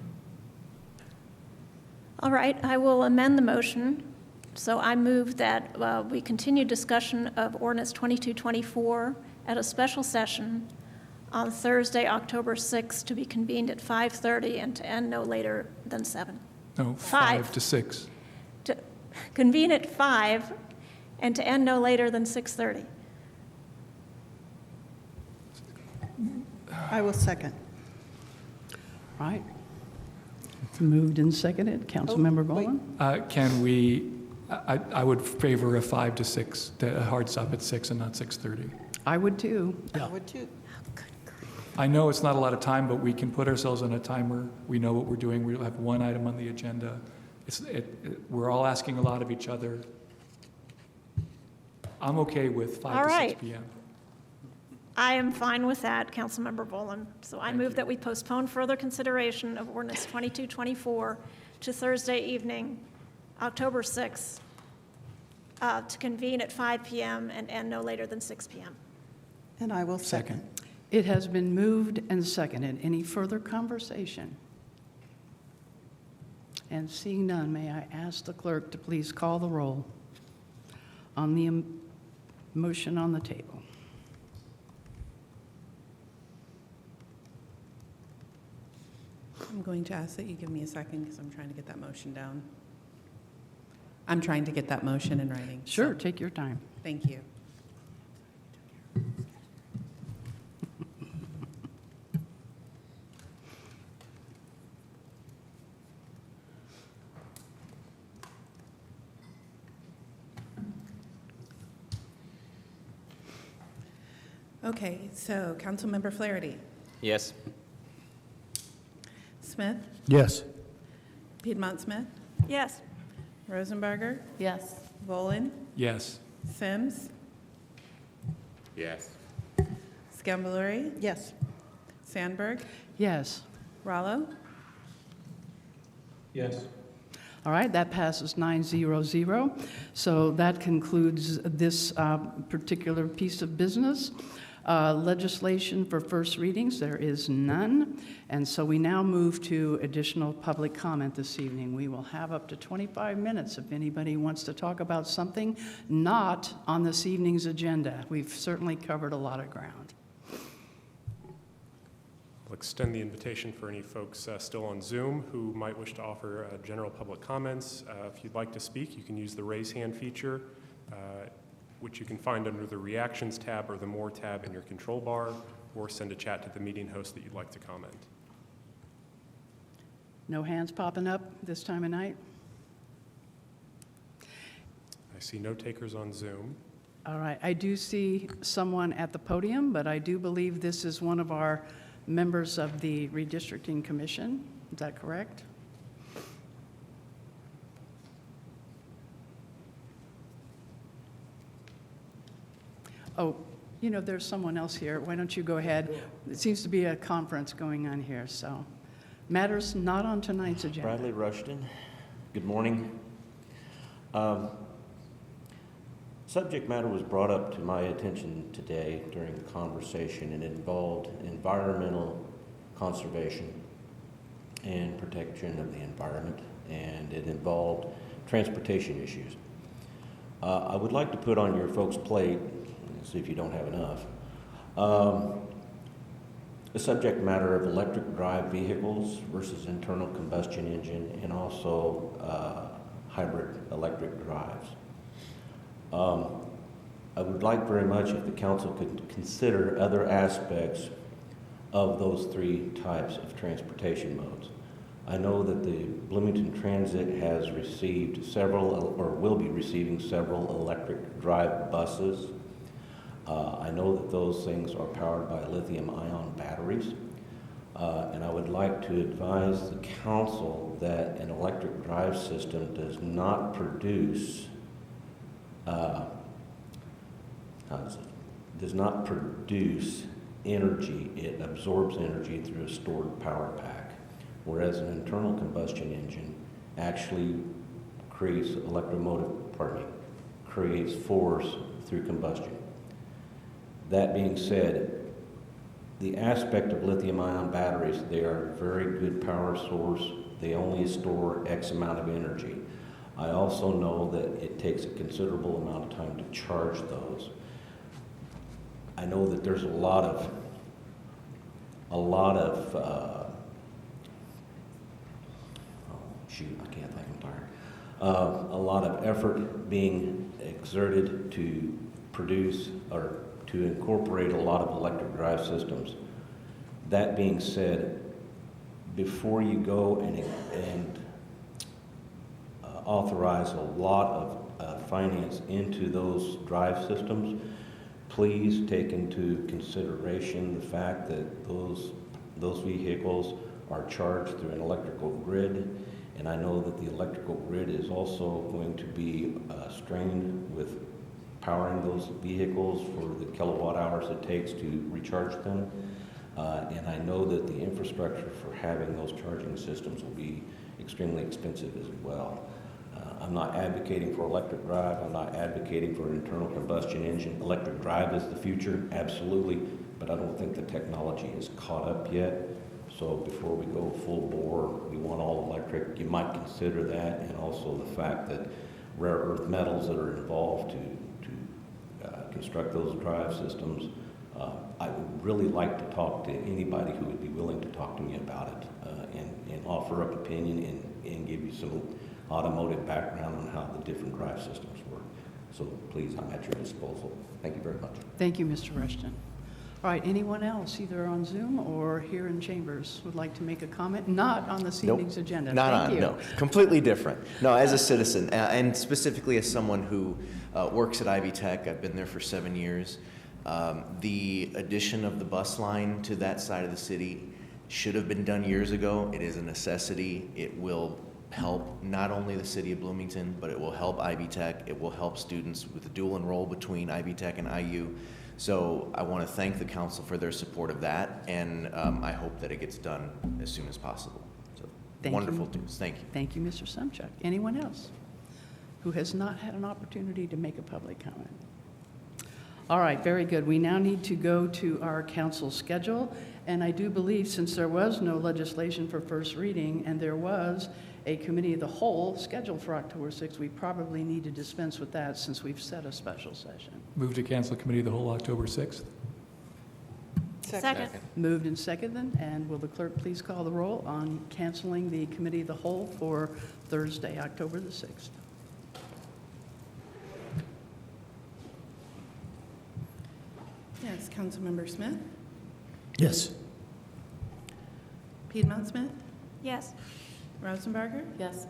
All right, I will amend the motion. So I move that we continue discussion of Ordinance 2224 at a special session on Thursday, October 6th, to be convened at 5:30 and to end no later than 7. No, 5 to 6. To convene at 5 and to end no later than 6:30. I will second. All right. It's moved and seconded. Councilmember Boland? Can we, I would favor a 5 to 6, a hard stop at 6 and not 6:30. I would too. I would too. I know it's not a lot of time, but we can put ourselves on a timer. We know what we're doing. We'll have one item on the agenda. We're all asking a lot of each other. I'm okay with 5 All to 6 right. p.m. I am fine with that, Councilmember Boland. So I move that we postpone further consideration of Ordinance 2224 to Thursday evening, October 6th, to convene at 5 p.m. and end no later than 6 p.m. And I will second. It has been moved and seconded. Any further conversation? And seeing none, may I ask the clerk to please call the roll on the motion on the table? I'm going to ask that you give me a second because I'm trying to get that motion down. I'm trying to get that motion in writing. Sure, so take your time. Thank you. Okay, so Councilmember Flaherty. Yes. Smith? Yes. Piedmont Smith? Yes. Rosenberger? Yes. Volin? Yes. Sims? Yes. Scambalori? Yes. Sandberg? Yes. Rallo? Yes. All right, that passes 9-0-0. So that concludes this particular piece of business. Legislation for first readings, there is none. And so we now move to additional public comment this evening. We will have up to 25 minutes if anybody wants to talk about something not on this evening's agenda. We've certainly covered a lot of ground. I'll extend the invitation for any folks still on Zoom who might wish to offer general public comments. If you'd like to speak, you can use the raise hand feature, which you can find under the Reactions tab or the More tab in your control bar, or send a chat to the meeting host that you'd like to comment. No hands popping up this time of night? I see no takers on Zoom. All right, I do see someone at the podium, but I do believe this is one of our members of the Redistricting Commission. Is that correct? Oh, you know, there's someone else here. Why don't you go ahead? It seems to be a conference going on here, so. Matters not on tonight's agenda. Bradley Rushton, good morning. Subject matter was brought up to my attention today during the conversation, and it involved environmental conservation and protection of the environment, and it involved transportation issues. I would like to put on your folks' plate, see if you don't have enough, the subject matter of electric drive vehicles versus internal combustion engine, and also hybrid electric drives. I would like very much if the council could consider other aspects of those three types of transportation modes. I know that the Bloomington Transit has received several, or will be receiving several electric drive buses. I know that those things are powered by lithium-ion batteries. And I would like to advise the council that an electric drive system does not produce energy. It absorbs energy through a stored power pack, whereas an internal combustion engine actually creates force through combustion. That being said, the aspect of lithium-ion batteries, they are a very good power source. They only store X amount of energy. I also know that it takes a considerable amount of time to charge those. I know that there's a lot of effort being exerted to produce or to incorporate a lot of electric drive systems. That being said, before you go and authorize a lot of finance into those drive systems, please take into consideration the fact that those vehicles are charged through an electrical grid, and I know that the electrical grid is also going to be strained with powering those vehicles for the kilowatt hours it takes to recharge them. And I know that the infrastructure for having those charging systems will be extremely expensive as well. I'm not advocating for electric drive. I'm not advocating for an internal combustion engine. Electric drive is the future, absolutely, but I don't think the technology is caught up yet. So before we go full bore, we want all electric. You might consider that, and also the fact that rare earth metals that are involved to construct those drive systems. I would really like to talk to anybody who would be willing to talk to me about it, and offer up opinion and give you some automotive background on how the different drive systems work. So please, I'm at your disposal. Thank you very much. Thank you, Mr. Rushton. All right, anyone else, either on Zoom or here in chambers, would like to make a comment? Not on this Nope. evening's agenda. Not Thank on, you. no, completely different. No, as a citizen, and specifically as someone who works at Ivy Tech, I've been there for 7 years. The addition of the bus line to that side of the city should have been done years ago. It is a necessity. It will help not only the city of Bloomington, but it will help Ivy Tech. It will help students with the dual enroll between Ivy Tech and IU. So I want to thank the council for their support of that, and I hope that it gets done as soon as possible. So Thank wonderful you. news. Thank you. Thank you, Mr. Semchuk. Anyone else who has not had an opportunity to make a public comment? All right, very good. We now need to go to our council schedule, and I do believe since there was no legislation for first reading and there was a committee of the whole scheduled for October 6th, we probably need to dispense with that since we've set a special session. Move to cancel committee of the whole October 6th. Second. Moved and seconded, and will the clerk please call the roll on canceling the committee of the whole for Thursday, October the 6th? Yes, Councilmember Smith, Yes. Piedmont Smith, Yes. Rosenbarger, Yes.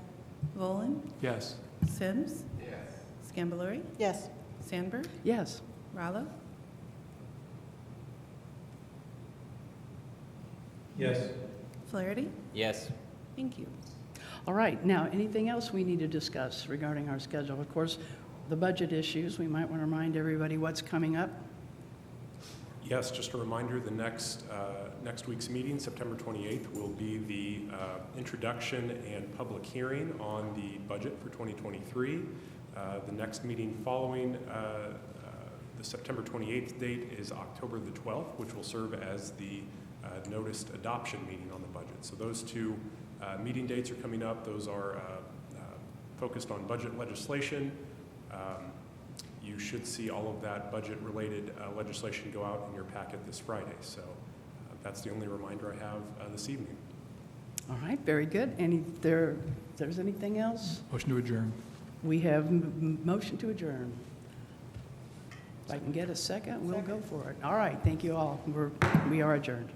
Volin, Yes. Sims. Yes. Scambalori, Yes. Sandberg, Yes. Rallo. Yes. Flaherty. Yes. Thank you. All right, now, anything else we need to discuss regarding our schedule? Of course, the budget issues, we might want to remind everybody what's coming up. Yes, just a reminder, the next week's meeting, September 28th, will be the introduction and public hearing on the budget for 2023. The next meeting following the September 28th date is October the 12th, which will serve as the noticed adoption meeting on the budget. So those two meeting dates are coming up. Those are focused on budget legislation. You should see all of that budget-related legislation go out in your packet this Friday. So that's the only reminder I have this evening. All right, very good. If there's anything else? Motion to adjourn. We have motion to adjourn. If I can get a second, we'll go for it. All right, thank you all. We are adjourned.